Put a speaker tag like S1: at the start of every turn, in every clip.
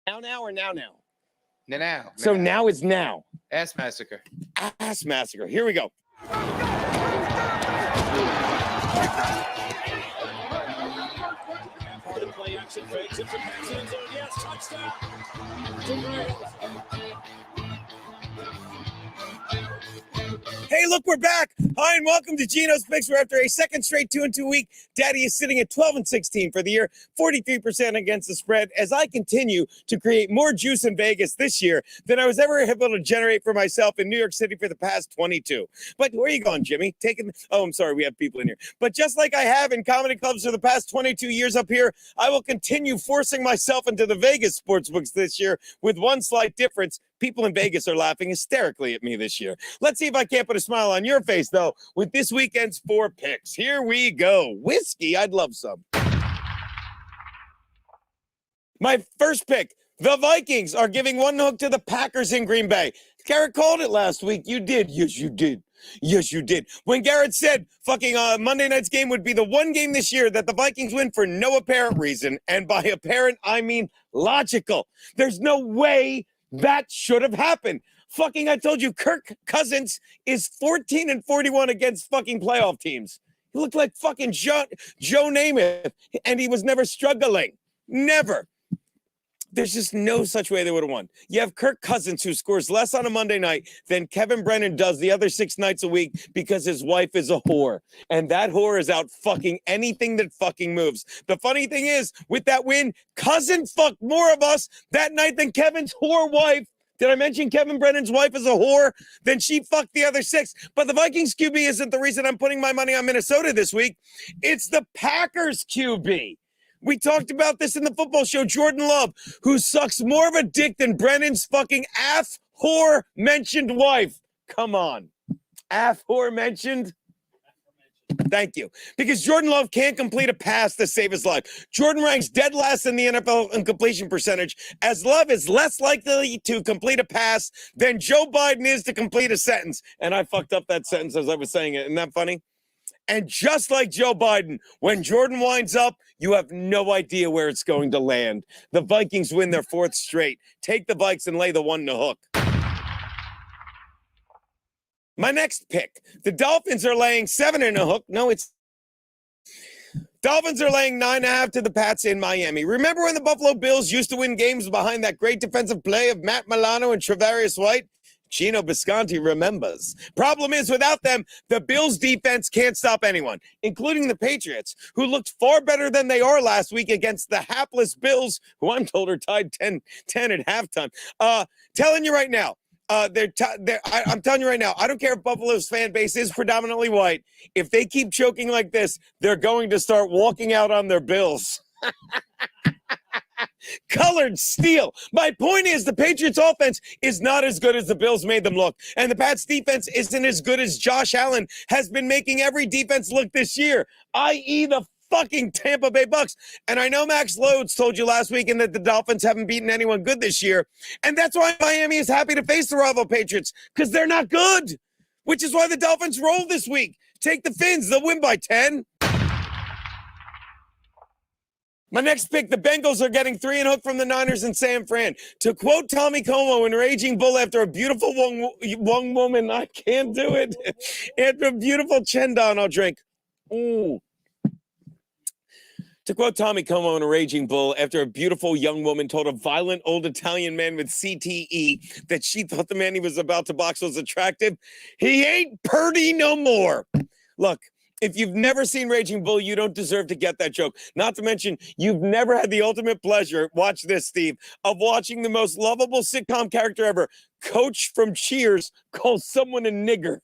S1: Now or now?
S2: Now.
S1: So now is now.
S2: Ass massacre.
S1: Ass massacre. Here we go. Play action fakes it for Patriots. Yes, touchdown. Hey, look, we're back. Hi, and welcome to Gino's Picks, where after a second straight 2-2 week, Daddy is sitting at 12-16 for the year, 43% against the spread, as I continue to create more juice in Vegas this year than I was ever able to generate for myself in New York City for the past 22. But where are you going, Jimmy? I'm sorry, we have people in here. But just like I have in comedy clubs for the past 22 years up here, I will continue forcing myself into the Vegas sportsbooks this year with one slight difference. People in Vegas are laughing hysterically at me this year. Let's see if I can't put a smile on your face, though, with this weekend's 4 picks. Here we go. Whiskey, I'd love some. My first pick, the Vikings are giving 1 hook to the Packers in Green Bay. Garrett called it last week. You did. Yes, you did. Yes, you did. When Garrett said fucking Monday night's game would be the one game this year that the Vikings win for no apparent reason, and by apparent, I mean logical. There's no way that should have happened. Fucking, I told you, Kirk Cousins is 14-41 against fucking playoff teams. He looked like fucking Joe Namath, and he was never struggling. Never. There's just no such way they would have won. You have Kirk Cousins, who scores less on a Monday night than Kevin Brennan does the other 6 nights a week because his wife is a whore. And that whore is out fucking anything that fucking moves. The funny thing is, with that win, Cousins fucked more of us that night than Kevin's whore wife. Did I mention Kevin Brennan's wife is a whore? Then she fucked the other 6. But the Vikings QB isn't the reason I'm putting my money on Minnesota this week. It's the Packers QB. We talked about this in the football show. Jordan Love, who sucks more of a dick than Brennan's fucking whore-mentioned wife. Come on. Whore-mentioned? Thank you. Because Jordan Love can't complete a pass to save his life. Jordan ranks dead last in the NFL in completion percentage, as Love is less likely to complete a pass than Joe Biden is to complete a sentence. And I fucked up that sentence as I was saying it. Isn't that funny? And just like Joe Biden, when Jordan winds up, you have no idea where it's going to land. The Vikings win their 4th straight. Take the Vikes and lay the 1 to hook. My next pick, the Dolphins are laying 7 and a hook. No, it's Dolphins are laying 9.5 to the Pats in Miami. Remember when the Buffalo Bills used to win games behind that great defensive play of Matt Milano and Travarius White? Gino Bisconti remembers. Problem is, without them, the Bills' defense can't stop anyone, including the Patriots, who looked far better than they are last week against the hapless Bills, who I'm told are tied 10 at halftime. Telling you right now, I'm telling you right now, I don't care if Buffalo's fan base is predominantly white. If they keep choking like this, they're going to start walking out on their Bills. Colored steel. My point is, the Patriots offense is not as good as the Bills made them look. And the Pats defense isn't as good as Josh Allen has been making every defense look this year, i.e. the fucking Tampa Bay Bucks. And I know Max Loads told you last weekend that the Dolphins haven't beaten anyone good this year. And that's why Miami is happy to face the rival Patriots, because they're not good, which is why the Dolphins roll this week. Take the Fins. They'll win by 10. My next pick, the Bengals are getting 3 and hook from the Niners in San Fran. To quote Tommy Como in Raging Bull after a beautiful one woman, I can't do it. After a beautiful Chendon, I'll drink. Ooh. To quote Tommy Como in A Raging Bull, after a beautiful young woman told a violent old Italian man with CTE that she thought the man he was about to box was attractive, he ain't purty no more. Look, if you've never seen Raging Bull, you don't deserve to get that joke. Not to mention, you've never had the ultimate pleasure, watch this, Steve, of watching the most lovable sitcom character ever, Coach from Cheers, call someone a nigger.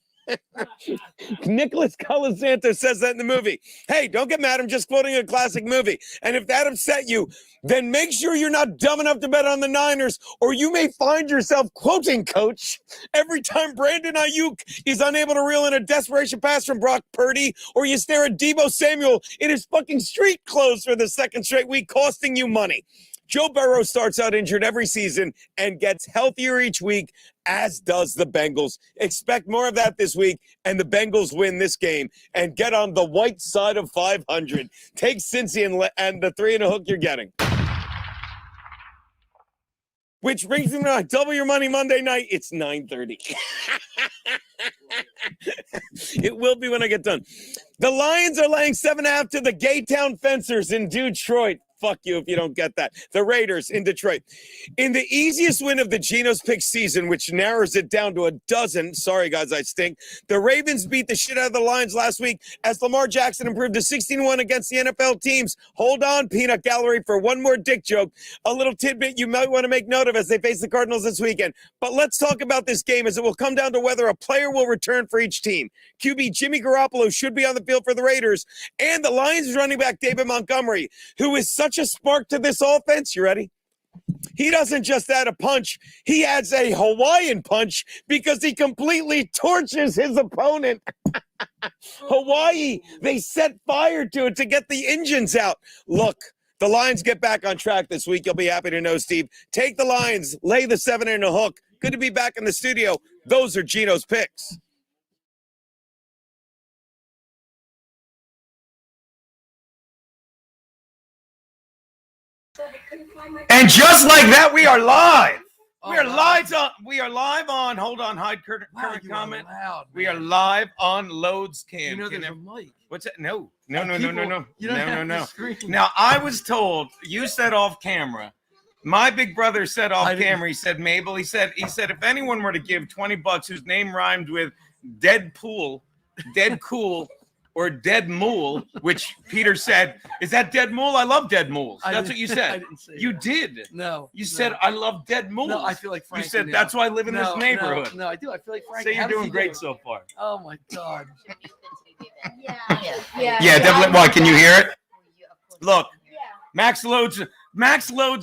S1: Nicholas Colasanto says that in the movie. Hey, don't get mad. I'm just quoting a classic movie. And if that upset you, then make sure you're not dumb enough to bet on the Niners, or you may find yourself quoting Coach every time Brandon Ayuk is unable to reel in a desperation pass from Brock Purdy, or you stare at Deebo Samuel in his fucking street clothes for the 2nd straight week, costing you money. Joe Burrow starts out injured every season and gets healthier each week, as does the Bengals. Expect more of that this week, and the Bengals win this game and get on the white side of 500. Take Cincy and the 3 and a hook you're getting. Which brings me to Double Your Money Monday night. It's 9:30. It will be when I get done. The Lions are laying 7.5 to the Gaytown Fencers in Detroit. Fuck you if you don't get that. The Raiders in Detroit. In the easiest win of the Gino's Pick season, which narrows it down to a dozen. Sorry, guys, I stink. The Ravens beat the shit out of the Lions last week as Lamar Jackson improved to 16-1 against the NFL teams. Hold on, Peanut Gallery, for one more dick joke. A little tidbit you might want to make note of as they face the Cardinals this weekend. But let's talk about this game, as it will come down to whether a player will return for each team. QB Jimmy Garoppolo should be on the field for the Raiders, and the Lions running back David Montgomery, who is such a spark to this offense. You ready? He doesn't just add a punch, he adds a Hawaiian punch because he completely torches his opponent. Hawaii, they set fire to it to get the engines out. Look, the Lions get back on track this week. You'll be happy to know, Steve. Take the Lions, lay the 7 in a hook. Good to be back in the studio. Those are Gino's picks. And just like that, we are live. We are live on. Hold on, hide current comment.
S3: Loud,
S1: we are live on Loads Cam.
S3: You know there's a mic.
S1: What's that? No.
S3: You don't have to scream.
S1: Now I was told you said off camera. My big brother said off camera. He said, Mabel. He said if anyone were to give $20 whose name rhymed with Deadpool, Dead Cool, or Dead Mool, which Peter said, is that Dead Mool? I love Dead Mools. That's what you said.
S3: I didn't say
S1: you
S3: that.
S1: did.
S3: No.
S1: You said, I love Dead Mools.
S3: No, I feel like Frankie.
S1: You said,
S3: now.
S1: that's why I live in this neighborhood.
S3: No, I do. I feel like Frankie.
S1: Say you're doing great so far.
S3: Oh, my God.
S1: Yeah, definitely. Why? Can you hear it? Look, Max Loads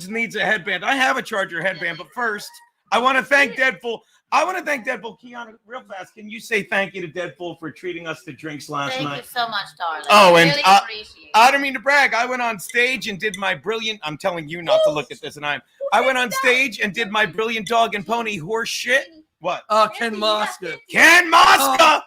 S1: needs a headband. I have a Charger headband, but first, I want to thank Deadpool. Keanu, real fast. Can you say thank you to Deadpool for treating us to drinks last night?
S4: Thank you so much, darling.
S1: Oh, and
S4: really appreciate
S1: I don't mean to brag. I went on stage and did my brilliant. I'm telling you not to look at this, and I went on stage and did my brilliant dog and pony horse shit. What?
S3: Ken Mosca.
S1: Ken Mosca.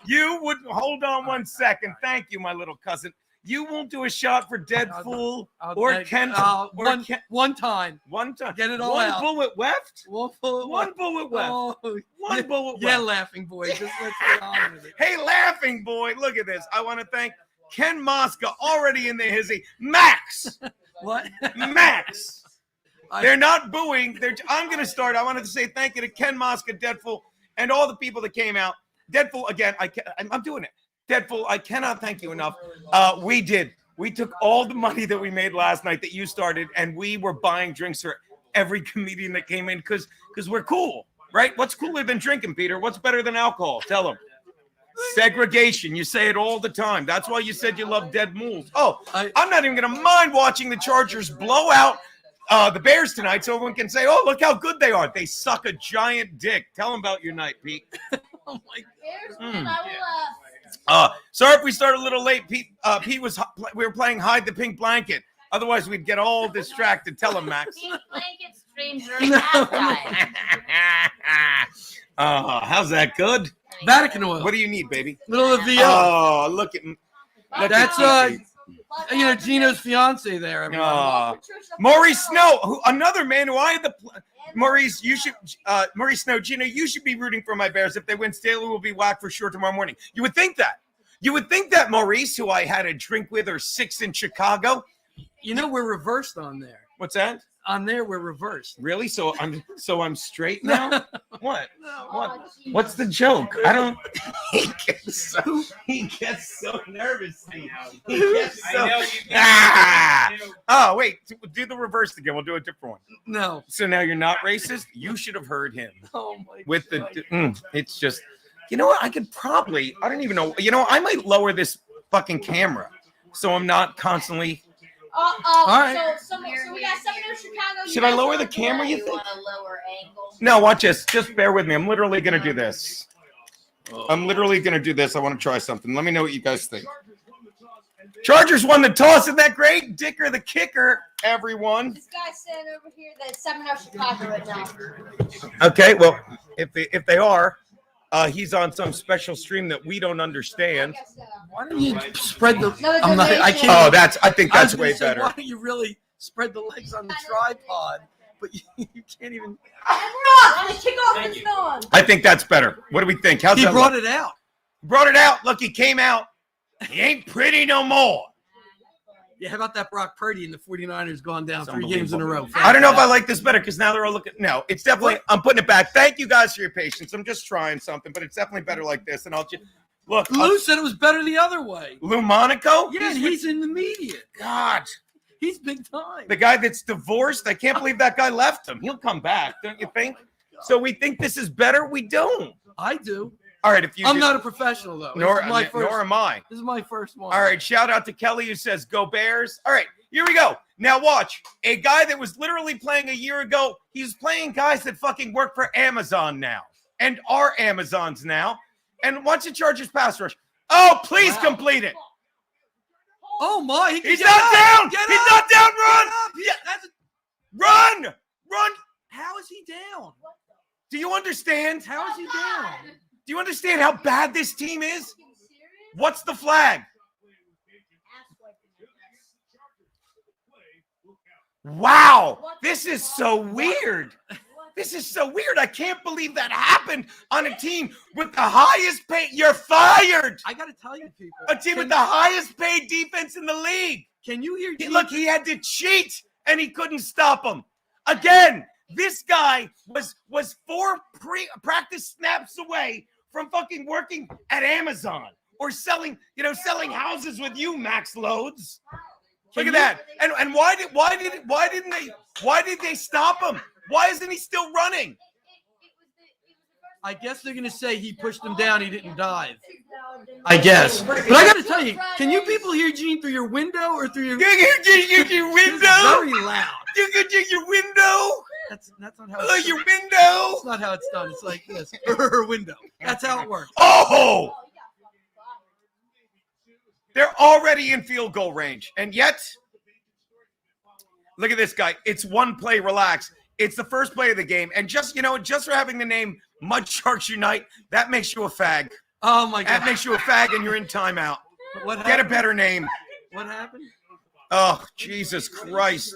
S1: You would hold on one second. Thank you, my little cousin. You won't do a shot for Deadpool or Ken.
S3: One time.
S1: One time.
S3: Get it all
S1: one
S3: out.
S1: Bullet left.
S3: One bullet left.
S1: Oh, one bullet left.
S3: Yeah, laughing boy. Just let's get on with it.
S1: Hey, laughing boy. Look at this. I want to thank Ken Mosca, already in the hizzy. Max.
S3: What?
S1: Max. They're not booing. I'm going to start. I wanted to say thank you to Ken Mosca, Deadpool, and all the people that came out. Deadpool, again, I'm doing it. Deadpool, I cannot thank you enough. We took all the money that we made last night that you started, and we were buying drinks for every comedian that came in because we're cool, right? What's cooler than drinking, Peter? What's better than alcohol? Tell them. Segregation. You say it all the time. That's why you said you love Dead Mools. Oh, I'm not even going to mind watching the Chargers blow out the Bears tonight so everyone can say, oh, look how good they are. They suck a giant dick. Tell them about your night, Pete.
S3: Oh, my
S4: God.
S1: Sorry if we started a little late. Pete we were playing Hide the Pink Blanket. Otherwise, we'd get all distracted. Tell him, Max.
S4: Pink blanket streams during halftime.
S1: How's that good?
S3: Vatican oil.
S1: What do you need, baby?
S3: Little of VO.
S1: Oh, look at
S3: That's Gino's fiance there.
S1: Maurice Snow, another man who I had the Maurice. Maurice Snow, Gino, you should be rooting for my Bears. If they win, Staley will be whacked for sure tomorrow morning. You would think that Maurice, who I had a drink with or 6 in Chicago.
S3: You know we're reversed on there.
S1: What's that?
S3: On there we're reversed.
S1: Really? So I'm straight now? What?
S3: No.
S1: What? What's the joke? I don't. He gets so nervous. He gets so. Oh wait, do the reverse again. We'll do a different one.
S3: No.
S1: So now you're not racist. You should have heard him.
S3: Oh my.
S1: With the. It's just. You know what? I could probably. I don't even know. You know, I might lower this fucking camera so I'm not constantly.
S4: All
S3: right.
S4: So we got 7 in Chicago.
S1: Should I lower the camera, you think?
S4: Want a lower angle?
S1: No, watch this. Just bear with me. I'm literally going to do this. I want to try something. Let me know what you guys think. Chargers won the toss. Isn't that great? Dicker the kicker, everyone.
S4: This guy's standing over here that's 7 in Chicago right now.
S1: Okay, well, if they are, he's on some special stream that we don't understand.
S3: Why don't you spread the?
S4: I can't.
S1: Oh, I think that's way better.
S3: Why don't you really spread the legs on the tripod but you can't even.
S4: And we're off. The kickoff is gone.
S1: I think that's better. What do we think? How's
S3: He
S1: that
S3: brought
S1: look?
S3: it out.
S1: Brought it out. Look, he came out. He ain't pretty no more.
S3: Yeah, how about that Brock Purdy and the 49ers gone down
S1: It's
S3: 3 games in a row?
S1: I don't know if I like this better because now they're all looking. No, it's definitely. I'm putting it back. Thank you guys for your patience. I'm just trying something, but it's definitely better like this. And I'll just look.
S3: Lou said it was better the other way.
S1: Lou Monaco.
S3: Yeah, he's in the media.
S1: God.
S3: He's big time.
S1: The guy that's divorced. I can't believe that guy left him. He'll come back, don't you think? So we think this is better. We don't.
S3: I do.
S1: All right. If you.
S3: I'm not a professional though.
S1: Nor
S3: This is
S1: nor am I.
S3: This is my first one.
S1: All right, shout out to Kelly who says, go Bears. All right, here we go. Now watch. A guy that was literally playing a year ago, he's playing guys that fucking work for Amazon now and are Amazons now. And watch the Chargers pass rush. Oh, please complete it.
S3: Oh my!
S1: He's not down.
S3: Get
S1: He's
S3: up!
S1: not down. Run.
S3: Yeah, that's
S1: Run. Run.
S3: how is he down?
S1: Do you understand?
S3: How is he down?
S1: Do you understand how bad this team is? What's the flag? Wow, this is so weird. This is so weird. I can't believe that happened on a team with the highest paid. You're fired.
S3: I got to tell you, people.
S1: A team with the highest paid defense in the league.
S3: Can you hear?
S1: Look, he had to cheat and he couldn't stop him. Again, this guy was 4 practice snaps away from fucking working at Amazon or selling houses with you, Max Loads. Look at that. And why did they stop him? Why isn't he still running?
S3: I guess they're gonna say he pushed him down. He didn't dive. I guess. But I got to tell you, can you people hear Gene through your window or through your?
S1: Your
S3: It's
S1: window.
S3: very loud.
S1: Your window.
S3: That's not how. It's
S1: Your
S3: done.
S1: window.
S3: That's not how it's done. It's like this. Her window. That's how it works.
S1: Oh! They're already in field goal range. And yet, look at this guy. It's one play, relax. It's the first play of the game. And just for having the name Mud Sharks Unite, that makes you a fag.
S3: Oh my God.
S1: That makes you a fag and you're in timeout.
S3: What
S1: Get a
S3: happened?
S1: better name.
S3: What happened?
S1: Oh, Jesus Christ.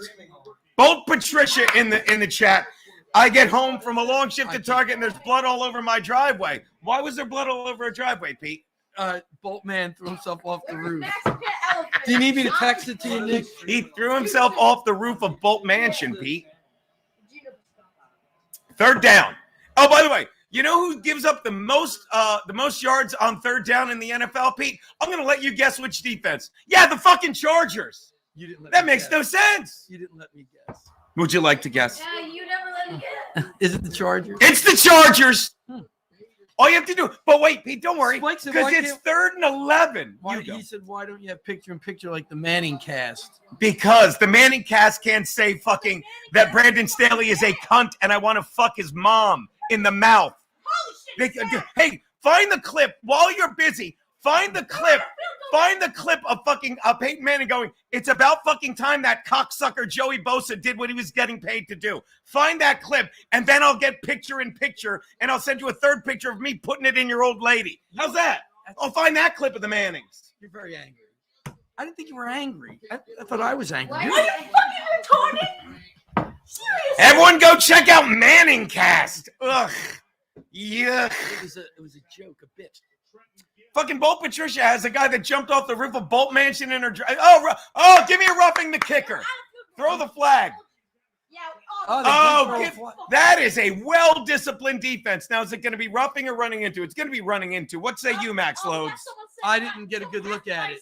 S1: Bolt Patricia in the chat. I get home from a long shift at Target and there's blood all over my driveway. Why was there blood all over a driveway, Pete?
S3: Boltman threw himself off the roof. Do you need me to text it to you, Nick?
S1: He threw himself off the roof of Bolt Mansion, Pete. Third down. Oh, by the way, you know who gives up the most yards on third down in the NFL, Pete? I'm going to let you guess which defense. Yeah, the fucking Chargers.
S3: You didn't let
S1: That
S3: me
S1: makes
S3: guess.
S1: no sense.
S3: You didn't let me guess.
S1: Would you like to guess?
S4: Yeah, you never let me get.
S3: Is it the Chargers?
S1: It's the Chargers. All you have to do, but wait, Pete, don't worry,
S3: Spike said,
S1: because
S3: why
S1: it's
S3: can't-
S1: 3rd and 11.
S3: Why,
S1: You go.
S3: he said, why don't you have picture-in-picture like the Manning cast?
S1: Because the Manning cast can't say fucking that Brandon Staley is a cunt and I want to fuck his mom in the mouth.
S4: Holy shit!
S1: Hey, find the clip while you're busy. Find the clip. Find the clip of fucking Peyton Manning going, it's about fucking time that cocksucker Joey Bosa did what he was getting paid to do. Find that clip, and then I'll get picture in picture, and I'll send you a third picture of me putting it in your old lady. How's that? I'll find that clip of the Mannings.
S3: You're very angry. I didn't think you were angry. I thought I was angry.
S4: Why are you fucking retarded? Seriously?
S1: Everyone go check out Manning Cast. Ugh. Yeah.
S3: It was a joke, a bit.
S1: Fucking Bolt Patricia has a guy that jumped off the roof of Bolt Mansion in her. Oh, give me a roughing the kicker. Throw the flag.
S4: Yeah.
S1: That is a well-disciplined defense. Now, is it going to be roughing or running into? It's going to be running into. What say you, Max Loads?
S3: I didn't get a good look at it.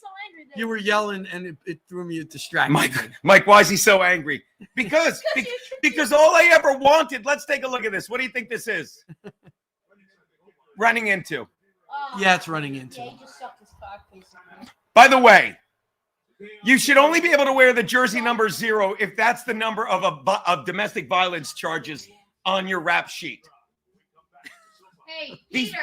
S3: You were yelling, and it threw me, it distracted me.
S1: Mike, why is he so angry? Because all I ever wanted. Let's take a look at this. What do you think this is? Running into.
S3: Yeah, it's running into.
S4: Yeah, he just sucked his cock, basically.
S1: By the way, you should only be able to wear the jersey number 0 if that's the number of domestic violence charges on your rap sheet.
S4: Hey, Peter.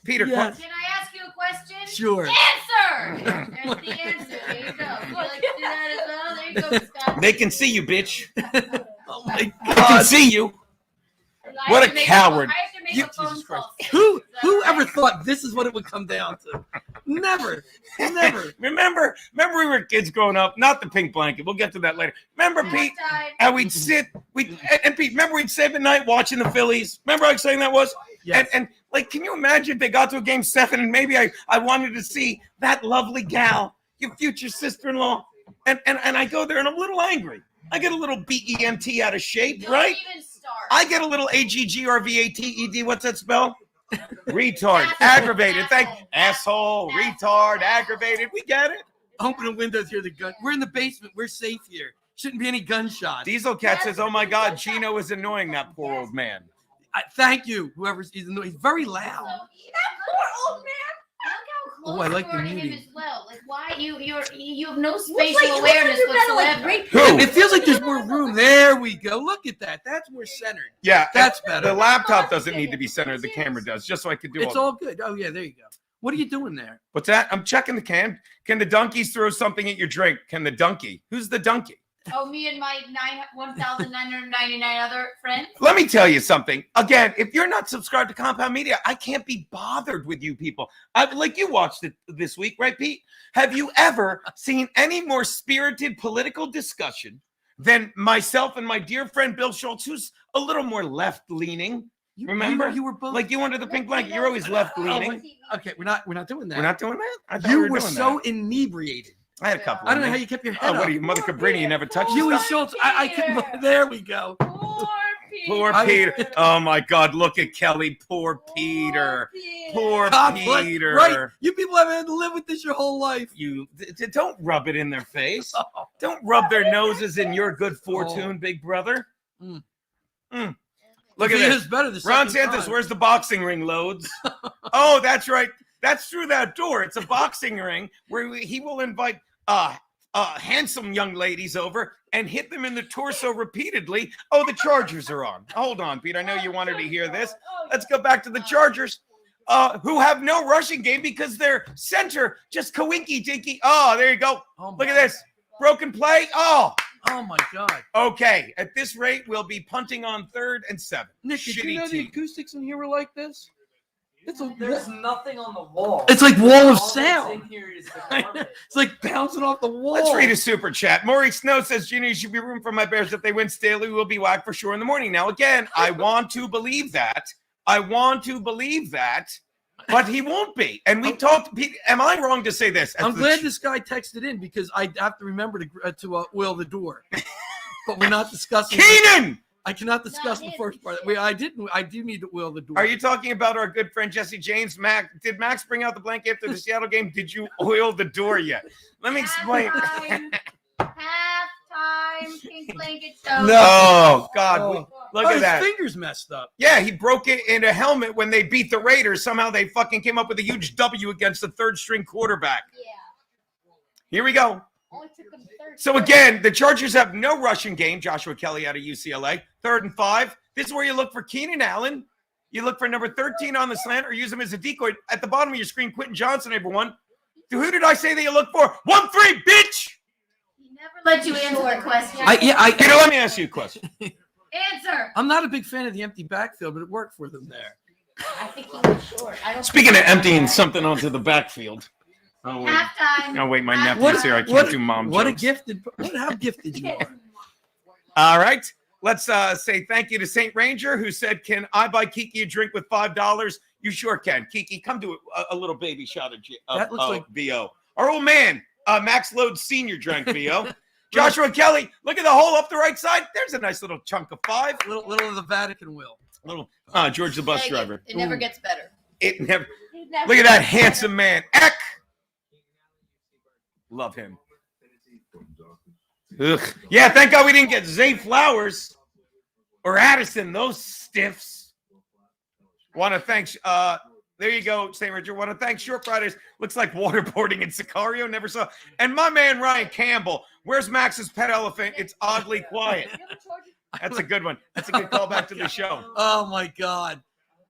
S1: Peter,
S3: Yes.
S4: Can I ask you a question?
S3: Sure.
S4: Answer! There's the answer. There you go. You like to do that as well? There you go, Scott.
S1: they can see you, bitch.
S3: Oh my
S1: They can
S3: God.
S1: see you.
S4: I
S1: What
S4: have
S1: a
S4: to make
S1: coward.
S4: I have to make
S3: You-
S4: a phone
S3: Jesus
S4: call.
S3: Who ever thought this is what it would come down to? Never.
S1: Remember we were kids growing up. Not the pink blanket. We'll get to that later. Remember, Pete? And we'd sit. And Pete, remember we'd sit at night watching the Phillies. Remember how exciting that was?
S3: Yes.
S1: And like, can you imagine if they got to a game 7 and maybe I wanted to see that lovely gal, your future sister-in-law, and I go there and I'm a little angry. I get a little BEMT out of shape, right?
S4: Don't even start.
S1: I get a little AGGRVATED. What's that spell? Retard, aggravated. Asshole, retard, aggravated. We get it.
S3: Open the windows, hear the gun. We're in the basement. We're safe here. Shouldn't be any gunshots.
S1: Diesel Cat says, "Oh my God, Gino is annoying that poor old man."
S3: Thank you, he's very loud.
S4: That poor old man.
S3: Oh, I like the
S4: him
S3: muting.
S4: as well. Like, why you have no spatial awareness whatsoever.
S3: It feels like there's more room. There we go. Look at that. That's more centered.
S1: Yeah,
S3: That's better.
S1: The laptop doesn't need to be centered. The camera does, just so I could do
S3: It's all good. Oh yeah, there you go. What are you doing there?
S1: What's that? I'm checking the can. Can the donkeys throw something at your drink? Can the donkey? Who's the donkey?
S4: Oh, me and my 1,999 other friends.
S1: Let me tell you something. Again, if you're not subscribed to Compound Media, I can't be bothered with you people. Like you watched it this week, right, Pete? Have you ever seen any more spirited political discussion than myself and my dear friend Bill Schultz, who's a little more left-leaning? Remember?
S3: You were both
S1: Like you under the pink blanket. You're always left-leaning.
S3: Okay, we're not doing that.
S1: We're not doing that? I thought
S3: You
S1: we
S3: were
S1: doing
S3: so
S1: that.
S3: inebriated.
S1: I had a couple.
S3: I don't know how you kept your head
S1: Oh,
S3: up.
S1: what are you, Mother Cabrini? You never touched
S3: You and
S1: stuff?
S3: Schultz. I couldn't. There we go.
S4: Poor Peter.
S1: Poor Peter. Oh my God! Look at Kelly. Poor Peter. Poor
S3: God bless-
S1: Peter.
S3: Right. You people haven't had to live with this your whole life.
S1: You don't rub it in their face. Don't rub their noses in your good fortune, big brother.
S3: Mm.
S1: Look at
S3: He
S1: this.
S3: is better the
S1: Ron
S3: second
S1: Santos,
S3: time.
S1: where's the boxing ring, Loads? Oh, that's right. That's through that door. It's a boxing ring where he will invite handsome young ladies over and hit them in the torso repeatedly. Oh, the Chargers are on. Hold on, Pete. I know you wanted to hear this. Let's go back to the Chargers, who have no rushing game because their center just coinky dinky. Oh, there you go. Look at this. Broken play. Oh
S3: my God.
S1: Okay. At this rate, we'll be punting on 3rd and 7.
S3: Nick, did you know the acoustics in here were like this?
S5: There's nothing on the wall.
S3: It's like wall of
S5: All that's
S3: sound.
S5: in here is the carpet.
S3: It's like bouncing off the wall.
S1: Let's read a super chat. Maurice Snow says, Gino, you should be rooting for my Bears. If they win, Staley will be whacked for sure in the morning. Now, again, I want to believe that. But he won't be. And we talked. Pete, am I wrong to say this?
S3: I'm glad this guy texted in because I have to remember to oil the door. But we're not discussing.
S1: Keenan!
S3: I cannot discuss the first part. I do need to oil the door.
S1: Are you talking about our good friend Jesse James? Did Max bring out the blanket after the Seattle game? Did you oil the door yet? Let me explain.
S4: Halftime pink blanket show.
S1: No, God. Look at
S3: his
S1: that.
S3: fingers messed up.
S1: Yeah, he broke it in a helmet when they beat the Raiders. Somehow they fucking came up with a huge W against the 3rd-string quarterback.
S4: Yeah.
S1: Here we go.
S4: Only took them 30.
S1: So again, the Chargers have no rushing game. Joshua Kelly out of UCLA. 3rd and 5. This is where you look for Keenan Allen. You look for number 13 on the slant or use him as a decoy. At the bottom of your screen, Quentin Johnson, everyone. Who did I say that you look for? 1-3, bitch!
S4: He never let you answer a question.
S1: Peter, let me ask you a question.
S4: Answer.
S3: I'm not a big fan of the empty backfield, but it worked for them there.
S4: I think he was short.
S1: Speaking of emptying something onto the backfield. Oh, wait.
S4: Halftime.
S1: Oh, wait, my nephew's here. I can't do mom jokes.
S3: How gifted you are.
S1: All right. Let's say thank you to Saint Ranger, who said, can I buy Kiki a drink with $5? You sure can. Kiki, come do a little baby shot of
S3: That looks like
S1: VO. Our old man, Max Loads Sr. drank VO. Joshua Kelly, look at the hole up the right side. There's a nice little chunk of 5.
S3: Little of the Vatican will.
S1: Little George the bus driver.
S4: It never gets better.
S1: It never. Look at that handsome man. Eck. Love him. Ugh. Yeah, thank God we didn't get Zay Flowers or Addison, those stiffs. Want to thank, there you go, St. Richard. Want to thank Short Fridays. Looks like waterboarding in Sicario. Never saw. And my man, Ryan Campbell. Where's Max's pet elephant? It's oddly quiet. That's a good one. That's a good callback to the show.
S3: Oh, my God.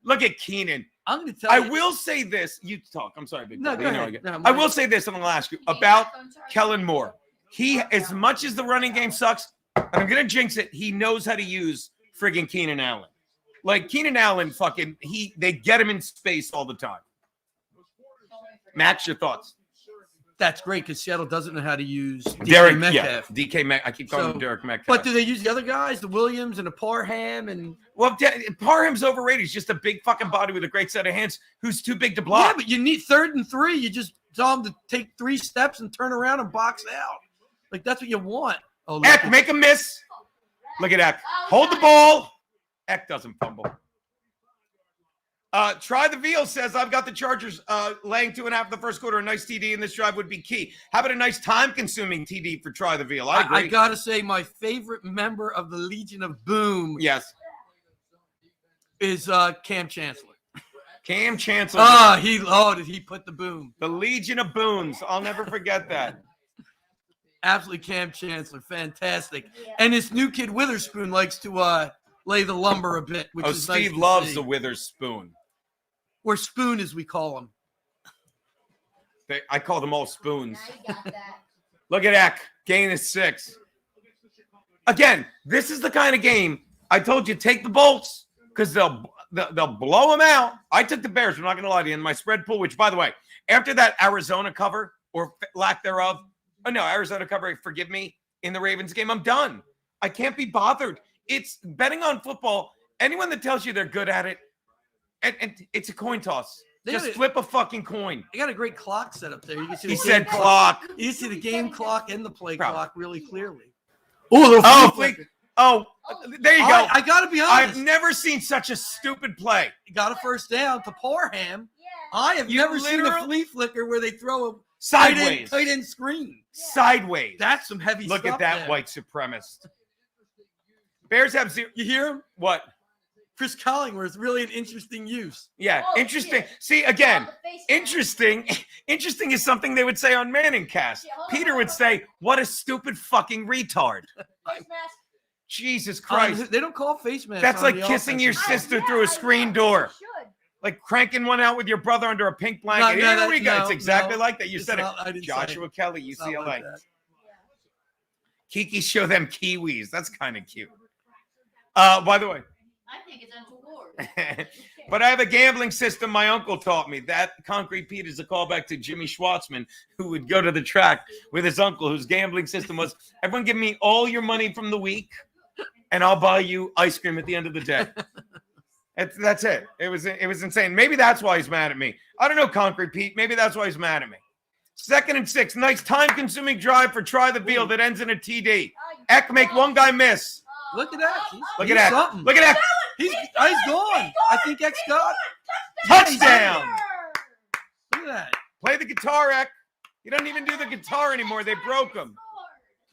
S1: Look at Keenan.
S3: I'm going to tell you.
S1: I will say this. You talk. I'm sorry, big
S3: No,
S1: brother.
S3: go
S1: You know
S3: ahead.
S1: I get-
S3: No,
S1: I will say this, and I'll ask you about Kellen Moore. He, as much as the running game sucks, and I'm going to jinx it, he knows how to use friggin' Keenan Allen. Like, Keenan Allen, they get him in space all the time. Max, your thoughts?
S3: That's great because Seattle doesn't know how to use
S1: Derek
S3: Metcalf.
S1: Yeah, DK Metcalf. I keep calling him Derek Metcalf.
S3: But do they use the other guys, the Williams and the Parham? And
S1: well, Parham's overrated. He's just a big fucking body with a great set of hands who's too big to block.
S3: Yeah, but you need 3rd and 3. You just tell him to take 3 steps and turn around and box out. Like, that's what you want. Oh, look,
S1: Eck, make a miss. Look at Eck. Hold the ball. Eck doesn't fumble. Try the Veal says, I've got the Chargers laying 2.5 in the first quarter. A nice TD in this drive would be key. How about a nice time-consuming TD for Try the Veal? I agree.
S3: I got to say, my favorite member of the Legion of Boom is Cam Chancellor.
S1: Cam Chancellor.
S3: Did he put the boom?
S1: The Legion of Boons. I'll never forget that.
S3: Absolutely, Cam Chancellor. Fantastic. And this new kid, Witherspoon, likes to lay the lumber a bit, which is
S1: Steve
S3: nice
S1: loves
S3: see.
S1: the Witherspoon.
S3: Or Spoon, as we call him.
S1: I call them all spoons.
S4: I got that.
S1: Look at Eck. Gain is 6. Again, this is the kind of game I told you, take the Bolts because they'll blow them out. I took the Bears. I'm not going to lie to you. In my spread pool, which, by the way, after that Arizona cover or lack thereof, Arizona cover, forgive me, in the Ravens game, I'm done. I can't be bothered. It's betting on football. Anyone that tells you they're good at it, and it's a coin toss. Just flip a fucking coin.
S3: They got a great clock set up there. You can see
S1: He said clock.
S3: You can see the game clock and the play clock really clearly.
S1: There you go.
S3: I got to be honest.
S1: I've never seen such a stupid play.
S3: You got a first down to Parham. I have
S1: You
S3: never seen a
S1: literally-
S3: flea flicker where they throw a
S1: Sideways.
S3: tight end screen.
S1: Sideways.
S3: That's some heavy
S1: Look
S3: stuff
S1: at that
S3: there.
S1: white supremacist. Bears have 0.
S3: You hear him?
S1: What?
S3: Chris Collingworth, really an interesting use.
S1: Yeah,
S4: Oh,
S1: interesting.
S4: shit.
S1: See, again,
S4: Oh, the face mask.
S1: interesting. Interesting is something they would say on Manning Cast.
S4: Yeah, hold on,
S1: Peter
S4: hold
S1: would
S4: on.
S1: say, what a stupid fucking retard.
S4: Face mask.
S1: Jesus Christ.
S3: They don't call face masks.
S1: That's
S3: on
S1: like
S3: the
S1: kissing your
S3: offensive
S1: sister
S3: side.
S1: through a screen door.
S4: You should.
S1: Like cranking one out with your brother under a pink blanket. Here we go. It's exactly like that. You
S3: It's
S1: said
S3: not- I
S1: it.
S3: didn't say
S1: Joshua
S3: it.
S1: Kelly,
S3: It's not
S1: UCLA.
S3: like that.
S1: Kiki, show them kiwis. That's kind of cute. By the way,
S4: I think it's untoward.
S1: but I have a gambling system my uncle taught me. That Concrete Pete is a callback to Jimmy Schwartzman, who would go to the track with his uncle, whose gambling system was, everyone give me all your money from the week, and I'll buy you ice cream at the end of the day. That's it. It was insane. Maybe that's why he's mad at me. I don't know, Concrete Pete. Maybe that's why he's mad at me. 2nd and 6. Nice time-consuming drive for Try the Veal that ends in a TD. Eck make one guy miss.
S3: Look at that.
S1: Look
S3: He's
S1: at that.
S3: something.
S1: Look at that.
S3: He's gone. I think X got.
S1: Touchdown.
S3: Look at that.
S1: Play the guitar, Eck. He doesn't even do the guitar anymore. They broke him.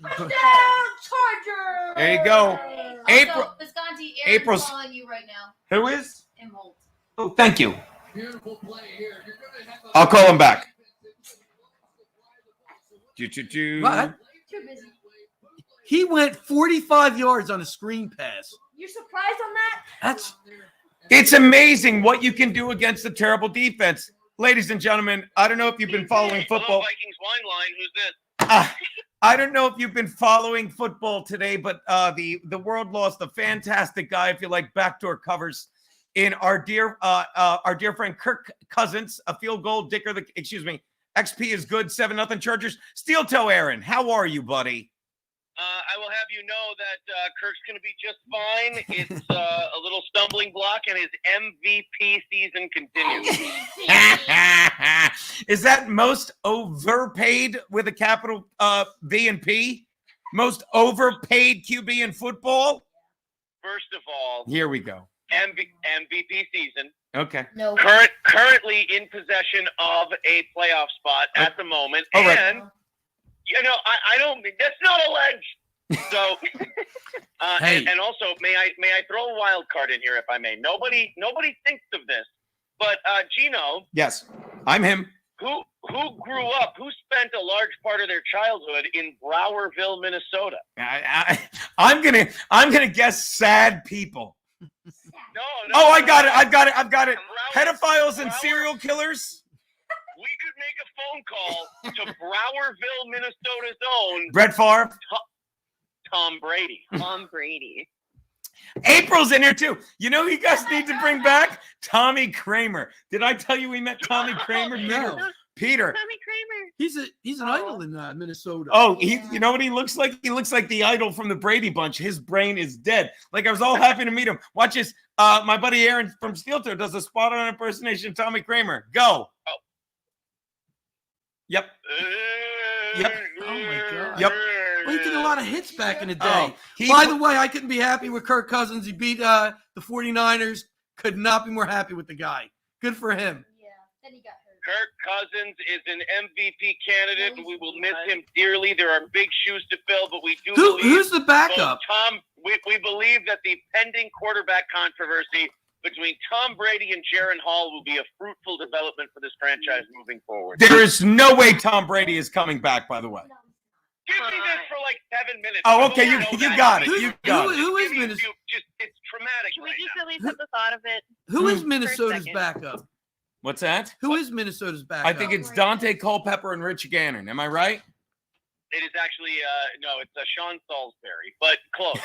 S4: Touchdown, Charger!
S1: There you go. April-
S4: Also, Visconti, Aaron's
S1: April's-
S4: calling you right now.
S1: Who is?
S4: In Holt.
S1: Oh, thank you. I'll call him back.
S3: What?
S4: Too busy.
S3: He went 45 yards on a screen pass.
S4: You're surprised on that?
S3: That's
S1: It's amazing what you can do against a terrible defense. Ladies and gentlemen, I don't know if you've been following football.
S6: Vikings wine line. Who's this?
S1: I don't know if you've been following football today, but the world lost a fantastic guy, if you like, backdoor covers in our dear friend Kirk Cousins, a field goal. XP is good, 7-0 Chargers. Steel toe Aaron, how are you, buddy?
S6: I will have you know that Kirk's going to be just fine. It's a little stumbling block, and his MVP season continues.
S1: Is that most overpaid with a capital V and P? Most overpaid QB in football?
S6: First of all,
S1: Here we go.
S6: MVP season.
S1: Okay.
S4: No.
S6: Currently in possession of a playoff spot at the moment.
S1: All right.
S6: And, you know, I don't – that's not alleged. So,
S3: Hey.
S6: and also, may I throw a wild card in here, if I may? Nobody thinks of this, but Gino,
S1: Yes, I'm him.
S6: who grew up, who spent a large part of their childhood in Browerville, Minnesota.
S1: I'm gonna guess sad people.
S6: No.
S1: Oh, I got it. Pedophiles and
S6: Broward-
S1: serial killers.
S6: We could make a phone call to Browerville, Minnesota's own
S1: Brett Favre.
S6: Tom Brady.
S4: Tom Brady.
S1: April's in here too. You know who you guys need to bring back? Tommy Kramer. Did I tell you we met Tommy Kramer?
S3: No.
S1: Peter.
S4: Tommy Kramer.
S3: He's an idol in Minnesota.
S1: Oh, you know what he looks like? He looks like the idol from the Brady Bunch. His brain is dead. Like, I was all happy to meet him. Watch this. My buddy Aaron from Steel Toe does a spot on impersonation of Tommy Kramer. Go.
S6: Oh.
S1: Yep. Yep.
S3: Oh my God.
S1: Yep.
S3: Well, he did a lot of hits back in the day.
S1: Oh,
S3: By the way, I couldn't be happy with Kirk Cousins. He beat the 49ers. Could not be more happy with the guy. Good for him.
S4: Yeah. Then he got hurt.
S6: Kirk Cousins is an MVP candidate, and we will miss him dearly. There are big shoes to fill, but we do believe
S3: Who's the backup?
S6: We believe that the pending quarterback controversy between Tom Brady and Jaron Hall will be a fruitful development for this franchise moving forward.
S1: There is no way Tom Brady is coming back, by the way.
S6: Give me this for like 7 minutes.
S1: Oh, okay, you got it.
S3: Who-
S1: You got it.
S3: who is
S6: Give me a
S3: Minnesota?
S6: few- Just it's traumatic
S4: Can we
S6: right
S4: just
S6: now.
S4: at least have the thought of it?
S3: Who is
S4: For a
S3: Minnesota's
S4: second.
S3: backup?
S1: What's that?
S3: Who is Minnesota's backup?
S1: I think it's Dante Culpepper and Rich Gannon. Am I right?
S6: It is actually no, it's Sean Salisbury, but close. No,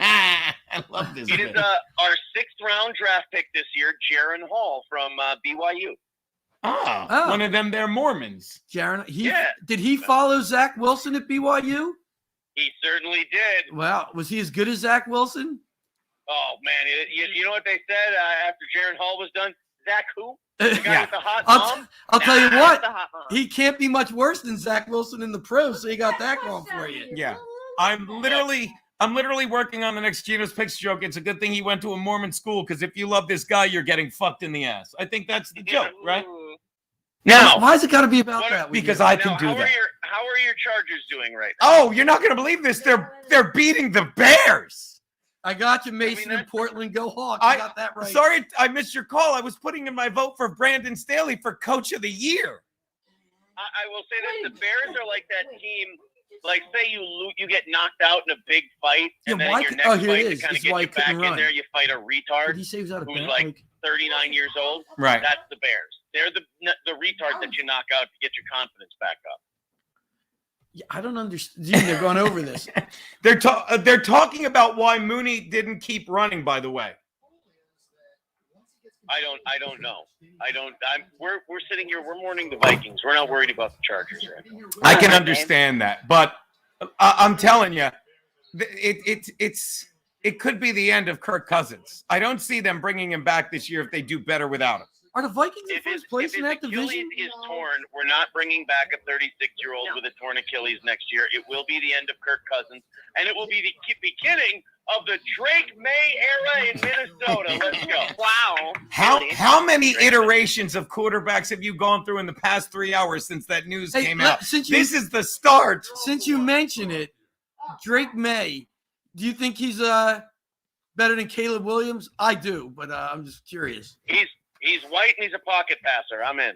S1: I love this.
S6: it is
S1: bit.
S6: our 6th round draft pick this year, Jaron Hall from BYU.
S3: Oh.
S1: One of them, they're Mormons.
S3: Jaron.
S6: Yeah.
S3: Did he follow Zach Wilson at BYU?
S6: He certainly did.
S3: Wow. Was he as good as Zach Wilson?
S6: Oh man, you know what they said after Jaron Hall was done? Zach who? The guy
S1: Yeah.
S6: with the hot
S3: I'll
S6: mom?
S3: tell you
S4: That's
S3: what.
S4: the hot mom.
S3: He can't be much worse than Zach Wilson in the pros, so you got that going for you.
S1: Yeah. I'm literally working on the next Gino's Picks joke. It's a good thing he went to a Mormon school, because if you love this guy, you're getting fucked in the ass. I think that's the joke, right? Now,
S3: Why's it got to be about
S6: What-
S3: that? with
S1: because
S3: you?
S1: I
S6: Now,
S1: can do
S6: how
S1: that.
S6: How are your Chargers doing right now?
S1: Oh, you're not going to believe this. They're beating the Bears.
S3: I got you, Mason in
S6: that's-
S3: Portland. Go Hawks.
S1: I
S3: You got that right.
S1: Sorry, I missed your call. I was putting in my vote for Brandon Staley for Coach of the Year.
S6: I will say that the Bears are like that team. Like, say you get knocked out in a big fight, and
S3: Yeah,
S6: then
S3: why
S6: your
S3: could-
S6: next
S3: oh, here
S6: fight
S3: it
S6: to
S3: is.
S6: kind
S3: This
S6: of
S3: is why
S6: get
S3: he
S6: you back
S3: couldn't
S6: in
S3: run.
S6: there, you fight a
S3: Did
S6: retard
S3: he say he was out of
S6: who's
S3: bed?
S6: like 39 years old.
S1: Right.
S6: That's the Bears. They're the retard that you knock out to get your confidence back up.
S3: Yeah, I don't understand. They're going over this.
S1: They're talking about why Mooney didn't keep running, by the way.
S6: I don't know. We're sitting here. We're mourning the Vikings. We're not worried about the Chargers right now.
S1: I can understand that, but I'm telling you, it could be the end of Kirk Cousins. I don't see them bringing him back this year if they do better without him.
S3: Are the Vikings in
S6: If
S3: first
S6: his
S3: place in that
S6: Achilles
S3: division?
S6: is torn, we're not bringing back a 36-year-old with a torn Achilles next year. It will be the end of Kirk Cousins, and it will be the beginning of the Drake May era in Minnesota. Let's go.
S4: Wow.
S1: How many iterations of quarterbacks have you gone through in the past 3 hours since that news
S3: Hey,
S1: came out?
S3: since you-
S1: This is the start.
S3: Since you mention it, Drake May, do you think he's better than Caleb Williams? I do, but I'm just curious.
S6: He's white and he's a pocket passer. I'm in.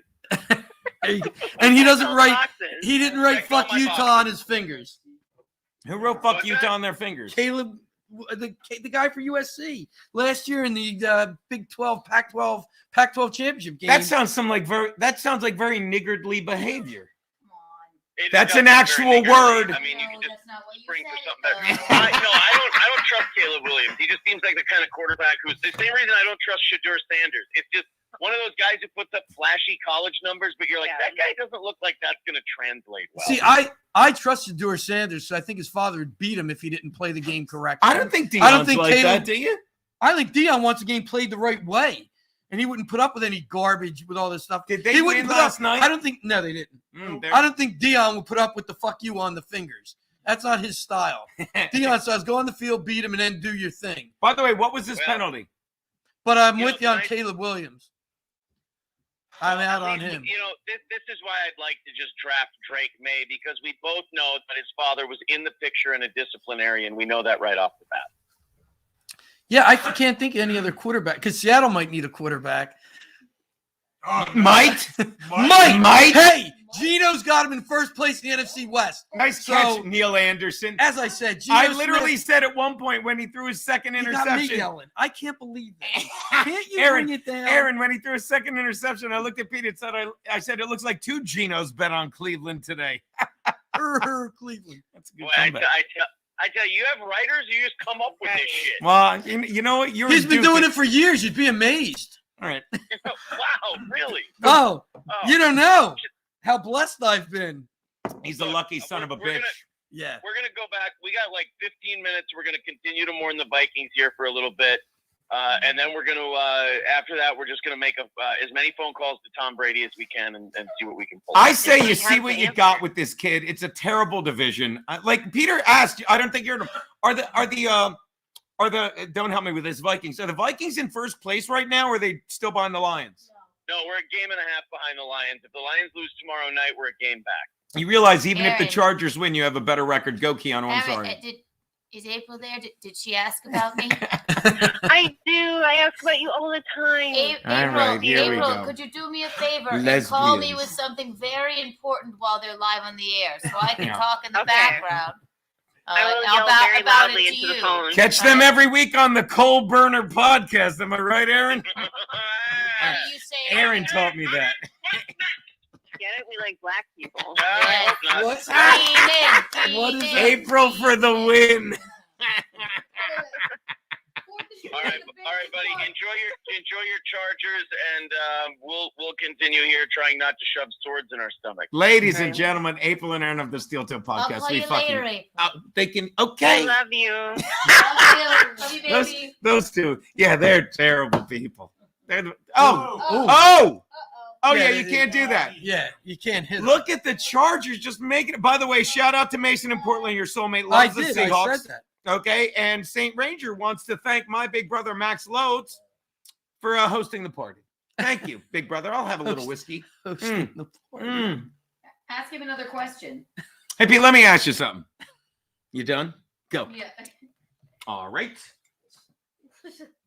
S3: And he doesn't write.
S4: Boxes.
S3: He didn't write
S6: Check all
S3: "fuck
S6: my
S3: Utah"
S6: boxes.
S3: on his fingers.
S1: Who wrote "fuck
S6: What's
S1: Utah"
S6: that?
S1: on their fingers?
S3: Caleb, the guy for USC last year in the Big 12, Pac-12 championship game.
S1: That sounds like very niggardly behavior.
S4: Come on.
S6: It
S1: That's
S6: does
S1: an
S6: look very
S1: actual
S6: niggardly.
S1: word.
S6: I mean, you
S4: No,
S6: can just
S4: that's not what you
S6: spring for
S4: said,
S6: something better.
S4: though.
S6: I don't trust Caleb Williams. He just seems like the kind of quarterback who's the same reason I don't trust Shadur Sanders. It's just one of those guys who puts up flashy college numbers, but you're like,
S4: Yeah.
S6: that guy doesn't look like that's going to translate well.
S3: See, I trust Shadur Sanders, so I think his father would beat him if he didn't play the game correctly.
S1: I don't think Deion's
S3: I don't think
S1: like
S3: Caleb-
S1: that, do you?
S3: I think Deion wants the game played the right way, and he wouldn't put up with any garbage with all this stuff.
S1: Did they
S3: he
S1: win
S3: wouldn't put
S1: last
S3: up,
S1: night?
S3: I don't think. No, they didn't. I don't think Deion would put up with the "fuck you" on the fingers. That's not his style. Deion says, "Go on the field, beat him, and then do your thing."
S1: By the way, what was his
S6: Well,
S1: penalty?
S3: But I'm
S6: You
S3: with
S6: know,
S3: you on
S6: tonight-
S3: Caleb Williams. I'm out on him.
S6: You know, this is why I'd like to just draft Drake May, because we both know that his father was in the picture and a disciplinarian. We know that right off the bat.
S3: Yeah, I can't think of any other quarterback because Seattle might need a quarterback.
S1: Might?
S3: Might. Hey, Gino's got him in first place in the NFC West.
S1: Nice
S3: So-
S1: catch, Neil Anderson.
S3: As I said, Gino
S1: I literally
S3: Smith,
S1: said at one point when he threw his second
S3: he got me
S1: interception.
S3: yelling. I can't believe that. Can't you
S1: Aaron,
S3: bring it down?
S1: Aaron, when he threw his second interception, I looked at Pete and said, I said, it looks like two Ginos bet on Cleveland today.
S3: Cleveland.
S1: That's a good
S6: Boy, I
S1: comeback.
S6: tell you, you have writers, you just come up with this shit.
S1: Well, you know what? You're
S3: He's been
S1: duped.
S3: doing it for years. You'd be amazed.
S1: All right.
S6: Wow, really?
S3: Oh, you don't know how blessed I've been.
S1: He's a lucky son of a bitch.
S3: Yeah.
S6: We're going to go back. We got like 15 minutes. We're going to continue to mourn the Vikings here for a little bit. And then we're going to, after that, we're just going to make as many phone calls to Tom Brady as we can and see what we can pull.
S1: I say you see what you got with this kid. It's a terrible division. Like Peter asked, I don't think you're. Are the don't help me with this Vikings. Are the Vikings in first place right now, or are they still behind the Lions?
S6: No, we're a game and a half behind the Lions. If the Lions lose tomorrow night, we're a game back.
S1: You realize even if the
S4: Aaron.
S1: Chargers win, you have a better record. Go, Keanu. I'm
S4: Aaron,
S1: sorry.
S4: Is April there? Did she ask about me?
S7: I do. I ask about you all the time.
S1: All right, here we
S4: April,
S1: go.
S4: could you do me a favor and call me
S1: Lesbians.
S4: with something very important while they're live on the air, so I can
S1: Yeah.
S4: talk in the
S7: Okay.
S4: background?
S7: I will yell very loudly into the phone.
S1: Catch them every week on the Coal Burner podcast. Am I right, Aaron?
S4: What do you say?
S1: Aaron taught me that.
S7: Get it? We like black people.
S4: Yes.
S3: What's
S4: Keenan,
S3: What is
S4: Keenan.
S1: April for the win.
S6: All right, buddy. Enjoy your Chargers, and we'll continue here trying not to shove swords in our stomach.
S1: Ladies and gentlemen, April and Aaron of the Steel Toe
S4: I'll
S1: podcast.
S4: call
S1: We
S4: you
S1: fucking
S4: later, April.
S1: they can
S7: I
S1: okay.
S7: love you.
S4: Love you, baby.
S1: Those two, yeah, they're terrible people. They're the, yeah, you can't do that.
S3: Yeah, you can't hit.
S1: Look at the Chargers just making it. By the way, shout out to Mason in Portland, your soulmate
S3: I
S1: loves the
S3: did. I
S1: Seahawks.
S3: said that.
S1: Okay, and Saint Ranger wants to thank my big brother Max Loads for hosting the party. Thank you, big brother. I'll have a little whiskey. Mm.
S4: Ask him another question.
S1: Hey, Pete, let me ask you something. You done? Go.
S4: Yeah.
S1: All right.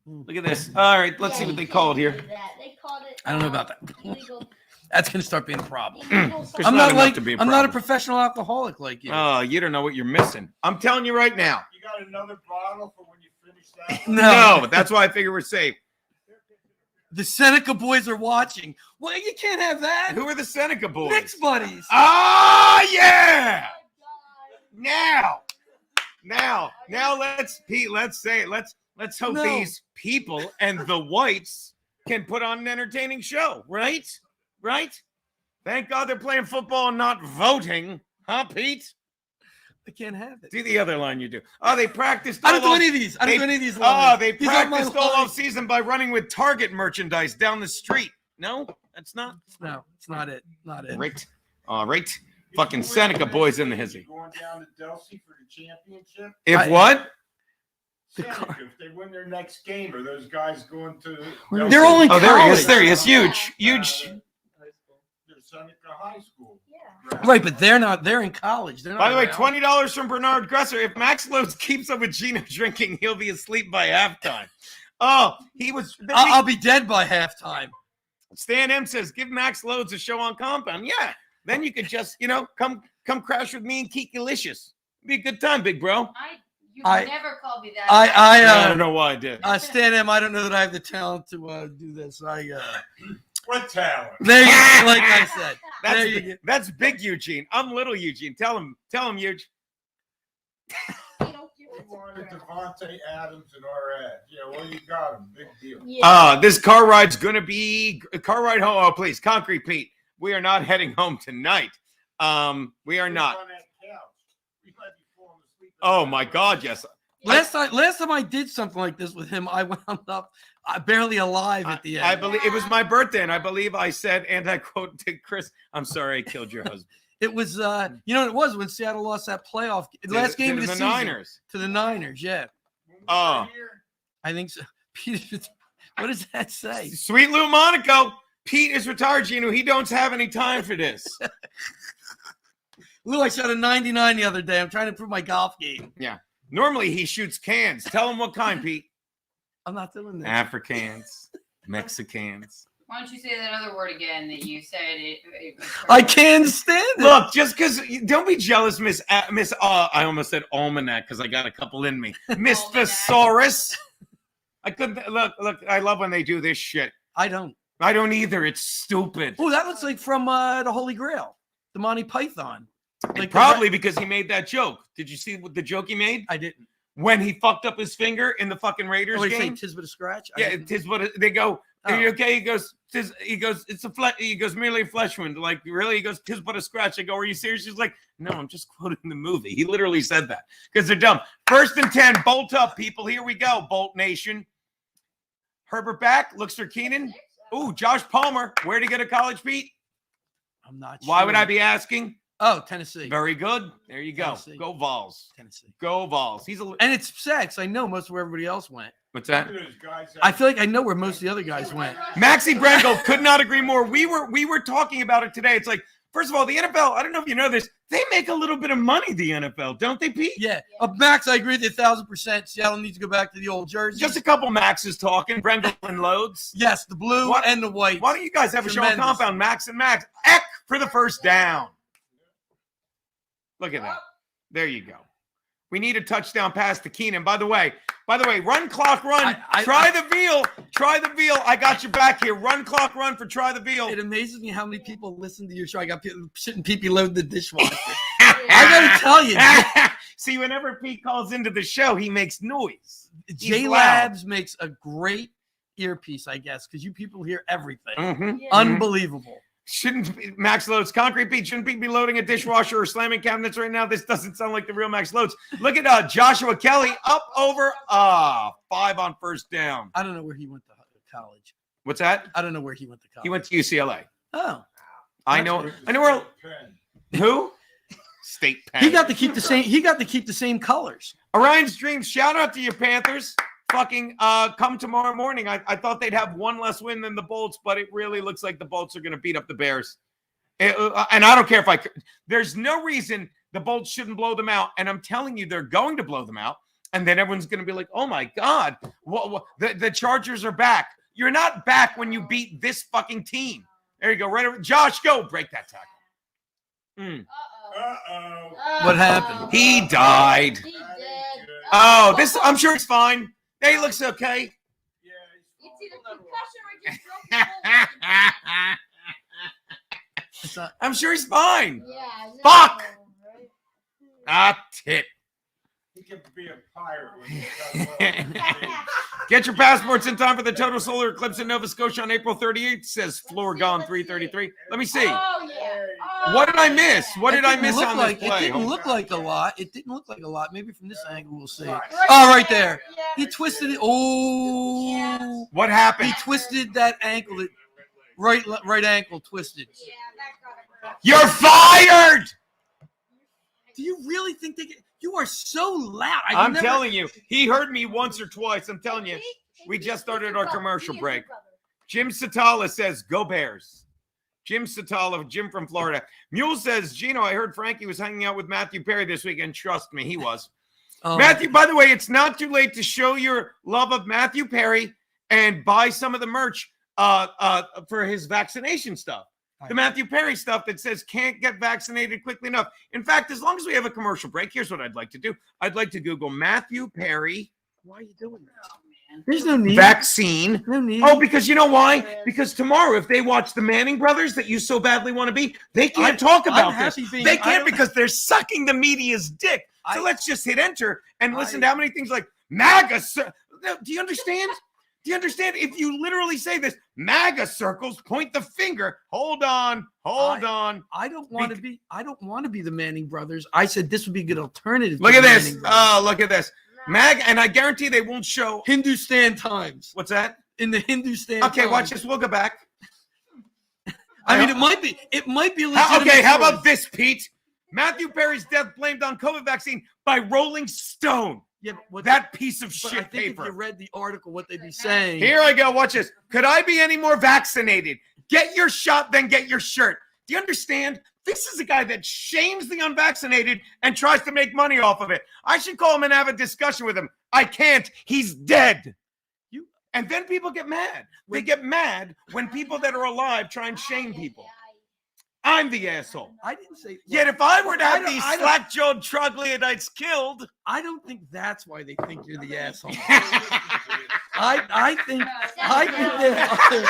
S1: Look at this. All right, let's see what they called here.
S4: They called it.
S3: I don't know about that.
S4: Illegal.
S3: That's gonna start being a problem.
S1: There's
S3: I'm not
S1: enough
S3: like
S1: to be a
S3: I'm not a
S1: problem.
S3: professional alcoholic like you.
S1: Oh, you don't know what you're missing. I'm telling you right now.
S8: You got another bottle for when you finish that?
S3: No.
S1: No, that's why I figure we're safe.
S3: The Seneca boys are watching. Well, you can't have that.
S1: Who are the Seneca boys?
S3: Nick's buddies.
S1: Oh, yeah. Now, let's say it. Let's hope
S3: No.
S1: these people and the whites can put on an entertaining show, right? Right? Thank God they're playing football and not voting, huh, Pete?
S3: I can't have it.
S1: Do the other line you do. Oh, they practiced.
S3: I don't do
S1: all
S3: any of these. I don't do any of these.
S1: Oh,
S3: lines.
S1: they
S3: These aren't my
S1: practiced all
S3: lines.
S1: off season by running with Target merchandise down the street. No, that's not.
S3: No, it's not it. Not it.
S1: Right. All right. Fucking Seneca boys in the hizzy.
S8: Going down to Delsey for the championship?
S1: If
S3: I-
S1: what?
S8: Seneca, if they win their next game, are those guys going to?
S3: They're all in
S1: Oh, there he is.
S3: college.
S1: There he is. Huge.
S8: They're Seneca High School.
S3: Right, but they're not. They're in college. They're not
S1: By the way,
S3: around.
S1: $20 from Bernard Gresser. If Max Loads keeps up with Gino drinking, he'll be asleep by halftime. Oh, he was.
S3: I'll be dead by halftime.
S1: Stan M says, give Max Loads a show on Compound. Yeah. Then you could just, come crash with me and Keekalicious. Be a good time, big bro.
S4: You
S3: I-
S4: never called me that.
S1: I don't know why I did.
S3: Stan M, I don't know that I have the talent to do this.
S8: What talent?
S3: There you go. Like I said.
S1: That's,
S3: There you go.
S1: that's big Eugene. I'm little Eugene. Tell him, Eugene.
S8: You wanted Devontae Adams and our ad. Yeah, well, you got him. Big deal.
S1: This car ride's gonna be a car ride home. Oh, please, Concrete Pete. We are not heading home tonight. We are not.
S8: On that couch. We might be falling asleep.
S1: Oh my God, yes.
S3: Last time I did something like this with him, I wound up barely alive at the end.
S1: I believe it was my birthday, and I believe I said, and I quote to Chris, "I'm sorry, I killed your husband."
S3: It was, you know what it was when Seattle lost that playoff last game of the season
S1: Niners.
S3: to the Niners. Yeah,
S1: Oh,
S3: I think so. Peter, what does that say?
S1: Sweet Lou Monaco. Pete is retired, Gino. He don't have any time for this.
S3: Lou, I shot a 99 the other day. I'm trying to improve my golf game.
S1: Normally he shoots cans. Tell him what kind, Pete.
S3: I'm not doing that.
S1: Africans, Mexicans.
S4: Why don't you say that other word again that you said?
S3: I can't stand it.
S1: Look, just because don't be jealous, Miss. I almost said almanac because I got a couple in me. Miss Thesaurus. I couldn't look. I love when they do this shit.
S3: I don't.
S1: I don't either. It's stupid.
S3: Oh, that looks like from the Holy Grail, the Monty Python. Like
S1: Probably because he made that joke. Did you see what the joke he made
S3: I didn't.
S1: when he fucked up his finger in the fucking Raiders
S3: Oh, you say
S1: game?
S3: tis but a scratch?
S1: Yeah, it is what they go. Are you okay? He goes, it's a he goes, merely a flesh wound. Like, really? He goes, tis but a scratch. I go, are you serious? He's like, no, I'm just quoting the movie. He literally said that because they're dumb. 1st and 10, bolt up, people. Here we go, Bolt Nation. Herbert back, looks for Keenan. Ooh, Josh Palmer. Where'd he get a college, Pete?
S3: I'm not sure.
S1: Why would I be asking?
S3: Oh, Tennessee.
S1: Very good. There you go.
S3: Tennessee.
S1: Go Vols.
S3: Tennessee.
S1: Go Vols.
S3: And it's sex. I know most of where everybody else went.
S1: What's that?
S3: I feel like I know where most of the other guys went.
S1: Maxie Brangle could not agree more. We were talking about it today. It's like, first of all, the NFL, I don't know if you know this, they make a little bit of money, the NFL, don't they, Pete?
S3: Yeah. Max, I agree with you 1,000%. Seattle needs to go back to the old jersey.
S1: Just a couple Maxes talking, Brangle and Loads.
S3: Yes, the blue and the white.
S1: Why don't you guys have a show on compound, Max and Max? Eck for the first down. Look at that. There you go. We need a touchdown pass to Keenan. By the way, run clock run. Try the veal. Try the veal. I got your back here. Run clock run for try the veal.
S3: It amazes me how many people listen to your show. I got people sitting pee load the dishwasher. I gotta tell you.
S1: See, whenever Pete calls into the show, he makes noise.
S3: J Labs makes a great earpiece, I guess, because you people hear everything.
S1: Mm-hmm.
S3: Unbelievable.
S1: Shouldn't Max Loads Concrete Pete? Shouldn't Pete be loading a dishwasher or slamming cabinets right now? This doesn't sound like the real Max Loads. Look at Joshua Kelly up over 5 on first down.
S3: I don't know where he went to college.
S1: What's that?
S3: I don't know where he went to college.
S1: He went to UCLA.
S3: Oh,
S1: I know where. Who? State Penn.
S3: He got to keep the same. He got to keep the same colors.
S1: Orion's Dreams. Shout out to you, Panthers. Fucking come tomorrow morning. I thought they'd have one less win than the Bolts, but it really looks like the Bolts are going to beat up the Bears. And I don't care if there's no reason the Bolts shouldn't blow them out. And I'm telling you, they're going to blow them out. And then everyone's going to be like, oh my God, the Chargers are back. You're not back when you beat this fucking team. There you go. Right over. Josh, go break that tackle.
S3: What happened?
S1: He died.
S4: He did.
S1: Oh, I'm sure it's fine. Hey, he looks okay.
S4: It's either concussion or just broke.
S1: I'm sure he's fine.
S4: Yeah. No,
S1: Fuck.
S4: Right?
S1: Ah, tit.
S8: He could be a pirate.
S1: Get your passports in time for the total solar eclipse in Nova Scotia on April 38th, says Floor Gone 333. Let me see.
S4: Oh, yeah.
S1: What did I miss? What did I miss on this
S3: It
S1: play?
S3: didn't look like a lot. It didn't look like a lot. Maybe from this angle we'll see. Oh, right there. He twisted it. Oh.
S1: What happened?
S3: He twisted that ankle. Right ankle twisted.
S4: Yeah, that got it.
S1: You're fired!
S3: Do you really think they get? You are so loud.
S1: I'm telling you, he heard me once or twice. I'm telling you, we just started our commercial break. Jim Satala says, go Bears. Jim Satala, Jim from Florida. Mule says, Gino, I heard Frankie was hanging out with Matthew Perry this weekend. Trust me, he was. Matthew, by the way, it's not too late to show your love of Matthew Perry and buy some of the merch for his vaccination stuff. The Matthew Perry stuff that says can't get vaccinated quickly enough. In fact, as long as we have a commercial break, here's what I'd like to do. I'd like to Google Matthew Perry. Why are you doing that?
S3: There's no need.
S1: Vaccine.
S3: No need.
S1: Oh, because you know why? Because tomorrow, if they watch the Manning brothers that you so badly want to be, they can't talk about this. They can't because they're sucking the media's dick. So let's just hit enter and listen to how many things like MAGA. Do you understand? Do you understand? If you literally say this, MAGA circles point the finger. Hold on.
S3: I don't want to be. I don't want to be the Manning brothers. I said this would be a good alternative.
S1: Look at this. Oh, look at this. MAGA, and I guarantee they won't show
S3: Hindustan Times.
S1: What's that?
S3: In the Hindustan.
S1: Okay,
S3: Times.
S1: watch this. We'll go back.
S3: I mean, it might be. It might be.
S1: Okay, how about this, Pete? Matthew Perry's death blamed on COVID vaccine by Rolling Stone.
S3: Yeah,
S1: that piece of shit
S3: I think
S1: paper.
S3: If you read the article, what they'd be saying.
S1: Here I go. Watch this. Could I be any more vaccinated? Get your shot, then get your shirt. Do you understand? This is a guy that shames the unvaccinated and tries to make money off of it. I should call him and have a discussion with him. I can't. He's dead. And then people get mad. They get mad when people that are alive try and shame people. I'm the asshole.
S3: I didn't say.
S1: Yet if I were to have these slack-jawed troglodytes killed,
S3: I don't think that's why they think you're the asshole. I think there are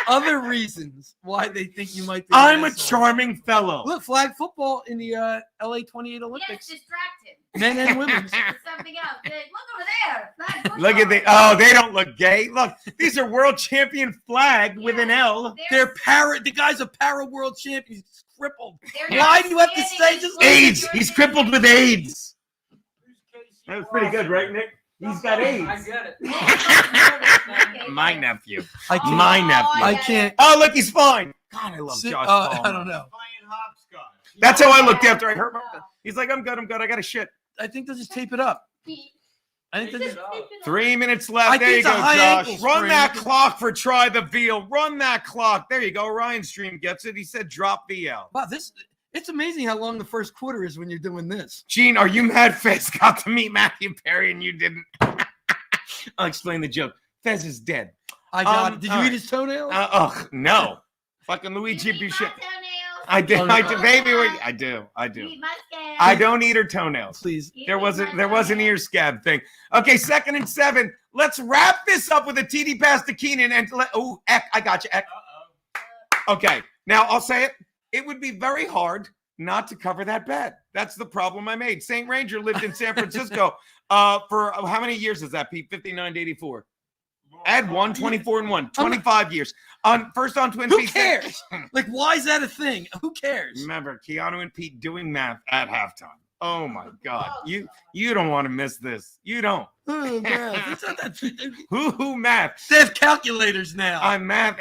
S3: other reasons why they think you might be.
S1: I'm a charming fellow.
S3: Look, flag football in the LA 28 Olympics.
S4: Yes, distract Captain.
S3: Men and women.
S4: It's something else. They're like, look over there. Flag
S1: Look at
S4: football.
S1: they don't look gay. Look, these are world champion flag with an L.
S3: They're the guy's a para world champion. He's crippled.
S4: They're
S3: Why
S4: not
S3: do you have to
S4: standing
S3: say just
S4: as close as
S1: AIDS.
S4: you're
S1: He's
S4: standing.
S1: crippled with AIDS. That was pretty good, right, Nick? He's got
S5: I
S1: AIDS.
S5: get it.
S1: My nephew.
S3: I can't.
S1: My nephew.
S3: I can't.
S1: Oh, look, he's fine. God, I love Josh Palmer.
S3: I don't know.
S8: Playing hopscotch.
S1: That's how I looked after I hurt my. He's like, I'm good. I got a shit.
S3: I think they'll just tape it up. I think they'll just.
S1: 3 minutes left.
S3: I
S1: There you
S3: think
S1: go,
S3: it's a high
S1: Josh.
S3: ankle
S1: Run
S3: sprain.
S1: that clock for Try the Veal. Run that clock. There you go. Ryan Stream gets it. He said drop VL.
S3: Wow, it's amazing how long the first quarter is when you're doing this.
S1: Gene, are you mad Fez got to meet Matthew Perry and you didn't? I'll explain the joke. Fez is dead.
S3: I got it. Did you
S1: all
S3: eat
S1: right.
S3: his toenail?
S1: No. Fucking Luigi
S4: You eat
S1: Boucher.
S4: my toenails.
S1: I did.
S3: Oh, no.
S1: I do, baby. I do.
S4: You eat my scabs.
S1: I don't eat her toenails.
S3: Please.
S4: You
S1: There
S4: eat
S1: was
S4: my
S1: an
S4: toenails.
S1: ear scab thing. Okay, 2nd and 7. Let's wrap this up with a TD pass to Keenan and Eck, I got you, Eck. Okay, now I'll say it. It would be very hard not to cover that bet. That's the problem I made. St. Ranger lived in San Francisco for how many years is that, Pete? 59 to 84. Add 1, 24 and 1, 25 years. First on Twin
S3: Who
S1: Peaks.
S3: cares? Like, why is that a thing? Who cares?
S1: Remember, Keanu and Pete doing math at halftime. Oh my God. You don't want to miss this. You don't.
S3: Oh, God. It's not that-
S1: Who math?
S3: They have calculators now.
S1: I'm math.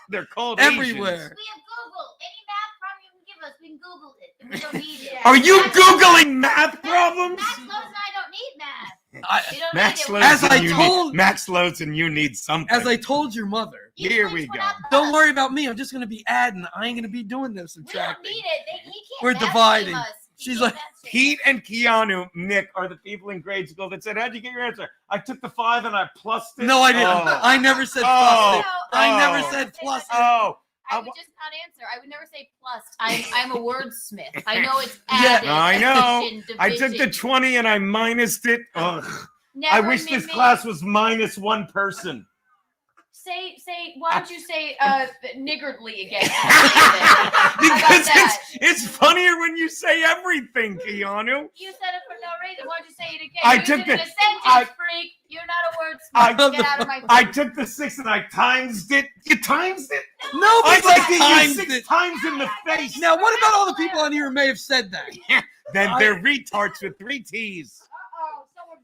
S1: They're called
S3: Everywhere.
S1: Asians.
S4: We have Google. Any math problem you can give us, we can Google it. We don't need it.
S1: Are you
S4: Max-
S1: Googling math problems?
S4: Max Lowe's and I don't need math.
S3: I-
S4: We don't
S1: Max
S4: need it.
S1: Loads
S3: As I
S1: and you
S3: told-
S1: need Max Loads and you need something.
S3: As I told your mother,
S4: You
S1: Here
S4: switch
S1: we
S4: one
S1: go.
S4: up
S3: don't
S4: us.
S3: worry about me. I'm just going to be adding. I ain't going to be doing this
S4: We don't
S3: subtracting.
S4: need it. He can't
S3: We're
S4: math shame
S3: dividing.
S4: us. He
S3: She's
S4: can't
S3: like,
S4: math shame
S1: Pete and Keanu, Nick, are the people in grade school that said, how'd you get your answer? I took the 5 and I plussed it.
S3: No, I didn't.
S1: Oh.
S3: I never said
S1: Oh.
S3: plus it.
S4: No,
S3: I
S1: Oh.
S3: never
S4: would
S3: said
S4: say
S3: plus
S4: that.
S3: it.
S1: Oh.
S4: I would just not answer. I would never say plus. I'm a wordsmith. I know it's added.
S1: I know.
S4: addition,
S1: I took the
S4: division.
S1: 20 and I minused it. Ugh.
S4: Never
S1: I wish this
S4: mimic-
S1: class was minus 1 person.
S4: Say. Why don't you say niggardly again? How about
S1: Because
S4: that?
S1: it's funnier when you say everything, Keanu.
S4: You said it for no reason. Why'd you say it again?
S1: I
S4: Use
S1: took
S4: it in
S1: the-
S4: a sentence,
S1: I-
S4: freak. You're not a
S1: I-
S4: wordsmith. Get out of my
S1: I took the 6 and I times it. You times it?
S3: Nobody
S1: I'd like to
S3: times
S1: use 6
S3: it.
S1: times in the face.
S3: Now, what about all the people on here who may have said that?
S1: Then they're retards with 3 T's.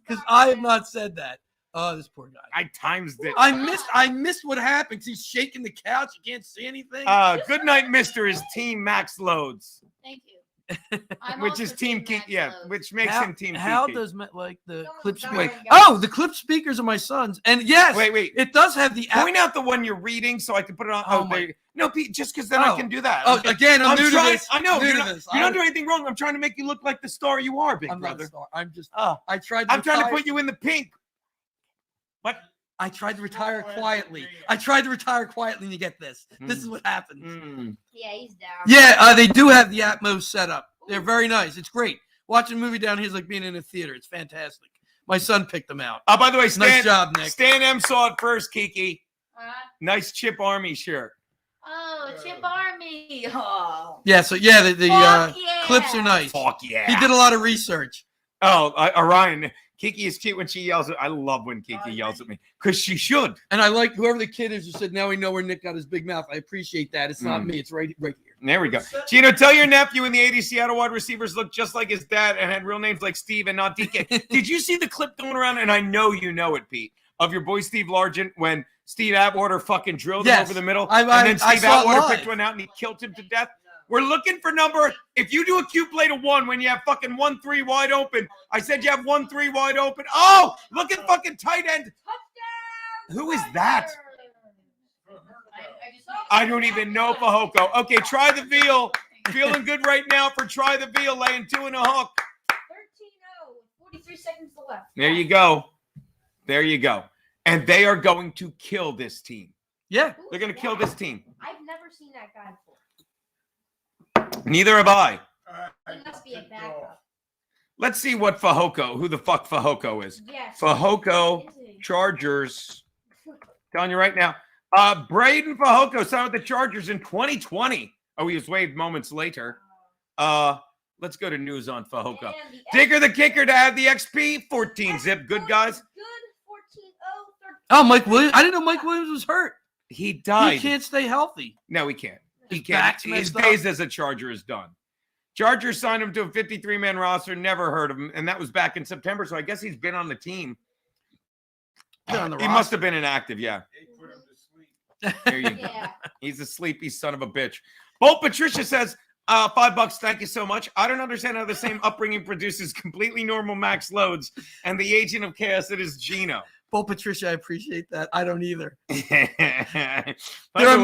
S3: Because I have not said that. Oh, this poor guy.
S1: I times it.
S3: I missed what happened. 'Cause he's shaking the couch. You can't see anything.
S1: Good night, Mister is Team Max Loads,
S4: Thank you. I'm
S1: which
S4: also
S1: is Team
S4: Max
S1: Kiki. Yeah,
S4: Loads.
S1: which makes
S3: how,
S1: him Team
S3: how
S1: Kiki.
S3: does like the
S4: Someone's
S3: clip
S4: dying,
S3: wait?
S4: guys.
S3: Oh, the clip speakers are my sons, and yes,
S1: Wait.
S3: it does have the app.
S1: Point out the one you're reading so I can put it on.
S3: Oh,
S1: Oh,
S3: my-
S1: there you- no, Pete, just because then I
S3: Oh.
S1: can do that.
S3: Oh, again, I'm new
S1: trying.
S3: to this.
S1: I know.
S3: New
S1: You're
S3: to
S1: not,
S3: this.
S1: you're not doing anything wrong. I'm trying to make you look like the star you are, big
S3: I'm not a
S1: brother.
S3: star. I'm just.
S1: Oh,
S3: I tried. To
S1: I'm trying to
S3: retire-
S1: put you in the pink. What?
S3: I tried to retire quietly. And you get this. This is what happens.
S4: Yeah, he's down.
S3: Yeah, they do have the Atmos set up. They're very nice. It's great. Watching a movie down here is like being in a theater. It's fantastic. My son picked them out.
S1: Oh, by the way, Stan,
S3: Nice job, Nick.
S1: Stan M saw it first, Kiki.
S4: Huh?
S1: Nice Chip Army shirt.
S4: Oh, Chip Army. Oh.
S3: Yeah, so yeah, the
S4: Fuck yeah.
S3: clips are nice.
S1: Fuck yeah.
S3: He did a lot of research.
S1: Oh, Orion. Kiki is cute when she yells. I love when Kiki yells at me because she should.
S3: And I like whoever the kid is who said, now we know where Nick got his big mouth. I appreciate that. It's not me. It's right here.
S1: There we go. Gino, tell your nephew in the 80s Seattle wide receivers looked just like his dad and had real names like Steve and not DK. Did you see the clip going around? And I know you know it, Pete, of your boy Steve Largent when Steve Atwater fucking drilled him
S3: Yes.
S1: over the middle.
S3: I
S1: and then Steve
S3: saw it
S1: Atwater
S3: live.
S1: picked one out and he killed him to death. We're looking for number. If you do a Q play to 1 when you have fucking 1-3 wide open, I said you have 1-3 wide open. Oh, look at fucking tight end. Who is that? I don't even know Fahoko. Okay, try the veal. Feeling good right now for try the veal, laying 2 and a hook.
S4: 13-0 with 43 seconds left.
S1: There you go. There you go. And they are going to kill this team.
S3: Yeah.
S1: They're going to kill this team.
S4: I've never seen that guy before.
S1: Neither have I.
S4: He must be a backup.
S1: Let's see what Fahoko, who the fuck Fahoko is.
S4: Yes.
S1: Fahoko,
S4: Is he?
S1: Chargers. Telling you right now. Braden Fahoko signed with the Chargers in 2020. Oh, he was waived moments later. Let's go to news on Fajoka.
S5: And the
S1: Digger the kicker to add the XP. 14 zip. Good, guys.
S5: Good 14-0.
S3: Oh, Mike Williams. I didn't know Mike Williams was hurt.
S1: He died.
S3: He can't stay healthy.
S1: No, he can't. He
S3: His
S1: can't.
S3: back's
S1: His
S3: messed
S1: days as a Charger is done. Chargers signed him to a 53-man roster. Never heard of him. And that was back in September. So I guess he's been on the team.
S3: Been on the
S1: He must have been inactive. Yeah.
S8: They put him to sleep.
S1: There you go.
S5: Yeah.
S1: He's a sleepy son of a bitch. Bolt Patricia says, $5. Thank you so much. I don't understand how the same upbringing produces completely normal max loads and the agent of chaos that is Gino.
S3: Bo Patricia, I appreciate that. I don't either.
S1: By
S3: There are
S1: the way-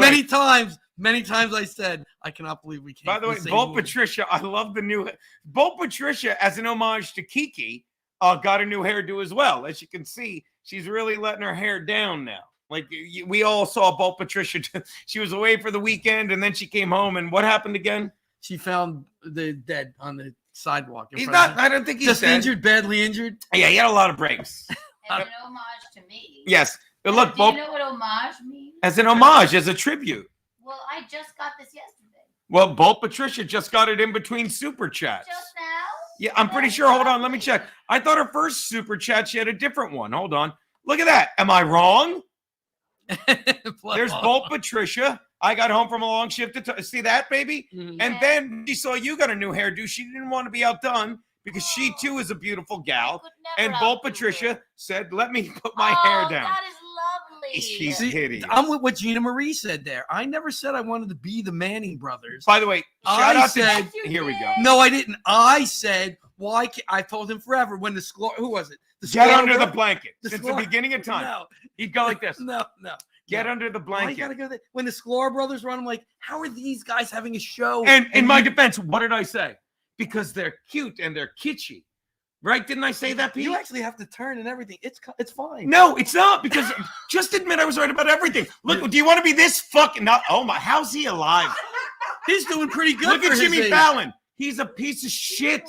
S3: many times I said, I cannot believe we can't.
S1: By the way, Bolt Patricia, I love the new Bolt Patricia as an homage to Kiki. Got a new hairdo as well. As you can see, she's really letting her hair down now. Like we all saw Bolt Patricia. She was away for the weekend, and then she came home. And what happened again?
S3: She found the dead on the sidewalk.
S1: He's not. I don't think he's
S3: just
S1: dead.
S3: injured, badly injured.
S1: Yeah, he had a lot of breaks.
S4: As an homage to me.
S1: Yes. But look,
S4: Do
S1: Bolt,
S4: you know what homage means?
S1: as an homage, as a tribute.
S4: Well, I just got this yesterday.
S1: Well, Bolt Patricia just got it in between super chats.
S4: Just now?
S1: Yeah, I'm pretty sure. Hold on, let me check. I thought her first super chat, she had a different one. Hold on. Look at that. Am I wrong? There's Bolt Patricia. I got home from a long shift. See that, baby?
S3: Mhm.
S1: And then she saw you got a new hairdo. She didn't want to be outdone because she too is a beautiful gal. And Bolt Patricia said, "Let me put my hair down."
S4: That is lovely.
S1: She's
S3: See,
S1: hideous.
S3: I'm with what Gina Marie said there. I never said I wanted to be the Manning brothers.
S1: By the way, shout
S3: I
S1: out
S3: said-
S1: to here we go.
S3: No, I didn't. I said, why can't I told him forever when the who was it? The
S1: Get
S3: Squirrel
S1: under the
S3: Bro-
S1: blanket.
S3: the
S1: Since the
S3: Squirrel-
S1: beginning of time,
S3: No,
S1: he'd go like this.
S3: no.
S1: Get
S3: no.
S1: under the
S3: Why you
S1: blanket.
S3: gotta go there? When the Sklar brothers were on, I'm like, how are these guys having a show?
S1: And in my
S3: you-
S1: defense, what did I say? Because they're cute and they're kitschy, right? Didn't I say that, Pete?
S3: you actually have to turn and everything. It's fine.
S1: No, it's not, because just admit I was right about everything. Look, do you want to be this fucking? No, oh my, how's he alive?
S3: He's doing pretty good.
S1: Look
S3: for
S1: at
S3: his
S1: Jimmy
S3: age.
S1: Fallon. He's a piece of shit.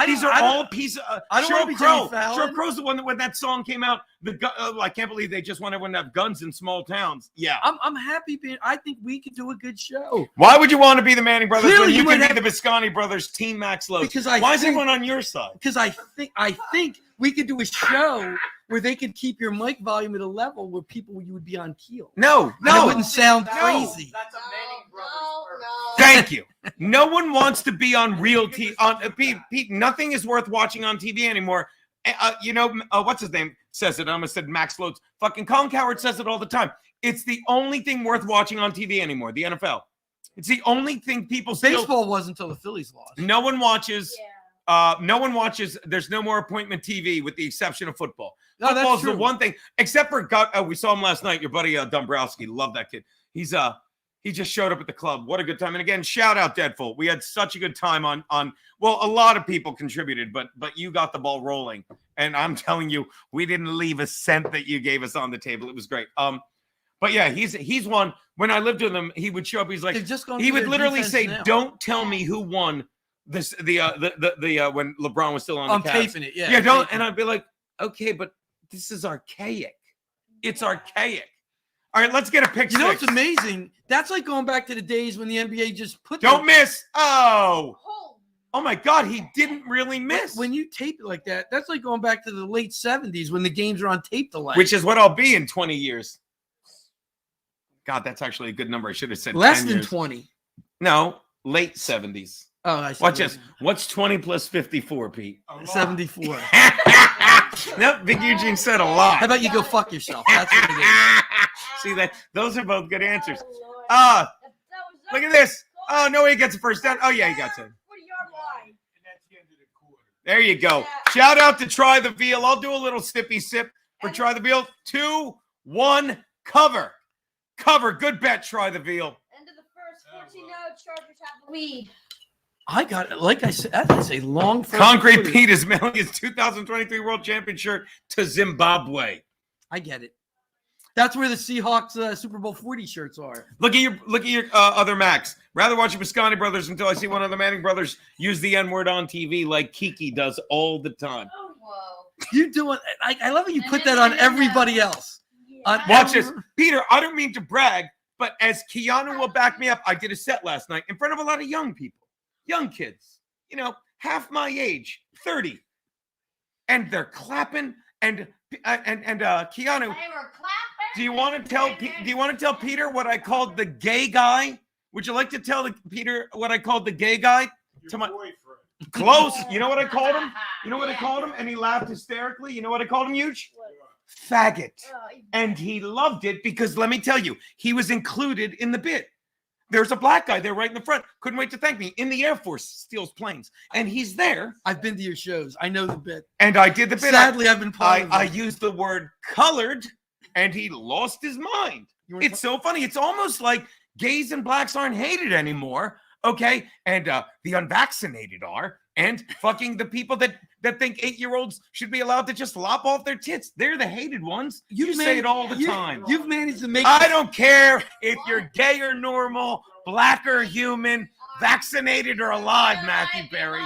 S1: These are
S3: I don't-
S1: all pieces.
S3: I don't
S1: Sheryl
S3: wanna be
S1: Crow.
S3: Jimmy Fallon.
S1: Sheryl Crow's the one that when that song came out. I can't believe they just want everyone to have guns in small towns. Yeah.
S3: I'm happy being. I think we could do a good show
S1: Why would you want to be the Manning brothers
S3: Clearly
S1: when you
S3: you
S1: can
S3: would
S1: be
S3: have-
S1: the Visconti brothers, Team Max Loads?
S3: because I
S1: Why is
S3: think,
S1: everyone on your side?
S3: because I think we could do a show where they could keep your mic volume at a level where you would be on keel.
S1: No,
S3: And it
S1: no.
S3: wouldn't sound
S1: No.
S3: crazy.
S8: That's a Manning brothers.
S1: Thank you. No one wants to be on real TV. Pete, nothing is worth watching on TV anymore. What's his name says it? I almost said Max Loads. Fucking Colin Cowherd says it all the time. It's the only thing worth watching on TV anymore. The NFL. It's the only thing people still.
S3: Baseball was until the Phillies lost.
S1: No one watches. No one watches. There's no more appointment TV with the exception of football.
S3: No, that's
S1: Football's the
S3: true.
S1: one thing, except for we saw him last night. Your buddy Dombrowski, love that kid. He just showed up at the club. What a good time! And again, shout out Deadful. We had such a good time on. Well, a lot of people contributed, but you got the ball rolling. And I'm telling you, we didn't leave a cent that you gave us on the table. It was great. But yeah, he's one. When I lived with him, he would show up. He's like,
S3: They've just gone
S1: he
S3: through
S1: would
S3: their
S1: literally
S3: defense
S1: say,
S3: now.
S1: "Don't tell me who won this." When LeBron was still on
S3: I'm
S1: the Cavs.
S3: taping it. Yeah.
S1: Yeah, don't.
S3: taping
S1: And
S3: it.
S1: I'd be like, okay, but this is archaic. It's archaic. All right, let's get a pick.
S3: You know
S1: six.
S3: what's amazing? That's like going back to the days when the NBA just put.
S1: Don't miss. Oh my God, he didn't really miss.
S3: When you tape it like that, that's like going back to the late 70s when the games were on tape delay.
S1: Which is what I'll be in 20 years. God, that's actually a good number. I should have said
S3: less
S1: 10
S3: than
S1: years.
S3: 20.
S1: No, late 70s.
S3: Oh, I see.
S1: Watch this. What's 20 plus 54, Pete?
S3: 74.
S1: No, Big Eugene said a lot.
S3: How about you go fuck yourself? That's what it is.
S1: See that? Those are both good answers.
S5: Oh,
S1: Look at this. Oh, no, he gets a first down. Oh, yeah, he got 10.
S5: 40-yard line.
S8: And that's the end of the quarter.
S1: There you go. Shout out to Try the Veal. I'll do a little sippy sip for Try the Veal. 2-1 cover. Cover. Good bet, Try the Veal.
S5: End of the first 14-0. Chargers have the lead.
S3: I got it. Like I said, that is a long first
S1: Concrete
S3: quarter.
S1: Pete is mailing his 2023 World Champion shirt to Zimbabwe.
S3: I get it. That's where the Seahawks Super Bowl 40 shirts are.
S1: Look at your other Max. Rather watch the Visconti brothers until I see one of the Manning brothers use the N-word on TV like Kiki does all the time.
S4: Oh, whoa.
S3: You doing? I love how you put that on everybody else. On
S1: Watch
S3: every-
S1: this. Peter, I don't mean to brag, but as Keanu will back me up, I did a set last night in front of a lot of young people, young kids. half my age, 30. And they're clapping and Keanu,
S4: They were clapping.
S1: do you want to tell Peter what I called the gay guy? Would you like to tell Peter what I called the gay guy? To my
S8: boyfriend.
S1: Close. You know what I called him? You know what I called him? And he laughed hysterically. You know what I called him, Huge? Faggot. And he loved it because let me tell you, he was included in the bit. There's a black guy there right in the front. Couldn't wait to thank me. In the Air Force, steals planes. And he's there.
S3: I've been to your shows. I know the bit.
S1: And I did the bit.
S3: Sadly, I've been part of it.
S1: I used the word colored, and he lost his mind. It's so funny. It's almost like gays and blacks aren't hated anymore, okay? And the unvaccinated are, and fucking the people that think 8-year-olds should be allowed to just lop off their tits. They're the hated ones. You say it all the time.
S3: You've managed to make.
S1: I don't care if you're gay or normal, black or human, vaccinated or alive, Matthew Berry.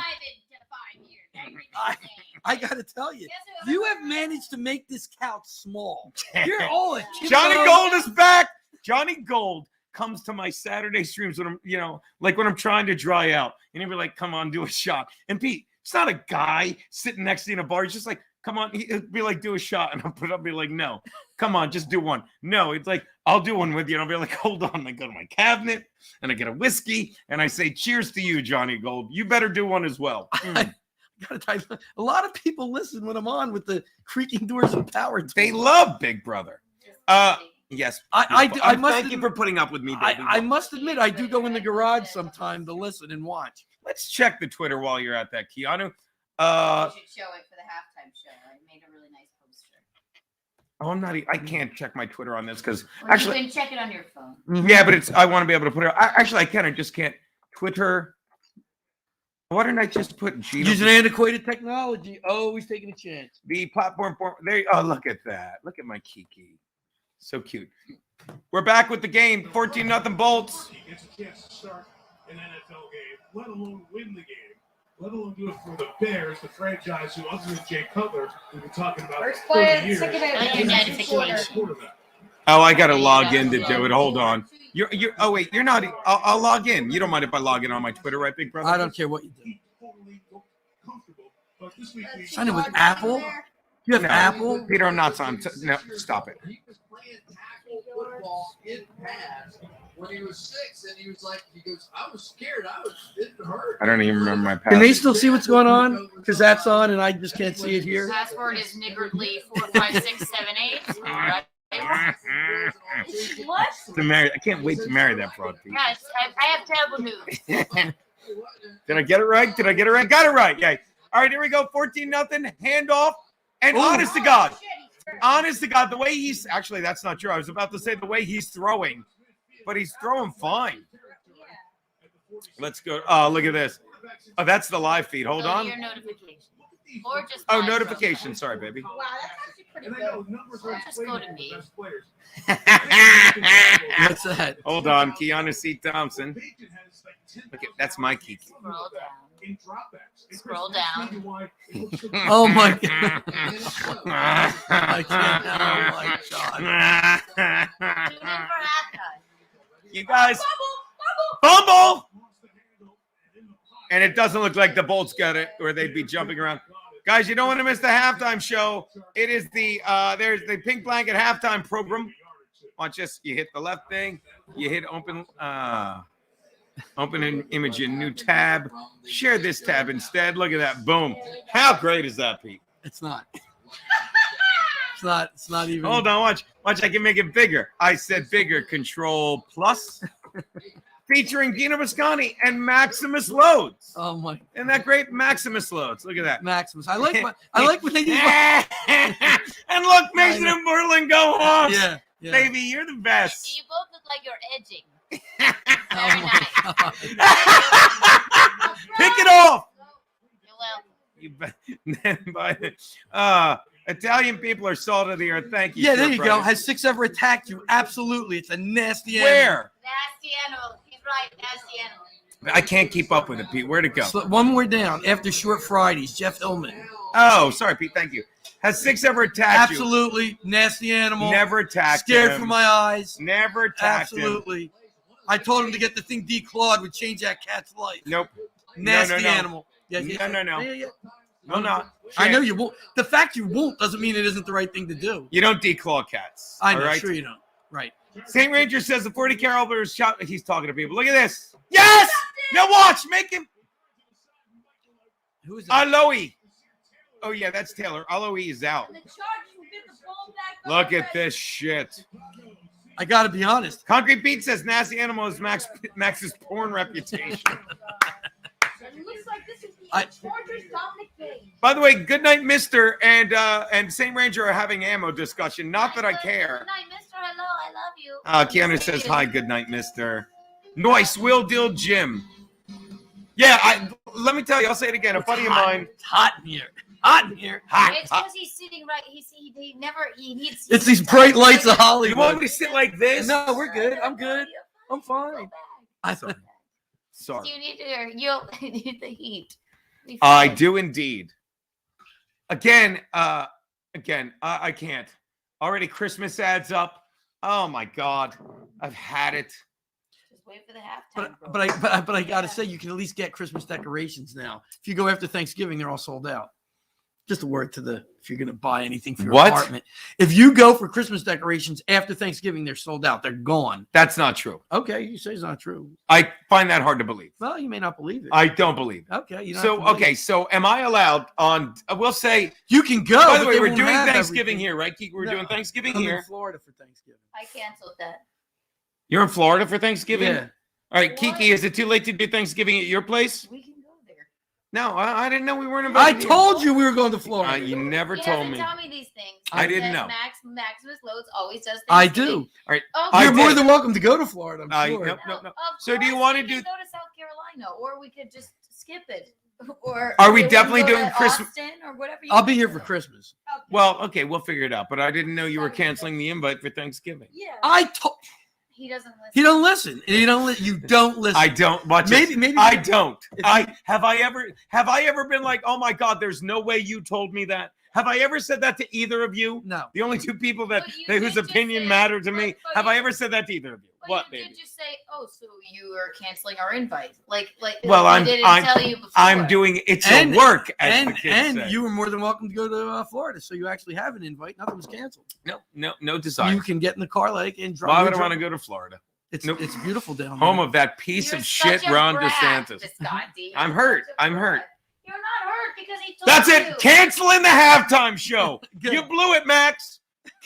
S3: I got to tell you, you have managed to make this couch small. You're all a
S1: Johnny Gold is back. Johnny Gold comes to my Saturday streams when I'm, like when I'm trying to dry out. And he'll be like, come on, do a shot. And Pete, it's not a guy sitting next to you in a bar. He's just like, come on. He'll be like, do a shot. And I'll put up, be like, no, come on, just do one. No, it's like, I'll do one with you. And I'll be like, hold on. I go to my cabinet and I get a whiskey and I say, cheers to you, Johnny Gold. You better do one as well.
S3: Gotta tell you, a lot of people listen when I'm on with the creaking doors and power tools.
S1: They love Big Brother. Yes,
S3: I must
S1: thank you for putting up with me, baby.
S3: I must admit, I do go in the garage sometime to listen and watch.
S1: Let's check the Twitter while you're at that, Keanu.
S4: You should show it for the halftime show. I made a really nice poster.
S1: Oh, I can't check my Twitter on this because
S4: Or
S1: actually,
S4: you can check it on your phone.
S1: yeah, but I want to be able to put it. I can. I just can't. Twitter. Why didn't I just put Gino?
S3: Using antiquated technology, always taking a chance.
S1: The platform. There. Oh, look at that. Look at my Kiki. So cute. We're back with the game. 14-0 Bolts.
S9: He gets a chance to start an NFL game, let alone win the game, let alone do it for the Bears, the franchise who, other than Jay Cutler, we've been talking about
S5: First
S9: for
S5: play,
S9: 30 years.
S1: Oh, I got to log in to do it. Hold on. You're. Oh wait, you're not. I'll log in. You don't mind if I log in on my Twitter, right, Big Brother?
S3: I don't care what you do.
S9: But this week we
S3: Sign it with Apple. You have Apple.
S1: Peter, I'm not. No, stop it.
S10: He was playing tackle football in pads when he was 6, and he goes, I was scared. It hurt.
S1: I don't even remember my
S3: Can
S1: password.
S3: they still see what's going on? Because that's on, and I just can't see it here.
S4: Password is niggardly45678. Right? What?
S1: To marry, I can't wait to marry that broad. Pete.
S4: Yes, I have terrible news.
S1: Did I get it right? Got it right. Yeah. All right, here we go. 14-0 handoff. And honest to God, the way he's actually, that's not true. I was about to say the way he's throwing, but he's throwing fine. Let's go. Oh, look at this. Oh, that's the live feed. Hold on.
S4: Your notification. Or just
S1: notification. Sorry, baby.
S5: Wow, that's actually pretty good.
S4: Just go to me.
S3: What's that?
S1: Hold on. Keanu C. Thompson. Look at that's my key.
S4: Scroll down.
S3: Oh my God. I can't. Oh my God.
S4: Tune in for halftime.
S1: You guys. Bumble. And it doesn't look like the Bolts got it, or they'd be jumping around. Guys, you don't want to miss the halftime show. It is there's the Pink Blanket halftime program. Watch this. You hit the left thing. You hit open an image in new tab. Share this tab instead. Look at that. Boom. How great is that, Pete?
S3: It's not. It's not even.
S1: Hold on. Watch. I can make it bigger. I said bigger. Control plus. Featuring Gino Biscotti and Maximus Loads.
S3: Oh my!
S1: Isn't that great? Maximus Loads. Look at that.
S3: Maximus. I like when they do.
S1: And look, Mason and Berlin go off.
S3: Yeah.
S1: Baby, you're the best.
S4: You both look like you're edging.
S3: Oh my God.
S1: Pick it off.
S4: You're welcome.
S1: You Italian people are salt of the earth. Thank you.
S3: Yeah, there you
S1: brother.
S3: go. Has 6 ever attacked you? Absolutely. It's a nasty animal.
S1: Where?
S4: Nasty animal. He's right. Nasty animal.
S1: I can't keep up with it, Pete. Where'd it go?
S3: So one more down. After Short Fridays, Jeff Illman.
S1: Oh, sorry, Pete. Thank you. Has 6 ever attacked
S3: Absolutely. Nasty animal.
S1: you? Never attacked
S3: Scared
S1: him.
S3: for my eyes.
S1: Never attacked him.
S3: Absolutely. I told him to get the thing declawed would change that cat's life.
S1: Nope.
S3: Nasty
S1: No.
S3: animal.
S1: No.
S3: Yeah.
S1: No, not.
S3: I know you won't. The fact you won't doesn't mean it isn't the right thing to do.
S1: You don't declaw cats.
S3: I know,
S1: all right?
S3: sure you don't. Right.
S1: St. Ranger says the 40 Carolers shot. He's talking to people. Look at this. Yes! Now watch. Make him.
S3: Who is that?
S1: Aloe. Oh, yeah, that's Taylor. Aloe is out.
S5: And the Chargers will get the ball back.
S1: Look at this shit.
S3: I got to be honest.
S1: Concrete Pete says nasty animal is Max's porn reputation.
S5: It looks like this is the Chargers Dominic Payne.
S1: By the way, good night, Mister, and St. Ranger are having ammo discussion. Not that I care.
S4: Good night, Mister. Hello, I love you.
S1: Keanu says hi. Good night, Mister. Nice, Will Deal Jim. Yeah, let me tell you. I'll say it again. A buddy of mine.
S3: It's hot in here. Hot in here.
S4: It's because he's sitting right. He needs.
S3: It's these bright lights of Hollywood.
S1: You want me to sit like this?
S3: No, we're good. I'm good. I'm fine.
S1: Sorry.
S4: You need the heat.
S1: I do indeed. Again, I can't. Already Christmas adds up. Oh my God, I've had it.
S4: Just wait for the halftime.
S3: But I gotta say, you can at least get Christmas decorations now. If you go after Thanksgiving, they're all sold out. Just a word to if you're gonna buy anything for your apartment. If you go for Christmas decorations after Thanksgiving, they're sold out. They're gone.
S1: That's not true.
S3: Okay, you say it's not true.
S1: I find that hard to believe.
S3: Well, you may not believe it.
S1: I don't believe it.
S3: Okay. You don't
S1: So
S3: have to believe
S1: okay, so am I allowed on? We'll say
S3: you can go.
S1: By the
S3: but
S1: way,
S3: they
S1: we're
S3: won't
S1: doing
S3: have
S1: Thanksgiving
S3: everything.
S1: here, right? We're doing Thanksgiving
S3: I'm
S1: here.
S3: in Florida for Thanksgiving.
S4: I canceled that.
S1: You're in Florida for Thanksgiving?
S3: Yeah.
S1: All right, Kiki, is it too late to do Thanksgiving at your place?
S4: We can go there.
S1: No, I didn't know we weren't
S3: I
S1: invited.
S3: told you we were going to Florida.
S1: You never
S4: He
S1: told
S4: doesn't
S1: me.
S4: tell me these things.
S1: I
S4: He
S1: didn't
S4: says
S1: know.
S4: Maximus Loads always does things.
S3: I do.
S1: All right.
S4: Oh,
S1: I
S3: You're more
S1: did.
S3: than welcome to go to Florida. I'm sure.
S1: No.
S4: Of
S1: So do you
S4: course
S1: want
S4: we
S1: to
S4: can
S1: do?
S4: go to South Carolina, or we could just skip it, or
S1: Are we
S4: can
S1: definitely
S4: go
S1: doing
S4: to
S1: Christmas-
S4: Austin or whatever?
S3: I'll be here for Christmas.
S1: Well, okay, we'll figure it out. But I didn't know you were canceling the invite for Thanksgiving.
S5: Yeah.
S3: I told.
S4: He doesn't listen.
S3: He don't listen. You don't listen.
S1: I don't watch
S3: Maybe-
S1: it.
S3: maybe-
S1: I don't.
S3: If
S1: I have I ever been like, oh my God, there's no way you told me that. Have I ever said that to either of you?
S3: No.
S1: The only two people
S4: But you
S1: whose
S4: did just
S1: opinion
S4: say-
S1: matter to me.
S4: but
S1: Have
S4: you-
S1: I ever said that to either of you?
S4: But
S1: What,
S4: you
S1: baby?
S4: did just say, "Oh, so you are canceling our invite?" Like.
S1: Well,
S4: I didn't tell you before.
S1: I'm doing it's
S3: And-
S1: a work, as the kids
S3: And
S1: say.
S3: you were more than welcome to go to Florida, so you actually have an invite. Nothing was canceled.
S1: No desire.
S3: You can get in the car and drive.
S1: Why would I want to go to Florida?
S3: It's
S1: Nope.
S3: it's beautiful down
S1: Home
S3: there.
S1: of that piece
S4: You're
S1: of shit,
S4: such a
S1: Ron
S4: brat,
S1: DeSantis.
S4: Visconti.
S1: I'm
S4: You're
S1: hurt.
S4: such a
S1: I'm hurt.
S4: brat. You're not hurt because he told
S1: That's
S4: you.
S1: it. Canceling the halftime show.
S3: Good.
S1: You blew it, Max.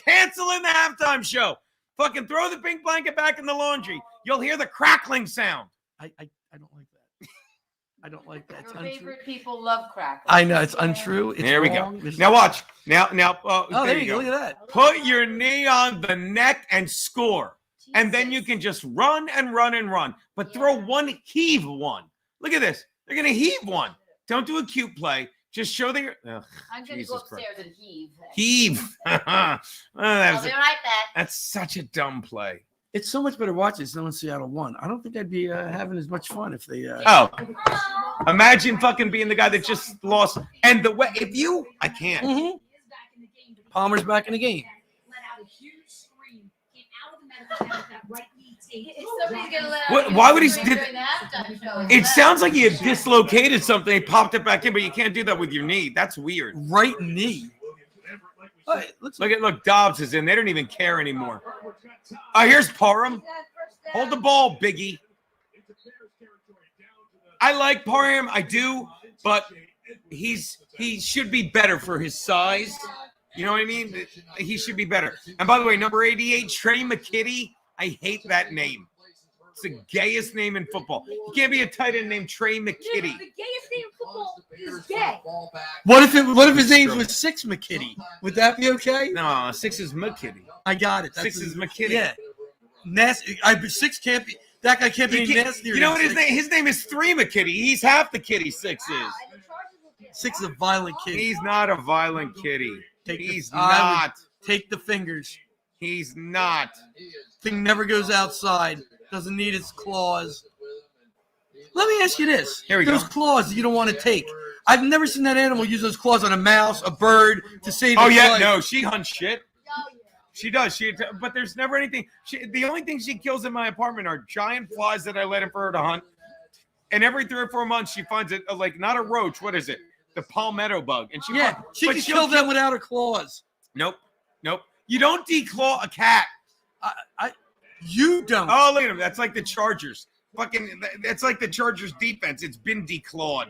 S1: Canceling the halftime show. Fucking throw the pink blanket back in the laundry. You'll hear the crackling sound.
S3: I don't like that. I don't like that. It's
S4: Your
S3: untrue.
S4: favorite people love crack.
S3: I know it's untrue. It's
S1: There we go.
S3: wrong. It's-
S1: Now watch. Now.
S3: Oh, there you go. Look at that.
S1: Put your knee on the neck and score. And then you can just run and run and run. But throw one, heave one. Look at this. They're going to heave one. Don't do a cute play. Just show that you're. Ugh,
S4: I'm going to
S1: Jesus
S4: go
S1: Christ.
S4: upstairs and heave.
S1: Heave.
S4: I'll
S1: that's,
S4: be right back.
S1: that's such a dumb play.
S3: It's so much better watching this than Seattle won. I don't think I'd be having as much fun if they.
S1: Oh, imagine fucking being the guy that just lost. And the way, if you, I can't.
S3: Mhm. Palmer's back in the game.
S5: Let out a huge scream. Came out of the medical tent with that right knee taped.
S4: Somebody's going to let
S1: What-
S4: out
S1: why would he
S4: scream
S1: did-
S4: during the halftime show as
S1: It
S4: well.
S1: sounds like he had dislocated something. He popped it back in, but you can't do that with your knee. That's weird.
S3: Right knee. All right, let's
S1: Look, Dobbs is in. They don't even care anymore. Here's Parham. Hold the ball, Biggie. I like Parham, I do, but he should be better for his size. You know what I mean? He should be better. And by the way, number 88, Trey McKitty. I hate that name. It's the gayest name in football. You can't be a tight end named Trey McKitty.
S5: The gayest name in football is gay.
S3: What if his name was Six McKitty? Would that be okay?
S1: No, 6 is McKitty.
S3: I got it.
S1: 6 is McKitty.
S3: Yeah. Nasty. Six can't be. That guy can't be
S1: You can't-
S3: nastier.
S1: you know what
S3: than
S1: his name? His name is 3 McKitty. He's half the kitty 6 is.
S3: Six is a violent kid.
S1: He's not a violent kitty. He's
S3: I would
S1: not.
S3: Take the fingers.
S1: He's not.
S3: Thing never goes outside. Doesn't need its claws. Let me ask you this.
S1: Here we
S3: those
S1: go.
S3: claws that you don't want to take. I've never seen that animal use those claws on a mouse, a bird, to save
S1: Oh
S3: its
S1: yeah,
S3: life.
S1: no, she hunts shit. She does. But there's never anything. The only thing she kills in my apartment are giant flies that I let her for her to hunt. And every 3 or 4 months, she finds it like not a roach. What is it? The palmetto bug. And she
S3: She can kill them without her claws.
S1: Nope. You don't declaw a cat.
S3: You don't.
S1: Oh, look at him. That's like the Chargers. That's like the Chargers defense. It's been declawed.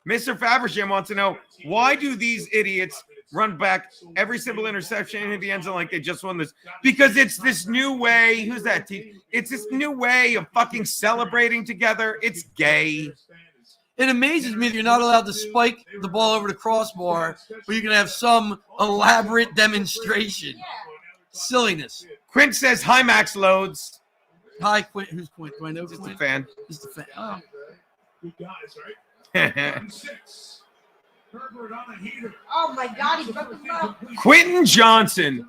S1: Mr. Fabersham wants to know, why do these idiots run back every single interception into the end zone like they just won this? Because it's this new way. Who's that team? It's this new way of fucking celebrating together. It's gay.
S3: It amazes me that you're not allowed to spike the ball over the crossbar, but you can have some elaborate demonstration. Silliness.
S1: Quint says, hi, Max Loads.
S3: Hi, Quint. Who's Quint? Do I know
S1: Just
S3: Quint?
S1: a fan.
S3: Just a fan. Oh.
S9: Good guys, right? 6. Herbert on a heater.
S5: Oh my God, he broke his mouth.
S1: Quentin Johnson.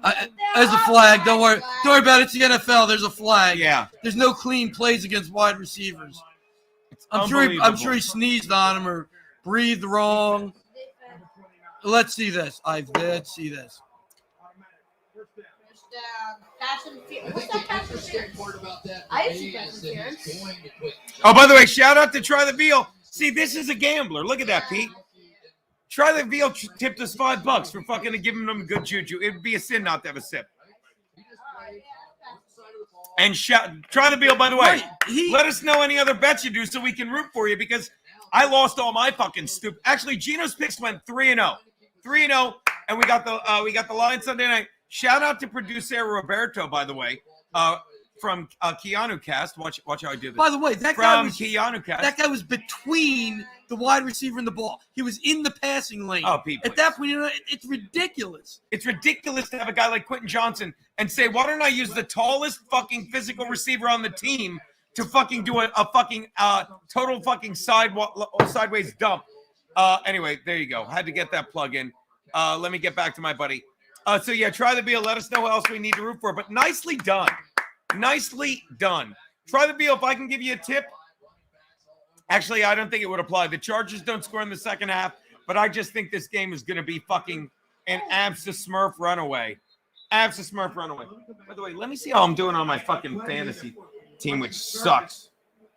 S3: There's a flag. Don't worry about it. It's the NFL. There's a flag.
S1: Yeah.
S3: There's no clean plays against wide receivers. I'm sure he sneezed on him or breathed wrong. Let's see this. Let's see this.
S5: What's that pass interference? I see pass interference.
S1: Oh, by the way, shout out to Try the Veal. See, this is a gambler. Look at that, Pete. Try the Veal tipped us $5 for fucking giving them good juju. It would be a sin not to have a sip. And Try the Veal, by the way. Let us know any other bets you do so we can root for you, because I lost all my fucking stupid. Actually, Gino's picks went 3-0. 3-0, and we got the line Sunday night. Shout out to producer Roberto, by the way, from Keanu Cast. Watch how I do this.
S3: By the way, that
S1: Keanu Cast.
S3: That guy was between the wide receiver and the ball. He was in the passing lane.
S1: Oh, people.
S3: At that point, it's ridiculous.
S1: It's ridiculous to have a guy like Quentin Johnson and say, why don't I use the tallest fucking physical receiver on the team to fucking do a fucking total fucking sideways dump. Anyway, there you go. Had to get that plug in. Let me get back to my buddy. So, yeah, Try the Veal. Let us know what else we need to root for. But nicely done. Nicely done. Try the Veal. If I can give you a tip. Actually, I don't think it would apply. The Chargers don't score in the second half. But I just think this game is going to be fucking an Smurf runaway. Smurf runaway. By the way, let me see how I'm doing on my fucking fantasy team, which sucks.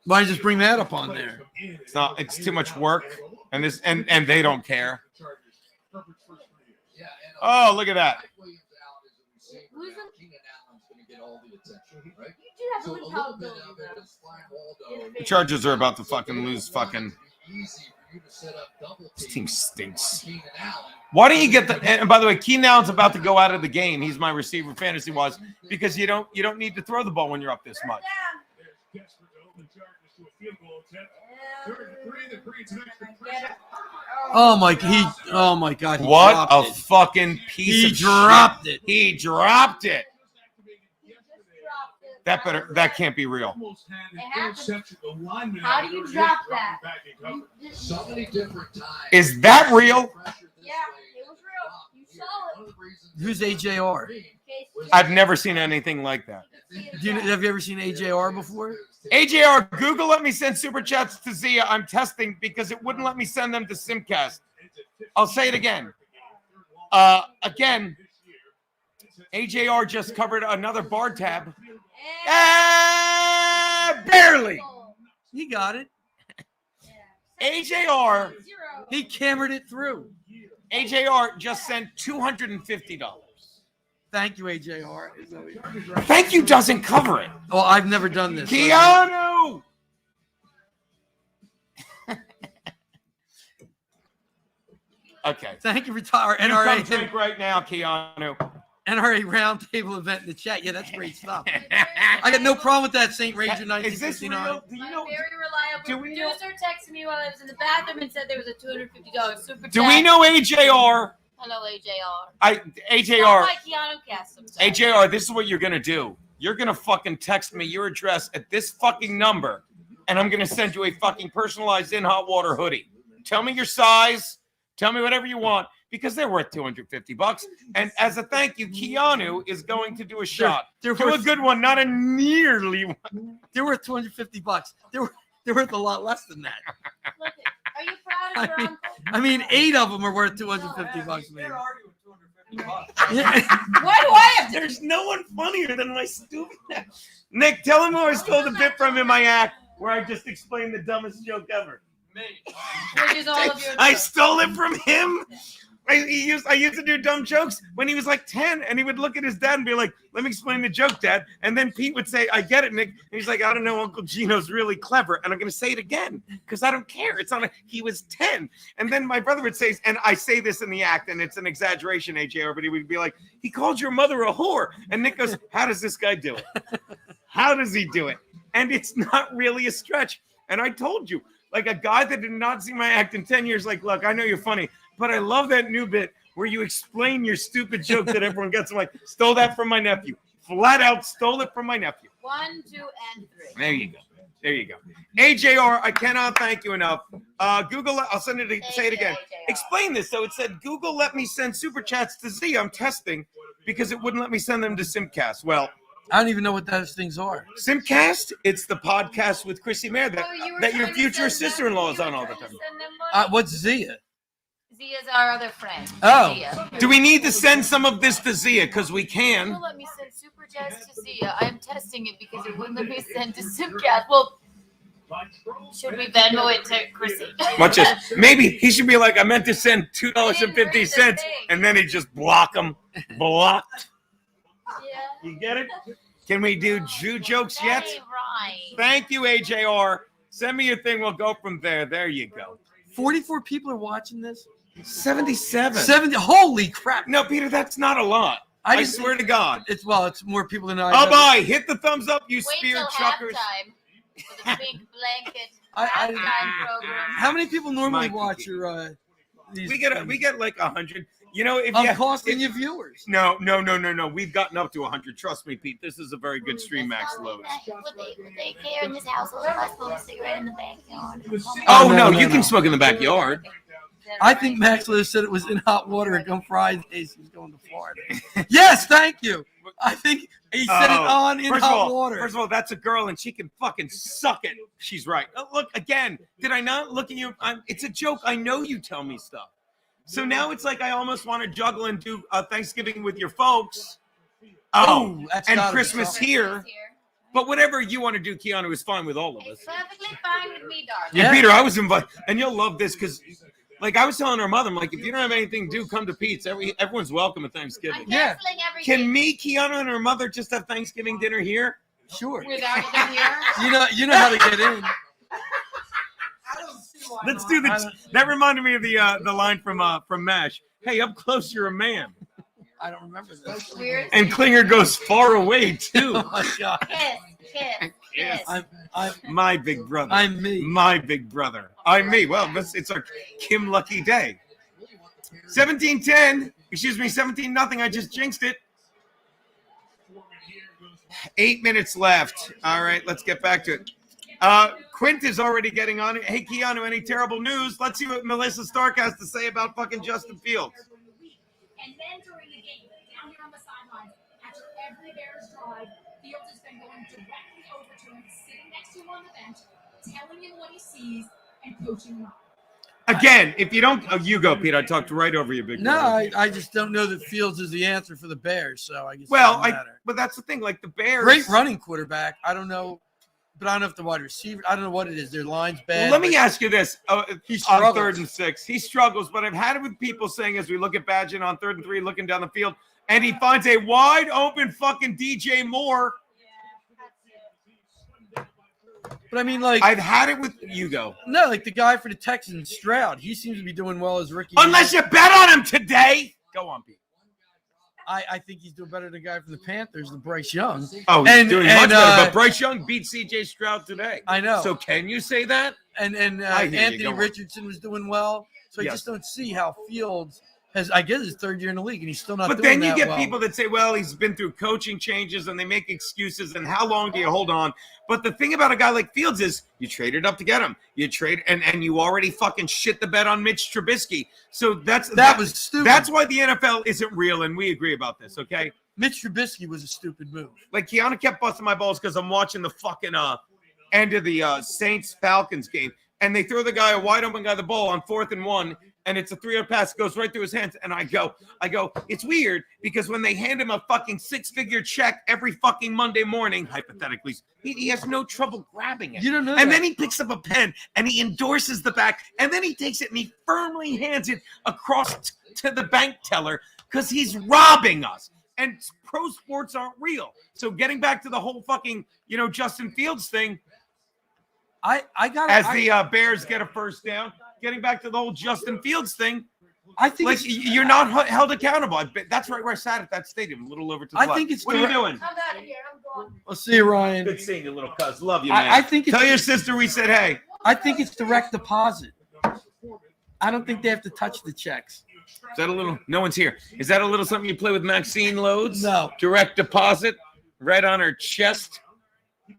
S3: Why just bring that up on there?
S1: It's too much work. And they don't care. Oh, look at that. The Chargers are about to fucking lose fucking. This team stinks. Why don't you get the? And by the way, Keenan Allen's about to go out of the game. He's my receiver fantasy-wise because you don't need to throw the ball when you're up this much.
S3: Oh my God!
S1: What a fucking piece of
S3: dropped
S1: shit.
S3: it.
S1: He dropped it. That can't be real.
S4: How do you drop that?
S10: So many different times.
S1: Is that real?
S4: Yeah, it was real. You saw it.
S3: Who's AJR?
S1: I've never seen anything like that.
S3: Have you ever seen AJR before?
S1: AJR, Google let me send super chats to Zia. I'm testing because it wouldn't let me send them to Simcast. I'll say it again. AJR just covered another bar tab. Barely.
S3: He got it.
S1: AJR.
S3: He cambered it through.
S1: AJR just sent $250.
S3: Thank you, AJR.
S1: Thank you doesn't cover it.
S3: Oh, I've never done this.
S1: Keanu! Okay.
S3: Thank you for our
S1: You
S3: NRA.
S1: come drink right now, Keanu.
S3: NRA roundtable event in the chat. Yeah, that's great stuff. I got no problem with that, St. Ranger 1959.
S1: Is this real? Do you know?
S4: My very reliable producer texted me while I was in the bathroom and said there was a $250 super chat.
S1: Do we know AJR?
S4: Hello, AJR.
S1: AJR.
S4: Like Keanu Cast sometimes.
S1: AJR, this is what you're going to do. You're going to fucking text me your address at this fucking number, and I'm going to send you a fucking personalized in hot water hoodie. Tell me your size. Tell me whatever you want, because they're worth $250. And as a thank you, Keanu is going to do a shot.
S3: They're
S1: do a good one, not a nearly one.
S3: They're worth $250. They're worth a lot less than that.
S4: Look, are you proud of your uncle?
S3: I mean, 8 of them are worth $250, man.
S4: Why do I have to?
S1: There's no one funnier than my stupid. Nick, tell him who I stole the bit from in my act. where I just explained the dumbest joke ever.
S4: Which is all of your
S1: I
S4: jokes.
S1: stole it from him. I used to do dumb jokes when he was like 10, and he would look at his dad and be like, "Let me explain the joke, Dad." And then Pete would say, "I get it, Nick." And he's like, "I don't know, Uncle Gino's really clever." And I'm going to say it again because I don't care. It's on he was 10. And then my brother would say, and I say this in the act, and it's an exaggeration, AJR, but he would be like, "He called your mother a whore." And Nick goes, "How does this guy do it? How does he do it?" And it's not really a stretch. And I told you, like a guy that did not see my act in 10 years, like, look, I know you're funny, but I love that new bit where you explain your stupid joke that everyone gets. I'm like, stole that from my nephew. Flat out stole it from my nephew.
S4: 1, 2, and 3.
S1: There you go. There you go. AJR, I cannot thank you enough. Google, I'll send it, say it again. Explain this. So it said, Google let me send super chats to Z. I'm testing because it wouldn't let me send them to Simcast. Well,
S3: I don't even know what those things are.
S1: Simcast, it's the podcast with Chrissy Mayer that,
S4: Oh, you were
S1: that your
S4: trying to
S1: future
S4: send them-
S1: sister-in-law is
S4: you were
S1: on all the
S4: trying to
S1: time.
S4: send them money?
S3: What's Zia?
S4: Zia's our other friend.
S3: Oh.
S4: Zia.
S1: Do we need to send some of this to Zia? Because we can.
S4: Don't let me send super chats to Zia. I'm testing it because it wouldn't let me send to Simcast. Well, should we Venmo it to Chrissy?
S1: Watch this. Maybe he should be like, I meant to send $2.50, and then he just block them. Blocked.
S4: Yeah.
S1: You get it? Can we do Jew jokes yet?
S4: Hey, right.
S1: Thank you, AJR. Send me your thing. We'll go from there. There you go.
S3: 44 people are watching this?
S1: 77.
S3: 70. Holy crap.
S1: No, Peter, that's not a lot. I
S3: just
S1: swear to God.
S3: It's more people than I.
S1: Oh, bye. Hit the thumbs up, you
S4: Wait
S1: spear
S4: till
S1: chuckers.
S4: halftime with a pink blanket
S3: I-
S4: halftime program.
S3: How many people normally
S1: My
S3: watch
S1: cookie.
S3: your these
S1: We get like 100. You know, if
S3: I'm
S1: you
S3: costing you viewers.
S1: No. We've gotten up to 100. Trust me, Pete. This is a very good stream, Max Loads.
S4: Would they care in this household if I smoke a cigarette in the backyard?
S1: Oh,
S3: no,
S1: no, you
S3: no.
S1: can smoke in the backyard.
S3: I think Max Lewis said it was in hot water and come Fridays he's going to Florida. Yes, thank you. I think he said it on in hot water.
S1: First of all, that's a girl and she can fucking suck it. She's right. Oh, look, again, did I not look at you? It's a joke. I know you tell me stuff. So now it's like I almost want to juggle and do Thanksgiving with your folks. Oh,
S3: that's
S1: and
S3: gotta be
S1: Christmas
S3: something.
S1: here. But whatever you want to do, Keanu, is fine with all of us.
S4: It's perfectly fine with me, darling.
S1: And Peter, I was invited, and you'll love this because, like, I was telling our mother, I'm like, if you don't have anything to do, come to Pete's. Everyone's welcome at Thanksgiving.
S4: I'm canceling everything.
S1: Can me, Keanu, and her mother just have Thanksgiving dinner here?
S3: Sure.
S4: Without them here?
S3: You know how to get in.
S1: Let's do this. That reminded me of the line from MASH. Hey, up close, you're a man.
S3: I don't remember this.
S1: And Klinger goes far away too.
S3: Oh my God.
S4: Kiss.
S3: I'm
S1: my big brother.
S3: I'm me.
S1: My big brother. I'm me. Well, it's our Kim lucky day. 17-10. Excuse me, 17-0. I just jinxed it. 8 minutes left. All right, let's get back to it. Quint is already getting on it. Hey, Keanu, any terrible news? Let's see what Melissa Stark has to say about fucking Justin Fields.
S5: And then during the game, down here on the sidelines, after every Bears drive, Fields has been going directly over to him, sitting next to him on the bench, telling him what he sees, and coaching him up.
S1: Again, if you don't, you go, Pete. I talked right over you, big brother.
S3: No, I just don't know that Fields is the answer for the Bears. So I guess.
S1: Well,
S3: it doesn't matter.
S1: but that's the thing. Like the Bears,
S3: Great running quarterback. I don't know, but I don't know if the wide receiver. I don't know what it is. Their line's bad.
S1: Well, let me ask you this:
S3: He
S1: on
S3: struggles.
S1: 3rd and 6, he struggles. But I've had it with people saying, as we look at Badgett on 3rd and 3, looking down the field, and he finds a wide open fucking DJ Moore.
S3: But I mean, like
S1: I've had it with you. Go.
S3: No, like the guy for the Texans, Stroud. He seems to be doing well as rookie.
S1: Unless you bet on him today. Go on, Pete.
S3: I think he's doing better than the guy from the Panthers, the Bryce Young.
S1: Oh, he's doing much better. But Bryce Young beat C.J. Stroud today.
S3: I know.
S1: So can you say that?
S3: And
S1: I hear you.
S3: Anthony
S1: Go on.
S3: Richardson was doing well. So I
S1: Yes.
S3: just don't see how Fields has. I guess his 3rd year in the league, and he's still not.
S1: But
S3: doing
S1: then you
S3: that
S1: get
S3: well.
S1: people that say, well, he's been through coaching changes and they make excuses. And how long do you hold on? But the thing about a guy like Fields is you traded up to get him. You trade and you already fucking shit the bed on Mitch Trubisky. So that
S3: was stupid.
S1: That's why the NFL isn't real. And we agree about this. Okay.
S3: Mitch Trubisky was a stupid move.
S1: Like Keanu kept busting my balls because I'm watching the fucking end of the Saints Falcons game. And they throw the guy, a wide open guy, the ball on 4th and 1. and it's a 3-yard pass, goes right through his hands. And I go, it's weird because when they hand him a fucking 6-figure check every fucking Monday morning, hypothetically, he has no trouble grabbing it.
S3: You don't know
S1: And
S3: that.
S1: then he picks up a pen and he endorses the back, and then he takes it and he firmly hands it across to the bank teller because he's robbing us. And pro sports aren't real. So getting back to the whole fucking, Justin Fields thing,
S3: I got
S1: as the Bears get a first down, getting back to the whole Justin Fields thing,
S3: I think
S1: like you're not held accountable. That's right where I sat at that stadium, a little over to the left.
S3: think it's
S1: What are you doing?
S4: I'm out of here. I'm gone.
S3: I'll see you, Ryan.
S1: Good seeing you, little cuz. Love you, man.
S3: I think it's,
S1: Tell your sister we said hey.
S3: I think it's direct deposit. I don't think they have to touch the checks.
S1: Is that a little? No one's here. Is that a little something you play with Maxine Loads?
S3: No.
S1: Direct deposit, right on her chest.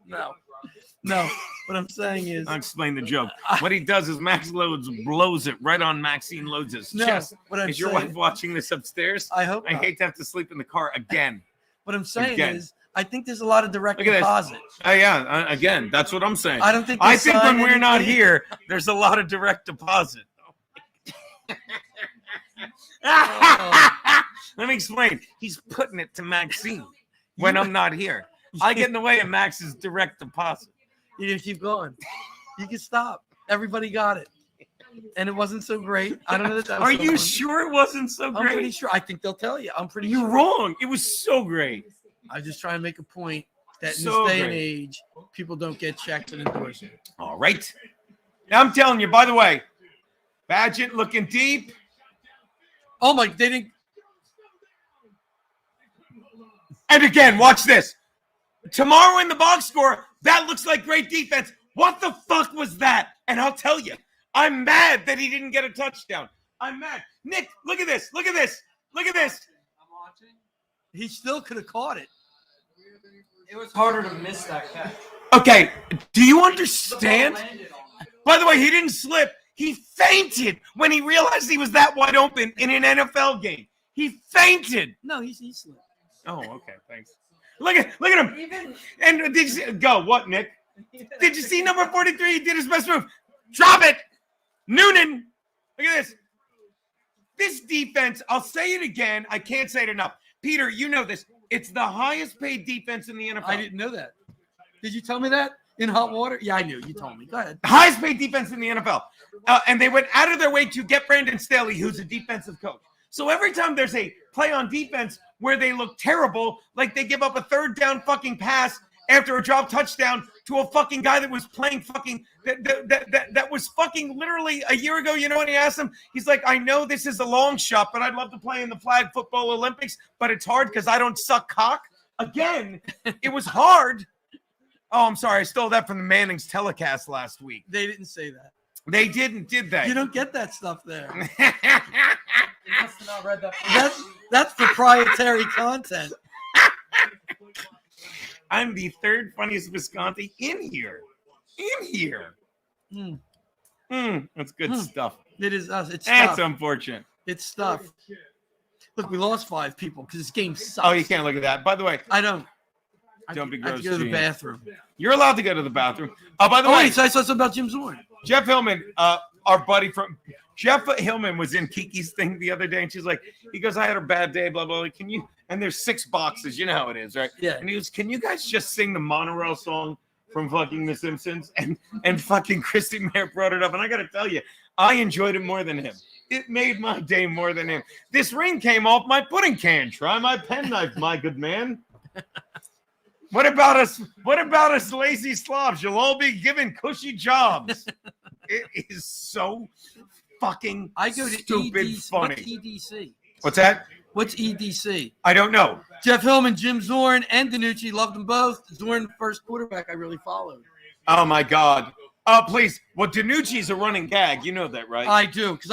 S3: No. What I'm saying is,
S1: I'll explain the joke. What he does is Max Loads blows it right on Maxine Loads'
S3: no.
S1: chest.
S3: What I'm
S1: Is your
S3: saying,
S1: wife watching this upstairs?
S3: I hope
S1: I
S3: not.
S1: hate to have to sleep in the car again.
S3: What I'm saying
S1: Again.
S3: is, I think there's a lot of direct
S1: Look at this.
S3: deposit.
S1: Oh yeah, again, that's what I'm saying.
S3: I don't think.
S1: I
S3: they
S1: think
S3: sign
S1: when we're not
S3: anything.
S1: here, there's a lot of direct deposit. Let me explain. He's putting it to Maxine when I'm not here. I get in the way of Max's direct deposit.
S3: You need to keep going. You can stop. Everybody got it, and it wasn't so great. I don't know. That
S1: Are
S3: was so
S1: you
S3: funny.
S1: sure it wasn't so
S3: I'm
S1: great?
S3: pretty sure. I think they'll tell you. I'm pretty
S1: You're
S3: sure.
S1: wrong. It was so great.
S3: I'm just trying to make a point that in
S1: So
S3: this day and
S1: great.
S3: age, people don't get checks and endorsements.
S1: All right. Now I'm telling you, by the way, Badgett looking deep.
S3: Oh my! They didn't.
S1: And again, watch this. Tomorrow in the box score, that looks like great defense. What the fuck was that? And I'll tell you, I'm mad that he didn't get a touchdown. I'm mad. Nick, look at this. Look at this. Look at this.
S3: He still could have caught it.
S11: It was harder to miss that catch.
S1: Okay, do you understand? By the way, he didn't slip. He fainted when he realized he was that wide open in an NFL game. He fainted.
S3: No, he slipped.
S1: Oh, okay, thanks. Look at him. And did you see, go, what, Nick? Did you see number 43? He did his best move. Drop it. Noonan. Look at this. This defense, I'll say it again. I can't say it enough. Peter, you know this. It's the highest paid defense in the NFL.
S3: I didn't know that. Did you tell me that in hot water? Yeah, I knew. You told me. Go ahead.
S1: Highest paid defense in the NFL. And they went out of their way to get Brandon Staley, who's a defensive coach. So every time there's a play on defense where they look terrible, like they give up a third down fucking pass after a drop touchdown to a fucking guy that was playing fucking that was fucking literally a year ago. You know what he asked him? He's like, I know this is a long shot, but I'd love to play in the flag football Olympics, but it's hard because I don't suck cock. Again, it was hard. Oh, I'm sorry. I stole that from the Manning's telecast last week.
S3: They didn't say that.
S1: They didn't, did they?
S3: You don't get that stuff there.
S11: You must have not read that.
S3: That's proprietary content.
S1: I'm the third funniest Visconti in here. That's good stuff.
S3: It is us. It's
S1: That's
S3: stuff.
S1: unfortunate.
S3: It's stuff. Look, we lost 5 people because this game sucks.
S1: Oh, you can't look at that. By the way,
S3: I don't.
S1: Don't be
S3: I have
S1: gross.
S3: to go to the
S1: Gene.
S3: bathroom.
S1: You're allowed to go to the bathroom. Oh, by the
S3: Oh,
S1: way,
S3: wait, so I saw something about Jim Zorn.
S1: Jeff Hillman, our buddy from Jeff Hillman was in Kiki's thing the other day, and she's like, he goes, I had a bad day, blah, blah, blah. Can you? And there's 6 boxes. You know how it is, right?
S3: Yeah.
S1: And he goes, can you guys just sing the monorail song from fucking The Simpsons? And fucking Christy Mayer brought it up. And I got to tell you, I enjoyed it more than him. It made my day more than him. This ring came off my pudding can. Try my penknife, my good man. What about us? What about us lazy slobs? You'll all be given cushy jobs. It is so fucking
S3: I go to
S1: stupid
S3: EDC.
S1: funny.
S3: What's EDC?
S1: What's that?
S3: What's EDC?
S1: I don't know.
S3: Jeff Hillman, Jim Zorn, and Danucci loved them both. Zorn, first quarterback I really followed.
S1: Oh my God. Please. Well, Danucci's a running gag. You know that, right?
S3: I do, because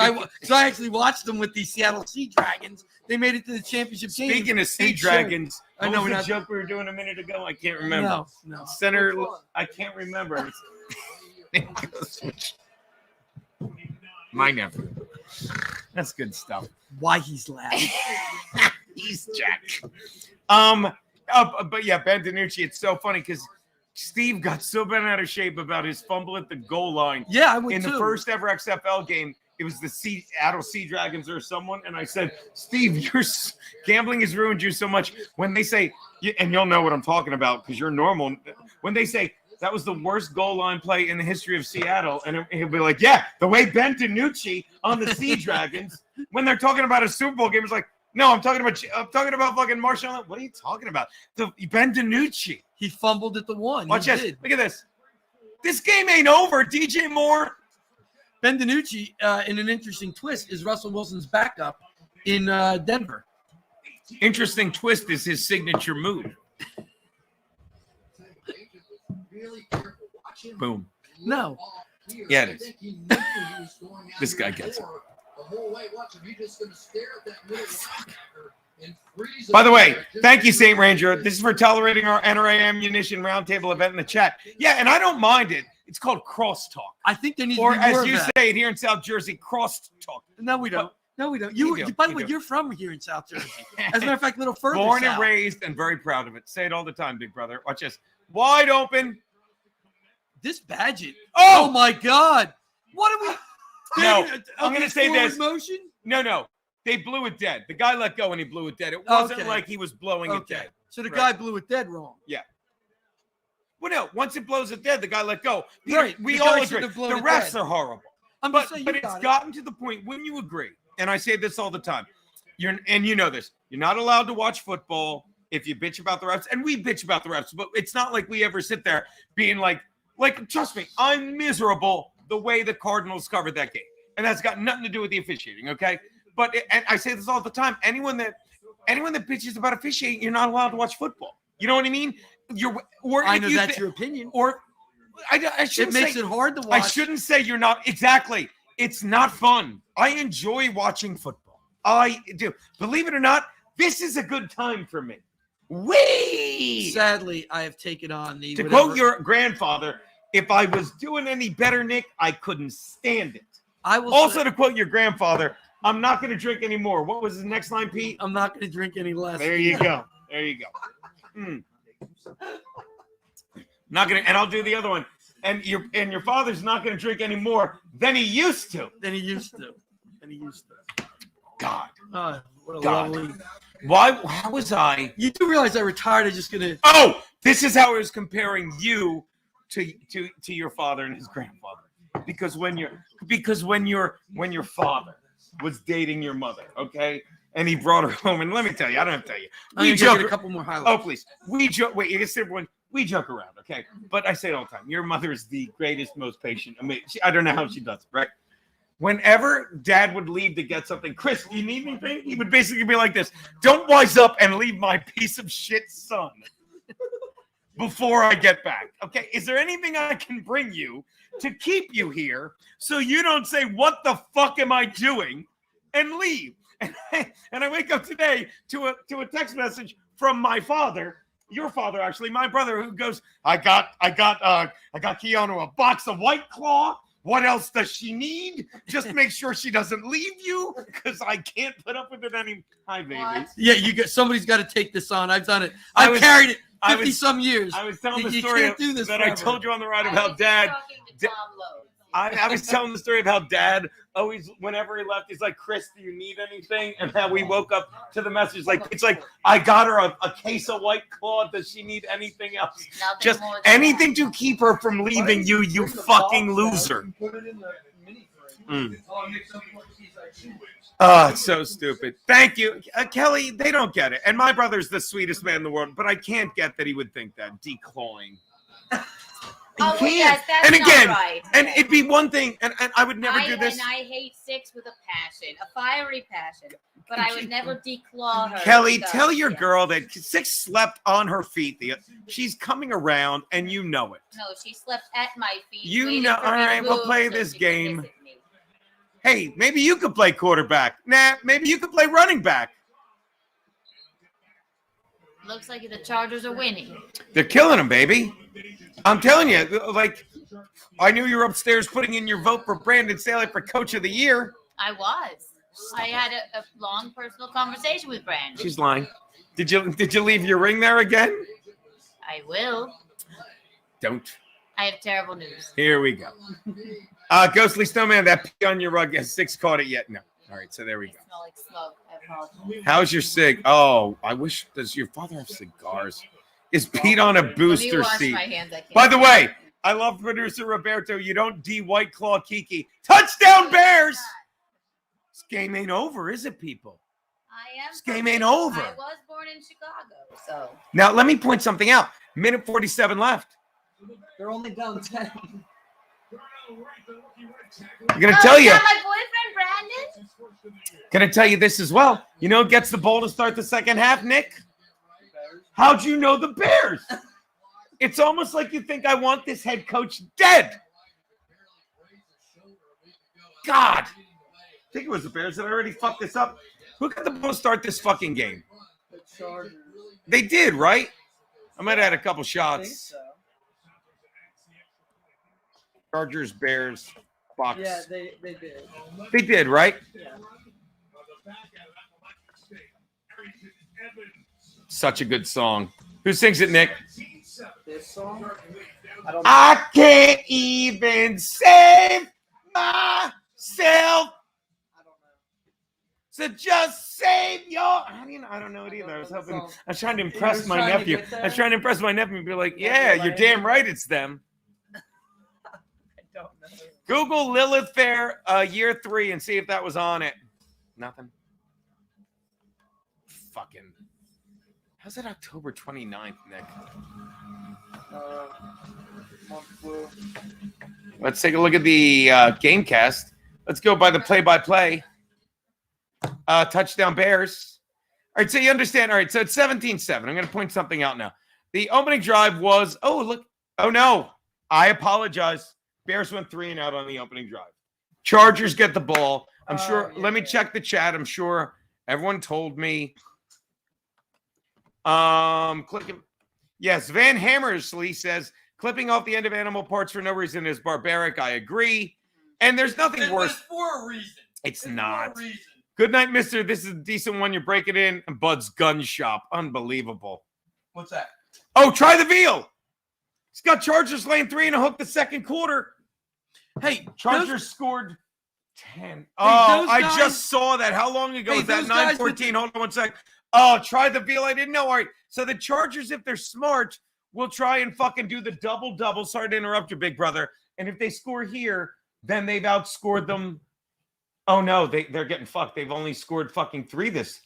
S3: I actually watched them with the Seattle Sea Dragons. They made it to the championship game.
S1: Speaking of Sea
S3: They showed-
S1: Dragons,
S3: I
S1: what
S3: know
S1: was
S3: we're
S1: the
S3: not.
S1: joke we were doing a minute ago? I can't remember.
S3: No.
S1: Center, I can't remember. My nephew. That's good stuff.
S3: Why he's laughing?
S1: He's Jack. But yeah, Ben DiNucci, it's so funny because Steve got so bent out of shape about his fumble at the goal line.
S3: Yeah, I would
S1: in
S3: too.
S1: the first ever XFL game. it was the Seattle Sea Dragons or someone, and I said, Steve, gambling has ruined you so much. When they say, and you'll know what I'm talking about because you're normal. When they say that was the worst goal line play in the history of Seattle, and he'll be like, yeah, the way Ben DiNucci on the Sea Dragons, when they're talking about a Super Bowl game, it's like, no, I'm talking about fucking Marshall. What are you talking about? Ben DiNucci.
S3: He fumbled at the one.
S1: Watch this. Look at this. This game ain't over. DJ Moore.
S3: Ben DiNucci, in an interesting twist, is Russell Wilson's backup in Denver.
S1: Interesting twist is his signature move. Boom.
S3: No.
S1: Yeah, it is. This guy gets it. By the way, thank you, St. Ranger. This is for tolerating our NRA ammunition roundtable event in the chat. Yeah, and I don't mind it. It's called crosstalk.
S3: I think there needs
S1: or
S3: to be more
S1: as
S3: of
S1: you
S3: that.
S1: say it here in South Jersey, crosstalk.
S3: No, we don't. No, we don't.
S1: You do.
S3: By the
S1: You
S3: way,
S1: do.
S3: you're from here in South Jersey. As a matter of fact, a little further
S1: Born
S3: south.
S1: and raised and very proud of it. Say it all the time, big brother. Watch this. Wide open.
S3: This Badgett.
S1: Oh!
S3: My God. What are we?
S1: No, I'm going to say
S3: forward
S1: this.
S3: Motion?
S1: No. They blew it dead. The guy let go and he blew it dead. It wasn't
S3: Okay.
S1: like he was blowing it
S3: Okay.
S1: dead.
S3: So the
S1: Right.
S3: guy blew it dead wrong.
S1: Yeah. Well, no. Once it blows it dead, the guy let go.
S3: Right.
S1: We
S3: The
S1: all
S3: guy
S1: agree.
S3: shouldn't
S1: The
S3: have blown it
S1: refs
S3: dead.
S1: are horrible.
S3: I'm
S1: But
S3: just saying,
S1: but
S3: you
S1: it's
S3: got it.
S1: gotten to the point, wouldn't you agree? And I say this all the time. And you know this. You're not allowed to watch football if you bitch about the refs. And we bitch about the refs, but it's not like we ever sit there being like, trust me, I'm miserable the way the Cardinals covered that game. And that's got nothing to do with the officiating, okay? But and I say this all the time. Anyone that bitches about officiating, you're not allowed to watch football. You know what I mean?
S3: I know that's your opinion.
S1: Or I shouldn't
S3: It makes
S1: say,
S3: it hard to watch.
S1: I shouldn't say you're not. Exactly. It's not fun. I enjoy watching football. I do. Believe it or not, this is a good time for me. Whee!
S3: Sadly, I have taken on the.
S1: To
S3: whatever-
S1: quote your grandfather, if I was doing any better, Nick, I couldn't stand it.
S3: I will
S1: Also,
S3: say,
S1: to quote your grandfather, I'm not going to drink anymore. What was his next line, Pete?
S3: I'm not going to drink any less.
S1: There you go. There you go. Not gonna, and I'll do the other one. And your father's not going to drink anymore than he used to. God.
S3: Oh, what a
S1: God.
S3: lovely.
S1: How was I?
S3: You do realize I retired? I'm just gonna.
S1: Oh, this is how I was comparing you to your father and his grandfather. Because when your father was dating your mother, okay, and he brought her home, and let me tell you, I don't have to tell you,
S3: We joke a couple more highlights.
S1: Oh, please, we joke. Wait, you can everyone. We joke around, okay? But I say it all the time. Your mother is the greatest, most patient. I mean, I don't know how she does it, right? Whenever Dad would leave to get something, Chris, do you need anything? He would basically be like this: "Don't wise up and leave my piece of shit son before I get back." Okay? Is there anything I can bring you to keep you here so you don't say, "What the fuck am I doing?" and leave? And I wake up today to a text message from my father. Your father, actually, my brother, who goes, I got Keanu a box of White Claw. What else does she need? Just make sure she doesn't leave you, because I can't put up with it any. Hi, baby.
S4: What?
S3: Yeah, somebody's got to take this on. I've done it. I've carried it 50-some years.
S1: I was telling the
S3: You
S1: story
S3: can't do this
S1: that I
S3: forever.
S1: told you on the ride of
S4: I
S1: how
S4: was
S1: Dad.
S4: talking to Tom Lowe.
S1: I was telling the story of how Dad always, whenever he left, he's like, "Chris, do you need anything?" And how we woke up to the message like, it's like, I got her a case of White Claw. Does she need anything else?
S4: Nothing
S1: Just
S4: more than
S1: anything to keep her from leaving you, you fucking loser.
S11: Put it in the mini
S1: Mm.
S11: fridge. Oh, mix up what she's like 2 weeks.
S1: Oh, it's so stupid. Thank you. Kelly, they don't get it. And my brother's the sweetest man in the world, but I can't get that he would think that. Declawing.
S4: Oh, well, yes, that's
S1: And again,
S4: not right.
S1: and it'd be one thing, and I would never do this.
S4: And I hate Six with a passion, a fiery passion, but I would never declaw her.
S1: Kelly,
S4: because-
S1: tell your
S4: yeah.
S1: girl that Six slept on her feet. She's coming around, and you know it.
S4: No, she slept at my feet.
S1: You
S4: waiting
S1: know.
S4: for
S1: All
S4: me to
S1: right, we'll
S4: move
S1: play
S4: so
S1: this
S4: she could
S1: game.
S4: visit me.
S1: Hey, maybe you could play quarterback. Nah, maybe you could play running back.
S4: Looks like the Chargers are winning.
S1: They're killing him, baby. I'm telling you, like, I knew you were upstairs putting in your vote for Brandon Staley for Coach of the Year.
S4: I was. I had a long personal conversation with Brandon.
S1: She's lying. Did you leave your ring there again?
S4: I will.
S1: Don't.
S4: I have terrible news.
S1: Here we go. Ghostly Snowman, that pee on your rug. Has 6 caught it yet? No. All right, so there we
S4: I
S1: go.
S4: smell like smoke. I apologize.
S1: How's your cig? Oh, I wish. Does your father have cigars? Is Pete on a
S4: Let me
S1: booster
S4: wash
S1: seat?
S4: my hands. I can't.
S1: By the way, I love producer Roberto. You don't White Claw Kiki. Touchdown Bears! This game ain't over, is it, people?
S4: I am.
S1: This game ain't over.
S4: I was born in Chicago, so.
S1: Now, let me point something out. Minute 47 left.
S11: They're only down 10.
S1: I'm going to tell you.
S4: Is that my boyfriend, Brandon?
S1: Going to tell you this as well. You know who gets the ball to start the second half, Nick? How'd you know the Bears? It's almost like you think I want this head coach dead. God. I think it was the Bears that already fucked this up. Who got the ball to start this fucking game?
S11: The Chargers.
S1: They did, right? I might have had a couple
S11: I think
S1: shots.
S11: so.
S1: Chargers, Bears, Bucks.
S11: Yeah, they did.
S1: They did, right?
S11: Yeah.
S1: Such a good song. Who sings it, Nick?
S11: This song? I don't know.
S1: I can't even save myself.
S11: I don't know.
S1: So just save your. I don't know it either. I was hoping. I was trying to impress my nephew. I was trying to impress my nephew and be like, "Yeah, you're damn right, it's them."
S11: I don't know.
S1: Google Lilith Fair year 3 and see if that was on it. Nothing. Fucking. How's it October 29th, Nick?
S11: Month blue.
S1: Let's take a look at the Gamecast. Let's go by the play-by-play. Touchdown Bears. All right, so you understand. All right, so it's 17-7. I'm going to point something out now. The opening drive was, oh, look. Oh, no. I apologize. Bears went 3 and out on the opening drive. Chargers get the ball. I'm sure.
S11: Yeah.
S1: Let me check the chat. I'm sure everyone told me. Clicking. Yes, Van Hammersley says, clipping off the end of animal parts for no reason is barbaric. I agree. And there's nothing worse.
S11: For a reason.
S1: It's
S11: For
S1: not.
S11: a reason.
S1: Good night, mister. This is a decent one. You break it in. Bud's Gun Shop. Unbelievable.
S11: What's that?
S1: Oh, try the veal. He's got Chargers laying 3 and a hook the second quarter.
S3: Hey,
S1: Chargers scored 10.
S3: those
S1: I
S3: guys-
S1: just saw that. How long ago
S3: Hey,
S1: was that?
S3: those guys with
S1: 9:14. Hold on one sec. Oh, try the veal. I didn't know. All right. So the Chargers, if they're smart, will try and fucking do the double-double. Sorry to interrupt you, big brother. And if they score here, then they've outscored them. Oh, no. They're getting fucked. They've only scored fucking 3 this.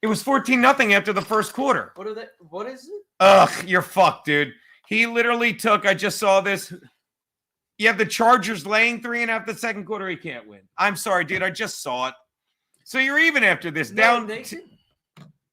S1: It was 14-0 after the first quarter.
S11: What are they? What is it?
S1: Ugh, you're fucked, dude. He literally took, I just saw this. You have the Chargers laying 3 and a half the second quarter. He can't win. I'm sorry, dude. I just saw it. So you're even after this.
S11: No,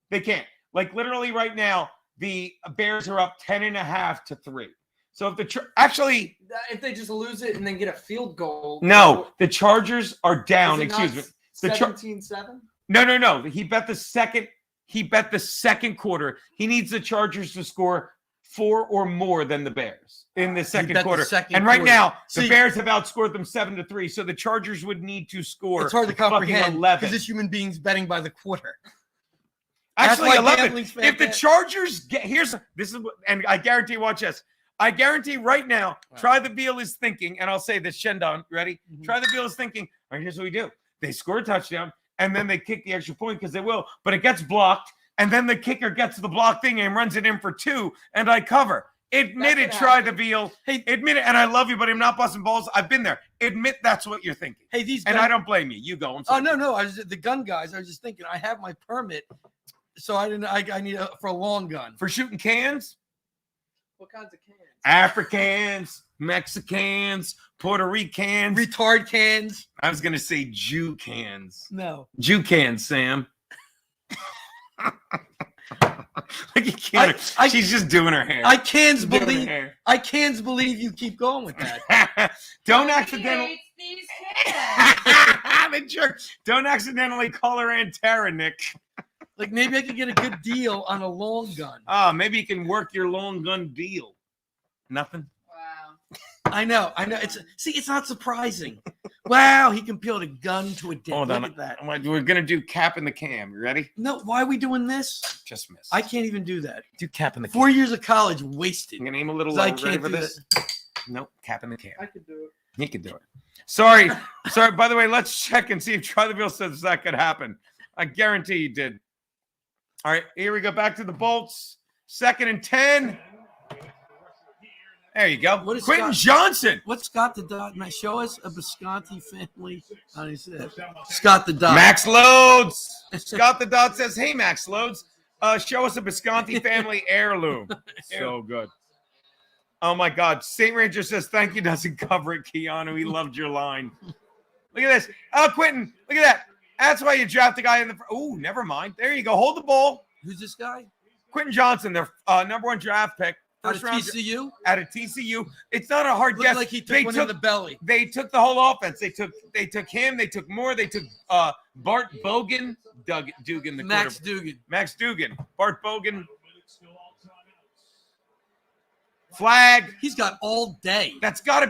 S1: They can't. Like literally right now, the Bears are up 10.5 to 3. So if the actually,
S11: if they just lose it and then get a field goal.
S1: no, the Chargers are down. Excuse me. The
S11: 17-7?
S1: No. He bet the second. He bet the second quarter. He needs the Chargers to score 4 or more than the Bears in the second
S3: bet the
S1: quarter.
S3: second
S1: And right
S3: quarter.
S1: now, the
S3: See-
S1: Bears have outscored them 7-3. So the Chargers would need to score.
S3: It's hard to
S1: fucking
S3: comprehend
S1: 11.
S3: because it's human beings betting by the quarter.
S1: Actually,
S3: That's why
S1: 11.
S3: gambling's fair
S1: If the
S3: bet.
S1: Chargers get and I guarantee, watch this. I guarantee right now, Try the Veal is thinking, and I'll say this, Shendon, ready? Try the Veal is thinking, all right, here's what we do. They score a touchdown, and then they kick the extra point because they will, but it gets blocked, and then the kicker gets the block thing and runs it in for 2, and I cover. Admit it, Try the Veal. Hey, admit it, and I love you, but I'm not busting balls. I've been there. Admit that's what you're thinking.
S3: Hey, these
S1: And
S3: gun-
S1: I don't blame you. You go. I'm
S3: Oh
S1: sorry.
S3: no! I was the gun guys. I was just thinking. I have my permit, so I didn't. I need for a long gun
S1: For shooting cans?
S11: What kinds of cans?
S1: Africans, Mexicans, Puerto Ricans.
S3: retard cans.
S1: I was going to say Jew cans.
S3: No,
S1: Jew cans, Sam. Like you can't. She's just doing her hair.
S3: I cans
S1: She's doing her
S3: believe.
S1: hair.
S3: I cans believe you keep going with that.
S1: Don't accidentally.
S4: These cans.
S1: The jerk. Don't accidentally call her Aunt Tara, Nick.
S3: Like maybe I could get a good deal on a long gun.
S1: Oh, maybe you can work your long gun deal. Nothing.
S4: Wow.
S3: I know. It's not surprising. Wow, he can peel a gun to a dick.
S1: Hold
S3: Look
S1: on.
S3: at that.
S1: We're gonna do cap in the cam. You ready?
S3: No, why are we doing this?
S1: Just miss.
S3: I can't even do that.
S1: do cap in the cam.
S3: 4 years of college wasted.
S1: I'm gonna aim a little
S3: 'Cause I
S1: low. Ready
S3: can't
S1: for
S3: do
S1: this? Nope. Cap in the cam.
S11: I could do it.
S1: He could do it. Sorry. By the way, let's check and see if Charleville says that could happen. I guarantee he did. All right, here we go. Back to the Bolts. 2nd and 10. There you go.
S3: What is
S1: Quentin
S3: Scott-
S1: Johnson.
S3: What's Scott the Dot? Now show us a Bisconti family. How do you say it? Scott the Dot.
S1: Max Loads. Scott the Dot says, hey, Max Loads, show us a Bisconti family heirloom. So good. Oh, my God. St. Ranger says, thank you, doesn't cover it, Keanu. He loved your line. Look at this. Oh, Quentin, look at that. That's why you draft the guy in the – oh, never mind. There you go. Hold the ball.
S3: Who's this guy?
S1: Quentin Johnson, their number 1 draft pick.
S3: Out of
S1: First round
S3: TCU?
S1: Out of TCU. It's not a hard
S3: Looked
S1: guess.
S3: like he took one in the belly.
S1: They took the whole offense. They took him. They took Moore. They took Bart Bogan. Dugan. The
S3: Max Dugan.
S1: Max Dugan. Bart Bogan. Flag.
S3: He's got all day.
S1: It's got to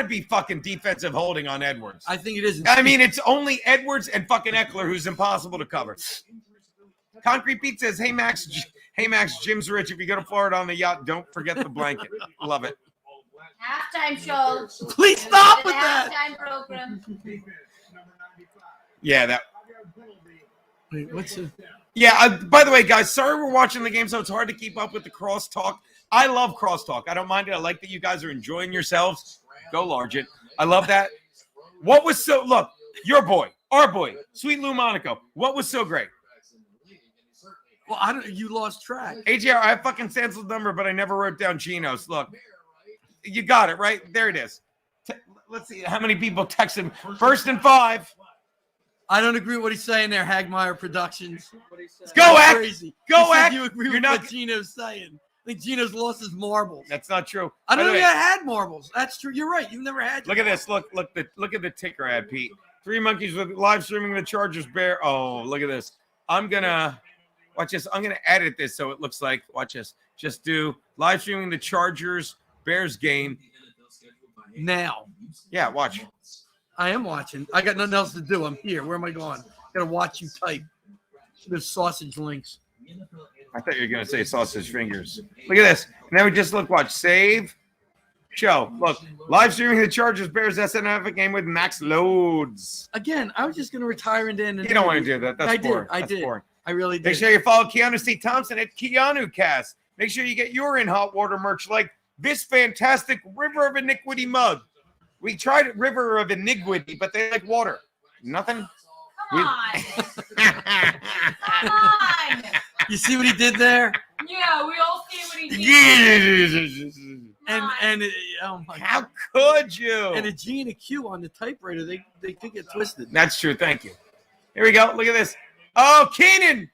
S1: be fucking defensive holding on Edwards.
S3: I think it is.
S1: I mean, it's only Edwards and fucking Eckler who's impossible to cover. Concrete Pete says, hey, Max, Jim's rich. If you go to Florida on the yacht, don't forget the blanket. Love it.
S4: Halftime show.
S3: Please stop
S4: The
S3: with that.
S4: halftime program.
S1: Yeah, that.
S3: Wait, what's it?
S1: Yeah, by the way, guys, sorry we're watching the game, so it's hard to keep up with the crosstalk. I love crosstalk. I don't mind it. I like that you guys are enjoying yourselves. Go large it. I love that. What was so – look, your boy, our boy, Sweet Lou Monaco. What was so great?
S3: Well, you lost track.
S1: AJR, I have fucking Sansal's number, but I never wrote down Gino's. Look, you got it, right? There it is. Let's see how many people texted 1st and 5.
S3: I don't agree with what he's saying there, Hagmeyer Productions.
S1: Go, Ack.
S3: Crazy.
S1: Go, Ack.
S3: You agree with what Gino's saying. I think Gino's lost his marbles.
S1: That's not true.
S3: I don't think I had marbles. That's true. You're right. You've never had.
S1: Look at this. Look at the ticker ad, Pete. 3 monkeys with live streaming the Chargers Bear. Oh, look at this. I'm gonna watch this. I'm gonna edit this so it looks like. Watch this. Just do live streaming the Chargers Bears game
S3: now.
S1: Yeah, watch.
S3: I am watching. I got nothing else to do. I'm here. Where am I going? Gotta watch you type. There's sausage links.
S1: I thought you were gonna say sausage fingers. Look at this. Now we just watch, save, show. Look, live streaming the Chargers Bears SNF game with Max Loads.
S3: Again, I was just gonna retire and then.
S1: You don't want to do that. That's boring.
S3: I did.
S1: Boring.
S3: I really did.
S1: Make sure you follow Keanu C. Thompson at Keanu Cast. Make sure you get your In Hot Water merch like this fantastic River of Iniquity mug. We tried River of Iniquity, but they like water. Nothing.
S4: Come on. Come on.
S3: You see what he did there?
S4: Yeah, we all see what he did.
S3: And oh my
S1: How
S3: God.
S1: could you?
S3: And a G and a Q on the typewriter, they could get twisted.
S1: That's true. Thank you. Here we go. Look at this. Oh, Keenan.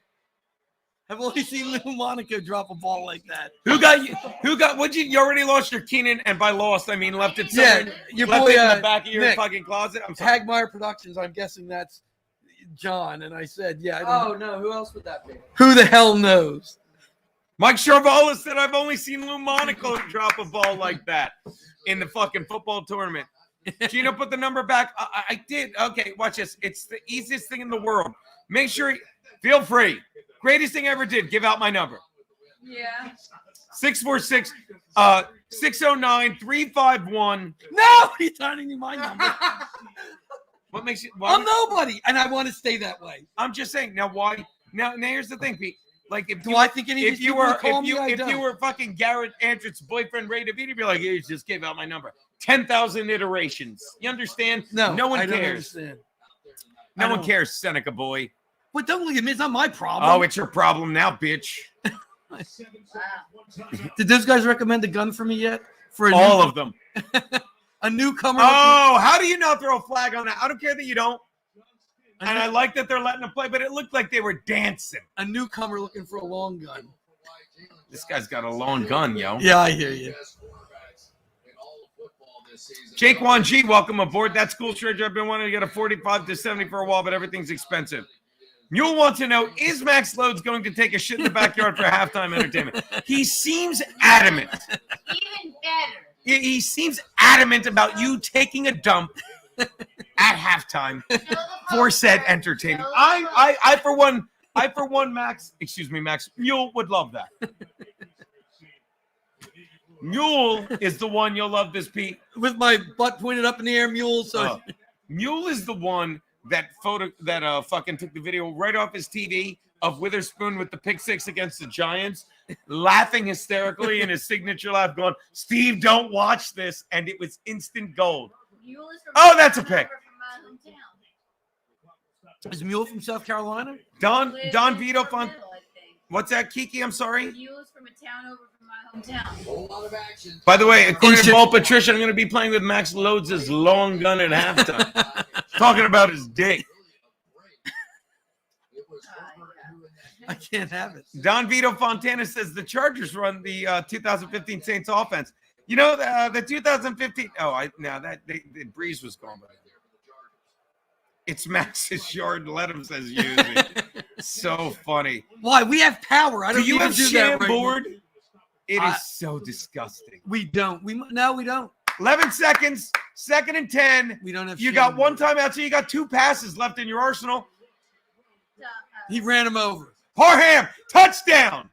S3: I've only seen Lou Monaco drop a ball like that.
S1: Who got you? What'd you already lost your Keenan, and by lost I mean left it somewhere.
S3: Yeah, your
S1: left
S3: boy
S1: it in the back of your
S3: Nick,
S1: fucking closet. I'm sorry.
S3: Hagmeyer Productions. I'm guessing that's John, and I said, yeah. I don't know.
S11: no, who else would that be?
S3: Who the hell knows?
S1: Mike Charvala said I've only seen Lou Monaco drop a ball like that in the fucking football tournament. Gino put the number back. I did. Okay, watch this. It's the easiest thing in the world. Make sure, feel free. Greatest thing I ever did. Give out my number.
S4: Yeah.
S1: 646 609 351.
S3: No, he's not even my number.
S1: What makes you?
S3: I'm nobody, and I want to stay that way.
S1: I'm just saying. Now, why? Now here's the thing, Pete. Like, if
S3: Do I think any of
S1: if
S3: these
S1: you
S3: people
S1: were
S3: would call
S1: if
S3: me?
S1: you
S3: I
S1: if
S3: don't.
S1: you were fucking Garrett Andrews' boyfriend Ray DeVito, you'd be like, he just gave out my number. 10,000 iterations. You understand?
S3: No,
S1: no one
S3: I don't
S1: cares.
S3: understand.
S1: No one cares, Seneca boy.
S3: But don't look at me. It's not my problem.
S1: Oh, it's your problem now, bitch.
S3: Did those guys recommend a gun for me yet? For
S1: All of them.
S3: A newcomer.
S1: Oh, how do you not throw a flag on that? I don't care that you don't. And I like that they're letting them play, but it looked like they were dancing.
S3: A newcomer looking for a long gun.
S1: This guy's got a long gun, yo.
S3: Yeah, I hear you.
S1: Jake Wan G, welcome aboard. That's cool, Treasure. I've been wanting to get a 45 to 70 for a while, but everything's expensive. Mule wants to know, is Max Loads going to take a shit in the backyard for halftime entertainment? He seems adamant.
S4: Even better.
S1: He seems adamant about you taking a dump at halftime for said entertainment. I for one, Max, Mule would love that. Mule is the one you'll love this, Pete.
S3: With my butt pointed up in the air, Mule. So
S1: Mule is the one that fucking took the video right off his TV of Witherspoon with the pick six against the Giants, laughing hysterically in his signature laugh, going, "Steve, don't watch this," and it was instant gold. Oh, that's a pick.
S3: Is Mule from South Carolina?
S1: Don Vito Font. What's that, Kiki? I'm sorry.
S4: Mule's from a town over from my hometown.
S10: Whole lot of action.
S1: By the way, according to Paul Patricia, I'm going to be playing with Max Loads' long gun at halftime. Talking about his dick.
S3: I can't have it.
S1: Don Vito Fontana says the Chargers run the 2015 Saints offense. You know, the 2015. The Breeze was gone by. It's Max's yard. Let him says use it. So funny.
S3: Why? We have power. I don't
S1: do you
S3: even
S1: have
S3: do
S1: sham
S3: that right
S1: board?
S3: now.
S1: It is so disgusting.
S3: We don't. No, we don't.
S1: 11 seconds. 2nd and 10.
S3: We don't have.
S1: You got one timeout, so you got 2 passes left in your arsenal.
S3: He ran him over.
S1: Parham, touchdown.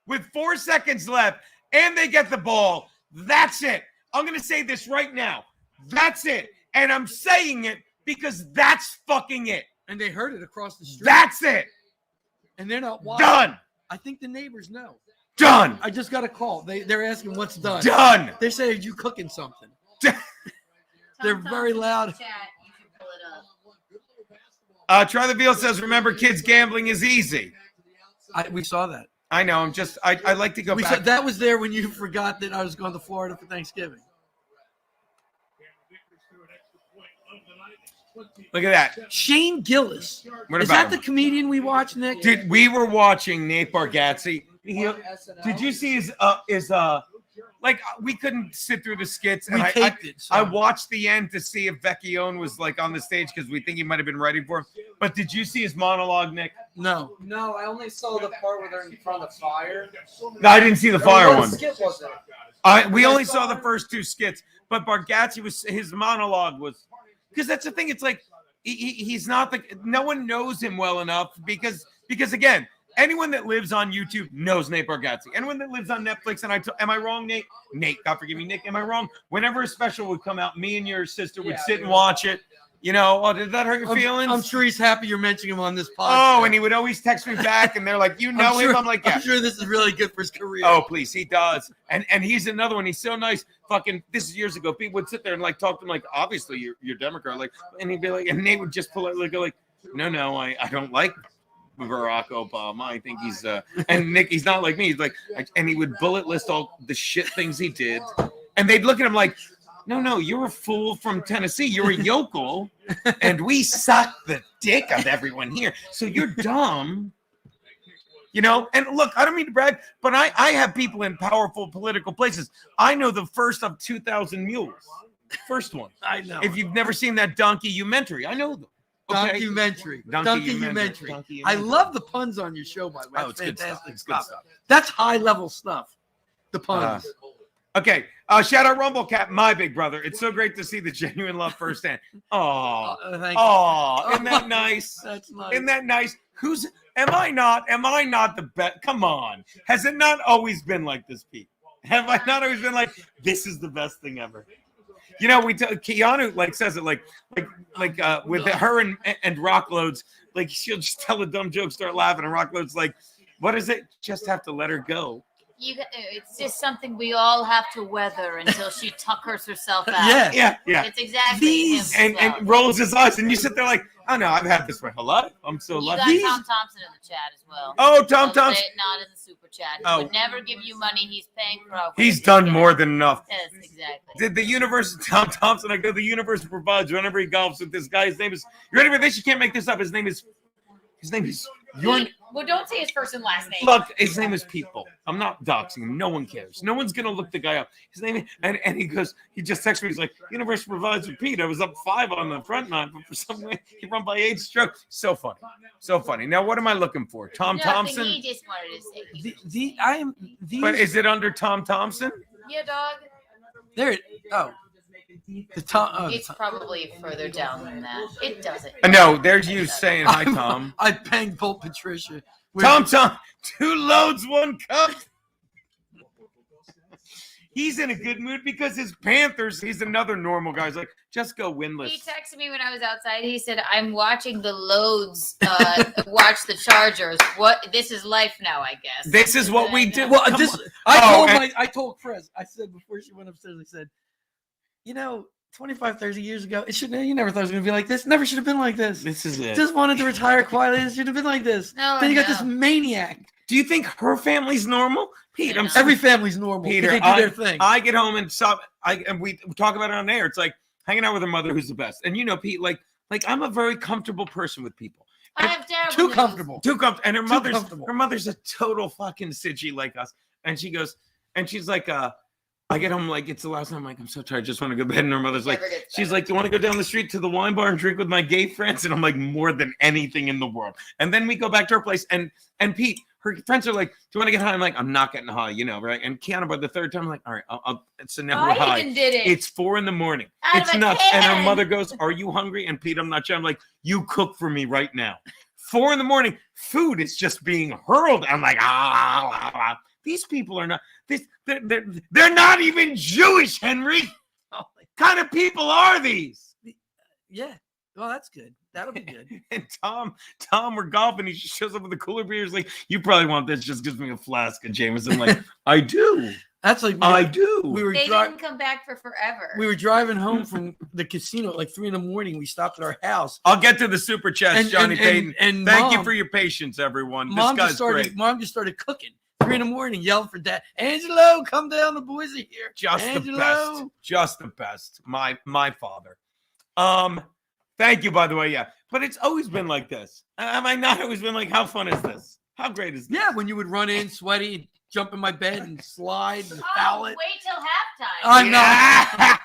S1: With 4 seconds left, and they get the ball. That's it. I'm going to say this right now. That's it. And I'm saying it because that's fucking it.
S3: And they heard it across the street.
S1: That's it.
S3: And they're not watching.
S1: Done.
S3: I think the neighbors know.
S1: Done.
S3: I just got a call. They're asking what's done.
S1: Done.
S3: They say, "Are you cooking something?" They're very loud.
S1: Try the Veal says, "Remember, kids, gambling is easy."
S3: We saw that.
S1: I know. I like to go back.
S3: That was there when you forgot that I was going to Florida for Thanksgiving.
S1: Look at that.
S3: Shane Gillis.
S1: What
S3: Is
S1: about
S3: that the comedian we watched, Nick?
S1: We were watching Nate Bargatze. Did you see his like we couldn't sit through the skits, and I watched the end to see if Vecchione was like on the stage because we think he might have been writing for him. But did you see his monologue, Nick?
S11: No, I only saw the part where they're in front of the fire.
S1: No, I didn't see the fire one.
S11: What skit was it?
S1: We only saw the first 2 skits, but Bargatze his monologue was because that's the thing. It's like he's not no one knows him well enough because again. Anyone that lives on YouTube knows Nate Bargatze. Anyone that lives on Netflix, and am I wrong, Nate? Nate, God forgive me, Nick. Am I wrong? Whenever a special would come out, me and your sister would sit and watch it. You know, did that hurt your feelings?
S3: I'm sure he's happy you're mentioning him on this podcast.
S1: Oh, and he would always text me back, and they're like, "You know him?" I'm like, "Yeah."
S3: I'm sure this is really good for his career.
S1: Oh, please, he does. And he's another one. He's so nice. Fucking, this is years ago. People would sit there and like talk to him like, obviously you're Democrat, like, and he'd be like, and Nate would just politely go like, "No, I don't like Barack Obama. I think he's and Nick, he's not like me. He's like, and he would bullet list all the shit things he did, and they'd look at him like, no, you're a fool from Tennessee. You're a yokel, and we suck the dick of everyone here. So you're dumb, you know. And look, I don't mean to brag, but I have people in powerful political places. I know the first of 2,000 Mules, first one.
S3: I know.
S1: If you've never seen that documentary, I know them. Okay.
S3: Documentary.
S1: Documentary.
S3: I love the puns on your show, by the way.
S1: Oh, it's
S3: fantastic
S1: good stuff.
S3: That's high level stuff. The puns.
S1: Okay. Shout out Rumble Cat, my big brother. It's so great to see the genuine love firsthand. Oh, isn't that nice?
S3: That's nice.
S1: Isn't that nice? Am I not the best? Come on. Has it not always been like this, Pete? Have I not always been like, this is the best thing ever? You know, Keanu like says it like with her and Rock Loads, like she'll just tell a dumb joke, start laughing, and Rock Loads like, what is it? Just have to let her go.
S4: It's just something we all have to weather until she tuckers herself out.
S1: Yeah.
S4: It's exactly him.
S1: And rolls his eyes, and you sit there like, oh no, I've had this my whole life. I'm so lucky.
S4: You got Tom Thompson in the chat as well.
S1: Oh, Tom Thompson.
S4: Not in the super chat. He would never give you money. He's paying for it.
S1: He's done more than enough.
S4: Yes, exactly.
S1: Did the universe, Tom Thompson, I go, the universe provides whenever he golfs with this guy. His name is, you ready for this? You can't make this up. His name is
S4: Well, don't say his first and last name.
S1: Look, his name is People. I'm not doxing him. No one cares. No one's gonna look the guy up. His name and he goes. He just texted me. He's like, "Universe provides with Pete." I was up 5 on the front nine, but for some reason he run by 8 stroke. So funny, so funny. Now, what am I looking for? Tom Thompson.
S4: He just wanted to say.
S1: But is it under Tom Thompson?
S4: Yeah, dog.
S3: There. Oh.
S4: It's probably further down than that. It doesn't.
S1: No, there's you saying hi, Tom.
S3: I banged Bolt Patricia.
S1: Tom, 2 loads, 1 cup. He's in a good mood because his Panthers, he's another normal guy. He's like, just go winless.
S4: He texted me when I was outside. He said, I'm watching the loads, watch the Chargers. This is life now, I guess.
S1: This is what we do.
S3: Well,
S1: I
S3: told Chris, I said before she went upstairs, I said, 25, 30 years ago, you never thought it was going to be like this. Never should have been like this.
S1: This is it.
S3: Just wanted to retire quietly. It should have been like this.
S4: No,
S3: then you got this maniac.
S1: Do you think her family's normal? Pete,
S3: every family's normal.
S1: Peter,
S3: they do their thing.
S1: I get home and we talk about it on air. It's like hanging out with her mother, who's the best. And Pete, like I'm a very comfortable person with people.
S4: I have terrible
S3: Too
S4: news.
S3: comfortable.
S1: Too comfortable. And her mother's a total fucking sitchy like us. And she goes, and she's like, I get home like it's the last time. I'm like, I'm so tired. I just want to go to bed. And her mother's like, she's like, do you want to go down the street to the wine bar and drink with my gay friends? And I'm like, more than anything in the world. And then we go back to her place. And Pete, her friends are like, do you want to get high? I'm like, I'm not getting high, right? And Kiana, by the third time, I'm like, all right, so now we're high.
S4: Did it.
S1: It's 4 a.m.
S4: Out
S1: It's
S4: of a
S1: nuts.
S4: can.
S1: And her mother goes, are you hungry? And Pete, I'm not sure. I'm like, you cook for me right now. 4 a.m. Food is just being hurled. I'm like, these people are not. They're not even Jewish, Henry. What kind of people are these?
S3: Yeah. Well, that's good. That'll be good.
S1: And Tom, we're golfing. He just shows up with a cooler beer. He's like, you probably want this. Just gives me a flask of Jameson. I'm like, I do.
S3: That's like
S1: I do.
S4: They didn't come back for forever.
S3: We were driving home from the casino at like 3 a.m. We stopped at our house.
S1: I'll get to the super chats, Johnny Payton.
S3: And
S1: thank you
S3: Mom-
S1: for your patience, everyone.
S3: Mom
S1: This guy's great.
S3: Mom just started cooking. 3 a.m, yelled for Dad. Angelo, come down. The boys are here.
S1: Just
S3: Angelo.
S1: the best. Just the best. My father. Thank you, by the way. Yeah, but it's always been like this. Have I not always been like, how fun is this? How great is this?
S3: Yeah, when you would run in sweaty, jump in my bed and slide and foul it.
S4: Wait till halftime.
S3: I'm not.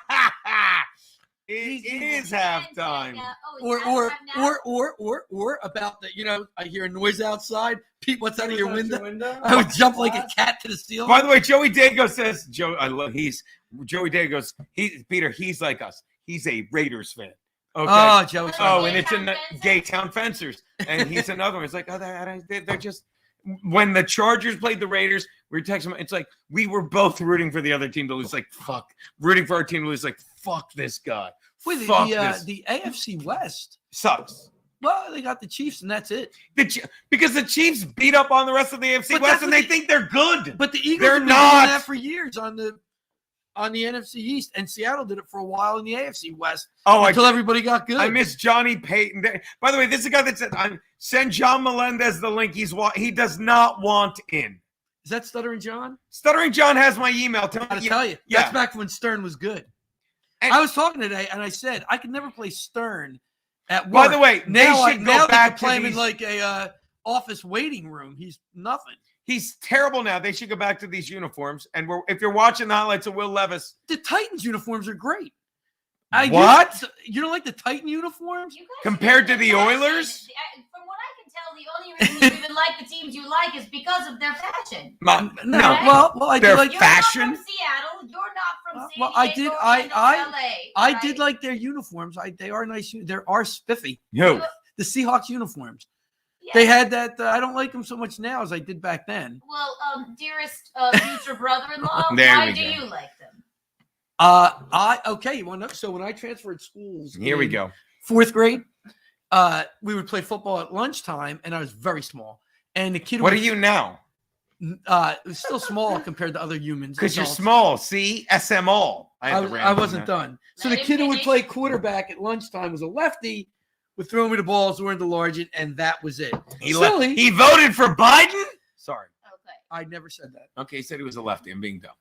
S1: It is halftime.
S3: Or about the, I hear a noise outside. Pete, what's out of your window? I would jump like a cat to the ceiling.
S1: By the way, Joey Dago says, Joey Dago's, Peter, he's like us. He's a Raiders fan. Okay.
S3: Oh, Joey.
S1: Oh, and it's in the Gaytown Fencers. And he's another one. It's like, they're just, when the Chargers played the Raiders, we were texting, it's like, we were both rooting for the other team to lose. Like, fuck. Rooting for our team to lose. Like, fuck this guy.
S3: Wait,
S1: Fuck
S3: the AFC West
S1: sucks.
S3: Well, they got the Chiefs, and that's it.
S1: Because the Chiefs beat up on the rest of the AFC West, and they think they're good.
S3: But the Eagles
S1: they're
S3: have been
S1: not
S3: doing that for years on the NFC East, and Seattle did it for a while in the AFC West. Until everybody got good.
S1: I miss Johnny Payton. By the way, this is a guy that said, "Send John Melendez the link. He does not want in."
S3: Is that Stuttering John?
S1: Stuttering John has my email.
S3: I tell you, that's back when Stern was good. And I was talking today, and I said I could never play Stern at work.
S1: By the way,
S3: now
S1: they should go back to
S3: play him in like a office waiting room. He's nothing.
S1: He's terrible now. They should go back to these uniforms. And if you're watching the highlights of Will Levis,
S3: the Titans uniforms are great.
S1: What?
S3: You don't like the Titan uniforms
S1: compared to the Oilers?
S4: From what I can tell, the only reason you even like the teams you like is because of their fashion.
S1: No,
S3: well, I
S1: their
S3: do like
S1: fashion.
S4: You're not from Seattle. You're not from San
S3: well,
S4: Diego.
S3: I did like their uniforms. They are nice. They are spiffy.
S1: Yo,
S3: the Seahawks uniforms.
S4: Yeah.
S3: They had that. I don't like them so much now as I did back then.
S4: Well, dearest future brother-in-law, why do you like them?
S3: Okay. You want to know? So when I transferred schools,
S1: here we go.
S3: 4th grade, we would play football at lunchtime, and I was very small. And the kid.
S1: What are you now?
S3: It was still small compared to other humans.
S1: Because you're small. See, SML.
S3: I wasn't done. So the kid who would play quarterback at lunchtime was a lefty. Would throw me the balls, weren't the largest, and that was it.
S1: He voted for Biden? Sorry.
S4: Okay.
S3: I never said that.
S1: Okay, he said he was a lefty. I'm being dumb.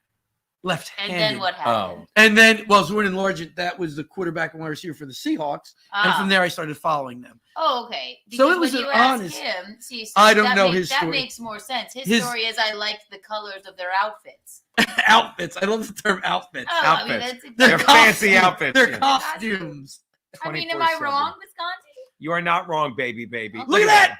S3: Left-handed.
S4: And then what happened?
S3: And then, Zoran Largent, that was the quarterback and wide receiver for the Seahawks. And from there, I started following them.
S4: Oh, okay.
S3: So it was
S4: when
S3: an
S4: you ask
S3: honest.
S4: him,
S3: I don't know his story.
S4: That makes more sense. His story is I liked the colors of their outfits.
S3: Outfits. I love the term outfits.
S4: Oh,
S1: outfits.
S4: I mean, that's
S1: They're fancy outfits.
S3: They're costumes.
S4: I mean, am I wrong, Visconti?
S1: You are not wrong, baby.
S3: Look at that.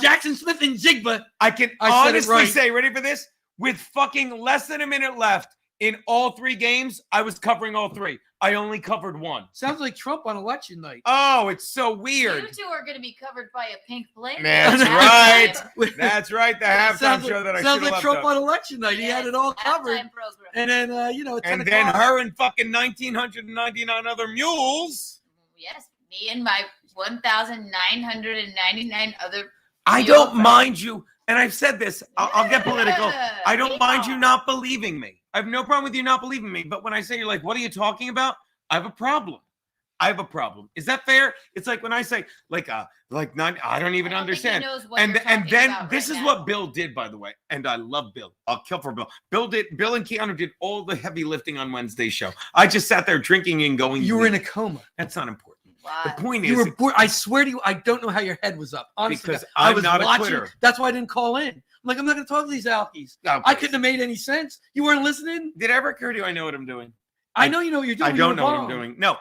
S3: Jackson Smith and Jigba.
S1: I can honestly say, ready for this? With fucking less than a minute left, In all 3 games, I was covering all 3. I only covered 1.
S3: Sounds like Trump on election night.
S1: Oh, it's so weird.
S4: You two are going to be covered by a pink blanket.
S1: That's right. That's right. The halftime show that I should have
S3: sounds like
S1: left
S3: Trump
S1: up.
S3: on election night. He had it all covered.
S4: Halftime program.
S3: And then, at 10
S1: And then
S3: o'clock-
S1: her and fucking 1,999 other mules.
S4: Yes, me and my 1,999 other.
S1: I
S4: mule
S1: don't
S4: friends.
S1: mind you, and I've said this. I'll get political.
S4: Yeah,
S1: I don't mind you
S4: people.
S1: not believing me. I have no problem with you not believing me. But when I say you're like, what are you talking about? I have a problem. Is that fair? It's like when I say I don't even
S4: I don't think he
S1: understand.
S4: knows what
S1: And
S4: you're
S1: then
S4: talking about
S1: this
S4: right
S1: is
S4: now.
S1: what Bill did, by the way. And I love Bill. I'll kill for Bill. Bill and Keanu did all the heavy lifting on Wednesday's show. I just sat there drinking and going.
S3: You were in a coma.
S1: That's not important.
S4: Wow.
S1: The point
S3: You
S1: is,
S3: were bored. I swear to you, I don't know how your head was up. Honestly,
S1: Because
S3: I
S1: I'm
S3: was
S1: not a
S3: watching.
S1: quitter.
S3: That's why I didn't call in. I'm like, I'm not going to talk to these alkies.
S1: Oh,
S3: I
S1: please.
S3: couldn't have made any sense. You weren't listening.
S1: Did it ever occur to you I know what I'm doing?
S3: I know you know what you're doing.
S1: I don't know what I'm doing. No,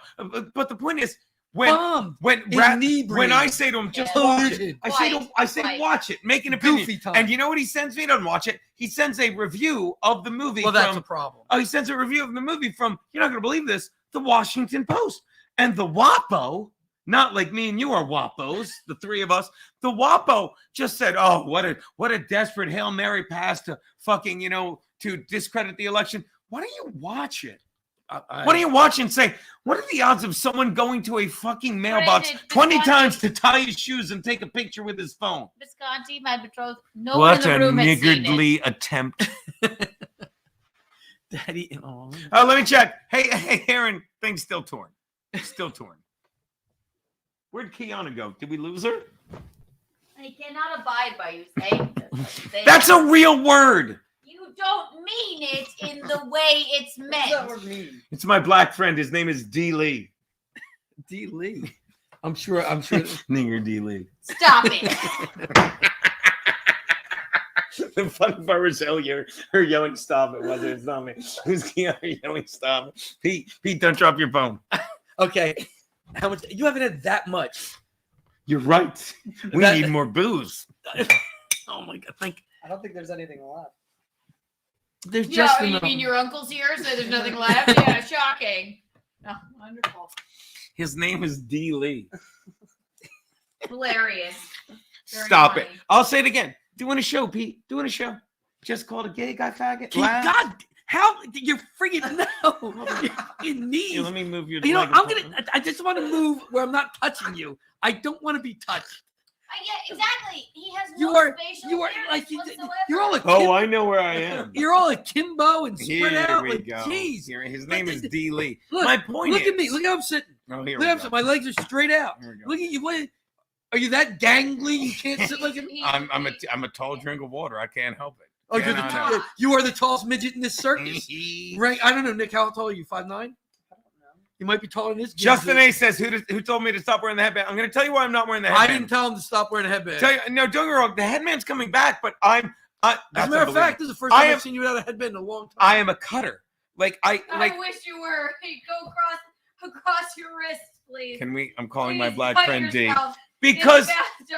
S1: but the point is, when
S3: Inebriated.
S1: I say to him, just
S3: Yeah.
S1: watch it.
S3: Polluted.
S1: I say,
S4: Twice.
S1: watch it. Make an opinion.
S3: Goofy time.
S1: And you know what he sends me? He doesn't watch it. He sends a review of the movie.
S3: Well, that's
S1: from,
S3: a problem.
S1: Oh, he sends a review of the movie from, you're not going to believe this, the Washington Post. And the WAPO, not like me and you are WAPOs, the 3 of us, the WAPO just said, oh, what a desperate Hail Mary pass to fucking, to discredit the election. Why don't you watch it? Why don't you watch and say, what are the odds of someone going to a fucking mailbox
S4: Granted,
S1: 20
S4: Visconti-
S1: times to tie his shoes and take a picture with his phone?
S4: Visconti, my betrothed. No one in the room has seen it.
S1: niggardly attempt.
S3: Daddy. Oh.
S1: Oh, let me check. Hey, Aaron, thing's still torn. Still torn. Where'd Kiana go? Did we lose her?
S4: I cannot abide by you saying this.
S1: That's a real word.
S4: You don't mean it in the way it's
S11: What does that
S4: meant.
S11: word mean?
S1: It's my black friend. His name is D. Lee.
S3: D. Lee. I'm sure.
S1: Nigger D. Lee.
S4: Stop it.
S1: The funny part was her yelling stop. It wasn't. It's not me. It was Kiana yelling stop. Pete, don't drop your phone.
S3: Okay. How much? You haven't had that much.
S1: You're right. We
S3: That-
S1: need more booze.
S3: Oh my god!
S11: I don't think there's anything left.
S3: There's
S4: Yeah,
S3: just
S4: you
S3: enough.
S4: mean your uncle's here, so there's nothing left? Yeah, shocking. Oh, wonderful.
S1: His name is D. Lee.
S4: Hilarious. Very
S1: Stop it.
S4: funny.
S1: I'll say it again. Doing a show, Pete. Doing a show. Just called a gay guy faggot. Laugh.
S3: God, how you're freaking no? In knees.
S1: Here, let me move your.
S3: You know,
S1: microphone.
S3: I just want to move where I'm not touching you. I don't want to be touched.
S4: Yeah, exactly. He has
S3: You
S4: no
S3: are,
S4: spatial
S3: you are
S4: awareness
S3: like
S4: whatsoever.
S3: you're all a
S1: Oh, I know where I am.
S3: you're all akimbo and spread
S1: Here
S3: out.
S1: we
S3: Like,
S1: go.
S3: jeez.
S1: Here, his name is D. Lee.
S3: Look,
S1: My point
S3: look
S1: is.
S3: at me. Look how I'm sitting.
S1: Oh, here
S3: Look
S1: we
S3: how I'm
S1: go.
S3: sitting. My legs are straight out.
S1: Here we go.
S3: Look at you. What? Are you that gangly? You can't sit like a.
S1: I'm a tall drink of water. I can't help it.
S3: Oh, you're
S1: Cannot
S3: the, you are the tallest midget in this circus.
S1: help.
S3: Right? I don't know, Nick. How tall are you? 5'9"? You might be taller than this.
S1: Justin A says, who told me to stop wearing the headband? I'm going to tell you why I'm not wearing the
S3: I
S1: headband.
S3: didn't tell him to stop wearing a headband.
S1: No, don't get me wrong. The headband's coming back, but
S3: As a
S1: that's
S3: matter of fact, this is the first time I've seen you without a headband in a long time.
S1: I am a cutter.
S4: I wish you were. Hey, go across your wrists, please.
S1: Can we? I'm calling my
S4: Please
S1: black
S4: cut
S1: friend D.
S4: yourself.
S1: Because
S4: In the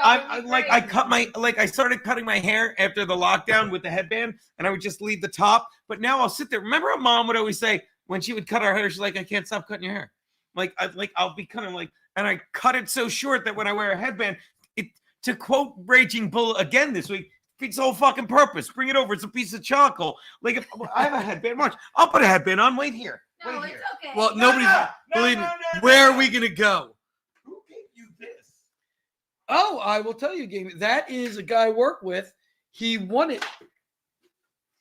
S4: bathtub,
S1: I started cutting my hair after the lockdown with the headband, and I would just leave the top. But now I'll sit there. Remember, how Mom would always say when she would cut our hair, she's like, "I can't stop cutting your hair." I'll be kind of like, and I cut it so short that when I wear a headband, to quote Raging Bull again this week, it's the whole fucking purpose. Bring it over. It's a piece of charcoal. Like if I have a headband, watch. I'll put a headband on. Wait here.
S4: No,
S1: Wait
S4: it's
S1: here.
S4: okay.
S3: Well, nobody's believe me. Where are we gonna go?
S1: Who gave you this?
S3: Oh, I will tell you, Game. That is a guy I work with. He won it.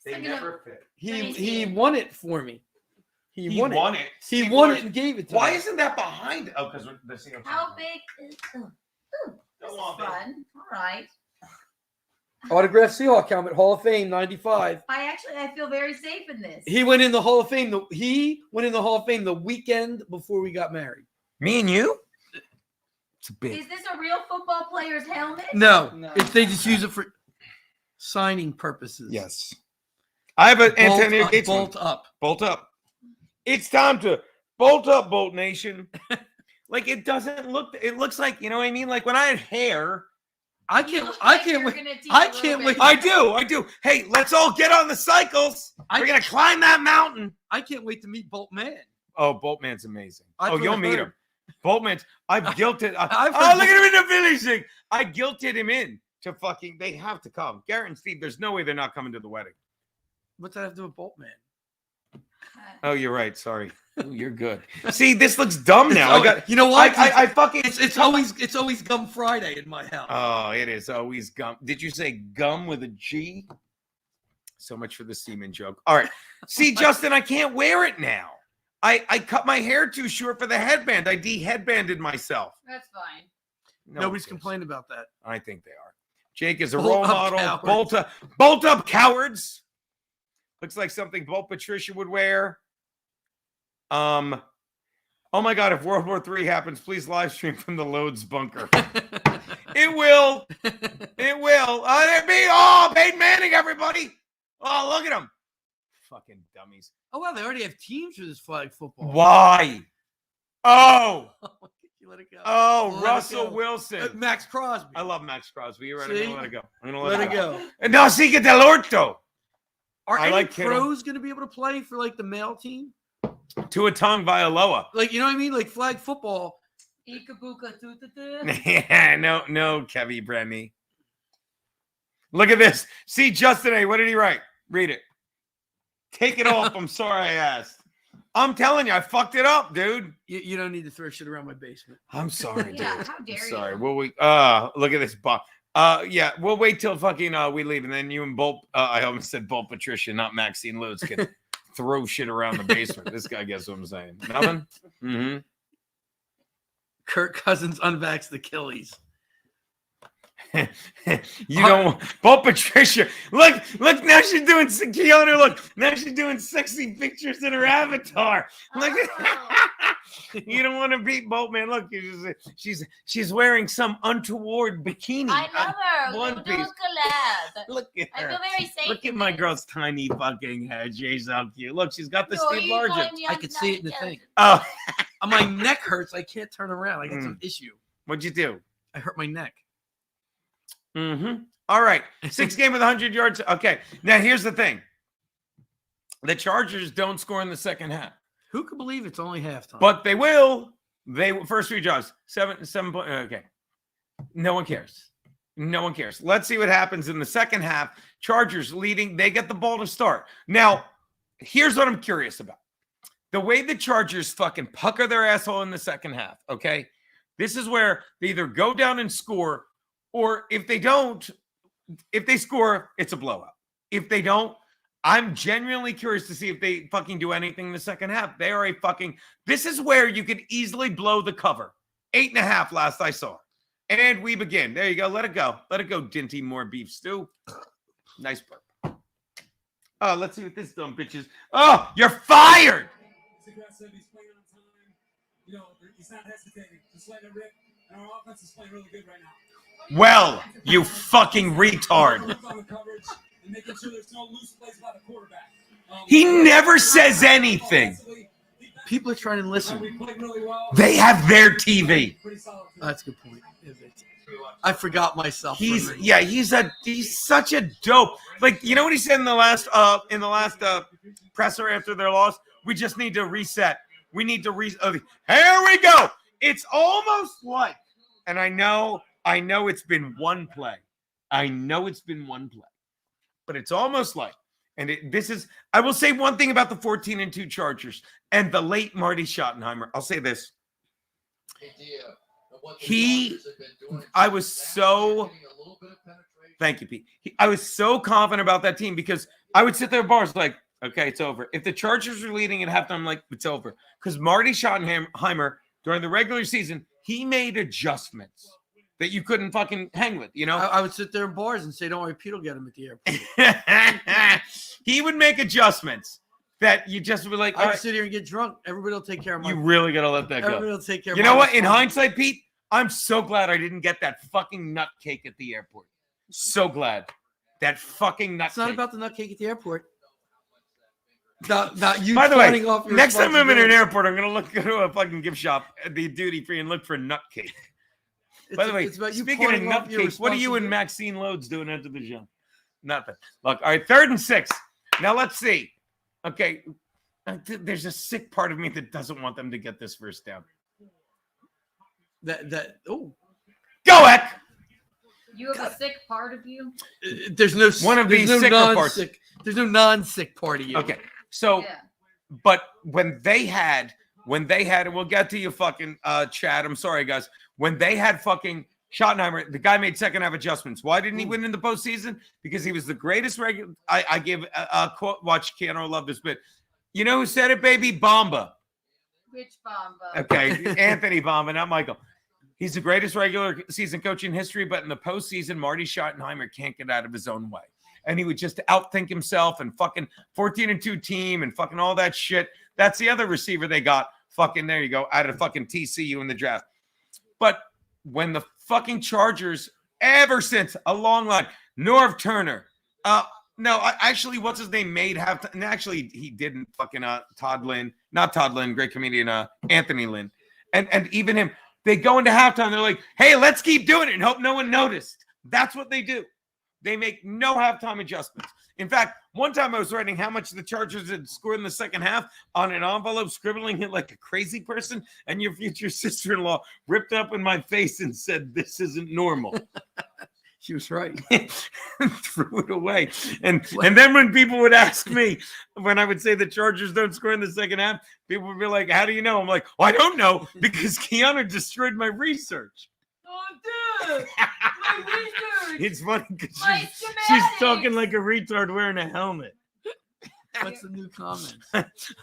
S1: They never fit.
S3: He won it for me. He won it. He
S1: Steve
S3: won
S1: Lars-
S3: it and gave it to
S1: Why
S3: me.
S1: isn't that behind? Oh, because the single.
S4: How big is? Ooh, this is fun. All right.
S3: Autographed Seahawk helmet, Hall of Fame, 95.
S4: I feel very safe in this.
S3: He went in the Hall of Fame. He went in the Hall of Fame the weekend before we got married.
S1: Me and you? It's a big.
S4: Is this a real football player's helmet?
S3: No, they just use it for signing purposes.
S1: Yes. I have an Antonio Gates one.
S3: Bolt up.
S1: Bolt up. It's time to bolt up, Bolt Nation. Like it doesn't look. It looks like, you know what I mean. Like when I had hair,
S3: I can't wait.
S1: I do. Hey, let's all get on the cycles. We're gonna climb that mountain.
S3: I can't wait to meet Bolt Man.
S1: Oh, Boltman's amazing.
S3: I've
S1: You'll meet
S3: heard.
S1: him. Boltman's. I've guilted.
S3: I've
S1: oh,
S3: heard
S1: look at him in the village thing. I guilted him in to fucking. They have to come. Garrett and Steve. There's no way they're not coming to the wedding.
S3: What's that have to do with Bolt Man?
S1: Oh, you're right. Sorry. Ooh, you're good. See, this looks dumb now.
S3: Oh, you know what?
S1: I fucking.
S3: It's always Gum Friday in my house.
S1: Oh, it is always gum. Did you say gum with a G? So much for the semen joke. All right. See, Justin, I can't wear it now. I cut my hair too short for the headband. I de-headbanded myself.
S4: That's fine.
S3: Nobody's complained about that.
S1: I think they are. Jake is a
S3: Bolt
S1: role
S3: up
S1: model.
S3: cowards.
S1: Bolt up cowards. Looks like something Bolt Patricia would wear. Oh my God! If World War III happens, please live stream from the Loads bunker. It will. It will. There be. Oh, Peyton Manning, everybody. Oh, look at him. Fucking dummies.
S3: Oh wow, they already have teams for this flag football.
S1: Why? Oh.
S3: You let it go.
S1: Oh,
S3: Let it
S1: Russell
S3: go.
S1: Wilson.
S3: Max Crosby.
S1: I love Max Crosby. You're right. I'm
S3: See?
S1: gonna let it go. I'm gonna
S3: Let it go.
S1: No, sigue del orto.
S3: Are
S1: I
S3: any
S1: like Kittle.
S3: pros going to be able to play for like the male team?
S1: Tua Tagovailoa.
S3: Like, you know what I mean? Like flag football.
S1: Yeah, no, Kevy Bremy. Look at this. See, Justin A. What did he write? Read it. Take it off. I'm sorry I asked. I'm telling you, I fucked it up, dude.
S3: You don't need to throw shit around my basement.
S1: I'm sorry, dude.
S4: Yeah, how dare you?
S1: Sorry. Will we? Look at this. Yeah, we'll wait till fucking we leave, and then you and Bolt. I almost said Bolt Patricia, not Maxine Loads, can throw shit around the basement. This guy gets what I'm saying. Nothing. Mm-hmm.
S3: Kirk Cousins unvaxxed Achilles.
S1: You don't. Bolt Patricia. Look. Now she's doing Keanu. Look. Now she's doing sexy pictures in her avatar. Look. You don't want to beat Bolt, man. Look, she's wearing some untoward bikini.
S4: I love her.
S1: One
S4: We'll do
S1: piece.
S4: a collab.
S1: Look at
S4: I
S1: her.
S4: feel very safe.
S1: Look at my girl's tiny fucking head. She's so cute. Look, she's got the
S4: No,
S1: Steve
S4: you
S1: Largent.
S4: calling me
S3: I
S4: on
S3: could see it in the
S4: Snapchat?
S3: thing.
S1: Oh,
S3: My neck hurts. I can't turn around. I got some issue.
S1: what'd you do?
S3: I hurt my neck.
S1: Mm-hmm. All right. 6 game with 100 yards. Okay. Now, here's the thing. The Chargers don't score in the second half.
S3: Who could believe it's only halftime?
S1: But they will. First 3 drives. 7 point. Okay. No one cares. No one cares. Let's see what happens in the second half. Chargers leading. They get the ball to start. Now, here's what I'm curious about. The way the Chargers fucking pucker their asshole in the second half, okay? This is where they either go down and score, or if they don't, if they score, it's a blowout. If they don't, I'm genuinely curious to see if they fucking do anything in the second half. They are a fucking, this is where you could easily blow the cover. 8.5 last I saw. And we begin. There you go. Let it go. Let it go, Dinty. More beef stew. Nice burp. Oh, let's see what this dumb bitch is. Oh, you're fired.
S9: Aggressive, he's playing on time. You know, he's not hesitating. Just letting it rip. And our offense is playing really good right now.
S1: Well, you fucking retard.
S9: On the coverage and making sure there's no loose plays by the quarterback.
S1: He never says anything.
S3: People are trying to listen.
S9: We played really well.
S1: They have their TV.
S9: Pretty solid.
S3: That's a good point. I forgot myself.
S1: He's such a dope. Like, you know what he said in the last presser after their loss? We just need to reset. We need to here we go. It's almost like, and I know it's been one play. But it's almost like, and I will say one thing about the 14-2 Chargers and the late Marty Schottenheimer. I'll say this. I was so, thank you, Pete. I was so confident about that team because I would sit there at bars like, okay, it's over. If the Chargers are leading at halftime, I'm like, it's over. Because Marty Schottenheimer, during the regular season, he made adjustments that you couldn't fucking hang with, you know?
S3: I would sit there in bars and say, don't worry, Pete will get him at the airport.
S1: He would make adjustments that you just would be like,
S3: I could sit here and get drunk. Everybody will take care of my
S1: you really got to let that go.
S3: Everybody will take care of
S1: You
S3: my
S1: know what? In
S3: response.
S1: hindsight, Pete, I'm so glad I didn't get that fucking nut cake at the airport. So glad. That fucking nut
S3: It's not
S1: cake.
S3: about the nut cake at the airport. Not you.
S1: By the way,
S3: off your
S1: next time I'm in an
S3: responsibility.
S1: airport, I'm going to go to a fucking gift shop at the duty free and look for a nut cake. By the way,
S3: it's about you
S1: speaking of
S3: parting off your
S1: nutcakes, what are you and
S3: responsibility.
S1: Maxine Loads doing after the show? Nothing. Look, all right, 3rd and 6. Now let's see. Okay, there's a sick part of me that doesn't want them to get this first down.
S3: Oh,
S1: go Eck!
S4: You have a sick part of you.
S3: There's no
S1: one of these sicker parts.
S3: There's no non-sick part of you.
S1: Okay, so, but when they had, and we'll get to you fucking Chad. I'm sorry, guys. When they had fucking Schottenheimer, the guy made second half adjustments. Why didn't he win in the postseason? Because he was the greatest regular. I give a quote. Watch Keanu, love this bit. You know who said it, baby? Bamba.
S4: Which Bamba?
S1: Okay, Anthony Bamba, not Michael. He's the greatest regular season coach in history, but in the postseason, Marty Schottenheimer can't get out of his own way. And he would just outthink himself and fucking 14-2 team and fucking all that shit. That's the other receiver they got. Fucking, there you go, out of fucking TCU in the draft. But when the fucking Chargers, ever since a long line, Norv Turner, actually, what's his name, made halftime. And actually, he didn't fucking Todd Lynn, not Todd Lynn, great comedian, Anthony Lynn. And even him, they go into halftime, they're like, hey, let's keep doing it and hope no one noticed. That's what they do. They make no halftime adjustments. In fact, one time I was writing how much the Chargers had scored in the second half on an envelope, scribbling it like a crazy person, and your future sister-in-law ripped up in my face and said, this isn't normal.
S3: She was right.
S1: Threw it away. And then when people would ask me, when I would say the Chargers don't score in the second half, people would be like, how do you know? I'm like, well, I don't know because Keanu destroyed my research.
S4: Oh, dude. My research.
S1: It's funny because she's talking like a retard wearing a helmet.
S3: What's the new comment?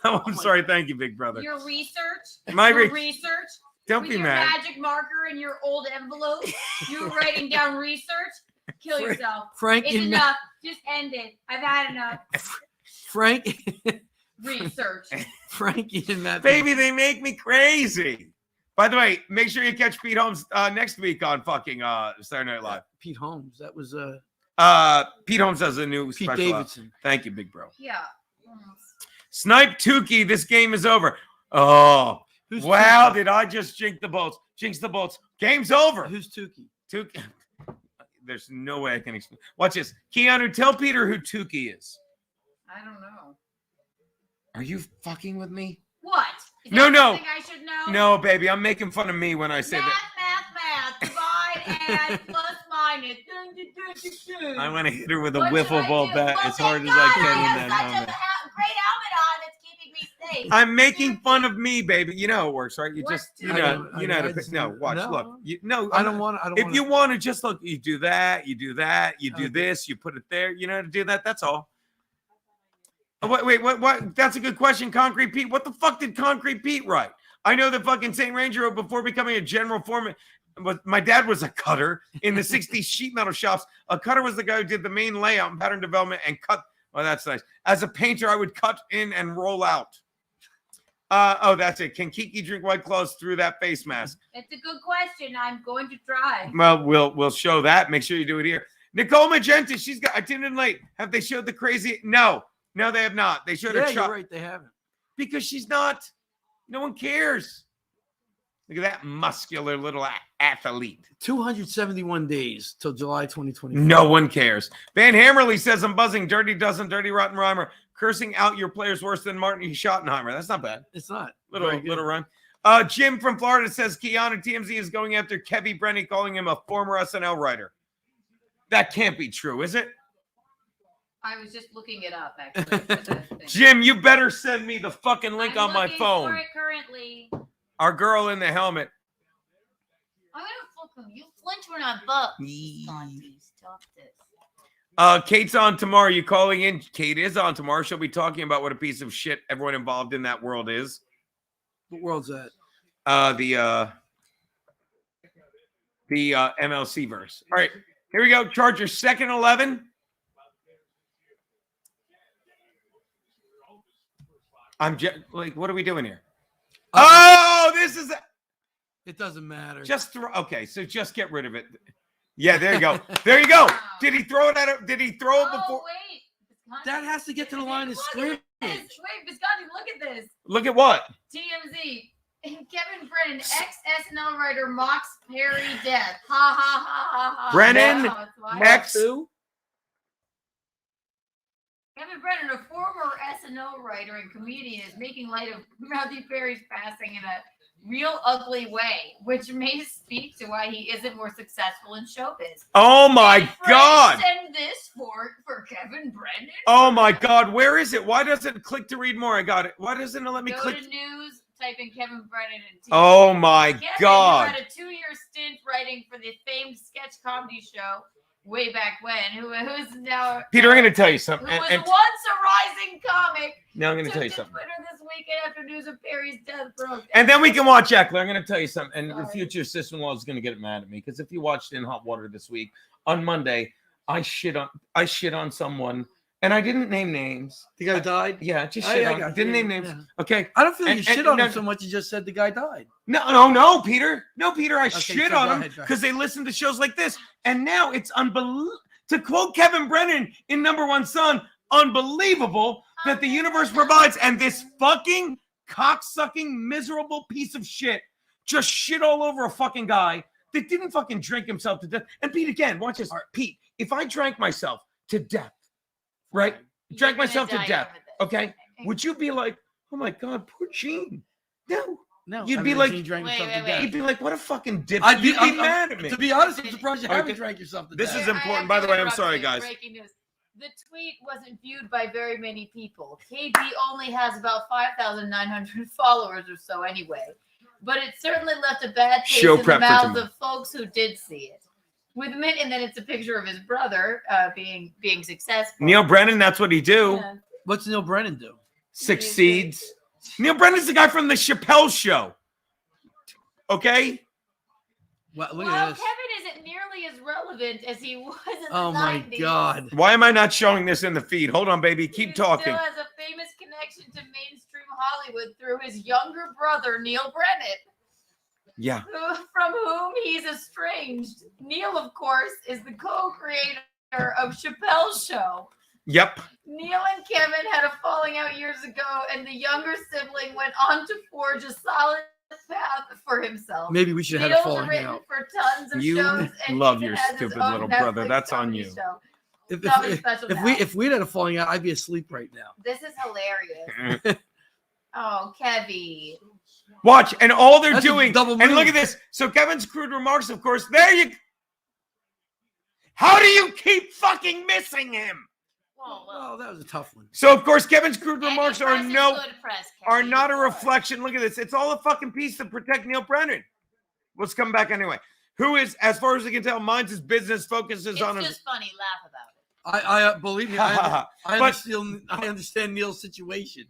S1: I'm sorry. Thank you, big brother.
S4: Your research?
S1: My
S4: research?
S1: Don't
S4: With
S1: be
S4: your
S1: mad.
S4: magic marker in your old envelope, you're writing down research. Kill yourself.
S3: Frank,
S4: it's enough. Just end it. I've had enough.
S3: Frank.
S4: Research.
S3: Frankie and that
S1: baby, they make me crazy. By the way, make sure you catch Pete Holmes next week on fucking Saturday Night Live.
S3: Pete Holmes. That was
S1: Pete Holmes has a new
S3: Pete
S1: special.
S3: Davidson.
S1: Thank you, big bro.
S4: Yeah.
S1: Snipe Tukey, this game is over. Oh.
S3: Who's
S1: wow,
S3: Tukey?
S1: did I just jinx the Bolts? Jinx the Bolts. Game's over.
S3: Who's Tukey?
S1: Tukey. There's no way I can explain. Watch this. Keanu, tell Peter who Tukey is.
S4: I don't know.
S1: Are you fucking with me?
S4: What? Is
S1: No,
S4: that
S1: no.
S4: something I should know?
S1: No, baby, I'm making fun of me when I say that.
S4: Math. Divide, add, plus, minus.
S1: I want to hit her with a
S4: What should
S1: wiffle
S4: I
S1: ball
S4: do?
S1: bat
S4: Well,
S1: as hard
S4: thank
S1: as I
S4: God
S1: can in
S4: have
S1: that
S4: such
S1: helmet.
S4: a great helmet on that's keeping me safe.
S1: I'm making fun of me, baby. You know how it works, right? You
S4: What
S1: just,
S4: do
S1: you
S3: I
S1: know,
S3: don't-
S1: you know.
S3: I
S1: How to
S3: just-
S1: pick. No, watch,
S3: no.
S1: look. No,
S3: I don't want.
S1: If you want to just look, you do that, you do that, you do this, you put it there. You know how to do that. That's all. Oh, wait, what? That's a good question, Concrete Pete. What the fuck did Concrete Pete write? I know that fucking St. Ranger wrote before becoming a general foreman. My dad was a cutter in the 60s sheet metal shops. A cutter was the guy who did the main layout and pattern development and cut. Oh, that's nice. As a painter, I would cut in and roll out. That's it. Can Kiki drink White Claws through that face mask?
S4: It's a good question. I'm going to try.
S1: Well, we'll show that. Make sure you do it here. Nicole Magenta, she's got. I tuned in late. Have they showed the crazy? No, they have not. They showed
S3: Yeah,
S1: her
S3: you're
S1: chop
S3: right. They haven't.
S1: because she's not. No one cares. Look at that muscular little athlete.
S3: 271 days till July 2024.
S1: No one cares. Van Hammerly says, I'm buzzing. Dirty Dozen, Dirty Rotten Rhymer. Cursing out your players worse than Martin Schottenheimer. That's not bad.
S3: It's not.
S1: Little
S3: Very good.
S1: rhyme. Jim from Florida says, Keanu TMZ is going after Kevy Brenny, calling him a former SNL writer. That can't be true, is it?
S4: I was just looking it up, actually. for the thing.
S1: Jim, you better send me the fucking link
S4: I'm
S1: on my
S4: looking
S1: phone.
S4: For it currently.
S1: Our girl in the helmet.
S4: I'm gonna fuck him. You flinch when I buck. Stop this.
S1: Kate's on tomorrow. You calling in? Kate is on tomorrow. She'll be talking about what a piece of shit everyone involved in that world is.
S3: What world's that?
S1: The MLC verse. All right, here we go. Chargers 2nd 11. What are we doing here? Oh, this is.
S3: It doesn't matter.
S1: Just throw. Okay, so just get rid of it. Yeah, there you go. There you go. Did he throw it at it? Did he throw it before?
S4: Wait.
S3: That has to get to the line of scrimmage.
S4: Wait, Biscotti, look at this.
S1: Look at what?
S4: TMZ. Kevin Brennan, ex-SNL writer, mocks Perry death. Ha ha ha ha ha.
S1: Brennan,
S4: Wow, it's wild.
S1: ex.
S4: Kevin Brennan, a former SNL writer and comedian, is making light of Matthew Perry's passing in a real ugly way, which may speak to why he isn't more successful in showbiz.
S1: Oh my God!
S4: Send this for Kevin Brennan.
S1: Oh my God! Where is it? Why doesn't it click to read more? I got it. Why doesn't it let me
S4: Go
S1: click?
S4: to news. Type in Kevin Brennan and TV.
S1: Oh my
S4: Kevin,
S1: God!
S4: who had a 2-year stint writing for the famed sketch comedy show way back when, who's now
S1: Peter, I'm going to tell you something.
S4: who was once a rising comic.
S1: Now I'm going to tell you
S4: took to
S1: something.
S4: Twitter this weekend after news of Perry's death broke.
S1: And then we can watch Eckler. I'm going to tell you something. And your future sister-in-law is going to get mad at me because if you watched In Hot Water this week on Monday, I shit on someone. And I didn't name names.
S3: The guy died?
S1: Yeah, just shit on. Didn't name names.
S3: Yeah.
S1: Okay.
S3: I don't feel like you shit on him
S1: no,
S3: so much. You just said the guy died.
S1: No, Peter. No, Peter. I
S3: Okay,
S1: shit
S3: so
S1: on
S3: go
S1: him
S3: ahead, go ahead.
S1: because they listen to shows like this. And now it's unbelievable. To quote Kevin Brennan in Number One Son, unbelievable that the universe provides. And this fucking cocksucking, miserable piece of shit just shit all over a fucking guy that didn't fucking drink himself to death. And Pete, again, watch this. Pete, if I drank myself to death, right? Drank myself to death, okay? Would you be like, oh my God, poor Gene? No. You'd be like, you'd be like, what a fucking dip. You'd be mad at me.
S3: To be honest, I'm surprised you haven't drank yourself to
S1: This
S3: death.
S1: is important. By the way, I'm sorry, guys.
S4: Breaking news. The tweet wasn't viewed by very many people. KB only has about 5,900 followers or so anyway. But it certainly left a bad taste in the mouths of folks who did see it. And then it's a picture of his brother being successful.
S1: Neil Brennan, that's what he do.
S4: Yeah.
S3: What's Neil Brennan do?
S1: Succeeds. Neil Brennan's the guy from the Chappelle Show. Okay?
S3: Well, look
S4: Well,
S3: at this.
S4: Kevin isn't nearly as relevant as he was in the 90s.
S3: Oh my God.
S1: Why am I not showing this in the feed? Hold on, baby. Keep talking.
S4: Still has a famous connection to mainstream Hollywood through his younger brother, Neil Brennan.
S1: Yeah.
S4: From whom he's estranged. Neil, of course, is the co-creator of Chappelle's Show.
S1: Yep.
S4: Neil and Kevin had a falling out years ago, and the younger sibling went on to forge a solid path for himself.
S3: Maybe we should have
S4: Neil's
S3: a falling
S4: written
S3: out.
S4: for tons of
S1: You
S4: shows, and
S1: love
S4: even
S1: your
S4: has his
S1: stupid
S4: own
S1: little brother.
S4: Netflix
S1: That's on
S4: comedy
S1: you.
S4: show.
S3: If
S4: Nothing special now.
S3: we had a falling out, I'd be asleep right now.
S4: This is hilarious. Oh, Kevy.
S1: Watch, and all they're
S3: That's a
S1: doing,
S3: double
S1: and
S3: move.
S1: look at this. So Kevin's crude remarks, of course, there you. How do you keep fucking missing him?
S3: Oh, that was a tough one.
S1: So of course, Kevin's crude remarks are
S4: Press is
S1: no,
S4: good press,
S1: are
S4: Kevy.
S1: not a reflection. Look at this. It's all a fucking piece to protect Neil Brennan. Let's come back anyway. Who is, as far as we can tell, minds his business, focuses
S4: It's
S1: on
S4: just funny. Laugh about it.
S3: I believe me. I understand Neil's situation.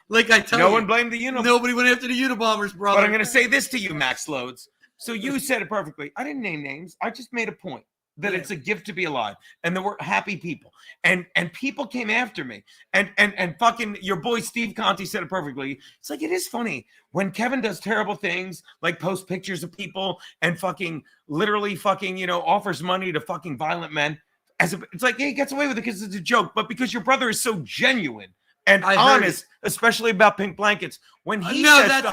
S3: Like I tell you,
S1: no one blamed the Unabomers.
S3: Nobody went after the Unabombers, brother.
S1: But I'm going to say this to you, Max Loads. So you said it perfectly. I didn't name names. I just made a point that it's a gift to be alive, and there were happy people, and people came after me, and fucking your boy Steve Conti said it perfectly. It's like, it is funny when Kevin does terrible things, like post pictures of people and fucking literally fucking offers money to fucking violent men. It's like, yeah, he gets away with it because it's a joke, but because your brother is so genuine and honest, especially about pink blankets. When he says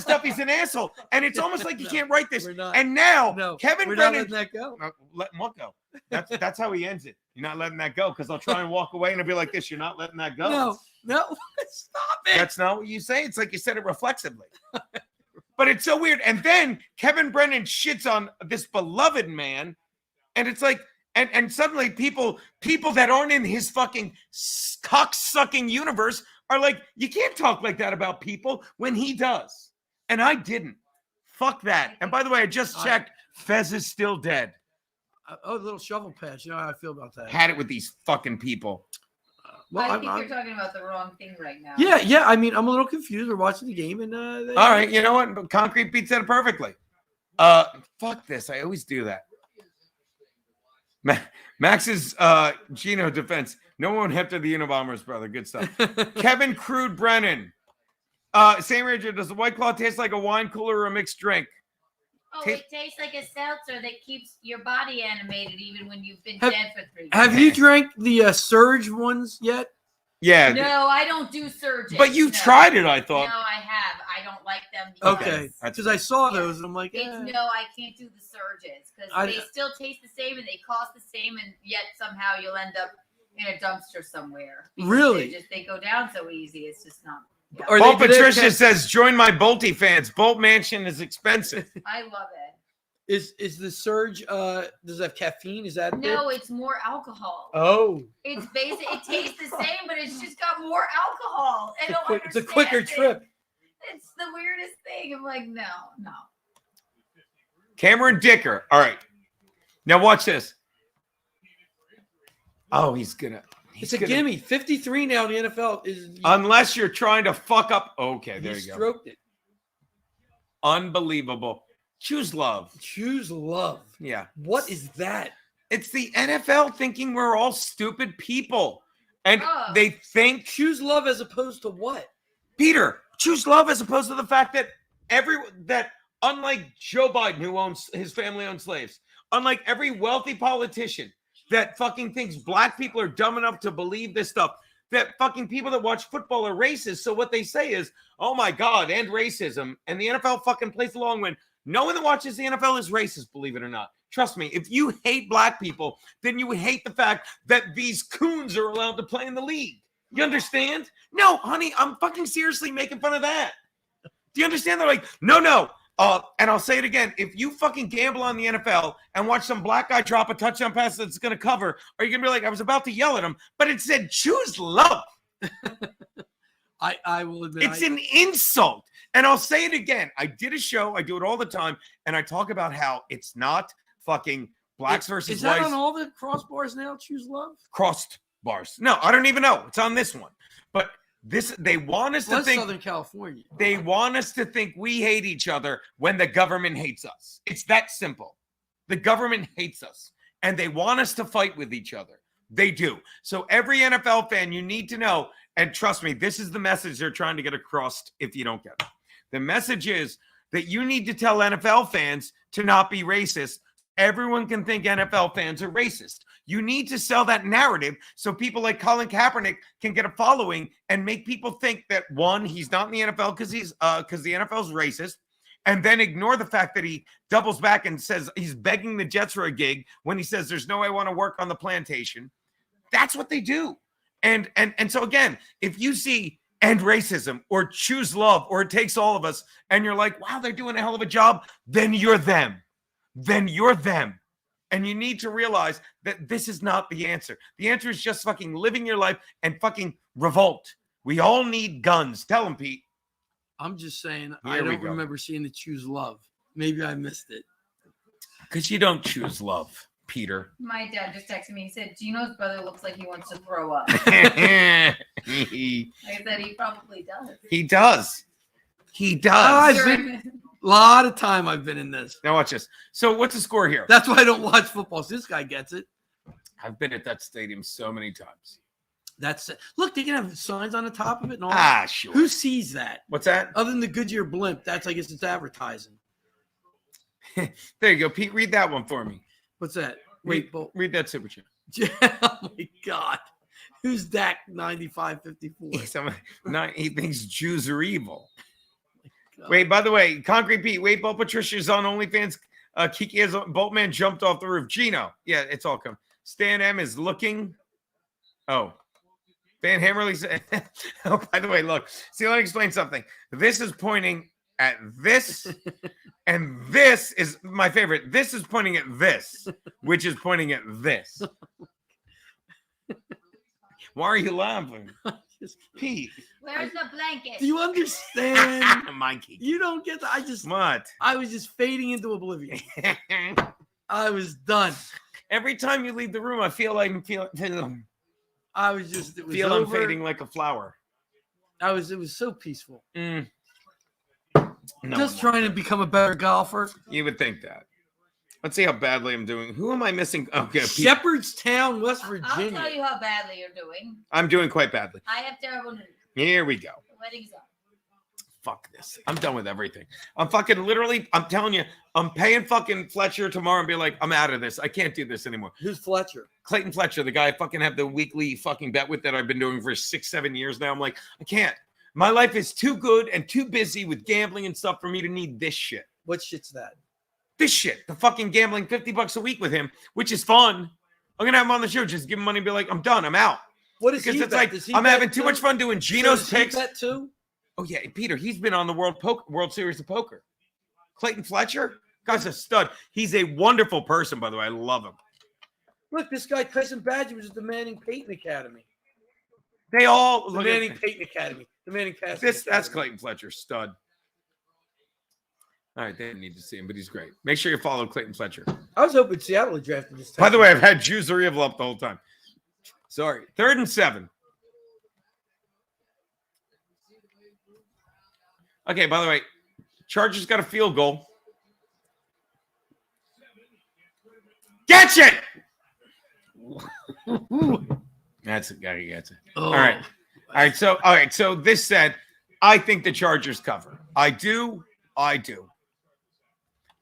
S1: stuff, he's an asshole. And it's almost like you can't write this. And now Kevin Brennan,
S3: not letting that go.
S1: Let him go. That's how he ends it. You're not letting that go, because I'll try and walk away and I'll be like this. You're not letting that go.
S3: No, stop it.
S1: That's not what you say. It's like you said it reflexively. But it's so weird. And then Kevin Brennan shits on this beloved man, and it's like, and suddenly people that aren't in his fucking cock-sucking universe are like, you can't talk like that about people, when he does. And I didn't. Fuck that. And by the way, I just checked. Fez is still dead.
S3: Oh, a little shovel patch. You know how I feel about that.
S1: Had it with these fucking people.
S4: I think you're talking about the wrong thing right now.
S3: Yeah. I mean, I'm a little confused. We're watching the game, and
S1: all right, you know what? Concrete Pete said it perfectly. Fuck this. I always do that. Max's Gino defense. No one after the Unabomers, brother. Good stuff. Kevin Crude Brennan. Sam Ranger, does the White Claw taste like a wine cooler or a mixed drink?
S4: Oh, it tastes like a seltzer that keeps your body animated even when you've been
S3: Have-
S4: dead for 3 years.
S3: Have you drank the Surge ones yet?
S1: Yeah.
S4: No, I don't do surges.
S1: But you've
S4: no.
S1: tried it, I thought.
S4: No, I have. I don't like them.
S3: Okay, because I saw those and I'm like,
S4: It's, no, I can't do the surges because they still taste the same and they cost the same, and yet somehow you'll end up in a dumpster somewhere.
S3: Really?
S4: They go down so easy. It's just not. Yeah.
S1: Paul Patricia says, join my Bolty fans. Bolt Mansion is expensive.
S4: I love it.
S3: Is the surge? Does it have caffeine? Is that
S4: No? It's more alcohol.
S3: Oh,
S4: it's basic. It tastes the same, but it's just got more alcohol. I don't
S3: it's a quicker
S4: understand
S3: trip.
S4: It's the weirdest thing. I'm like, no.
S1: Cameron Dicker. All right. Now watch this. Oh, he's gonna.
S3: It's a gimme. 53 now in the NFL is
S1: unless you're trying to fuck up. Okay, there you go.
S3: Stroked it.
S1: Unbelievable. Choose love.
S3: Choose love.
S1: Yeah.
S3: What is that?
S1: It's the NFL thinking we're all stupid people. And they think
S3: choose love as opposed to what?
S1: Peter, choose love as opposed to the fact that unlike Joe Biden, who his family owns slaves, unlike every wealthy politician that fucking thinks black people are dumb enough to believe this stuff, that fucking people that watch football are racist. So what they say is, oh my God, and racism. And the NFL fucking plays along when no one that watches the NFL is racist, believe it or not. Trust me, if you hate black people, then you hate the fact that these coons are allowed to play in the league. You understand? No, honey, I'm fucking seriously making fun of that. Do you understand? They're like, no. And I'll say it again. If you fucking gamble on the NFL and watch some black guy drop a touchdown pass that's going to cover, are you going to be like, I was about to yell at him, but it said choose love.
S3: I will admit.
S1: It's an insult. And I'll say it again. I did a show. I do it all the time. And I talk about how it's not fucking blacks versus
S3: whites. Is that
S1: whites.
S3: on all the crossbars now? Choose love?
S1: Crossed bars. No, I don't even know. It's on this one. But they want us to think.
S3: Southern California.
S1: They want us to think we hate each other when the government hates us. It's that simple. The government hates us. And they want us to fight with each other. They do. So every NFL fan, you need to know, and trust me, this is the message they're trying to get across if you don't get it. The message is that you need to tell NFL fans to not be racist. Everyone can think NFL fans are racist. You need to sell that narrative so people like Colin Kaepernick can get a following and make people think that, one, he's not in the NFL because the NFL's racist, and then ignore the fact that he doubles back and says he's begging the Jets for a gig when he says there's no way I want to work on the plantation. That's what they do. And so again, if you see end racism or choose love or it takes all of us and you're like, wow, they're doing a hell of a job, then you're them. And you need to realize that this is not the answer. The answer is just fucking living your life and fucking revolt. We all need guns. Tell them, Pete.
S3: I'm just saying, I don't remember seeing the choose love. Maybe I missed it.
S1: Because you don't choose love, Peter.
S4: My dad just texted me. He said, Gino's brother looks like he wants to throw up.
S1: I
S4: said he probably does.
S1: He does. He does.
S3: A lot of time I've been in this.
S1: Now watch this. So what's the score here?
S3: That's why I don't watch football. So this guy gets it.
S1: I've been at that stadium so many times.
S3: That's it. Look, they can have signs on the top of it and all.
S1: Sure.
S3: Who sees that?
S1: What's that?
S3: Other than the Goodyear blimp, I guess it's advertising.
S1: There you go, Pete. Read that one for me.
S3: What's that?
S1: Read that super chat.
S3: Oh my God. Who's Dak 9554?
S1: He thinks Jews are evil. Wait, by the way, Concrete Pete, wait, Bolt Patricia's on OnlyFans. Kiki has Boltman jumped off the roof. Gino. Yeah, it's all come. Stan M is looking. Oh. Van Hammerly said, oh, by the way, look. See, let me explain something. This is pointing at this, and this is my favorite. This is pointing at this, which is pointing at this. Why are you laughing? Pete.
S4: Where's the blanket?
S3: Do you understand?
S1: Mikey.
S3: You don't get that. I was just fading into oblivion. I was done.
S1: Every time you leave the room, I feel like
S3: I was just
S1: I'm fading like a flower.
S3: It was so peaceful.
S1: No,
S3: just trying to become a better golfer.
S1: You would think that. Let's see how badly I'm doing. Who am I missing? Okay,
S3: Shepherdstown, West Virginia.
S4: I'll tell you how badly you're doing.
S1: I'm doing quite badly.
S4: I have terrible news.
S1: Here we go.
S4: The wedding's up.
S1: fuck this. I'm done with everything. I'm fucking literally, I'm telling you, I'm paying fucking Fletcher tomorrow and be like, I'm out of this. I can't do this anymore.
S3: Who's Fletcher?
S1: Clayton Fletcher, the guy I fucking have the weekly fucking bet with that I've been doing for 6-7 years now. I'm like, I can't. My life is too good and too busy with gambling and stuff for me to need this shit.
S3: What shit's that?
S1: This shit. The fucking gambling $50 a week with him, which is fun. I'm going to have him on the show. Just give him money and be like, I'm done. I'm out.
S3: What is
S1: Because
S3: he
S1: it's
S3: bet?
S1: like,
S3: Does he
S1: I'm
S3: bet
S1: having too
S3: too?
S1: much fun doing
S3: So
S1: Gino's
S3: does he
S1: picks.
S3: bet too?
S1: Oh, yeah. Peter, he's been on the World Series of Poker. Clayton Fletcher, guy's a stud. He's a wonderful person, by the way. I love him.
S3: Look, this guy, Tyson Badger, was at the Manning Payton Academy.
S1: They all
S3: The
S1: look at-
S3: Manning Payton Academy. The Manning Payton
S1: That's
S3: Academy.
S1: Clayton Fletcher, stud. All right, they didn't need to see him, but he's great. Make sure you follow Clayton Fletcher.
S3: I was hoping Seattle would draft this.
S1: By the way, I've had Jews or evil up the whole time. Sorry. 3rd and 7. Okay, by the way, Chargers got a field goal. Catch it! That's it. Gotta get it. All right. All right. So this said, I think the Chargers cover. I do.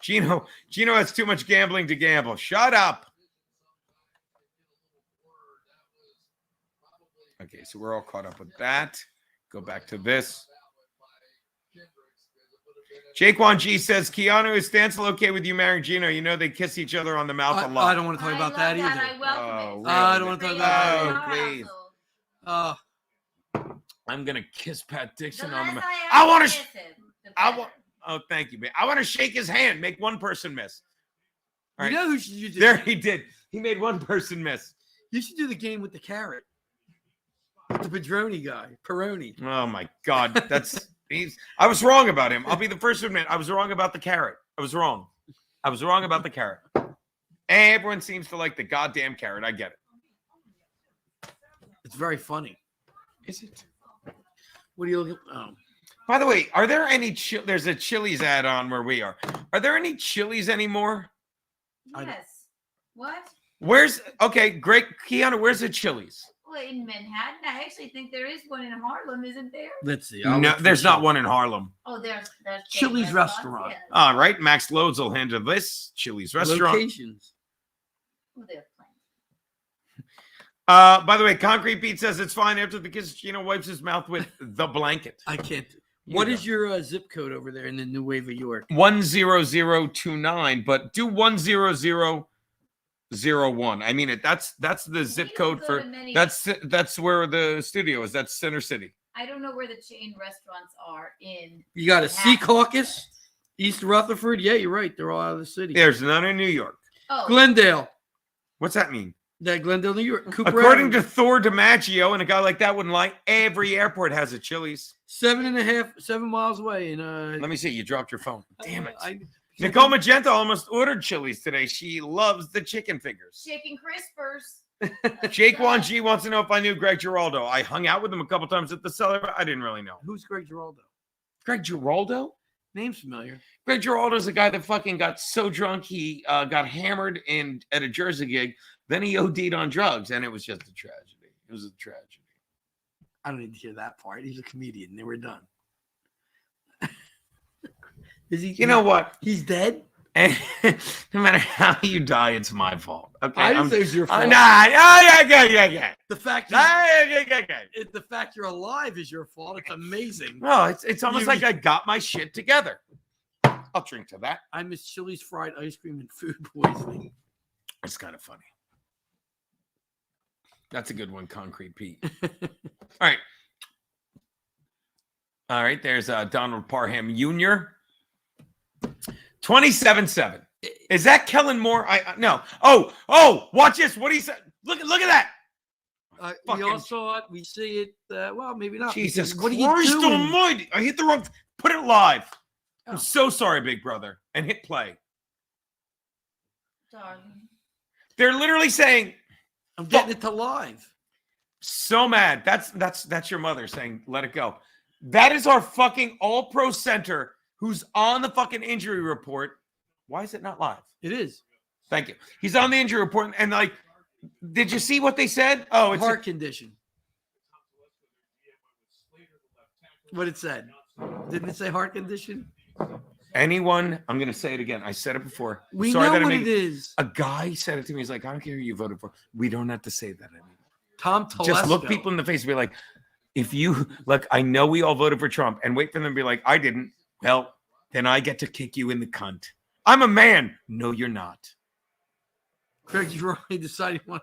S1: Gino has too much gambling to gamble. Shut up. Okay, so we're all caught up with that. Go back to this. Jaquan G says, Keanu, is Stancil okay with you marrying Gino? You know they kiss each other on the mouth a lot.
S3: I don't want to talk about that either.
S4: I welcome it.
S3: I don't want to talk about
S1: Oh,
S3: that.
S1: please. I'm gonna kiss Pat Dixon
S4: The
S1: on the
S4: less
S1: mouth.
S4: I
S1: I
S4: have
S1: want
S4: to
S1: to.
S4: kiss him, the
S1: I
S4: better.
S1: want. Oh, thank you, man. I want to shake his hand. Make one person miss. All right.
S3: You know who should you do?
S1: There he did. He made one person miss.
S3: You should do the game with the carrot. The Padroni guy, Peroni.
S1: Oh my God, that's I was wrong about him. I'll be the first to admit I was wrong about the carrot. I was wrong about the carrot. Everyone seems to like the goddamn carrot. I get it.
S3: It's very funny.
S1: Is it?
S3: What are you looking? Oh.
S1: By the way, are there any? There's a Chili's ad on where we are. Are there any Chili's anymore?
S4: Yes. What?
S1: Where's okay? Great, Keanu. Where's the Chili's?
S4: Well, in Manhattan, I actually think there is one in Harlem, isn't there?
S3: Let's see.
S1: No, there's not one in Harlem.
S4: Oh, there's
S3: Chili's restaurant.
S4: Yeah.
S1: All right, Max Loads will handle this. Chili's restaurant.
S3: Locations.
S4: Well, they're playing.
S1: By the way, Concrete Pete says it's fine after the kiss. Gino wipes his mouth with the blanket.
S3: I can't. What is your zip code over there in the New Wave of York?
S1: 10029, but do 10001. I mean, that's the zip code for that's where the studio is. That's Center City.
S4: I don't know where the chain restaurants are in.
S3: You got a Sea
S4: Manhattan.
S3: Caucus, East Rutherford. Yeah, you're right. They're all out of the city.
S1: There's none in New York.
S4: Oh,
S3: Glendale.
S1: What's that mean?
S3: That Glendale, New York. Cooper
S1: According
S3: Avenue.
S1: to Thor DiMaggio, and a guy like that wouldn't lie, every airport has a Chili's.
S3: 7 miles away. And
S1: Let me see. You dropped your phone. Damn it.
S3: I
S1: Nicole Magenta almost ordered Chili's today. She loves the chicken fingers.
S4: chicken crispers.
S1: Jaquan G wants to know if I knew Greg Giraldo. I hung out with him a couple times at the cellar, but I didn't really know.
S3: Who's Greg Giraldo?
S1: Greg Giraldo?
S3: Name's familiar.
S1: Greg Giraldo's a guy that fucking got so drunk he got hammered at a Jersey gig. Then he OD'd on drugs, and it was just a tragedy. It was a tragedy.
S3: I don't need to hear that part. He's a comedian. They were done. Is he?
S1: You know what?
S3: He's dead.
S1: And no matter how you die, it's my fault. Okay,
S3: I didn't say it was your fault.
S1: Yeah.
S3: The fact
S1: Yeah.
S3: the fact you're alive is your fault. It's amazing.
S1: No, it's almost
S3: You-
S1: like I got my shit together. I'll drink to that.
S3: I miss Chili's fried ice cream and food poisoning.
S1: It's kind of funny. That's a good one, Concrete Pete. All right. There's Donald Parham Jr. 27-7. Is that Kellen Moore? No. Oh, watch this. What he said. Look at that.
S3: We all saw it. We see it. Well, maybe not.
S1: Jesus
S3: because
S1: Christ almighty. I hit the wrong. Put it live.
S3: Oh.
S1: I'm so sorry, big brother. And hit play.
S4: Darling.
S1: They're literally saying,
S3: I'm getting it to live.
S1: so mad. That's your mother saying, let it go. That is our fucking all-pro center who's on the fucking injury report. Why is it not live?
S3: It is.
S1: Thank you. He's on the injury report. And like, did you see what they said? Oh, it's
S3: Heart condition. What it said. Didn't it say heart condition?
S1: Anyone, I'm going to say it again. I said it before.
S3: We
S1: Sorry
S3: know
S1: that
S3: what it is.
S1: A guy said it to me. He's like, I don't care who you voted for. We don't have to say that anymore.
S3: Tom Telesco.
S1: Just look people in the face and be like, if you, like, I know we all voted for Trump, and wait for them to be like, I didn't. Well, then I get to kick you in the cunt. I'm a man. No, you're not.
S3: Craig, you already decided what?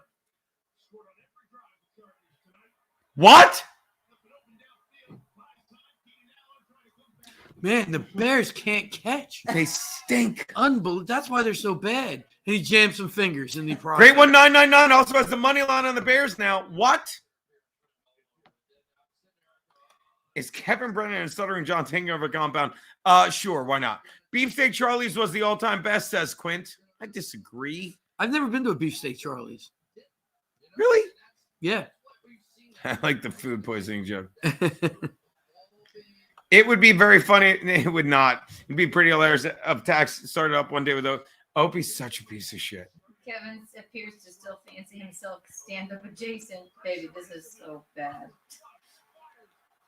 S1: What?
S3: Man, the Bears can't catch.
S1: They stink.
S3: Unbelievable. That's why they're so bad. And he jammed some fingers in the process.
S1: Great 1999 also has the money line on the Bears now. What? Is Kevin Brennan and Stuttering John taking over a compound? Sure, why not? Beefsteak Charlie's was the all-time best, says Quint. I disagree.
S3: I've never been to a Beefsteak Charlie's.
S1: Really?
S3: Yeah.
S1: I like the food poisoning joke. It would be very funny. It would not. It'd be pretty hilarious. If Tax started up one day with Opie's such a piece of shit.
S4: Kevin appears to still fancy himself stand-up adjacent. Baby, this is so bad.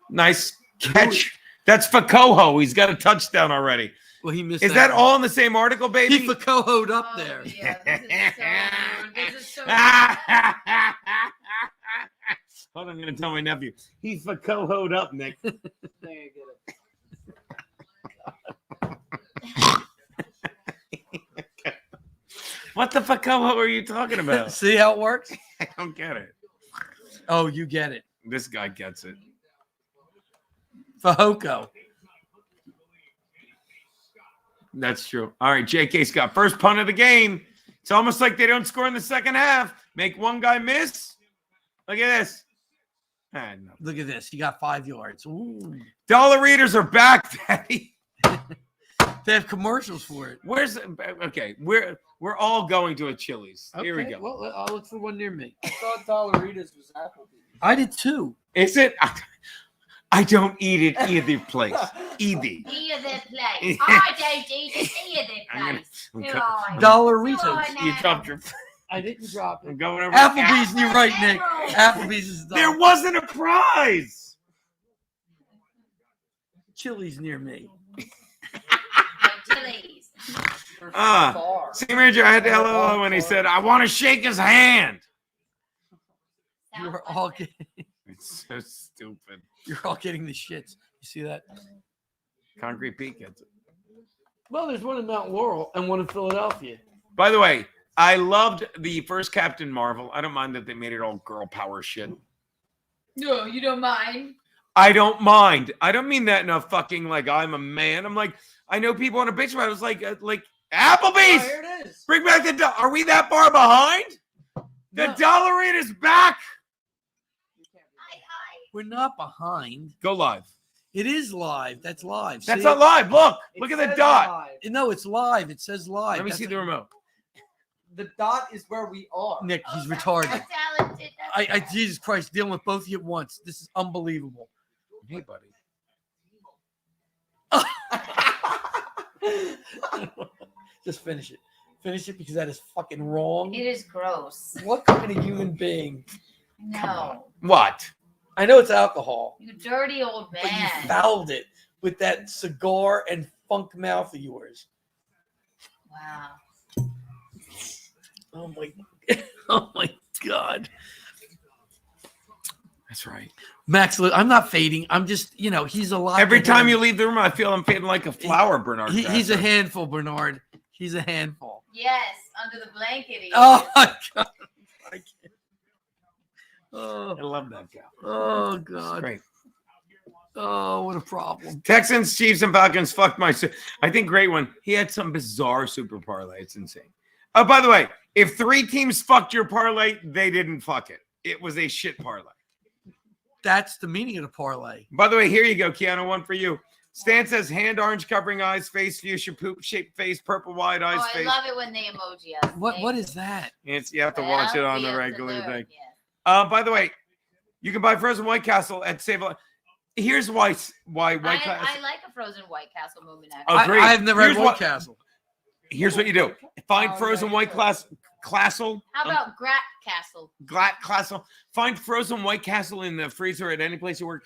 S1: Nice catch. That's Facoho. He's got a touchdown already.
S3: Well, he missed.
S1: Is that all in the same article, baby?
S3: He Facoho'd up there.
S4: Yeah, this is so
S1: Hold on, I'm going to tell my nephew. He Facoho'd up, Nick.
S11: There you get it.
S1: What the Facoho are you talking about?
S3: See how it works?
S1: I don't get it.
S3: Oh, you get it.
S1: This guy gets it.
S3: Fahoko.
S1: That's true. All right, J.K. Scott, first punt of the game. It's almost like they don't score in the second half. Make one guy miss. Look at this. No.
S3: Look at this. He got 5 yards. Ooh.
S1: Dollar readers are back, Daddy.
S3: They have commercials for it.
S1: Okay, we're all going to a Chili's.
S3: Okay,
S1: Here we go.
S3: Well, I'll look for one near me.
S11: I thought Dollaritas was Applebee's.
S3: I did too.
S1: Is it? I don't eat it either place. Either.
S4: Either place. I don't eat it either place.
S3: Dollaritas.
S1: You dropped your.
S3: I didn't drop it.
S1: I'm going over.
S3: Applebee's, you're right, Nick. Applebee's is done.
S1: There wasn't a prize.
S3: Chili's near me.
S4: Chili's.
S1: Same Ranger, I had to hello when he said, I want to shake his hand.
S3: You're all getting,
S1: It's so stupid.
S3: you're all getting the shits. You see that?
S1: Concrete Pete gets it.
S3: Well, there's one in Mount Laurel and one in Philadelphia.
S1: By the way, I loved the first Captain Marvel. I don't mind that they made it all girl power shit.
S4: No, you don't mind.
S1: I don't mind. I don't mean that in a fucking like I'm a man. I'm like, I know people want to bitch about it. It's like Applebee's.
S11: Oh, here it is.
S1: Bring back the. Are we that far behind? The dollar rate is back.
S3: We're not behind.
S1: Go live.
S3: It is live. That's live.
S1: That's
S3: See?
S1: not live. Look
S11: It
S1: at the
S11: says
S1: dot.
S11: live.
S3: No, it's live. It says live.
S1: Let me
S3: That's
S1: see the remote.
S11: The dot is where we are.
S3: Nick, he's retarded.
S4: That's talented.
S3: I Jesus Christ, dealing with both of you at once. This is unbelievable.
S1: Hey, buddy.
S3: Just finish it. Finish it because that is fucking wrong.
S4: It is gross.
S3: What kind of human being?
S4: No.
S1: What?
S3: I know it's alcohol,
S4: You dirty old
S3: but you
S4: man.
S3: fouled it with that cigar and funk mouth of yours.
S4: Wow.
S3: Oh my, oh my God.
S1: That's right.
S3: Max, I'm not fading. I'm just, he's a lot.
S1: Every time you leave the room, I feel I'm fading like a flower, Bernard.
S3: He's a handful, Bernard. He's a handful.
S4: Yes, under the blanket. He
S3: Oh
S4: is.
S3: my God. I can't. Oh,
S1: I love that guy.
S3: oh
S1: It's
S3: God.
S1: great.
S3: Oh, what a problem.
S1: Texans, Chiefs, and Falcons fucked my. I think great one. He had some bizarre super parlay. It's insane. Oh, by the way, if 3 teams fucked your parlay, they didn't fuck it. It was a shit parlay.
S3: That's the meaning of the parlay.
S1: By the way, here you go, Keanu. One for you. Stan says hand orange covering eyes, face fuchsia poop shaped face, purple wide eyes
S4: Oh, I
S1: face.
S4: love it when they emoji us.
S3: What is that?
S1: It's you have to watch it on the regular thing.
S4: Yeah.
S1: By the way, you can buy frozen White Castle at Save a Lot. Here's why White Castle.
S4: I like a frozen White Castle moment.
S1: Oh,
S4: Actually.
S1: great.
S3: I've never
S1: Here's
S3: had White
S1: what-
S3: Castle.
S1: Here's what you do: find frozen White Castle.
S4: How about Grat Castle?
S1: Glat Castle. Find frozen White Castle in the freezer at any place you work.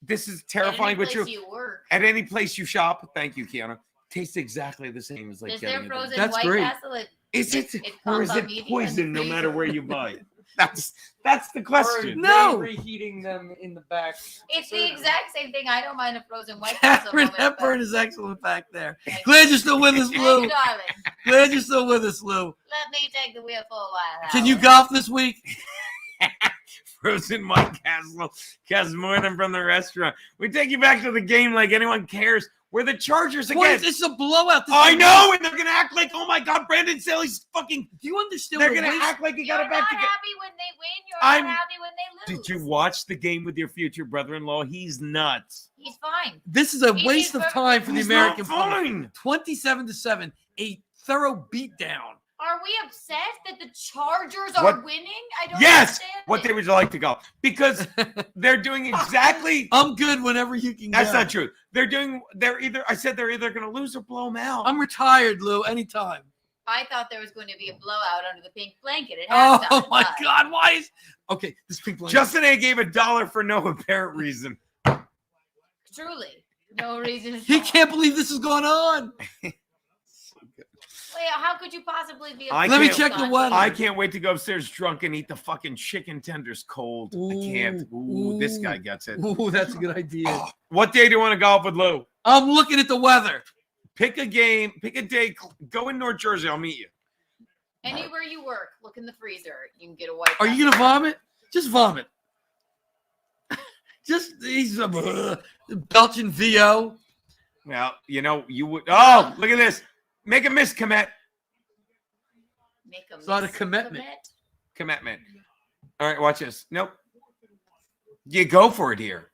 S1: this is terrifying, but
S4: you work.
S1: at any place you shop. Thank you, Keanu. Tastes exactly the same as like
S4: Is there
S1: getting
S4: frozen
S3: That's
S4: White
S3: great.
S4: Castle?
S1: Is it or is
S4: comes out
S1: it
S4: medium
S1: poison
S4: and
S1: no
S4: freezer.
S1: matter where you buy it? That's the
S11: Or
S1: question.
S3: No.
S11: reheating them in the back.
S4: It's the exact same thing. I don't mind a frozen White Castle.
S3: Catherine
S4: moment, but-
S3: Hepburn is excellent back there. Glad you're still with us,
S4: Thank
S3: Lou.
S4: you, darling.
S3: Glad you're still with us, Lou.
S4: Let me take the wheel for a while.
S3: Can you
S4: Howard.
S3: golf this week?
S1: Frozen White Castle costs more than from the restaurant. We take you back to the game like anyone cares. We're the Chargers
S3: Boy,
S1: again.
S3: this is a blowout. This
S1: I
S3: is-
S1: know, and they're gonna act like, oh my God, Brandon Staley's fucking.
S3: Do you understand?
S1: They're
S3: what
S1: gonna
S3: waste-
S1: act like he
S4: You're
S1: got it
S4: not
S1: back together.
S4: happy when they win. You're
S1: I'm-
S4: not happy when they lose.
S1: Did you watch the game with your future brother-in-law? He's nuts.
S4: He's fine.
S3: This is a
S4: He's
S3: waste of time for the
S1: He's
S3: American
S1: not
S3: public.
S1: fine.
S3: 27-7, a thorough beatdown.
S4: Are we upset that the Chargers
S1: What-
S4: are winning? I don't
S1: Yes.
S4: understand.
S1: What they would like to go because they're doing exactly.
S3: I'm good whenever you can
S1: That's
S3: go.
S1: not true. They're either going to lose or blow them out.
S3: I'm retired, Lou. Anytime.
S4: I thought there was going to be a blowout under the pink blanket at
S3: Oh
S4: halftime.
S3: my
S4: but
S3: God! Why is okay? This pink blanket.
S1: Justin A gave $1 for no apparent reason.
S4: Truly, no reason. At
S3: He
S4: all.
S3: can't believe this is going on.
S4: Wait, how could you possibly be?
S1: I
S3: Let me
S1: can't-
S3: check the weather.
S1: I can't wait to go upstairs drunk and eat the fucking chicken tenders cold. I can't. Ooh, this guy gets it.
S3: Ooh, that's a good idea.
S1: What day do you want to golf with Lou?
S3: I'm looking at the weather.
S1: Pick a game. Pick a day. Go in North Jersey. I'll meet you.
S4: Anywhere you work, look in the freezer. You can get a white.
S3: Are you gonna vomit? Just vomit. Just he's belching VO.
S1: Well, you know you would. Oh, look at this. Make a miss, Komet.
S4: Make a
S3: It's not a commitment.
S1: Commitment. All right, watch this. Nope. You go for it here.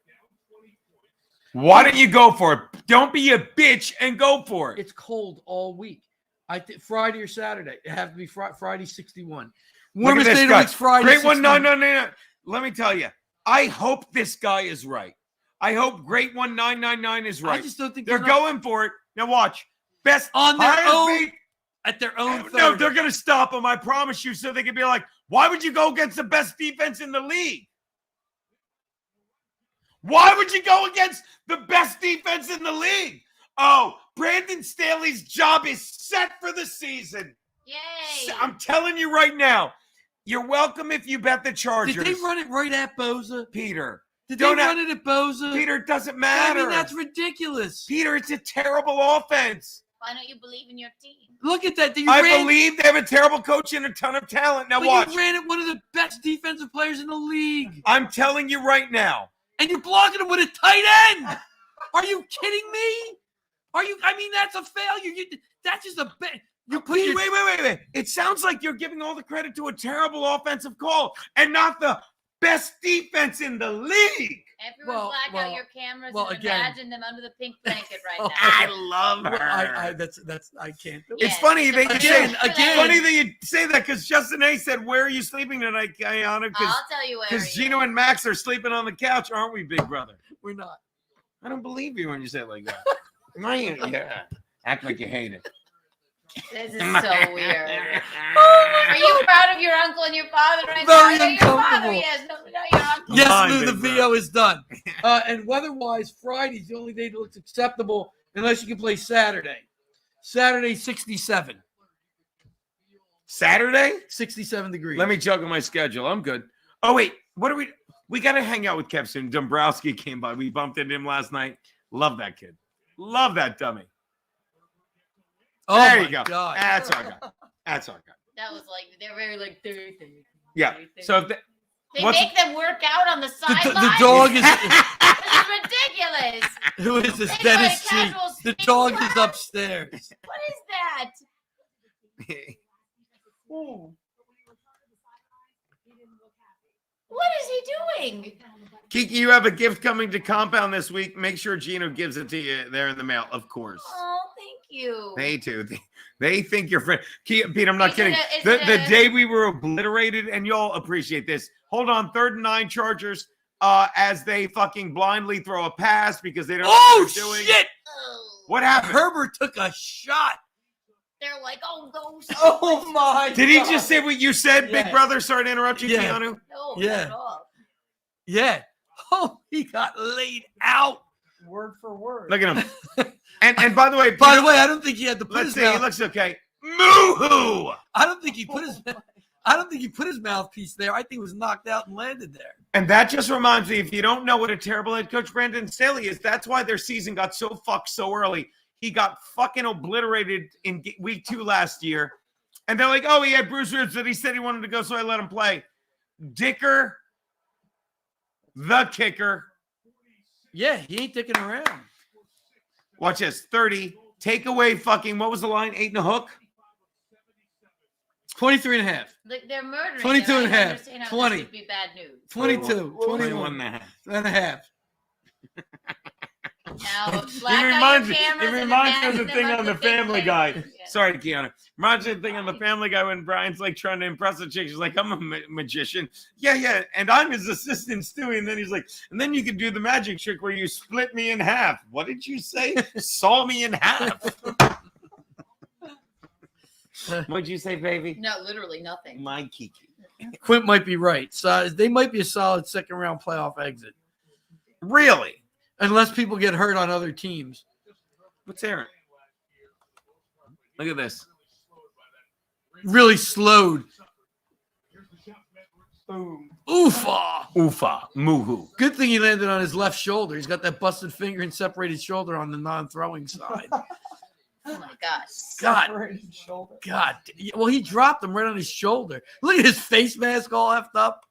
S1: Why don't you go for it? Don't be a bitch and go for it.
S3: It's cold all week. I think Friday or Saturday. It have to be Friday 61.
S1: Look at
S3: Warmest
S1: this
S3: day of the
S1: guy.
S3: week's Friday.
S1: Great one.
S3: 61.
S1: No. Let me tell you. I hope this guy is right. I hope Great 1999 is right.
S3: I just don't think
S1: They're
S3: not-
S1: going for it. Now watch. Best
S3: on their
S1: highest
S3: own
S1: paid-
S3: at their own.
S1: No,
S3: 30.
S1: they're going to stop them. I promise you. So they can be like, why would you go against the best defense in the league? Why would you go against the best defense in the league? Oh, Brandon Staley's job is set for the season.
S4: Yay!
S1: I'm telling you right now. You're welcome if you bet the Chargers.
S3: Did they run it right at Boza?
S1: Peter.
S3: Did
S1: Don't
S3: they
S1: have-
S3: run it at Boza?
S1: Peter, it doesn't
S3: I
S1: matter.
S3: mean, that's ridiculous.
S1: Peter, it's a terrible offense.
S4: Why don't you believe in your team?
S3: Look at that.
S1: I believe they have a terrible coach and a ton of talent. Now
S3: but
S1: watch.
S3: you ran at one of the best defensive players in the league.
S1: I'm telling you right now.
S3: And you're blocking him with a tight end. Are you kidding me? Are you? I mean, that's a failure. That's just a bit. You put your,
S1: Wait. It sounds like you're giving all the credit to a terrible offensive call and not the best defense in the league.
S4: Everyone black out your cameras and
S3: again.
S4: imagine them under the pink blanket right now.
S1: I love her.
S3: I can't do it.
S1: It's funny that you say
S3: Again.
S1: funny that you say that because Justin A said, "Where are you sleeping tonight, Guyana?"
S4: I'll tell you where.
S1: Because Gino and Max are sleeping on the couch, aren't we, big brother?
S3: We're not.
S1: I don't believe you when you say it like that. Yeah. Act like you hate it.
S4: This is so weird. Are you proud of your uncle and your father right now?
S3: Very
S4: I know your father,
S3: uncomfortable.
S4: yes. No, not your uncle.
S3: Yes,
S1: Come on,
S3: Lou, the
S1: big bro.
S3: VO is done. And weather-wise, Friday's the only day that looks acceptable unless you can play Saturday. Saturday, 67.
S1: Saturday?
S3: 67 degrees.
S1: Let me juggle my schedule. I'm good. Oh, wait. What are we? We got to hang out with Kev soon. Dombrowski came by. We bumped into him last night. Love that kid. Love that dummy.
S3: Oh,
S1: there
S3: my
S1: you go.
S3: God.
S1: That's all I got. That's all I got.
S4: That was like, they're very like, Thursday.
S1: Yeah. So if
S4: They
S1: what's-
S4: make them work out on the sideline.
S3: The dog is.
S4: This is ridiculous.
S3: Who is this?
S4: They
S3: Dennis
S4: go to
S3: G.
S4: casual
S3: The
S4: speak
S3: dog
S4: class.
S3: is upstairs.
S4: What is that? What is he doing?
S1: Kiki, you have a gift coming to Compound this week. Make sure Gino gives it to you there in the mail, of course.
S4: Oh, thank you.
S1: They too. They think you're friend. Pete, I'm not
S4: Is
S1: kidding.
S4: it
S1: The
S4: a-
S1: day we were obliterated, and y'all appreciate this. Hold on, 3rd and 9 Chargers. As they fucking blindly throw a pass because they don't know what they're doing.
S3: Shit!
S4: Oh,
S1: What happened?
S3: Herbert took a shot.
S4: they're like, oh, go.
S11: Oh my!
S1: Did he
S11: God.
S1: just say what you said,
S3: Yeah.
S1: Big Brother? Sorry to interrupt you,
S3: Yeah.
S1: Keanu.
S4: No,
S3: Yeah.
S4: not at all.
S3: Yeah. Oh, he got laid out.
S11: Word for word.
S1: Look at him. And by the way,
S3: I don't think he had to put
S1: let's
S3: his
S1: see.
S3: mouth.
S1: He looks okay. Moo-hoo!
S3: I don't think he put his mouthpiece there. I think he was knocked out and landed there.
S1: And that just reminds me, if you don't know what a terrible head coach Brandon Staley is, that's why their season got so fucked so early. He got fucking obliterated in week 2 last year. And they're like, oh, he had bruised ribs, but he said he wanted to go, so I let him play. Dicker, the kicker.
S3: Yeah, he ain't dicking around.
S1: Watch this. 30. Take away fucking, what was the line? 8 and a hook?
S3: 23 and a half.
S4: Like they're murdering.
S3: 22
S4: him.
S3: and a
S4: I
S3: half.
S4: understand how
S3: 20.
S4: This would be bad news.
S3: 22.
S1: 21 and a half.
S3: And a half.
S4: Now,
S1: It reminds me of the thing on the Family Guy.
S4: Yeah.
S1: Sorry, Keanu. Reminds me of the thing on the Family Guy when Brian's like trying to impress a chick. She's like, I'm a magician. Yeah. And I'm his assistant, Stewie. And then he's like, and then you can do the magic trick where you split me in half. What did you say? Saw me in half. What'd you say, baby?
S4: No, literally nothing.
S1: My Kiki.
S3: Quint might be right. So they might be a solid second round playoff exit.
S1: Really?
S3: Unless people get hurt on other teams.
S1: What's Aaron? Look at this.
S3: Really slowed.
S11: Boom.
S3: Oofa.
S1: Oofa. Moohoo.
S3: Good thing he landed on his left shoulder. He's got that busted finger and separated shoulder on the non-throwing side.
S4: Oh my gosh.
S3: God.
S11: Separated shoulder.
S3: God. Well, he dropped him right on his shoulder. Look at his face mask all effed up.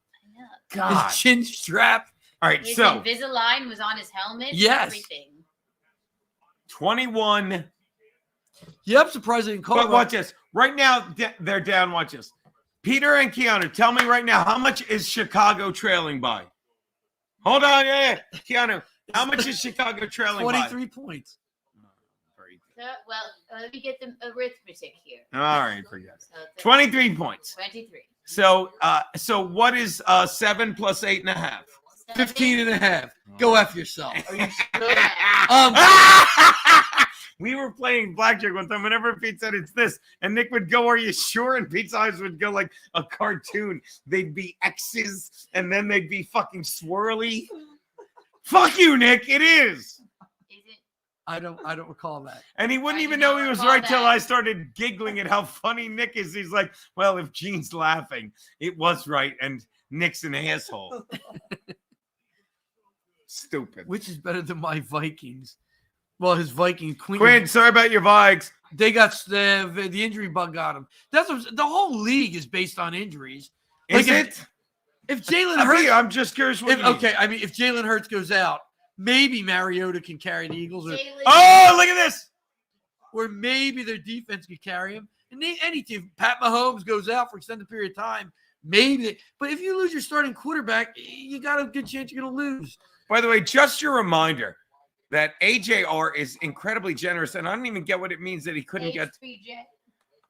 S1: God.
S3: His chin strap.
S1: All right,
S4: His
S1: so
S4: Invisalign was on his helmet.
S3: Yes.
S4: Everything.
S1: 21.
S3: Yeah, I'm surprised they didn't call
S1: But
S3: him.
S1: watch this. Right now, they're down. Watch this. Peter and Keanu, tell me right now, how much is Chicago trailing by? Hold on. Yeah. Keanu, how much is Chicago trailing
S3: 23 points.
S4: So, well, let me get the arithmetic here.
S1: by? All right, forget it.
S4: So
S1: 23 points.
S4: 23.
S1: So what is 7 plus 8.5?
S3: 15 and a half. Go F yourself.
S1: We were playing blackjack one time. Whenever Pete said it's this, and Nick would go, "Are you sure?" And Pete's eyes would go like a cartoon. They'd be X's, and then they'd be fucking swirly. Fuck you, Nick. It is.
S3: I don't recall that.
S1: And he wouldn't even know he was right till I started giggling at how funny Nick is. He's like, "Well, if Gene's laughing, it was right, and Nick's an asshole." Stupid.
S3: Which is better than my Vikings? Well, his Viking
S1: Quinn, sorry about your Vikes.
S3: They got the injury bug got him. That's what, the whole league is based on injuries.
S1: Is it?
S3: If Jalen Hurts,
S1: I'm just curious. What
S3: if Jalen Hurts goes out, maybe Mariota can carry the Eagles.
S1: Oh, look at this.
S3: Or maybe their defense could carry him. And any team, Pat Mahomes goes out for extended period of time, maybe. But if you lose your starting quarterback, you got a good chance you're going to lose.
S1: By the way, just your reminder that AJR is incredibly generous, and I don't even get what it means that he couldn't get.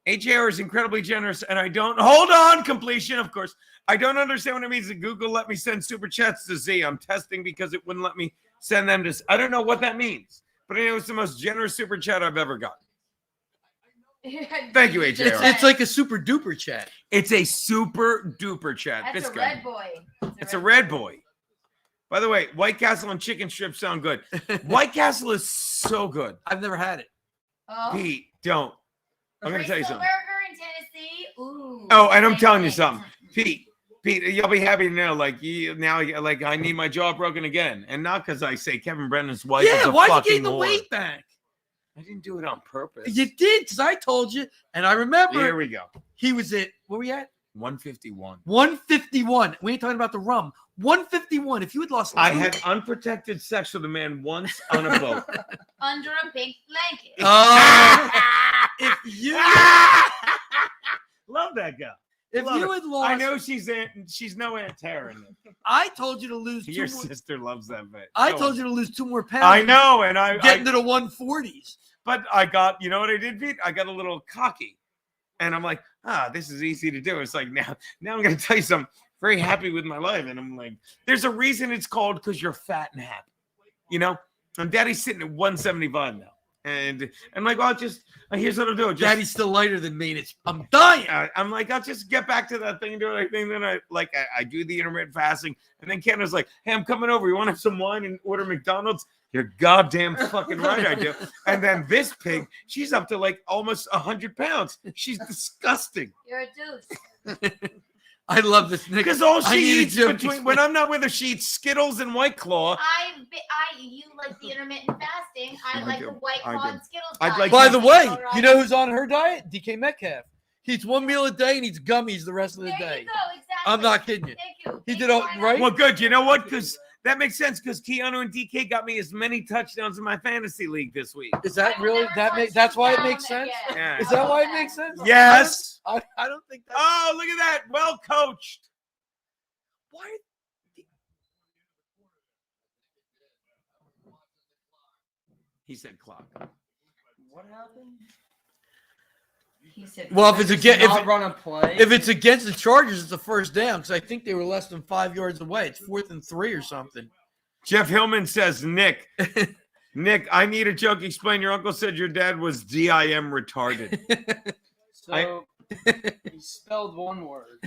S1: AJR is incredibly generous, and I don't. Hold on, completion, of course. I don't understand what it means that Google let me send super chats to Z. I'm testing because it wouldn't let me send them to. I don't know what that means, but I know it's the most generous super chat I've ever got. Thank you, AJR.
S3: It's like a super duper chat.
S1: It's a super duper chat.
S4: That's
S1: This
S4: a
S1: guy.
S4: red boy.
S1: It's a red boy. By the way, White Castle and chicken strips sound good. White Castle is so good.
S3: I've never had it.
S4: Oh.
S1: Pete, don't. I'm going to tell you something.
S4: Burger in Tennessee. Ooh.
S1: Oh, and I'm telling you something. Pete, you'll be happy to know, like, I need my jaw broken again. And not because I say Kevin Brennan's wife is a
S3: why'd
S1: fucking
S3: you gain the
S1: whore.
S3: weight back?
S1: I didn't do it on purpose.
S3: You did, because I told you. And I remember.
S1: Here we go.
S3: He was at, where were we at?
S1: 151.
S3: 151. We ain't talking about the rum. 151. If you had lost,
S1: I had unprotected sex with a man once on a boat.
S4: Under a pink blanket.
S3: If you
S1: love that guy.
S3: If
S1: Love
S3: you
S1: her.
S3: had lost,
S1: I know she's no Aunt Tara.
S3: I told you to lose.
S1: Your
S3: two more,
S1: sister loves that bit.
S3: I
S1: Go
S3: told
S1: on.
S3: you to lose 2 more pounds.
S1: I know, and
S3: get into the 140s.
S1: But I got, you know what I did, Pete? I got a little cocky, and I'm like, this is easy to do. It's like now I'm going to tell you something. Very happy with my life, and I'm like, there's a reason it's called because you're fat and happy, you know. And Daddy's sitting at 175 now, And I'm like, well, here's what I'll do.
S3: Daddy's still lighter than me, and I'm dying.
S1: I'm like, I'll just get back to that thing and do everything. Then I do the intermittent fasting. And then Ken was like, hey, I'm coming over. You want to have some wine and order McDonald's? You're goddamn fucking right, I do. And then this pig, she's up to like almost 100 pounds. She's disgusting.
S4: You're a deuce.
S3: I love this.
S1: Because all she eats when I'm not with her, she eats Skittles and White Claw.
S4: You like the intermittent fasting. I like the White Claw and Skittles.
S3: By the way, you know who's on her diet? DK Metcalf. He eats one meal a day and eats gummies the rest of the day.
S4: There you go, exactly.
S3: I'm not kidding you.
S4: Thank you.
S3: He did all right.
S1: Well, good. You know what? Because that makes sense. Because Keanu and DK got me as many touchdowns in my fantasy league this week.
S3: Is that really that's why it makes sense?
S1: Yeah.
S3: Is that why it makes sense?
S1: Yes.
S3: I don't think that.
S1: Oh, look at that. Well coached.
S3: Why?
S1: He said clock.
S11: What happened?
S4: He said,
S3: Well, if
S11: Run a play.
S3: if it's against the Chargers, it's a first down because I think they were less than 5 yards away. It's 4th and 3 or something.
S1: Jeff Hillman says, Nick, I need a joke. Explain. Your uncle said your dad was DIM retarded.
S11: So he spelled one word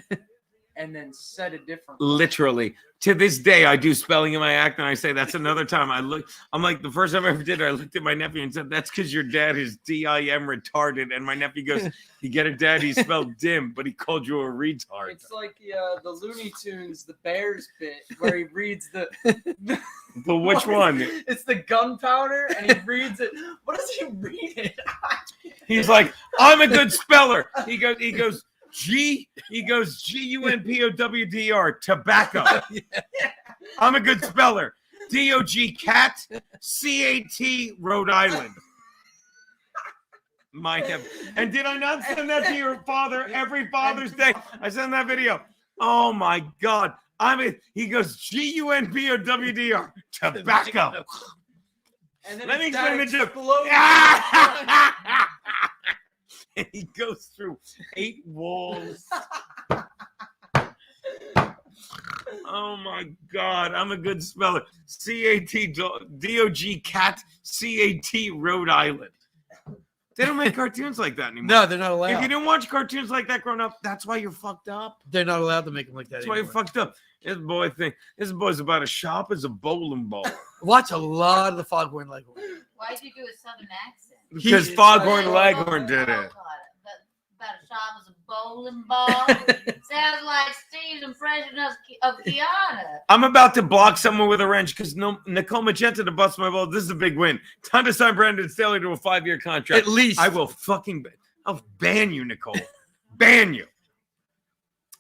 S11: and then said a different word.
S1: Literally. To this day, I do spelling in my act, and I say that's another time. I'm like, the first time I ever did it, I looked at my nephew and said, that's because your dad is DIM retarded. And my nephew goes, you get it, Dad? He spelled dim, but he called you a retard.
S11: It's like the Looney Tunes, the Bears bit, where he reads the
S1: But which one?
S11: It's the gunpowder, and he reads it. What does he read it?
S1: He's like, I'm a good speller. He goes, GUNPOWDR, tobacco. I'm a good speller. DOG cat, CAT, Rhode Island. Might have. And did I not send that to your father every Father's Day? I sent that video. Oh my God. He goes, GUNPOWDR, tobacco.
S11: And then
S1: Let me explain the joke. And he goes through 8 walls. Oh my God, I'm a good speller. CAT, DOG cat, CAT, Rhode Island. They don't make cartoons like that anymore.
S3: No, they're not allowed.
S1: If you didn't watch cartoons like that growing up, that's why you're fucked up.
S3: They're not allowed to make them like that.
S1: That's why you're fucked up. This boy's about as sharp as a bowling ball.
S3: Watch a lot of the Foghorn Leghorn.
S4: Why'd you do a Southern accent?
S1: Because Foghorn Leghorn did it.
S4: About as sharp as a bowling ball. Sounds like Steve's impression of Kiana.
S1: I'm about to block someone with a wrench because Nicole Magenta to bust my ball. This is a big win. Time to sign Brandon Staley to a 5-year contract.
S3: At least.
S1: I will I'll ban you, Nicole. Ban you.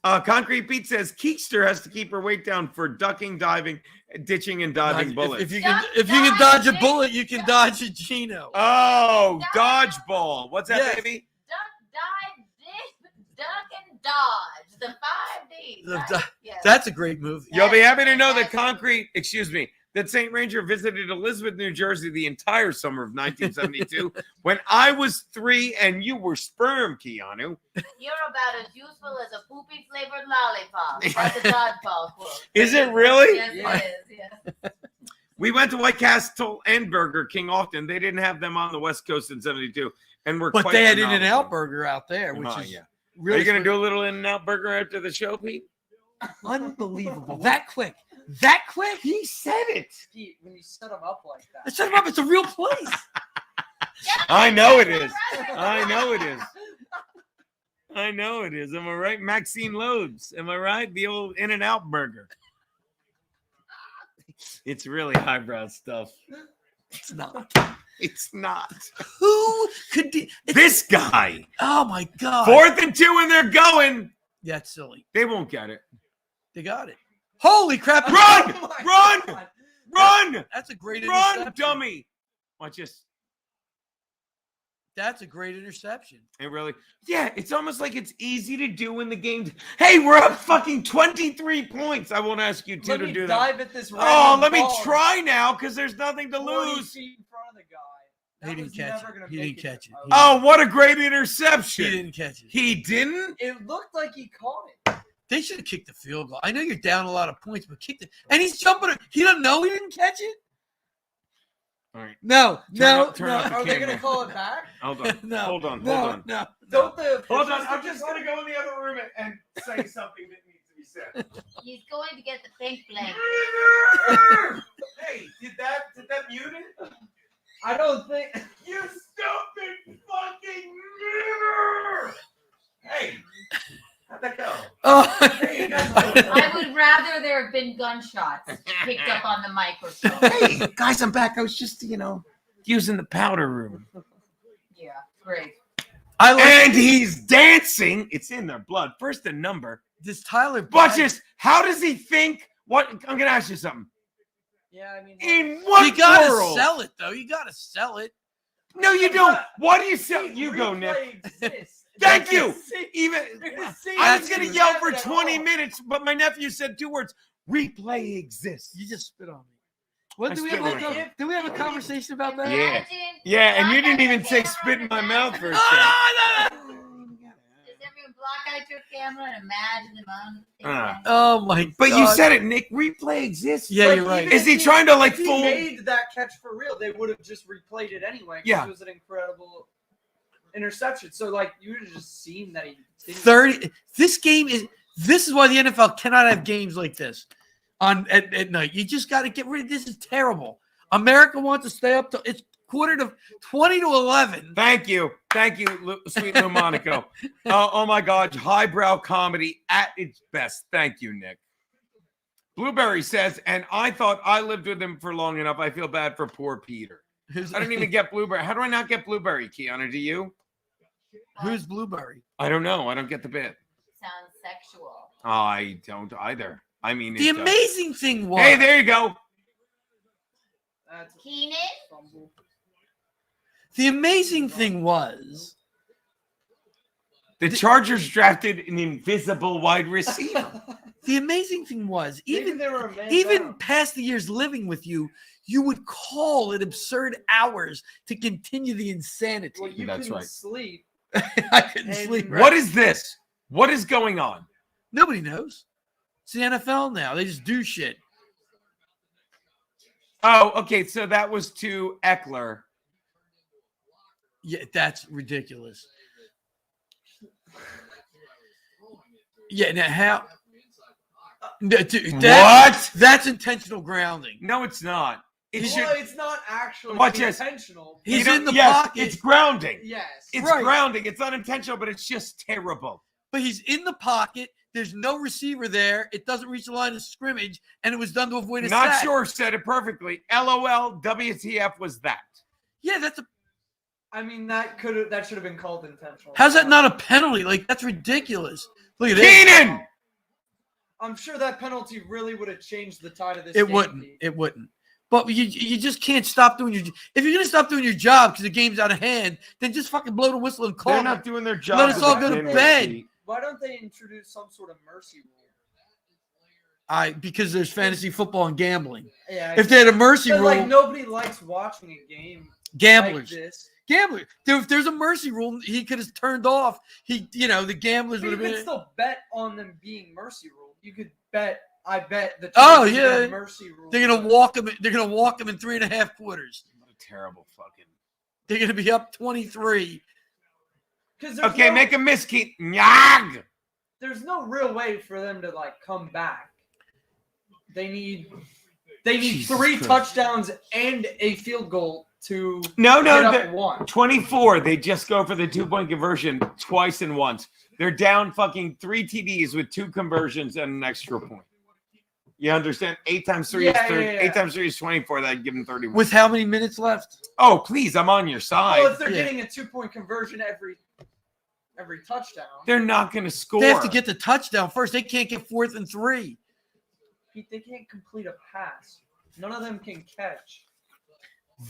S1: Concrete Pete says Keekster has to keep her weight down for ducking, diving, ditching, and dodging bullets.
S3: If you can dodge a bullet, you can dodge a Gino.
S1: Oh, dodgeball. What's that, baby?
S4: Dive, dip, duck, and dodge. The 5 Ds. Right? Yes.
S3: That's a great movie.
S1: You'll be happy to know that that St. Ranger visited Elizabeth, New Jersey the entire summer of 1972 when I was 3 and you were sperm, Keanu.
S4: You're about as useful as a poopy flavored lollipop. That's a dodgeball quote.
S1: Is it really?
S4: Yes, it is. Yes.
S1: We went to White Castle and Burger King often. They didn't have them on the West Coast in 72.
S3: But they had In-N-Out Burger out there, which is really.
S1: Are you going to do a little In-N-Out Burger after the show, Pete?
S3: Unbelievable. That quick. That quick?
S1: He said it.
S11: Pete, when you set them up like that.
S3: I set them up. It's a real place.
S1: I know it is. I know it is. I know it is. Am I right? Maxine Loads. Am I right? The old In-N-Out Burger. It's really highbrow stuff.
S3: It's not.
S1: It's not.
S3: Who could do
S1: this guy?
S3: Oh my God.
S1: 4th and 2 and they're going.
S3: That's silly.
S1: They won't get it.
S3: They got it. Holy crap.
S1: Run! Run!
S3: God.
S1: Run!
S3: That's a great
S1: interception.
S3: interception.
S1: Dummy. Watch this.
S3: That's a great interception.
S1: It really, it's almost like it's easy to do in the game. Hey, we're up fucking 23 points. I won't ask you two to do that.
S11: At this
S1: let me try now because there's nothing to lose.
S11: In front of the guy.
S3: He didn't catch it. He didn't catch it.
S1: Oh, what a great interception.
S3: He didn't catch it.
S1: He didn't?
S11: It looked like he caught it.
S3: They should have kicked the field goal. I know you're down a lot of points, but kicked it. And he's jumping. He doesn't know he didn't catch it.
S1: All right.
S3: No,
S1: Turn off the
S11: Are they
S1: camera.
S11: gonna call it back?
S1: Hold on.
S3: no,
S1: Hold on.
S3: no.
S11: Don't the
S1: Hold on. I'm just gonna go in the other room and say something that needs to be said.
S4: He's going to get the pink blanket.
S1: Hey, did that mute it?
S11: I don't think.
S1: You stupid fucking mirror! Hey, how'd that go?
S3: Oh,
S4: I would rather there have been gunshots picked up on the microphone.
S1: Hey, guys, I'm back. I was just, using the powder room.
S4: Yeah, great.
S1: And he's dancing. It's in their blood. First the number.
S3: This Tyler.
S1: Watch this. How does he think? What? I'm gonna ask you something.
S11: Yeah, I mean.
S1: In what
S3: You gotta
S1: world?
S3: sell it, though. You gotta sell it.
S1: No, you don't. Why do you sell? You go, Nick. Thank you. Even I was gonna yell for 20 minutes, but my nephew said 2 words. Replay exists.
S3: You just spit on me. What
S1: I
S3: do we
S1: spit
S3: have?
S1: on you.
S3: Do we have a conversation about that?
S1: Yeah.
S4: Imagine
S1: Yeah, and you didn't even say
S4: block
S1: spit in my
S4: out
S1: mouth
S4: the
S1: for a
S3: Oh,
S1: second.
S4: Does everyone block out your camera and imagine them on the
S3: Oh my god.
S1: But you said it, Nick. Replay exists.
S3: Yeah, you're right.
S1: Is he trying to
S11: If he
S1: fool?
S11: made that catch for real, they would have just replayed it anyway. 'Cause
S1: Yeah.
S11: It was an incredible interception. So you would have just seen that he didn't
S3: 30. This is why the NFL cannot have games like this at night. You just got to get rid of this. Is terrible. America wants to stay up to it's 20 to 11.
S1: Thank you, sweet Lou Monaco. Oh my God, highbrow comedy at its best. Thank you, Nick. Blueberry says, and I thought I lived with him for long enough. I feel bad for poor Peter. I don't even get Blueberry. How do I not get Blueberry, Kiana? Do you?
S3: Who's Blueberry?
S1: I don't know. I don't get the bit.
S4: Sounds sexual.
S1: I don't either. I mean,
S3: The
S1: it does.
S3: amazing thing was.
S1: Hey, there you go.
S4: Keenan?
S3: The amazing thing was.
S1: The Chargers drafted an invisible wide receiver.
S3: The amazing thing was,
S11: Maybe they were a man
S3: even
S11: down.
S3: past the years living with you, you would call at absurd hours to continue the insanity.
S11: Well, you
S1: That's
S11: couldn't
S1: right.
S11: sleep.
S3: I couldn't sleep. Right?
S1: What is this? What is going on?
S3: Nobody knows. It's the NFL now. They just do shit.
S1: Oh, okay. So that was to Eckler.
S3: Yeah, that's ridiculous. Yeah, now how? Dude, that's intentional grounding.
S1: No, it's not. It should.
S11: Well, it's not actually
S1: Watch this.
S11: intentional.
S3: He's
S1: You
S3: in the
S1: yes,
S3: pocket.
S1: It's grounding.
S11: Yes.
S1: It's
S3: Right.
S1: grounding. It's unintentional, but it's just terrible.
S3: But he's in the pocket. There's no receiver there. It doesn't reach the line of scrimmage, and it was done to avoid a
S1: Not
S3: sack.
S1: sure said it perfectly. LOL. WTF was that?
S3: Yeah, that's a.
S11: I mean, that should have been called intentional.
S3: How's that not a penalty? Like that's ridiculous. Look at this.
S1: Keenan.
S11: I'm sure that penalty really would have changed the tide of this
S3: It
S11: game.
S3: wouldn't. It wouldn't. But you just can't stop doing your. If you're gonna stop doing your job because the game's out of hand, then just fucking blow the whistle and call.
S1: They're
S3: it.
S1: not doing their job.
S3: Let us all go to bed.
S11: Why don't they introduce some sort of mercy rule?
S3: Because there's fantasy football and gambling.
S11: Yeah.
S3: If they had a mercy
S11: But,
S3: rule,
S11: like nobody likes watching a game
S3: gamblers.
S11: like this.
S3: Gamblers. If there's a mercy rule, he could have turned off. The gamblers
S11: But
S3: would
S11: you
S3: have
S11: could
S3: been.
S11: still bet on them being mercy ruled. You could bet. I bet the
S3: Oh,
S11: Chargers
S3: yeah.
S11: get mercy rule.
S3: They're gonna walk him. They're gonna walk him in 3.5 quarters.
S1: What a terrible fucking.
S3: They're gonna be up 23.
S1: Okay, make a miss, Keith. Nyag.
S11: There's no real way for them to come back. They need
S1: Jesus
S11: 3
S1: Christ.
S11: touchdowns and a field goal to
S1: No,
S11: get up
S1: they're-
S11: 1.
S1: 24. They just go for the 2-point conversion twice and once. They're down fucking 3 TDs with 2 conversions and an extra point. You understand? 8 times 3 is 30.
S11: Yeah.
S1: 8 times 3 is 24. That'd give them 31.
S3: With how many minutes left?
S1: Oh, please, I'm on your side.
S11: Well, if they're
S3: Yeah.
S11: getting a 2-point conversion every touchdown,
S1: They're not going to score.
S3: They have to get the touchdown first. They can't get 4th and 3.
S11: they can't complete a pass. None of them can catch.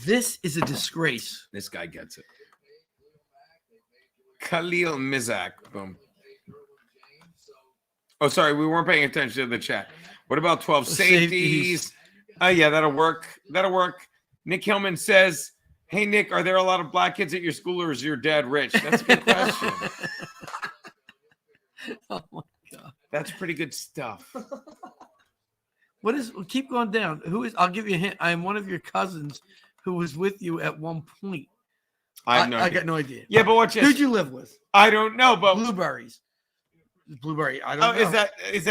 S3: This is a disgrace.
S1: This guy gets it. Khalil Mizak. Boom. Oh, sorry. We weren't paying attention to the chat. What about 12 safeties? Oh, yeah, that'll work. That'll work. Nick Hillman says, hey, Nick, are there a lot of black kids at your school or is your dad rich? That's a good question.
S3: Oh, my God.
S1: That's pretty good stuff.
S3: Keep going down. Who is, I'll give you a hint. I am one of your cousins who was with you at one point.
S1: I
S3: got no idea.
S1: Yeah, but watch this.
S3: Who'd you live with?
S1: I don't know, but
S3: Blueberries. Blueberry. I don't know.
S1: Is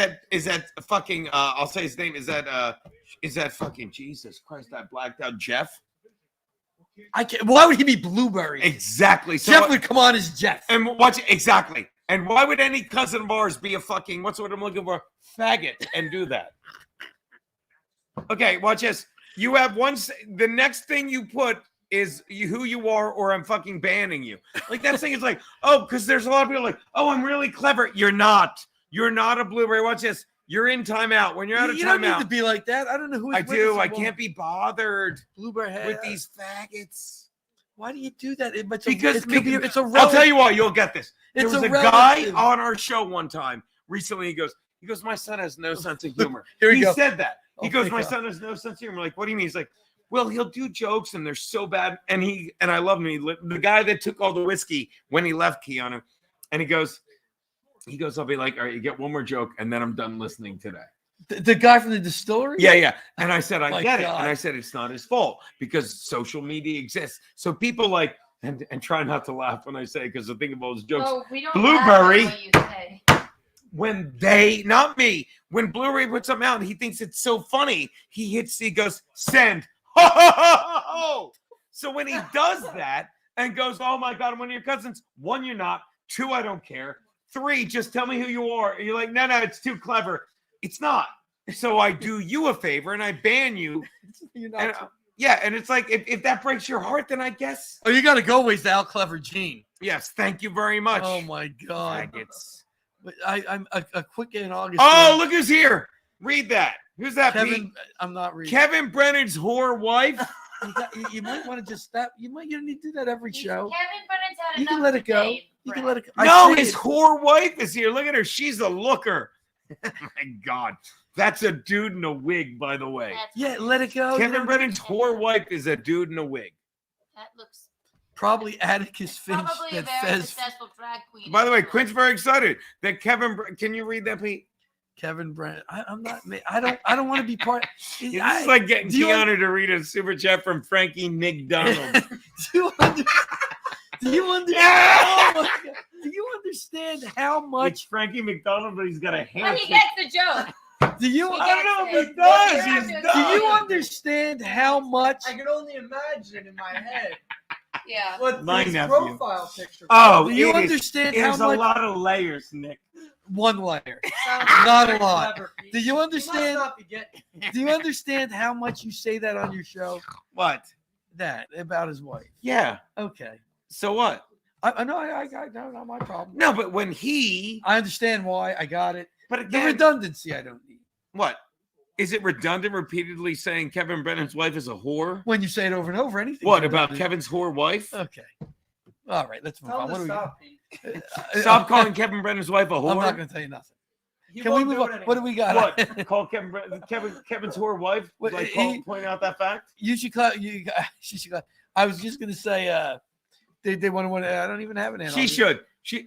S1: that fucking I'll say his name. Is that fucking Jesus Christ? I blacked out Jeff.
S3: I can't. Why would he be Blueberry?
S1: Exactly. So
S3: Jeff would come on as Jeff.
S1: And watch exactly. And why would any cousin of ours be a fucking what's what I'm looking for? Faggot and do that? Okay, watch this. You have the next thing you put is who you are, or I'm fucking banning you. Like that thing is like, oh, because there's a lot of people like, oh, I'm really clever. You're not. You're not a Blueberry. Watch this. You're in timeout. When you're out of timeout,
S3: you don't need to be like that. I don't know who.
S1: I do. I can't be bothered.
S3: Blueberry
S1: with these faggots.
S3: Why do you do that?
S1: Because
S3: it's a.
S1: I'll tell you why. You'll get this. There was a guy
S3: relative.
S1: on our show one time recently. He goes, my son has no sense of humor.
S3: Here
S1: he
S3: go.
S1: said that. He
S3: Oh,
S1: goes, my
S3: God.
S1: son has no sense of humor. Like, what do you mean? He's like, well, he'll do jokes and they're so bad. And I love him. The guy that took all the whiskey when he left Keanu, and he goes, I'll be like, all right, you get one more joke, and then I'm done listening today.
S3: The guy from the distillery?
S1: Yeah. And I said, I
S3: My
S1: get it.
S3: God.
S1: And I said, it's not his fault because social media exists. So people like, and try not to laugh when I say it because I think of all those jokes.
S4: Oh, we don't
S1: Blueberry.
S4: laugh at what you say.
S1: When not me, when Blueberry puts something out and he thinks it's so funny, he goes, send. So when he does that and goes, oh my God, I'm one of your cousins. 1, you're not. 2, I don't care. 3, just tell me who you are. And you're like, no, it's too clever. It's not. So I do you a favor and I ban you.
S3: You're not.
S1: And it's like, if that breaks your heart, then I guess.
S3: Oh, you got to go with Al Clever Gene.
S1: Yes, thank you very much.
S3: Oh my God.
S1: Faggots.
S3: But I'm a quick in August.
S1: Oh, look who's here. Read that. Who's that,
S3: Kevin.
S1: Pete?
S3: I'm not reading.
S1: Kevin Brennan's whore wife.
S3: You might want to just stop. You don't need to do that every show.
S4: Kevin Brennan's had
S3: You
S4: enough
S3: can let it go.
S4: today,
S3: You can
S4: Brett.
S3: let it go.
S1: No, his whore wife is here. Look at her. She's a looker. My God. That's a dude in a wig, by the way.
S3: Yeah, let it go.
S1: Kevin Brennan's whore wife is a dude in a wig.
S4: That looks
S3: Probably Atticus Finch
S4: probably a
S3: that
S4: very
S3: says
S4: successful drag queen.
S1: By the way, Quinn's very excited that can you read that, Pete?
S3: Kevin Brennan. I'm not. I don't want to be part.
S1: This is like getting Keanu to read a super chat from Frankie McDonald.
S3: Do you understand? Oh my God. Do you understand how much
S1: It's Frankie McDonald, but he's got a
S4: Well,
S1: hand.
S4: he gets the joke.
S3: do you?
S4: He
S1: I don't know
S4: gets
S1: if
S4: it.
S1: he does.
S4: You're
S1: He's
S4: having-
S1: done.
S3: Do you understand how much?
S11: I can only imagine in my head
S4: Yeah.
S11: what
S1: My
S11: his
S1: nephew.
S11: profile picture.
S1: Oh,
S3: Do you
S1: it is-
S3: understand how
S1: There's a
S3: much?
S1: lot of layers, Nick.
S3: One layer.
S11: Sounds
S3: Not
S11: very
S3: a lot.
S11: clever, Pete.
S3: Do you
S11: You must
S3: understand?
S11: not be getting it.
S3: Do you understand how much you say that on your show?
S1: What?
S3: That about his wife.
S1: Yeah.
S3: Okay.
S1: So what?
S3: I know. I no, not my problem.
S1: No, but when he.
S3: I understand why. I got it.
S1: But
S3: The
S1: again,
S3: redundancy I don't need.
S1: what? Is it redundant repeatedly saying Kevin Brennan's wife is a whore?
S3: When you say it over and over, anything.
S1: What about Kevin's whore wife?
S3: Okay. All right. Let's move
S11: Tell
S3: on.
S11: him
S3: What
S11: to
S3: do we
S11: stop, Pete.
S1: Stop calling Kevin Brennan's wife a whore.
S3: I'm not going to tell you nothing.
S11: He
S3: Can we
S11: won't
S3: move
S11: do
S3: on?
S11: it
S3: What do we got?
S1: What? Call Kevin's whore wife?
S3: What,
S1: Like
S3: he-
S1: point out that fact?
S3: You should call. She should call. I was just going to say. They want to. I don't even have an answer.
S1: She should.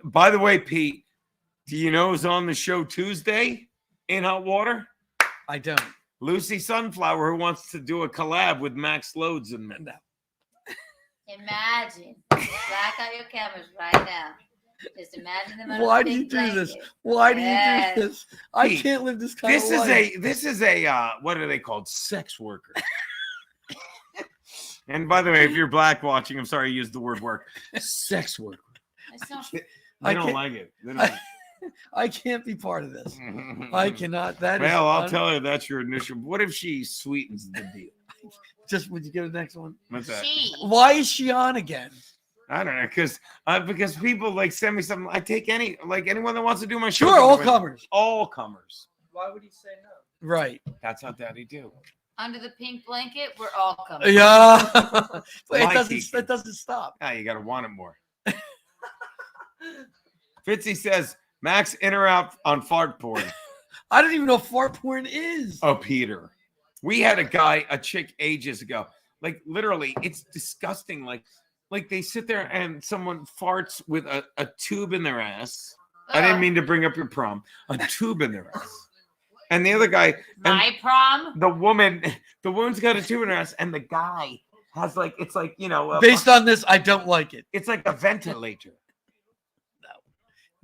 S1: By the way, Pete, do you know who's on the show Tuesday in Hot Water?
S3: I don't.
S1: Lucy Sunflower, who wants to do a collab with Max LOADZZZ.
S3: No.
S4: Imagine. Black out your cameras right now. Just imagine them. on a
S3: Why do you
S4: big
S3: do this?
S4: blanket.
S3: Why do you
S4: Yes.
S3: do this? I
S1: Pete,
S3: can't live this kind of life.
S1: This is a what are they called? Sex worker. And by the way, if you're black watching, I'm sorry I used the word work. Sex worker.
S4: That sounds-
S1: They
S3: I
S1: don't
S3: can't-
S1: like it. They don't
S3: I can't be part of this.
S1: like
S3: I
S1: it.
S3: cannot. That is
S1: Well, I'll tell her that's your initial. What if she sweetens the deal?
S3: Just would you get the next one?
S1: What's that?
S4: She.
S3: Why is she on again?
S1: I don't know, because people like send me something. I take anyone that wants to do my show.
S3: Sure, all comers.
S1: All comers.
S11: Why would he say no?
S3: Right.
S1: That's how Daddy do.
S4: Under the pink blanket, we're all coming.
S3: Yeah. But
S1: My
S3: it
S1: teacher.
S3: doesn't stop.
S1: Ah, you gotta want it more. Fitzy says, Max in or out on fart porn.
S3: I don't even know what fart porn is.
S1: Oh, Peter. We had a chick ages ago. Like literally, it's disgusting. Like they sit there and someone farts with a tube in their ass. I didn't mean to bring up your prom. A tube in their ass. And the other guy, and
S4: My prom.
S1: the woman's got a tube in her ass, and the guy has like it's like
S3: Based on this, I don't like it.
S1: it's like a ventilator.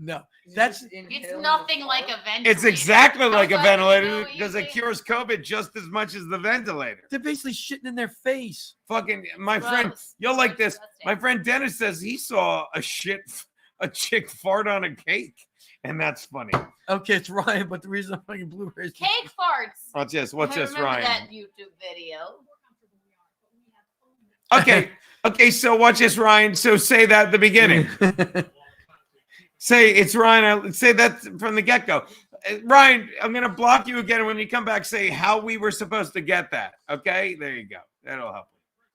S3: No, that's
S4: It's nothing like a ventilator.
S1: It's exactly like a
S4: How
S1: ventilator
S4: about you
S1: because it
S4: think-
S1: cures COVID just as much as the ventilator.
S3: they're basically shitting in their face.
S1: Fucking my friend,
S4: Gross.
S1: you'll like this.
S4: Disgusting.
S1: My friend Dennis says he saw a chick fart on a cake, and that's funny.
S3: Okay, it's Ryan, but the reason I'm fucking blueberries.
S4: Cake farts.
S1: What's this,
S4: Remember
S1: Ryan?
S4: that YouTube video?
S1: Okay, so watch this, Ryan. So say that at the beginning. Say it's Ryan. Say that from the get-go. Ryan, I'm gonna block you again. When you come back, say how we were supposed to get that. Okay, there you go. That'll help.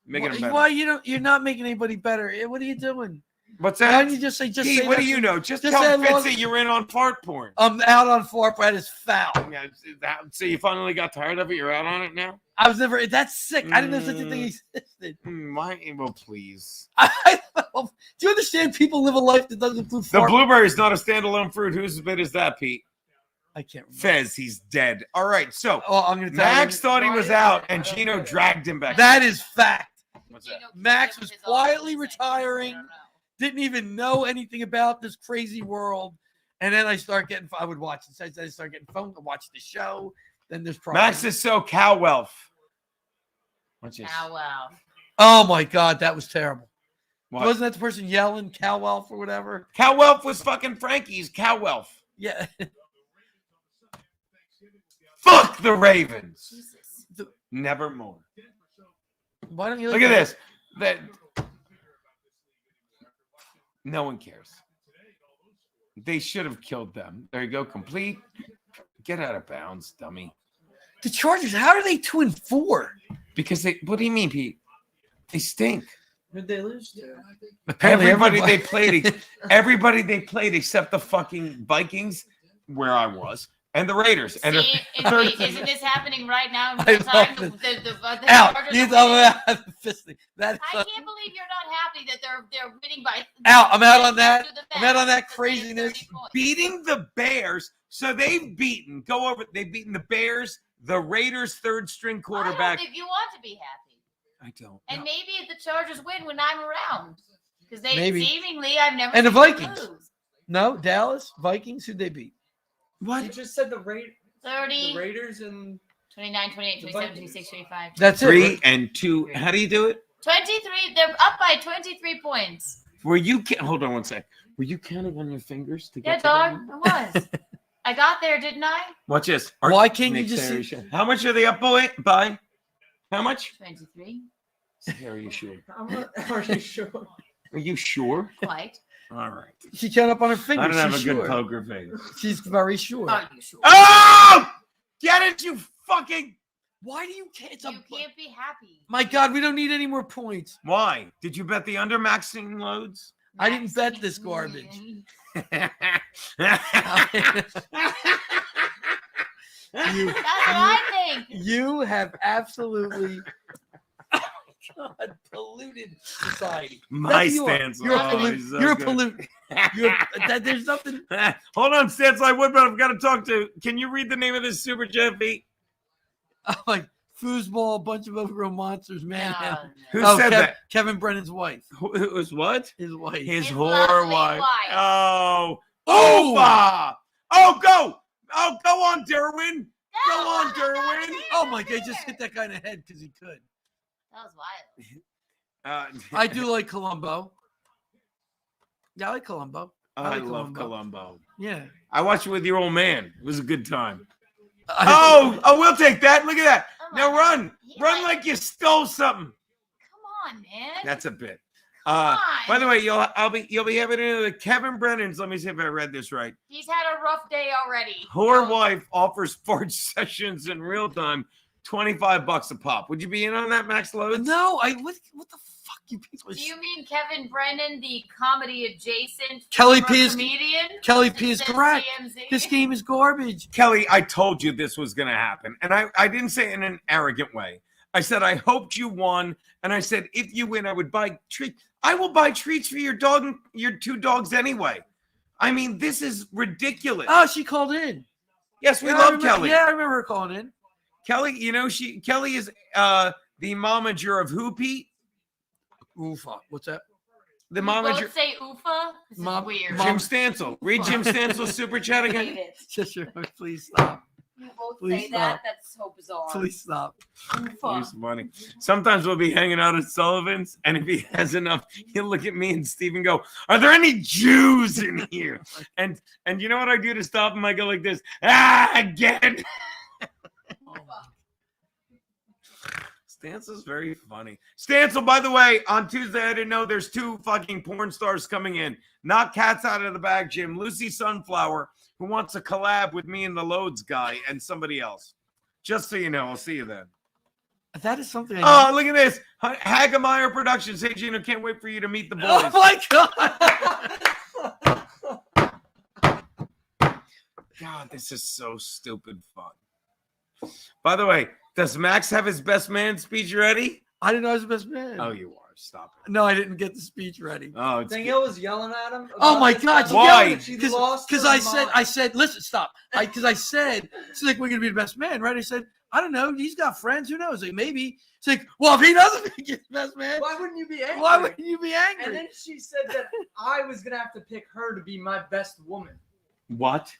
S1: Make it better.
S3: Why you're not making anybody better? What are you doing?
S1: What's
S3: Why
S1: that?
S3: don't you just say
S1: Pete,
S3: say
S1: what
S3: that
S1: do you
S3: to-
S1: know? Just
S3: say
S1: tell
S3: long-
S1: Fitzy you're in on fart porn.
S3: I'm out on fart. That is foul.
S1: Yeah, so you finally got tired of it. You're out on it now.
S3: I was never. That's sick. I didn't know such a thing existed.
S1: Why? Well, please.
S3: Do you understand? People live a life that doesn't include
S1: The
S3: fart.
S1: blueberry is not a standalone fruit. Whose bit is that, Pete?
S3: I can't remember.
S1: Fez, he's dead. All right, so
S3: I'm gonna tell
S1: Max
S3: you.
S1: thought he was out, and Gino dragged him back.
S3: That is fact.
S1: What's that?
S3: Max was quietly retiring. Didn't even know anything about this crazy world. And then I would watch it. I start getting phone, watch the show. Then there's problems.
S1: Max is so cow wealth. What's this?
S4: Oh, wow.
S3: Oh my God, that was terrible.
S1: What?
S3: Wasn't that the person yelling cow wealth or whatever?
S1: Cow wealth was fucking Frankie's cow wealth.
S3: Yeah.
S1: Fuck the Ravens. Nevermore.
S3: Why don't you
S1: Look at this. That no one cares. They should have killed them. There you go. Complete. Get out of bounds, dummy.
S3: The Chargers, how are they 2-4?
S1: Because they. What do you mean, Pete? They stink.
S11: Who'd they lose to?
S3: Apparently,
S1: Everybody they played. Everybody they played except the fucking Vikings, where I was, and the Raiders. And
S4: See,
S1: third-
S4: isn't this happening right now in
S3: I
S4: real time?
S3: love
S4: The
S3: Out.
S4: Chargers
S3: You
S4: are
S3: thought
S4: winning.
S3: about fisting. That's
S4: I can't believe you're not happy that they're winning by.
S3: out. I'm out on that.
S4: To the
S3: I'm out on that
S4: Bears.
S3: craziness.
S4: 30 points.
S1: beating the Bears. So they've beaten. Go over. They've beaten the Bears, the Raiders' third string
S4: I
S1: quarterback.
S4: don't think you want to be happy.
S1: I don't.
S4: And maybe if the Chargers win when I'm around, because they
S3: Maybe.
S4: seemingly I've never
S3: And the
S4: seen them
S3: Vikings.
S4: lose.
S3: No, Dallas, Vikings, who'd they beat?
S11: You just said the
S4: 30,
S11: Raiders and
S4: 29, 28,
S11: The
S4: 27,
S11: Vikings.
S4: 26, 25.
S3: That's it.
S1: 3 and 2. How do you do it?
S4: 23. They're up by 23 points.
S1: Were you? Hold on one sec. Were you counting on your fingers to
S4: Yeah,
S1: get?
S4: dog. I was. I got there, didn't I?
S1: Watch this.
S3: Why can't you
S1: Nick
S3: just
S1: Terry
S3: see-
S1: show. How much are they up by? How much?
S4: 23.
S1: Are you sure?
S11: are you sure?
S1: Are you sure?
S4: Quite.
S1: All right.
S3: She counted up on her fingers.
S1: I don't have a
S3: She's
S1: good
S3: sure.
S1: poker face.
S3: She's very sure.
S4: Are you sure?
S1: Oh! Get it, you fucking.
S3: Why do you can't? It's
S4: You
S3: a,
S4: can't be happy.
S3: my God, we don't need any more points.
S1: Why? Did you bet the under maxing loads?
S3: I didn't bet this garbage. You,
S4: That's what I think.
S3: you have absolutely God, polluted society.
S1: My
S3: That's you are.
S1: stance.
S3: You're a
S1: Oh,
S3: pollutant.
S1: he's so
S3: You're a
S1: good.
S3: pollutant. There's nothing.
S1: Hold on, Stance. I would, but I've got to talk to. Can you read the name of this super chat, Pete?
S3: I'm like foosball, a bunch of overgrown monsters, man.
S4: No,
S1: Who
S4: no.
S1: said that?
S3: Kevin Brennan's wife.
S1: Who was what?
S3: His wife.
S1: His
S4: His
S1: whore
S4: lovely
S1: wife.
S4: wife.
S1: Oh.
S3: Oh!
S1: Opa! Oh, go! Oh, go on, Derwin. Go on, Derwin.
S3: Oh my God! Just hit that guy in the head because he could.
S4: That was wild.
S3: I do like Columbo. Yeah, I like Columbo.
S1: I
S3: like
S1: love Columbo.
S3: Yeah.
S1: I watched it with your old man. It was a good time.
S3: I-
S1: Oh, we'll take that. Look at that.
S4: Oh
S1: Now
S4: my
S1: run.
S4: God.
S1: Run like you stole something.
S4: Come on, man.
S1: That's a bit.
S4: Come
S1: By
S4: on.
S1: the way, you'll be having the Kevin Brennan's. Let me see if I read this right.
S4: He's had a rough day already.
S1: Whore wife offers fart sessions in real time, $25 a pop. Would you be in on that, Max Loads?
S3: No, what the fuck, you people?
S4: Do you mean Kevin Brennan, the comedy adjacent
S3: Kelly
S4: former
S3: P is-
S4: comedian?
S3: Kelly P is
S4: That says
S3: correct.
S4: TMZ?
S3: This game is garbage.
S1: Kelly, I told you this was going to happen. And I didn't say it in an arrogant way. I said, I hoped you won. And I said, if you win, I would buy treats. I will buy treats for your dog and your two dogs anyway. I mean, this is ridiculous.
S3: Oh, she called in.
S1: Yes, we
S3: Yeah, I
S1: love
S3: remember-
S1: Kelly.
S3: Yeah, I remember her calling in.
S1: Kelly, Kelly is the momager of who, Pete?
S3: Oofa. What's that?
S1: The
S4: You
S1: mama.
S4: both say oofa? This is weird.
S1: Jim Stansel. Read Jim Stansel's super chat again.
S3: Sister, please stop.
S4: You both
S3: Please
S4: say
S3: stop.
S4: that? That's so bizarre.
S3: Please stop.
S4: Oofa.
S1: He's funny. Sometimes we'll be hanging out at Sullivan's, and if he has enough, he'll look at me and Steve and go, "Are there any Jews in here?" And you know what I do to stop him? I go like this. Again. Stansel's very funny. Stansel, by the way, on Tuesday, I didn't know there's 2 fucking porn stars coming in. Not cats out of the bag, Jim. Lucy Sunflower, who wants a collab with me and the Loads guy and somebody else. Just so you know, I'll see you then.
S3: That is something.
S1: Oh, look at this. Hagemeyer Productions. Hey, Gino, can't wait for you to meet the boys.
S3: Oh, my God.
S1: God, this is so stupid fun. By the way, does Max have his best man speech ready?
S3: I didn't know I was the best man.
S1: Oh, you are. Stop it.
S3: No, I didn't get the speech ready.
S1: Oh, it's
S11: Danielle was yelling at him.
S3: Oh my God!
S1: Why?
S3: Because I said, listen, stop. Because I said, she's like, we're gonna be the best man, right? I said, I don't know. He's got friends. Who knows? Like maybe. It's like, well, if he doesn't think he's the best man,
S11: Why wouldn't you be angry?
S3: why wouldn't you be angry?
S11: And then she said that I was gonna have to pick her to be my best woman.
S1: What?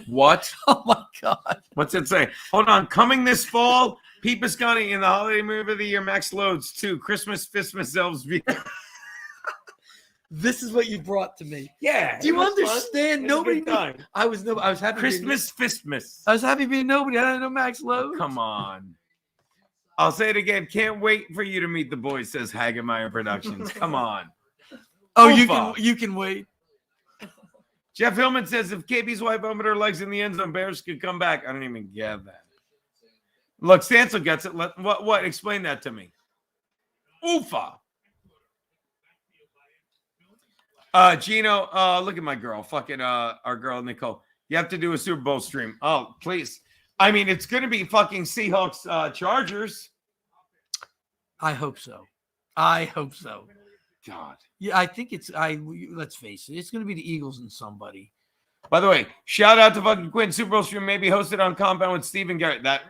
S1: What?
S3: Oh my God!
S1: What's it say? Hold on. Coming this fall, Pete Piscani in the holiday movie of the year, Max Loads 2, Christmas Fistmas Elves.
S3: This is what you brought to me.
S1: Yeah.
S3: Do you understand? Nobody knew. I was happy.
S1: Christmas Fistmas.
S3: I was happy being nobody. I didn't know Max Lowe.
S1: Come on. I'll say it again. Can't wait for you to meet the boys, says Hagemeyer Productions. Come on.
S3: Oh,
S1: Oofa.
S3: you can wait.
S1: Jeff Hillman says if KB's wife opened her legs in the end zone, Bears could come back. I don't even get that. Look, Stansel gets it. What? Explain that to me. Oofa. Gino, look at my girl. Fucking our girl Nicole. You have to do a Super Bowl stream. Oh, please. I mean, it's going to be fucking Seahawks Chargers.
S3: I hope so. I hope so.
S1: God.
S3: Yeah, I think it's. Let's face it. It's going to be the Eagles and somebody.
S1: By the way, shout out to fucking Quinn. Super Bowl stream may be hosted on Compound with Stephen Garrett. That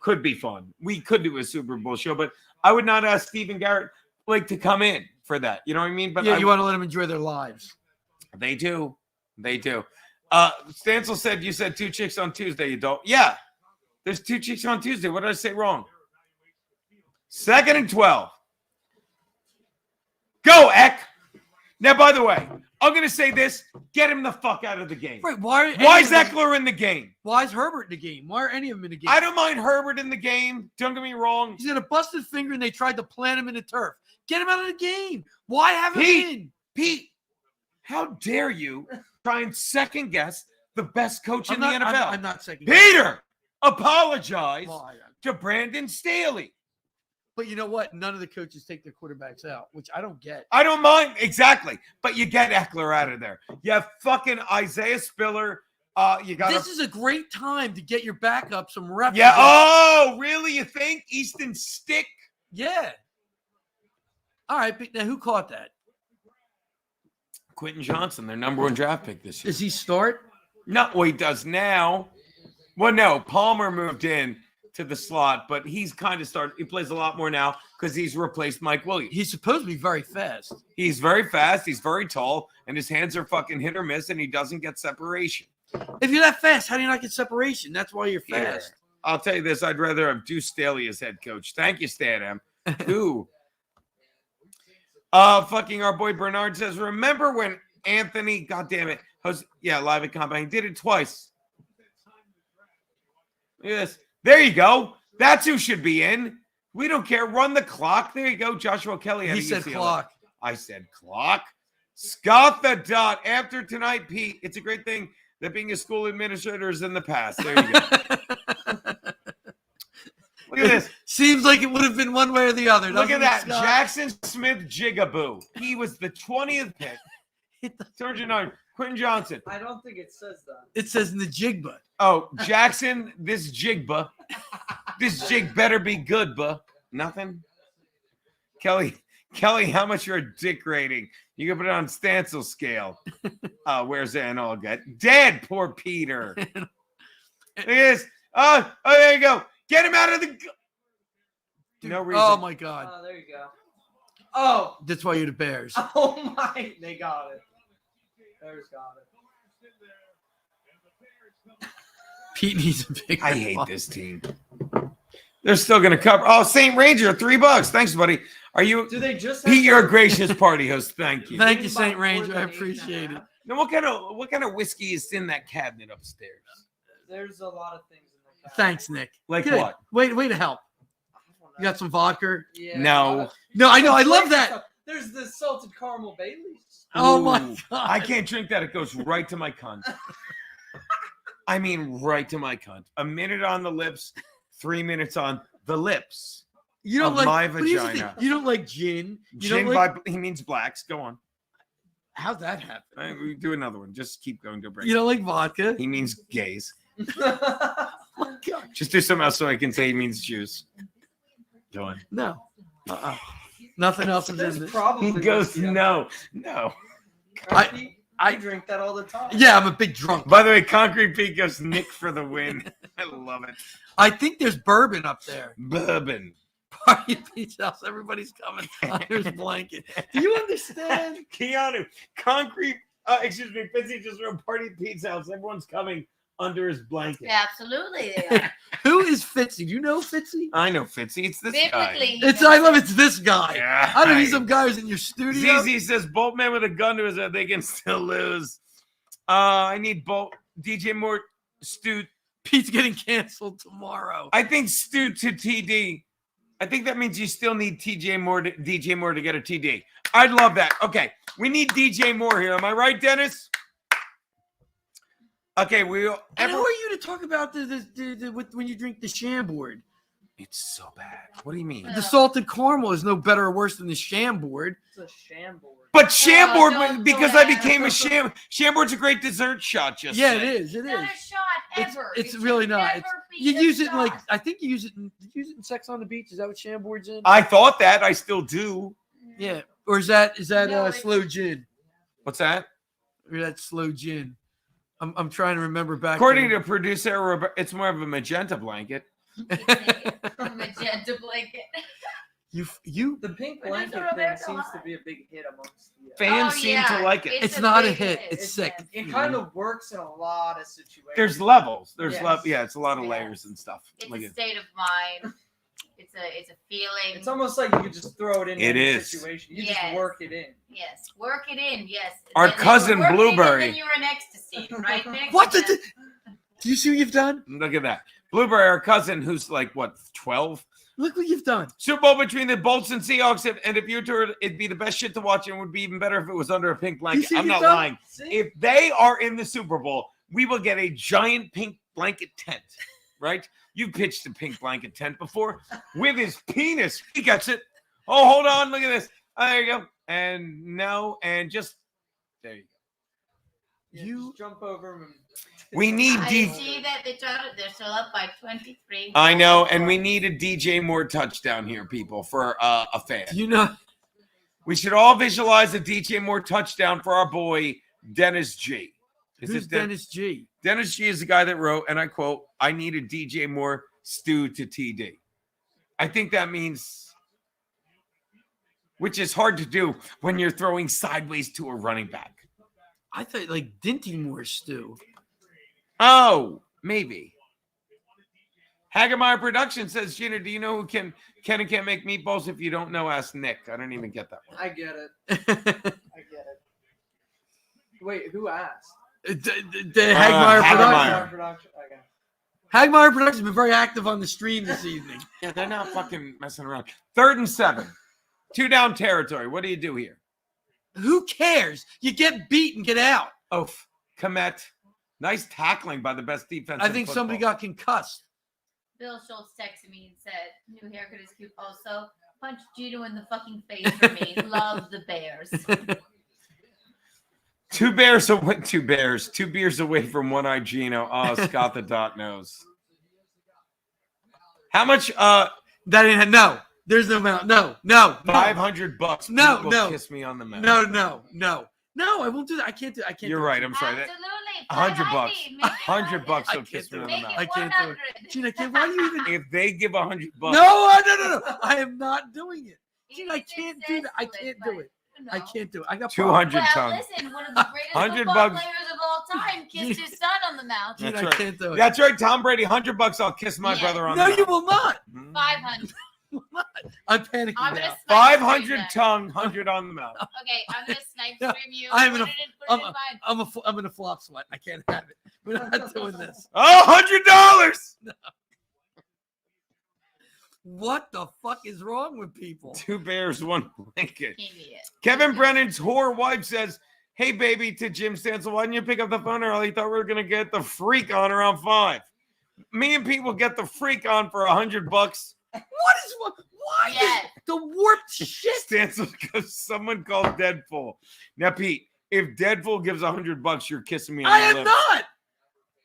S1: could be fun. We could do a Super Bowl show, but I would not ask Stephen Garrett to come in for that. You know what I mean? But
S3: yeah, you want to let them enjoy their lives.
S1: They do. They do. Stansel said you said 2 chicks on Tuesday. You don't. Yeah. There's 2 chicks on Tuesday. What did I say wrong? 2nd and 12. Go, Eck. Now, by the way, I'm going to say this. Get him the fuck out of the game.
S3: Right. Why
S1: is Eckler in the game?
S3: Why is Herbert in the game? Why are any of them in the game?
S1: I don't mind Herbert in the game. Don't get me wrong.
S3: He's got a busted finger and they tried to plant him in the turf. Get him out of the game. Why have him in?
S1: Pete, how dare you try and second guess the best coach in the NFL?
S3: I'm not second
S1: Peter, apologize
S3: Well,
S1: to Brandon Staley.
S3: But you know what? None of the coaches take their quarterbacks out, which I don't get.
S1: I don't mind. Exactly. But you get Eckler out of there. You have fucking Isaiah Spiller.
S3: This is a great time to get your backup some reps.
S1: Yeah. Oh, really? You think? Easton Stick?
S3: Yeah. All right. But now who caught that?
S1: Quentin Johnson, their number 1 draft pick this year.
S3: Does he start?
S1: No, well, he does now. Well, no. Palmer moved in to the slot, but he's kind of started. He plays a lot more now because he's replaced Mike Williams.
S3: He's supposed to be very fast.
S1: He's very fast. He's very tall, and his hands are fucking hit or miss, and he doesn't get separation.
S3: If you're that fast, how do you not get separation? That's why you're fast.
S1: Yeah. I'll tell you this. I'd rather have Deuce Staley as head coach. Thank you, Stan M. Who? Fucking our boy Bernard says, remember when Anthony, goddamn it, live at Compound. He did it twice. Yes. There you go. That's who should be in. We don't care. Run the clock. There you go. Joshua Kelly.
S3: He said clock.
S1: I said clock. Scott the dot. After tonight, Pete, it's a great thing that being a school administrator is in the past. There you go. Look at this.
S3: Seems like it would have been one way or the other.
S1: Look at that.
S3: Scott?
S1: Jackson Smith Jigaboo. He was the 20th pick. Sergeant Nine. Quentin Johnson.
S11: I don't think it says that.
S3: It says Najigba.
S1: Oh, Jackson, this Jigba. This jig better be good, buh. Nothing? Kelly, how much your dick rating? You can put it on Stansel's scale. Where's that? And all good. Dead, poor Peter. Look at this. Oh, there you go. Get him out of the. No reason.
S3: Oh, my God.
S11: Oh, there you go. Oh,
S3: That's why you're the Bears.
S11: oh my! They got it. Bears got it.
S3: Pete needs a big.
S1: I hate this team. They're still going to cover. Oh, St. Ranger, $3. Thanks, buddy. Are you?
S11: Do they just?
S1: Pete, you're a gracious party host. Thank you.
S3: Thank you, St. Ranger. I appreciate it.
S1: Now, what kind of whiskey is in that cabinet upstairs?
S11: There's a lot of things in the cabinet.
S3: Thanks, Nick.
S1: Like
S3: Good.
S1: what?
S3: Way to help. You got some vodka?
S11: Yeah.
S1: No.
S3: No, I know. I love that.
S11: There's the salted caramel Baileys.
S3: Oh my
S1: Ooh,
S3: God.
S1: I can't drink that. It goes right to my cunt. I mean, right to my cunt. A minute on the lips, 3 minutes on the lips.
S3: You don't
S1: of
S3: like
S1: my
S3: but here's the thing,
S1: vagina.
S3: You don't like gin. You
S1: Gin
S3: don't like,
S1: he means blacks. Go on.
S3: how'd that happen?
S1: We do another one. Just keep going to break.
S3: You don't like vodka?
S1: He means gays.
S3: Oh my God.
S1: Just do something else so I can say he means Jews. Go on.
S3: No. Nothing else is
S11: There's
S3: in this.
S11: probably
S1: He goes,
S11: whiskey up
S1: no.
S11: there. I drink that all the time.
S3: Yeah, I'm a big drunk.
S1: By the way, Concrete Pete goes Nick for the win. I love it.
S3: I think there's bourbon up there.
S1: Bourbon.
S3: Party at Pete's house. Everybody's coming under his blanket. Do you understand?
S1: Keanu, Concrete, excuse me, Fitzy just wrote Party at Pete's house. Everyone's coming under his blanket.
S4: Absolutely, they are.
S3: Who is Fitzy? Do you know Fitzy?
S1: I know Fitzy. It's this guy.
S4: Biblically,
S3: It's I love it's this guy.
S1: Yeah.
S3: I don't need some guy who's in your studio.
S1: ZZ says Bolt Man with a gun to his head. They can still lose. I need Bolt. DJ Moore, Stu.
S3: Pete's getting canceled tomorrow.
S1: I think Stu to TD. I think that means you still need DJ Moore to get a TD. I'd love that. Okay, we need DJ Moore here. Am I right, Dennis? Okay,
S3: And who are you to talk about when you drink the Chambord?
S1: It's so bad. What do you mean?
S3: The salted caramel is no better or worse than the Chambord.
S11: It's a Chambord.
S1: But Chambord,
S4: don't
S1: because
S4: go
S1: I
S4: there.
S1: became a Chambord's a great dessert shot. Just
S3: Yeah, it
S1: saying.
S3: is. It
S4: Not a
S3: is.
S4: shot ever.
S3: It's
S4: It
S3: really
S4: should
S3: not.
S4: never
S3: It's,
S4: be
S3: you
S4: a
S3: use it in like
S4: shot.
S3: I think you use it in Sex on the Beach. Is that what Chambord's in?
S1: I thought that. I still do.
S3: Yeah. Or is that
S4: No, it's-
S3: slow gin?
S1: What's that?
S3: Or that slow gin? I'm trying to remember back.
S1: According to producer, it's more of a magenta blanket.
S4: A magenta blanket.
S3: you
S11: The pink
S4: But it's
S11: blanket thing
S4: Roberto
S11: seems
S4: High.
S11: to be a big hit amongst the.
S1: Fans
S4: Oh,
S1: seem
S4: yeah.
S1: to like it.
S3: It's
S4: a
S3: not a
S4: big
S3: hit. It's sick.
S11: It kind of works in a lot of situations.
S1: There's levels. There's
S11: Yes.
S1: Yeah, it's a lot of
S4: Yes.
S1: layers and stuff.
S4: It's
S1: Look
S4: a
S1: at-
S4: state of mind. It's a feeling.
S11: It's almost like you could just throw it in
S1: It
S11: any
S1: is.
S11: situation. You
S4: Yes.
S11: just work it in.
S4: Yes, work it in. Yes.
S1: Our
S4: And then
S1: cousin
S4: you're working,
S1: Blueberry.
S4: And then you're in ecstasy, right? Nick?
S3: What
S4: Yes.
S3: do you see what you've done?
S1: Look at that. Blueberry, our cousin, who's like, what, 12?
S3: Look what you've done.
S1: Super Bowl between the Bolts and Seahawks. And if you were to, it'd be the best shit to watch, and it would be even better if it was under a pink blanket.
S3: see
S1: I'm
S3: what
S1: not
S3: you've done?
S1: lying.
S11: See?
S1: If they are in the Super Bowl, we will get a giant pink blanket tent, right? You've pitched a pink blanket tent before with his penis. He gets it. Oh, hold on. Look at this. Oh, there you go. And no, and just there you go.
S11: You just jump over 'em and
S1: We need
S4: I
S1: D.
S4: see that they're still up by 23.
S1: I know, and we need a DJ Moore touchdown here, people, for a fan.
S3: You know,
S1: We should all visualize a DJ Moore touchdown for our boy Dennis G.
S3: who's Dennis G?
S1: Dennis G is the guy that wrote, and I quote, "I need a DJ Moore stew to TD." I think that means, which is hard to do when you're throwing sideways to a running back.
S3: I thought like Dinty Moore stew.
S1: Oh, maybe. Hagemeyer Production says, Gino, do you know who can and can't make meatballs? If you don't know, ask Nick. I don't even get that one.
S11: I get it. I get it. Wait, who asked?
S3: The Hagmeyer
S1: Hagemeyer.
S3: Production.
S11: Okay.
S3: Hagmeyer Production's been very active on the stream this evening.
S1: Yeah, they're not fucking messing around. 3rd and 7. 2 down territory. What do you do here?
S3: Who cares? You get beat and get out.
S1: Oh, Komet. Nice tackling by the best defense.
S3: I
S1: in
S3: think
S1: football.
S3: somebody got concussed.
S4: Bill Schultz texted me and said, "New haircut is cute." Also, punch Gino in the fucking face for me. Love the Bears.
S1: 2 bears away. 2 bears. 2 beers away from one-eyed Gino. Oh, Scott the Dot knows. How much?
S3: That ain't no. There's no amount. No.
S1: $500.
S3: No,
S1: People
S3: no.
S1: Kiss me on the mouth.
S3: No. I won't do that. I can't do it.
S1: You're right. I'm sorry.
S4: Absolutely.
S1: $100.
S4: Make it
S1: $100.
S3: I
S1: They'll
S3: can't
S1: kiss me
S3: do
S1: on
S3: it.
S1: the mouth.
S3: I can't do it. Gina, why do you even?
S1: If they give $100,
S3: No. I am not doing it. Gino, I can't do that. I can't do it.
S4: No.
S3: I can't do it. I got
S1: 200
S4: Well,
S1: tongue.
S4: listen, one of the greatest
S1: 100
S4: football
S1: bucks.
S4: players of all time kissed his son on the mouth.
S3: Gino,
S1: That's
S3: I
S1: right.
S3: can't do it.
S1: That's right, Tom Brady. $100. I'll kiss my
S4: Yeah.
S1: brother on
S3: No,
S1: the
S3: you
S1: mouth.
S3: will not.
S4: 500.
S3: I'm panicking
S4: I'm
S3: now.
S4: gonna snipe
S1: 500
S4: stream that.
S1: tongue, 100 on the mouth.
S4: Okay, I'm gonna snipe
S3: No,
S4: stream you.
S3: I'm
S4: Put
S3: in a-
S4: it in mine.
S3: I'm in a flop sweat. I can't have it. We're not doing this.
S1: Oh, $100.
S3: What the fuck is wrong with people?
S1: 2 bears, 1 blanket.
S4: Idiot.
S1: Kevin Brennan's whore wife says, "Hey, baby," to Jim Stansel, "why didn't you pick up the phone early? Thought we were going to get the freak on around 5. Me and Pete will get the freak on for $100.
S3: What is why
S4: Yes.
S3: the warped shit?
S1: Stansel goes, "Someone called Deadpool." Now, Pete, if Deadpool gives $100, you're kissing me on
S3: I
S1: the
S3: am
S1: lips.
S3: not.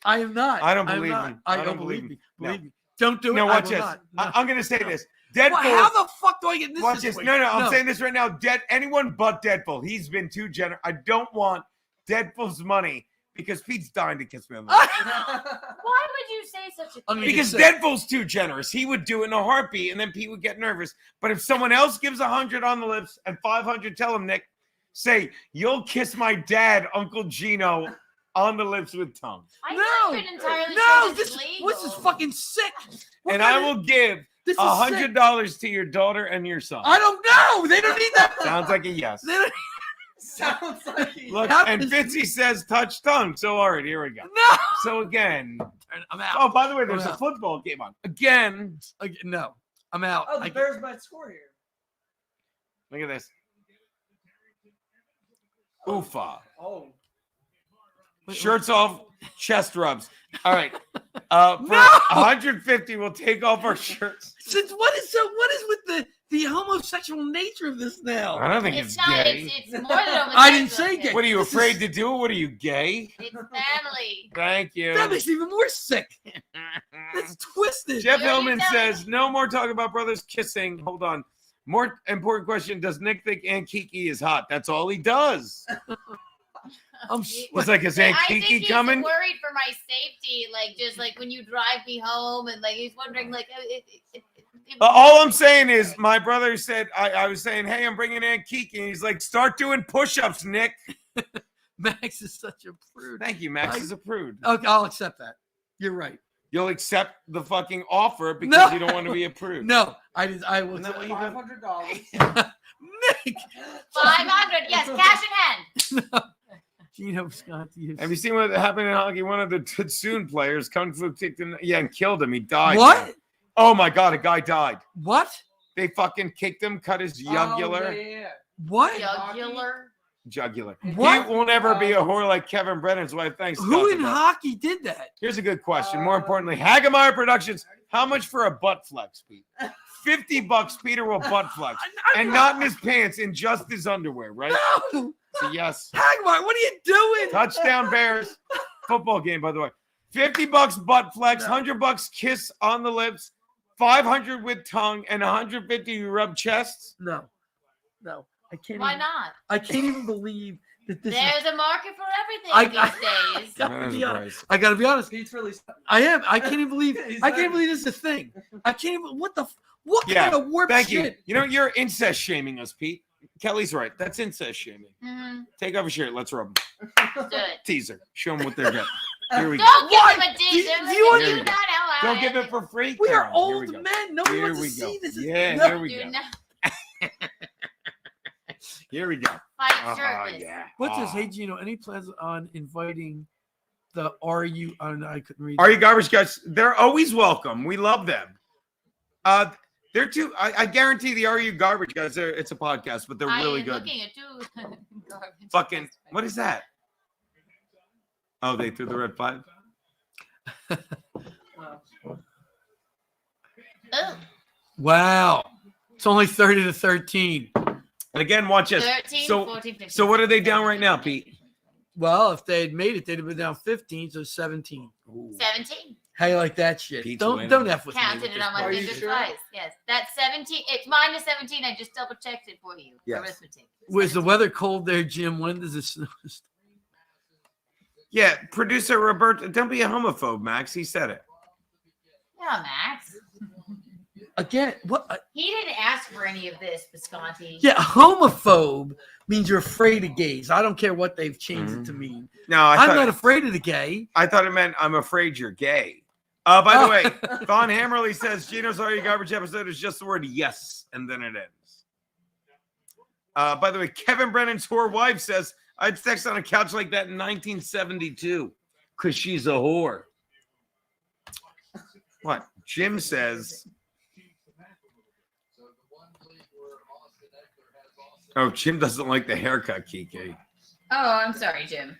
S3: I am not.
S1: I don't
S3: I'm
S1: believe
S3: not.
S1: me.
S3: I
S1: I
S3: don't
S1: don't
S3: believe
S1: believe
S3: me.
S1: me.
S3: Believe me. Don't do it.
S1: No,
S3: I
S1: watch
S3: will
S1: this.
S3: not. No.
S1: I'm going to say
S3: No.
S1: this. Deadpool.
S3: Well, how the fuck do I get this?
S1: Watch
S3: this
S1: this.
S3: way?
S1: No, I'm saying this right now. Anyone but Deadpool. He's been too generous. I don't want Deadpool's money because Pete's dying to kiss me on the lips.
S4: Why would you say such a
S3: I'm
S4: thing?
S3: gonna
S1: Because Deadpool's too generous. He would do it in a heartbeat, and then Pete would get nervous. But if someone else gives 100 on the lips and 500, tell him, Nick, say, "You'll kiss my dad, Uncle Gino, on the lips with tongue."
S4: I'm
S3: No.
S4: not even entirely
S3: No,
S4: sure
S3: this
S4: legal.
S3: is fucking sick. What
S1: And
S3: kind
S1: I
S3: of-
S1: will give
S3: This is sick.
S1: $100 to your daughter and your son.
S3: I don't know. They don't need that.
S1: Sounds like a yes.
S3: They don't-
S11: Sounds like
S1: Look,
S3: How
S1: and
S3: does-
S1: Fitzy says touch tongue. So, all right, here we go.
S3: No.
S1: So, again.
S3: I'm out.
S1: Oh, by the way, there's
S3: I'm
S1: a
S3: out.
S1: football game on. Again.
S3: No, I'm out.
S11: Oh, the Bears might score here.
S1: Look at this. Oofa.
S11: Oh.
S1: Shirts off, chest rubs. All right. For
S3: No!
S1: 150, we'll take off our shirts.
S3: Since what is with the homosexual nature of this now?
S1: I don't think
S4: It's
S1: it's,
S4: not.
S1: gay.
S4: It's more than homosexual.
S3: I didn't say gay.
S1: What are you
S3: This is-
S1: afraid to do? What are you, gay?
S4: It's family.
S1: Thank you.
S3: That makes me even more sick. That's twisted.
S1: Jeff
S4: You're
S1: Hillman
S4: telling
S1: says, "No more talk about brothers kissing." Hold on. More important question: does Nick think Aunt Kiki is hot? That's all he does.
S3: I'm
S1: It's like, is Aunt
S4: I think
S1: Kiki
S4: he's
S1: coming?
S4: worried for my safety, like just like when you drive me home, and like he's wondering, like,
S1: All I'm saying is, my brother said, I was saying, "Hey, I'm bringing Aunt Kiki," and he's like, "Start doing push-ups, Nick."
S3: Max is such a prude.
S1: Thank you, Max is a prude.
S3: Okay, I'll accept that. You're right.
S1: You'll accept the fucking offer because
S3: No.
S1: you don't want to be a prude.
S3: No, I will.
S1: Isn't that what you did?
S11: $500.
S3: Nick.
S4: 500, yes, cash in hand.
S3: Gino's got to use.
S1: Have you seen what happened in hockey? One of the Tsun players, Kung Fu kicked him, and killed him. He died.
S3: What?
S1: Oh my God, a guy died.
S3: What?
S1: They fucking kicked him, cut his jugular.
S11: Oh, yeah.
S3: What?
S4: Jugular.
S1: Jugular.
S3: What?
S1: He will never be a whore like Kevin Brennan's wife. Thanks.
S3: Who
S1: Scott,
S3: in
S1: for that.
S3: hockey did that?
S1: Here's a good question. More importantly, Hagemeyer Productions. How much for a butt flex, Pete? $50. Peter will butt flex, and not in his pants, in just his underwear, right?
S3: No.
S1: So yes.
S3: Hagmar, what are you doing?
S1: Touchdown Bears. Football game, by the way. $50 butt flex, $100 kiss on the lips, $500 with tongue, and $150 you rub chests.
S3: No. I can't.
S4: Why
S3: even,
S4: not?
S3: I can't even believe that this.
S4: There's a market for everything
S3: I-
S4: these days.
S3: Gotta be honest.
S1: Price.
S3: I gotta be honest.
S11: Pete's really.
S3: I am. I can't even believe.
S11: He's
S3: I can't
S11: nervous.
S3: believe this is a thing. I can't even. What
S1: Yeah,
S3: kind of warped
S1: Thank
S3: shit?
S1: you. You know, you're incest shaming us, Pete. Kelly's right. That's incest shaming.
S4: Mhm.
S1: Take off your shirt. Let's rub them.
S4: Do it.
S1: Teaser. Show them what they're getting. Here we go.
S4: Don't give
S3: What?
S4: him a teaser.
S3: You-
S4: Let
S3: you
S4: him
S1: Here
S4: do
S1: we go.
S4: that out
S1: Don't
S4: loud.
S1: give it for free.
S3: We
S1: Come
S3: are
S1: on, here we
S3: old
S1: go.
S3: men. Nobody
S1: Here
S3: wants
S1: we
S3: to
S1: go.
S3: see this.
S1: Yeah,
S3: No.
S1: here we
S4: Do
S1: go.
S4: not
S1: Here we go.
S4: fight
S1: Oh,
S4: shirtless.
S1: yeah.
S3: What's this?
S1: Oh.
S3: Hey Gino, any plans on inviting the RU? I couldn't read.
S1: Are you garbage guys? They're always welcome. We love them. They're too. I guarantee the Are You Garbage guys. It's a podcast, but they're really
S4: I am
S1: good.
S4: looking at two garbage.
S1: Fucking. What is that? Oh, they threw the red flag.
S4: Oh,
S3: Wow, it's only 30-13.
S1: And again, watch this.
S4: 13,
S1: So,
S4: 14, 15.
S1: so what are they down right now, Pete?
S3: Well, if they had made it, they'd have been down 15, so 17.
S4: 17.
S3: How you like that shit?
S1: Pete's
S3: Don't
S1: winning.
S3: F with me.
S4: Counted
S3: with
S4: it
S3: this
S4: on my
S3: part.
S11: Are you
S4: fingers
S11: sure?
S4: twice. Yes, that's 17. It's minus 17. I just double checked it for you.
S1: Yes.
S4: Arithmetic.
S3: Was the
S4: 17.
S3: weather cold there, Jim? When does it snow?
S1: Yeah, producer Roberto. Don't be a homophobe, Max. He said it.
S4: Yeah, Max.
S3: again, what?
S4: He didn't ask for any of this, Visconti.
S3: Yeah, homophobe means you're afraid of gays. I don't care what they've changed it to mean.
S1: No,
S3: I'm not afraid of the gay.
S1: I thought it meant I'm afraid you're gay. By the way, Von Hammerly says Gino's All Your Garbage episode is just the word yes, and then it ends. By the way, Kevin Brennan's whore wife says, I'd sex on a couch like that in 1972 because she's a whore. What? Jim says. Oh, Jim doesn't like the haircut, Kiki.
S4: Oh, I'm sorry, Jim.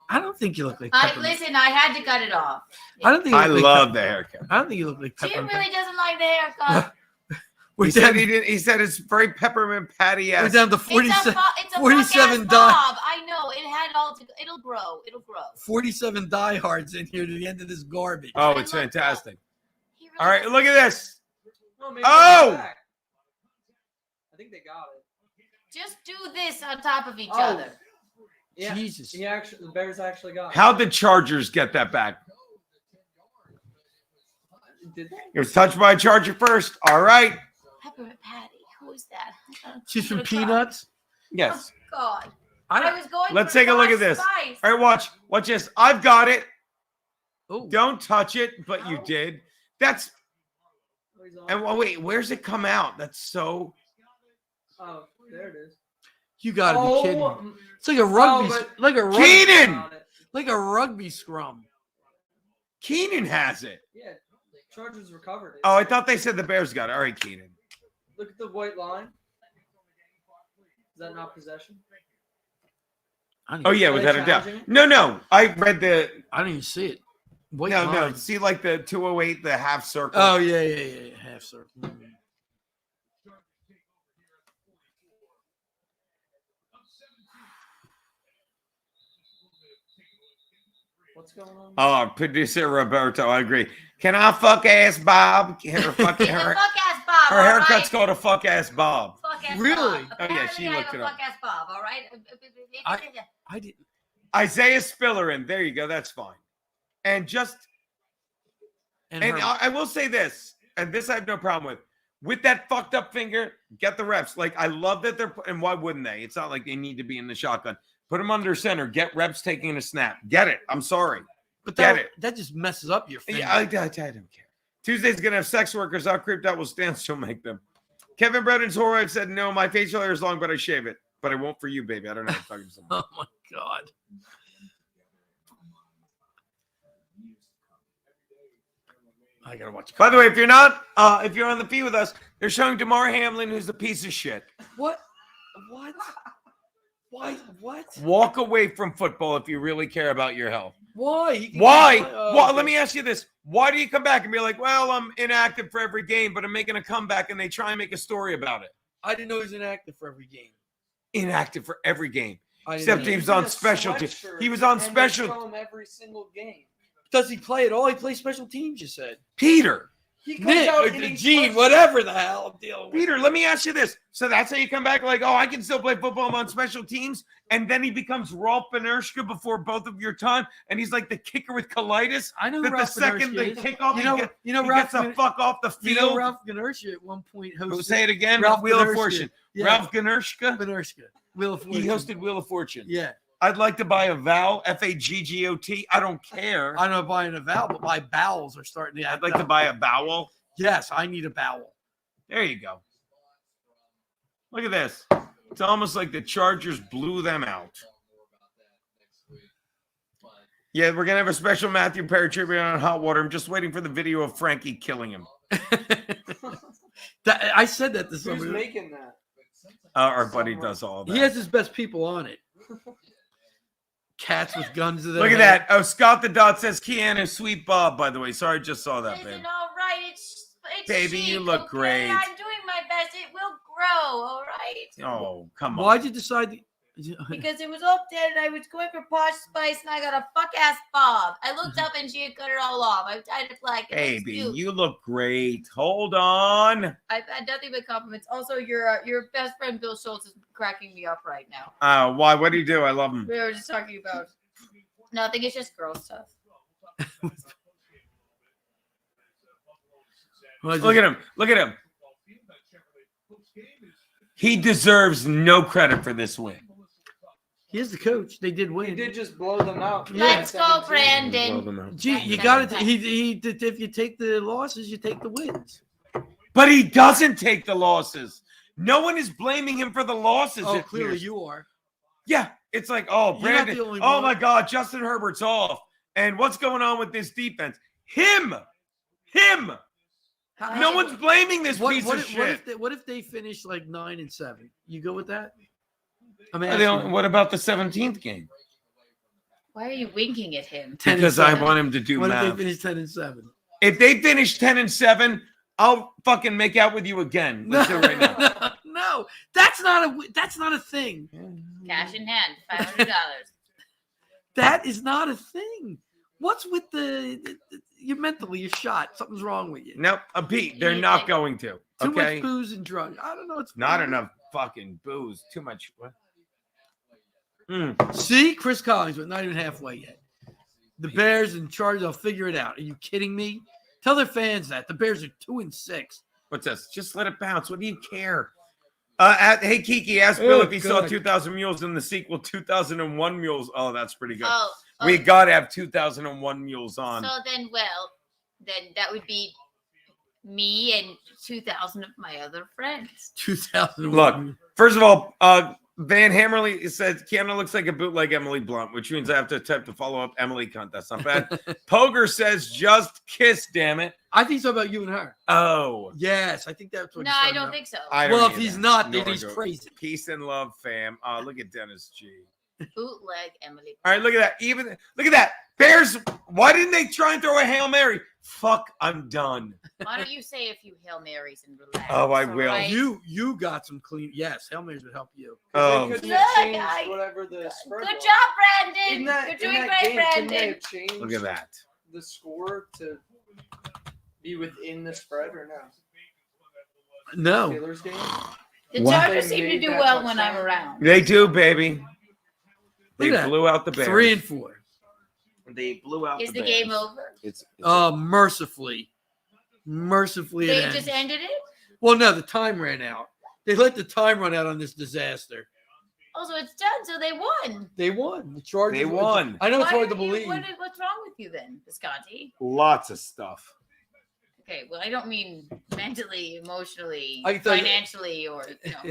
S3: I don't think you look like
S4: Listen, I had to cut it off.
S3: I don't think
S1: I love the haircut.
S3: I don't think you look like
S4: Jim
S3: Peppermint.
S4: really doesn't like the haircut.
S1: He said he didn't. He said it's very peppermint patty.
S3: We're down to 47
S4: 47
S3: die.
S4: Bob. I know it had all to. It'll grow.
S3: 47 diehards in here to the end of this garbage.
S1: Oh, it's fantastic. All right, look at this.
S11: I think they got it.
S4: Just do this on top of each other.
S11: Yeah,
S3: Jesus.
S11: The Bears actually got it.
S1: How did Chargers get that back?
S11: Did they?
S1: It was touched by a Charger first. All right.
S4: Peppermint Patty. Who is that?
S3: She's from Peanuts?
S1: Yes.
S4: Oh, God. I was going.
S1: Let's
S4: for
S1: take a look at
S4: Scotch
S1: this.
S4: Spice.
S1: All right, watch. Watch this. I've got it.
S3: Oh.
S1: Don't touch it, but you did. That's. And wait, where's it come out? That's so.
S11: Oh, there it is.
S3: You gotta be kidding me. It's like a rugby,
S1: Keenan!
S3: Like a rugby scrum.
S1: Keenan has it.
S11: Yeah, Chargers recovered it.
S1: Oh, I thought they said the Bears got it. All right, Keenan.
S11: Look at the white line. Is that not possession?
S1: Oh yeah, without a doubt. No. I read the.
S3: I didn't even see it. White
S1: No.
S3: line.
S1: See, like the 208, the half circle.
S3: Oh yeah. Half circle.
S11: What's going on?
S1: Oh, producer Roberto, I agree. Can I fuck ass Bob? Her
S4: Fuck ass Bob.
S1: Her haircut's called a fuck ass Bob.
S4: Fuck ass
S3: Really?
S4: Bob.
S1: Oh yeah, she
S4: Apparently I
S1: looked
S4: have
S1: it
S4: a
S1: up.
S4: fuck ass Bob. All right.
S3: I didn't.
S1: Isaiah Spillerin. There you go. That's fine. And just and I will say this, and this I have no problem with. With that fucked up finger, get the reps. Like I love that they're and why wouldn't they? It's not like they need to be in the shotgun. Put them under center. Get reps taking a snap. Get it. I'm sorry.
S3: But
S1: get it.
S3: That just messes up your finger.
S1: Yeah, I don't care. Tuesday's going to have sex workers all creeped out. Will stand still make them. Kevin Brennan's whore wife said, no, my facial hair is long, but I shave it. But I won't for you, baby. I don't know what I'm talking to someone.
S3: Oh, my God. I got to watch.
S1: By the way, if you're not, if you're on the feed with us, they're showing Damar Hamlin, who's a piece of shit.
S3: What? Why? What?
S1: Walk away from football if you really care about your health.
S3: Why?
S1: Why? Well, let me ask you this. Why do you come back and be like, well, I'm inactive for every game, but I'm making a comeback, and they try and make a story about it?
S3: I didn't know he was inactive for every game.
S1: Inactive for every game.
S3: I didn't
S1: Except
S3: know.
S1: he was on special teams. He was on special.
S11: Show him every single game.
S3: Does he play at all? He plays special teams, you said.
S1: Peter.
S11: He comes out and he
S3: Gene, whatever the hell I'm dealing with.
S1: Peter, let me ask you this. So that's how you come back like, oh, I can still play football. I'm on special teams. And then he becomes Rolf Benershka before both of your time. And he's like the kicker with colitis.
S3: I know
S1: that
S3: Ralph
S1: the second
S3: Benershka
S1: they
S3: is.
S1: kick off,
S3: You know
S1: he
S3: Ralph
S1: gets the fuck off the field.
S3: You know Ralph Benershka at one point hosted.
S1: Say it again.
S3: Ralph
S1: Wheel of
S3: Benershka.
S1: Fortune.
S3: Yeah.
S1: Ralph Benershka.
S3: Wheel of Fortune.
S1: He hosted Wheel of Fortune.
S3: Yeah.
S1: I'd like to buy a vowel, F-A-G-G-O-T. I don't care.
S3: I'm not buying a vowel, but my bowels are starting to.
S1: I'd like to buy a vowel.
S3: Yes, I need a bowel.
S1: There you go. Look at this. It's almost like the Chargers blew them out. Yeah, we're going to have a special Matthew Perry tribute on hot water. I'm just waiting for the video of Frankie killing him.
S3: I said that to
S11: Who's
S3: somebody.
S11: making that?
S1: Our buddy does all that.
S3: He has his best people on it. Cats with guns to their
S1: Look at
S3: head.
S1: that. Oh, Scott the Dot says Keanu, sweet Bob, by the way. Sorry, I just saw that, babe.
S4: Listen, all right, it's
S1: Baby,
S4: chic,
S1: you look
S4: okay?
S1: great.
S4: I'm doing my best. It will grow, all right?
S1: Oh, come on.
S3: Why'd you decide?
S4: Because it was up there and I was going for Posh Spice and I got a fuck ass bob. I looked up and she had cut it all off. I tied it black.
S1: Baby, you look great. Hold on.
S4: I've had nothing but compliments. Also, your best friend Bill Schultz is cracking me up right now.
S1: Why? What do you do? I love him.
S4: We were just talking about nothing. It's just girl stuff.
S1: Look at him. Look at him. He deserves no credit for this win.
S3: He is the coach. They did win.
S11: He did just blow them out.
S4: Let's go,
S11: 17.
S4: Brandon.
S3: Gee, you got to. If you take the losses, you take the wins.
S1: But he doesn't take the losses. No one is blaming him for the losses.
S3: Oh,
S1: it
S3: clearly
S1: appears.
S3: you are.
S1: Yeah, it's like, oh,
S3: You're not
S1: Brandon.
S3: the only
S1: Oh
S3: one.
S1: my God, Justin Herbert's off. And what's going on with this defense? Him. No one's blaming this piece of shit.
S3: What if they finish like 9-7? You go with that? I
S1: What about the 17th game?
S4: Why are you winking at him?
S1: Because I want him to do
S3: What
S1: math.
S3: if they finish 10-7?
S1: If they finish 10-7, I'll fucking make out with you again. Let's do it right now.
S3: No, that's not a thing.
S4: Cash in hand, $500.
S3: That is not a thing. What's with you're mentally you're shot. Something's wrong with you.
S1: Nope, Pete, they're not going to.
S3: Too
S1: Okay,
S3: much booze and drugs. I don't know. It's
S1: not enough fucking booze. Too much. What?
S3: See, Chris Collins, but not even halfway yet. The Bears and Chargers, I'll figure it out. Are you kidding me? Tell their fans that the Bears are 2-6.
S1: What's this? Just let it bounce. What do you care? Hey, Kiki, ask Bill if he saw 2,000 Mules in the sequel 2001 Mules. Oh, that's pretty good.
S4: Oh,
S1: we got to have 2001 Mules on.
S4: So then that would be me and 2,000 of my other friends.
S3: 2001.
S1: Look, first of all, Van Hammerly says Keanu looks like a bootleg Emily Blunt, which means I have to attempt to follow up Emily Cunt. That's not bad. Poger says just kiss, damn it.
S3: I think so about you and her.
S1: Oh.
S3: Yes, I think that's what
S4: No,
S3: he's
S4: I
S3: talking
S4: don't
S3: about.
S4: think so.
S3: Well, if he's not, then he's crazy.
S1: Peace and love, fam. Look at Dennis G.
S4: Bootleg Emily.
S1: All right, look at that. Look at that. Bears, why didn't they try and throw a Hail Mary? Fuck, I'm done.
S4: Why don't you say a few Hail Marys and relax?
S1: Oh, I will.
S4: right?
S3: You got some clean. Yes, Hail Marys would help you.
S1: Oh.
S11: They couldn't
S4: Look,
S11: have changed whatever the spread
S4: Good
S11: was.
S4: job, Brandon.
S11: In that,
S4: You're doing
S11: in that
S4: great,
S11: game, couldn't they
S4: Brandon.
S11: have changed
S1: Look at that.
S11: the score to be within the spread or no?
S3: No.
S11: Steelers game?
S4: The
S3: Wow.
S4: Chargers seem to do well when I'm around.
S1: They do, baby. They
S3: Look at that.
S1: blew out the Bears.
S3: 3-4.
S1: They blew out
S4: Is the
S1: Bears.
S4: game over?
S1: It's
S3: Mercifully. Mercifully,
S4: They
S3: it
S4: just
S3: ends.
S4: ended it?
S3: Well, no, the time ran out. They let the time run out on this disaster.
S4: Oh, so it's done. So they won.
S3: They won. The Chargers.
S1: They won.
S3: I know it's
S4: Why
S3: hard to
S4: are you-
S3: believe.
S4: What's wrong with you then, Visconti?
S1: Lots of stuff.
S4: Okay, well, I don't mean mentally, emotionally,
S3: I can tell you-
S4: financially, or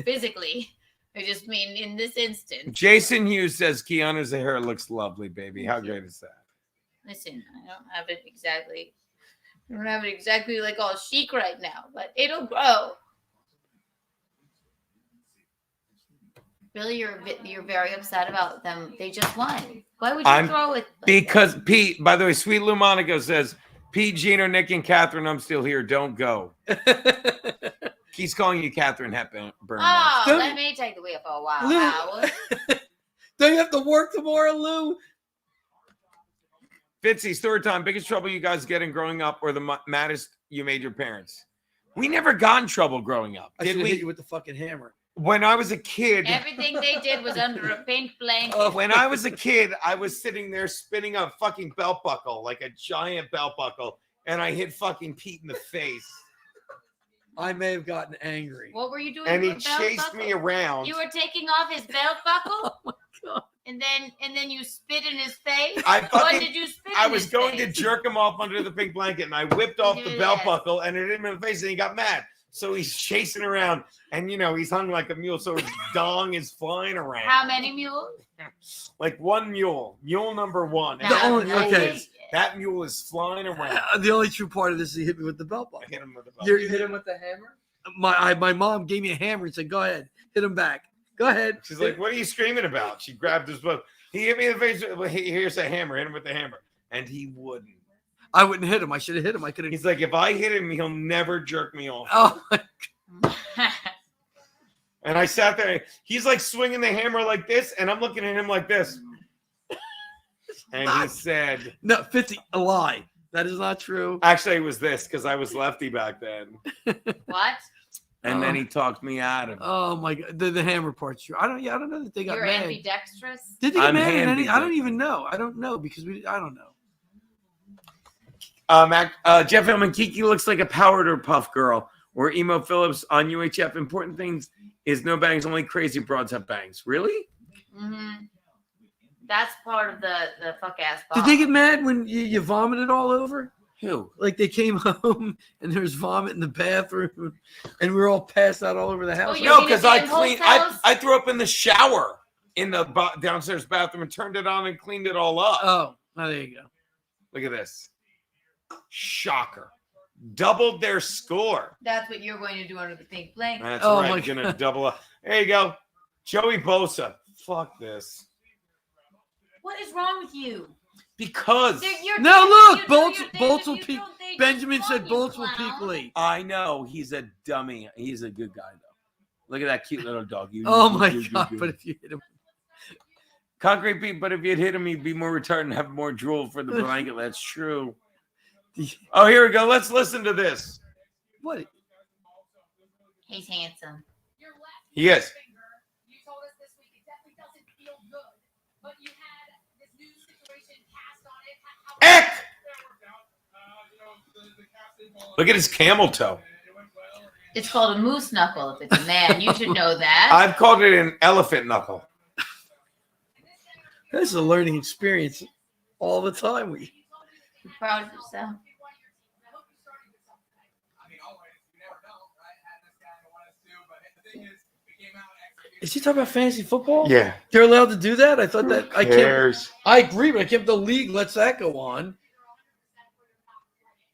S4: physically. I just mean in this instance.
S1: Jason Hughes says Keanu's hair looks lovely, baby. How great is that?
S4: Listen, I don't have it exactly. I don't have it exactly like all chic right now, but it'll grow. Really, you're very upset about them. They just won. Why would you throw it?
S1: Because Pete, by the way, Sweet Lou Monaco says, Pete, Gino, Nick, and Catherine, I'm still here. Don't go. He's calling you Catherine Hepburn.
S4: Oh, let me take the wheel for a while.
S3: Lou.
S4: Howard.
S3: Don't you have to work tomorrow, Lou?
S1: Fitzy, story time. Biggest trouble you guys get in growing up, or the maddest you made your parents? We never got in trouble growing up,
S3: I
S1: did
S3: should have hit you
S1: we?
S3: with the fucking hammer.
S1: When I was a kid,
S4: Everything they did was under a pink blanket.
S1: when I was a kid, I was sitting there spinning a fucking belt buckle, like a giant belt buckle, and I hit fucking Pete in the face.
S3: I may have gotten angry.
S4: What were you doing?
S1: And he
S4: with the belt
S1: chased
S4: buckle?
S1: me around.
S4: You were taking off his belt buckle,
S3: Oh my god!
S4: and then you spit in his face.
S1: I
S4: What
S1: fucking-
S4: did you spit?
S1: I
S4: in
S1: was
S4: his
S1: going to
S4: face?
S1: jerk him off under the pink blanket, and I whipped off the
S4: do
S1: belt
S4: that.
S1: buckle, and it hit him in the face, and he got mad. So he's chasing around, and he's hung like a mule, so his dong is flying around.
S4: How many mules?
S1: Like one mule, mule number one. And
S3: The
S1: that
S3: only-
S1: mule
S3: okay.
S1: is- that mule is flying around.
S3: The only true part of this is he hit me with the belt
S1: I
S3: buckle.
S1: hit him with the belt.
S3: You're-
S11: You hit him with the hammer?
S3: My mom gave me a hammer and said, "Go ahead, hit him back. Go ahead."
S1: She's like, "What are you screaming about?" She grabbed his book. He hit me in the face. Well, here's a hammer. Hit him with the hammer, and he wouldn't.
S3: I wouldn't hit him. I should have hit him. I could have.
S1: He's like, if I hit him, he'll never jerk me off.
S3: Oh,
S1: And I sat there. He's like swinging the hammer like this, and I'm looking at him like this. And he said,
S3: no, Fitzy, a lie. That is not true.
S1: actually, it was this because I was lefty back then.
S4: What?
S1: And then he talked me out of it.
S3: Oh my god, the hammer part's true. I don't know that they got
S4: You're
S3: mad.
S4: ambidextrous.
S3: Did they get
S1: I'm
S3: mad? I don't
S1: ambidextrous.
S3: even know. I don't know because I don't know.
S1: Jeff Hillman, Kiki looks like a powder puff girl. Or Emo Phillips on UHF. Important things is no bangs. Only crazy broads have bangs. Really?
S4: Mm-hmm. That's part of the fuck ass.
S3: Did they get mad when you vomited all over?
S1: Who?
S3: Like they came home and there was vomit in the bathroom, and we were all passed out all over the house.
S1: No, because I threw up in the shower in the downstairs bathroom and turned it on and cleaned it all up.
S3: Oh, there you go.
S1: Look at this. Shocker. Doubled their score.
S4: That's what you're going to do under the pink blanket.
S1: That's right. I'm going to double up. There you go. Joey Bosa. Fuck this.
S4: What is wrong with you?
S1: Because.
S3: Bolts will peak. Benjamin said Bolts will peak late.
S1: I know. He's a dummy. He's a good guy, though. Look at that cute little dog.
S3: God. But if you hit him.
S1: Concrete Pete, but if you'd hit him, he'd be more retarded and have more drool for the blanket. That's true. Oh, here we go. Let's listen to this.
S3: What?
S4: He's handsome.
S1: He is.
S5: You told us this week it definitely doesn't feel good, but you had this new situation cast on it.
S1: Look at his camel toe.
S4: It's called a moose knuckle if it's a man. You should know that.
S1: I've called it an elephant knuckle.
S3: This is a learning experience all the time.
S4: You're proud of yourself.
S3: Is he talking about fantasy football?
S1: Yeah.
S3: They're allowed to do that? I thought that
S1: Who cares?
S3: I agree, but I can't. The league lets that go on.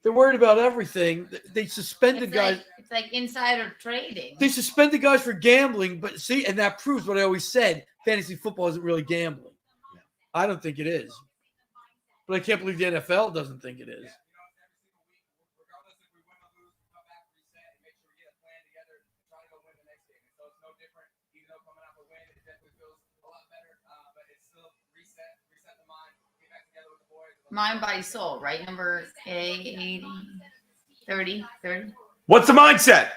S3: They're worried about everything. They suspended guys.
S4: It's like insider trading.
S3: They suspended guys for gambling, but see, and that proves what I always said: fantasy football isn't really gambling. I don't think it is, but I can't believe the NFL doesn't think it is.
S4: Mind, body, soul, right? Number 80, 30.
S1: What's the mindset?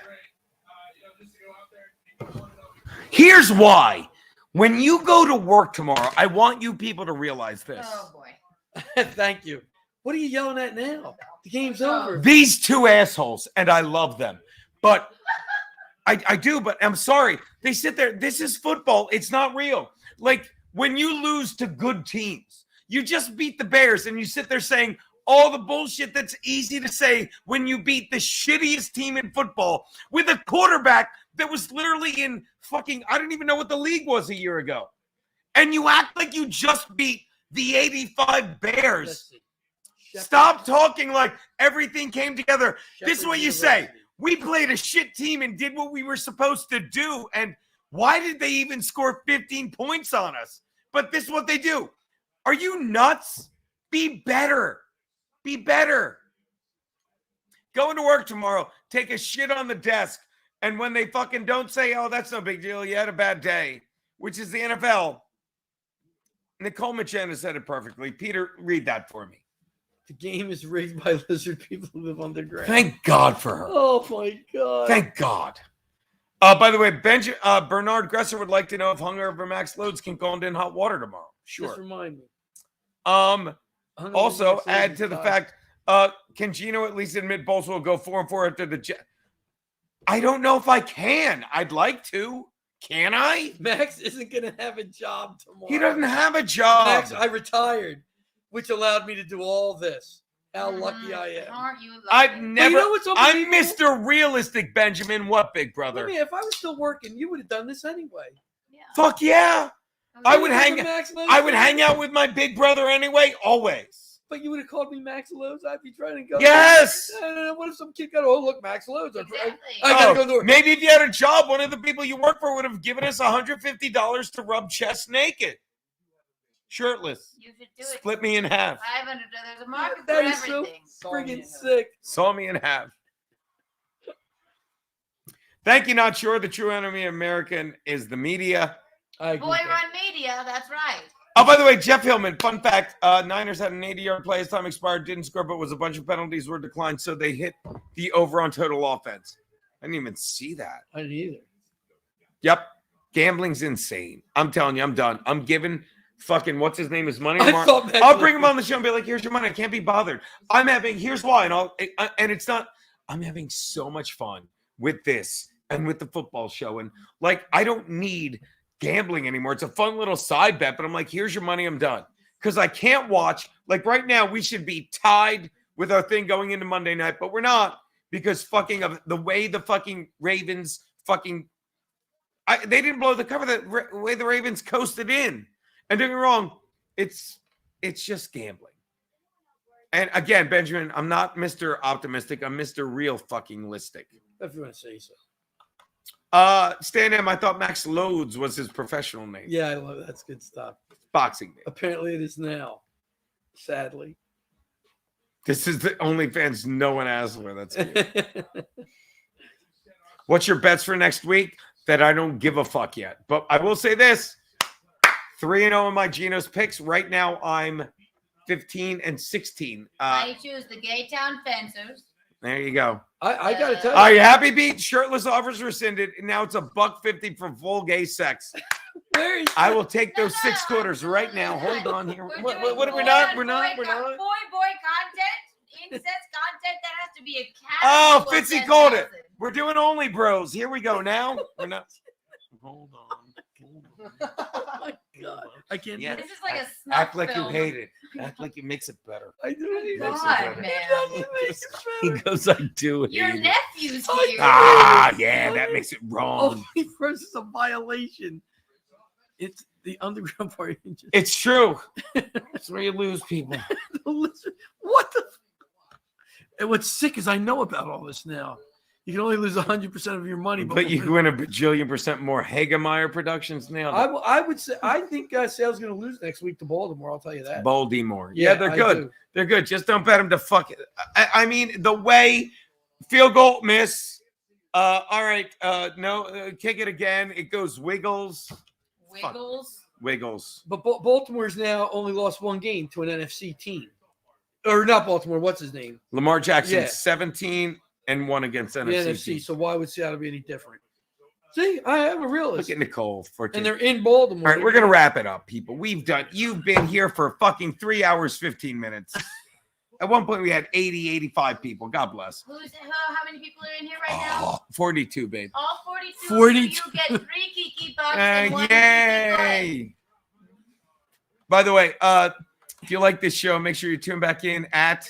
S1: Here's why. When you go to work tomorrow, I want you people to realize this.
S4: Oh, boy.
S3: Thank you. What are you yelling at now? The game's over.
S1: These two assholes, and I love them. But I do, but I'm sorry. They sit there. This is football. It's not real. Like, when you lose to good teams, you just beat the Bears, and you sit there saying all the bullshit that's easy to say when you beat the shittiest team in football with a quarterback that was literally in fucking, I don't even know what the league was a year ago. And you act like you just beat the 85 Bears. Stop talking like everything came together. This is what you say. We played a shit team and did what we were supposed to do. And why did they even score 15 points on us? But this is what they do. Are you nuts? Be better. Be better. Going to work tomorrow, take a shit on the desk, and when they fucking don't say, oh, that's no big deal, you had a bad day, which is the NFL. Nicole Machena said it perfectly. Peter, read that for me.
S3: The game is rigged by lizard people who live underground.
S1: Thank God for her.
S3: Oh, my God.
S1: Thank God. By the way, Bernard Gresser would like to know if hungover Max Loads can go in hot water tomorrow. Sure.
S3: Just remind me.
S1: Also, add to the fact, can Gino at least admit Bolts will go 4-4 after the Jets? I don't know if I can. I'd like to. Can I?
S3: Max isn't going to have a job tomorrow.
S1: He doesn't have a job.
S3: Max, I retired, which allowed me to do all this. How lucky I am.
S4: Aren't you lucky?
S1: I've never.
S3: You know what's
S1: I'm Mr. Realistic, Benjamin. What, big brother?
S3: I mean, if I was still working, you would have done this anyway.
S4: Yeah.
S1: Fuck yeah. I would hang out with my big brother anyway, always.
S3: But you would have called me Max Loads. I'd be trying to go.
S1: Yes.
S3: What if some kid got, oh, look, Max Loads.
S4: Exactly.
S3: I got to go to work.
S1: Maybe if you had a job, one of the people you work for would have given us $150 to rub chest naked. Shirtless.
S4: You should do it.
S1: Split me in half.
S4: $500. There's a market for
S3: That is so
S4: everything.
S3: friggin' sick.
S1: Saw me in half. Thank you, not sure. The true enemy of American is the media.
S4: Boy run media, that's right.
S1: Oh, by the way, Jeff Hillman, fun fact, Niners had an 80-yard play as time expired, didn't score, but was a bunch of penalties were declined, so they hit the over on total offense. I didn't even see that.
S3: I didn't either.
S1: Yep. Gambling's insane. I'm telling you, I'm done. I'm giving fucking what's his name is money.
S3: I thought Max
S1: I'll bring him on the show and be like, here's your money. I can't be bothered. Here's why. And it's not, I'm having so much fun with this and with the football show. And like, I don't need gambling anymore. It's a fun little side bet, but I'm like, here's your money. I'm done. Because I can't watch. Like right now, we should be tied with our thing going into Monday night, but we're not because fucking of the way the fucking Ravens fucking, they didn't blow the cover the way the Ravens coasted in. And don't get me wrong, it's just gambling. And again, Benjamin, I'm not Mr. Optimistic. I'm Mr. Real fucking listic.
S3: If you want to say so.
S1: Stan M, I thought Max Loads was his professional name.
S3: Yeah, I love it. That's good stuff.
S1: Boxing name.
S3: Apparently it is now. Sadly.
S1: This is the OnlyFans no one asked for. That's good. What's your bets for next week? That I don't give a fuck yet. But I will say this. 3-0 in my Gino's picks. Right now, I'm 15-16.
S4: I choose the Gaytown Fencers.
S1: There you go.
S3: I got to tell you.
S1: Are you happy, Pete? Shirtless offers rescinded. And now it's $1.50 for full gay sex.
S3: Where is
S1: I will take those 6 quarters right now. Hold on here. What are we not? We're not.
S4: Boy content, incest content. That has to be a cat.
S1: Oh, Fitzy called it. We're doing only bros. Here we go. Now we're not. Hold on.
S3: Oh my God. I can't.
S1: Yeah.
S4: This is like a snuff
S1: Act like
S4: film.
S1: you hate it. Act like it makes it better.
S3: I do.
S4: God, man.
S1: He goes, I do.
S4: Your
S1: hate it.
S4: nephew's here.
S1: Yeah, that makes it wrong.
S3: Only first is a violation. It's the underground party.
S1: It's true. That's where you lose people.
S3: What the? And what's sick is I know about all this now. You can only lose 100% of your money,
S1: But you win a bajillion% more. Hagemeyer Productions nailed it.
S3: I would say I think Sale's going to lose next week to Baltimore. I'll tell you that.
S1: Baltimore. Yeah, they're
S3: I
S1: good.
S3: do.
S1: They're good. Just don't bet them to fuck it. I mean, the way field goal miss. All right. No, kick it again. It goes wiggles. Wiggles.
S3: But Baltimore's now only lost one game to an NFC team. Or not Baltimore. What's his name?
S1: Lamar Jackson,
S3: Yeah.
S1: 17-1 against
S3: The
S1: NFC.
S3: NFC. So why would Seattle be any different? See, I am a realist.
S1: Look at Nicole. 14.
S3: And they're in Baltimore.
S1: All right, we're going to wrap it up, people. You've been here for fucking 3 hours, 15 minutes. At one point, we had 80, 85 people. God bless.
S4: How many people are in here right now?
S1: 42, babe.
S4: All 42.
S3: 42.
S4: So you get 3 Kiki bucks and 1
S1: Yay! By the way, if you like this show, make sure you tune back in at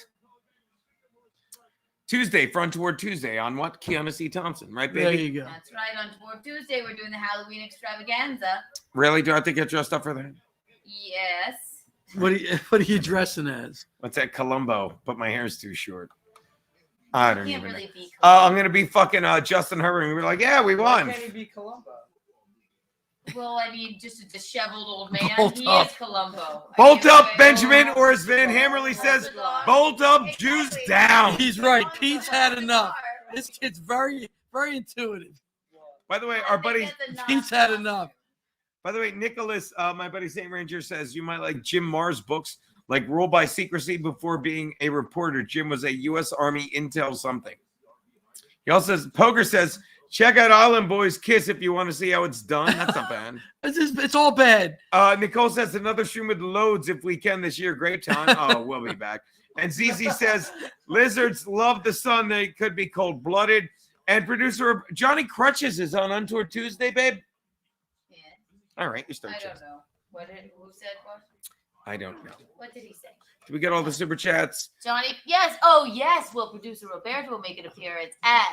S1: Tuesday, Front Toward Tuesday on what? Kiana C. Thompson, right, baby?
S3: There you go.
S4: That's right. On Toward Tuesday, we're doing the Halloween extravaganza.
S1: Really? Do I have to get dressed up for that?
S4: Yes.
S3: What are you dressing as?
S1: What's that? Columbo, but my hair's too short. I don't
S4: Can't
S1: even
S4: really
S1: know.
S4: be
S1: I'm going to be fucking Justin Herbert. And we're like, yeah, we
S11: Why
S1: won.
S11: can't he be Columbo?
S4: Well, I mean, just a disheveled old man.
S1: Bolt
S4: He
S1: up.
S4: is Columbo.
S1: Bolt up, Benjamin, or as Van Hammerly says, bolt up, juice down.
S3: He's right. Pete's had enough. This kid's very, very intuitive.
S1: By the way, our buddy
S3: Pete's had enough.
S1: By the way, Nicholas, my buddy St. Ranger says you might like Jim Marr's books, like Rule by Secrecy Before Being a Reporter. Jim was a U.S. Army intel something. He also says, Poker says, check out Island Boys Kiss if you want to see how it's done. That's not bad.
S3: It's all bad.
S1: Nicole says another stream with loads if we can this year. Great time. Oh, we'll be back. And ZZ says, lizards love the sun. They could be cold-blooded. And producer Johnny Crutches is on Untoward Tuesday, babe.
S4: Yeah.
S1: All right, you're starting.
S4: I don't know. Who said what?
S1: I don't know.
S4: What did he say?
S1: Did we get all the super chats?
S4: Johnny, yes. Oh, yes. Well, producer Roberto will make an appearance as.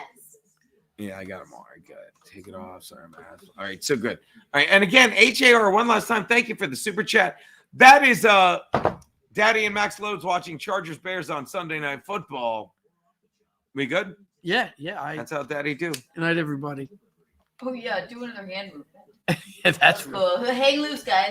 S1: Yeah, I got them all right. Good. Take it off. Sorry, man. All right, so good. All right, and again, HAR, one last time, thank you for the super chat. That is Daddy and Max Loads watching Chargers Bears on Sunday Night Football. We good?
S3: Yeah.
S1: That's how Daddy do.
S3: Good night, everybody.
S4: Oh, yeah. Do another hand movement.
S3: Yeah, that's real.
S4: Hang loose, guys.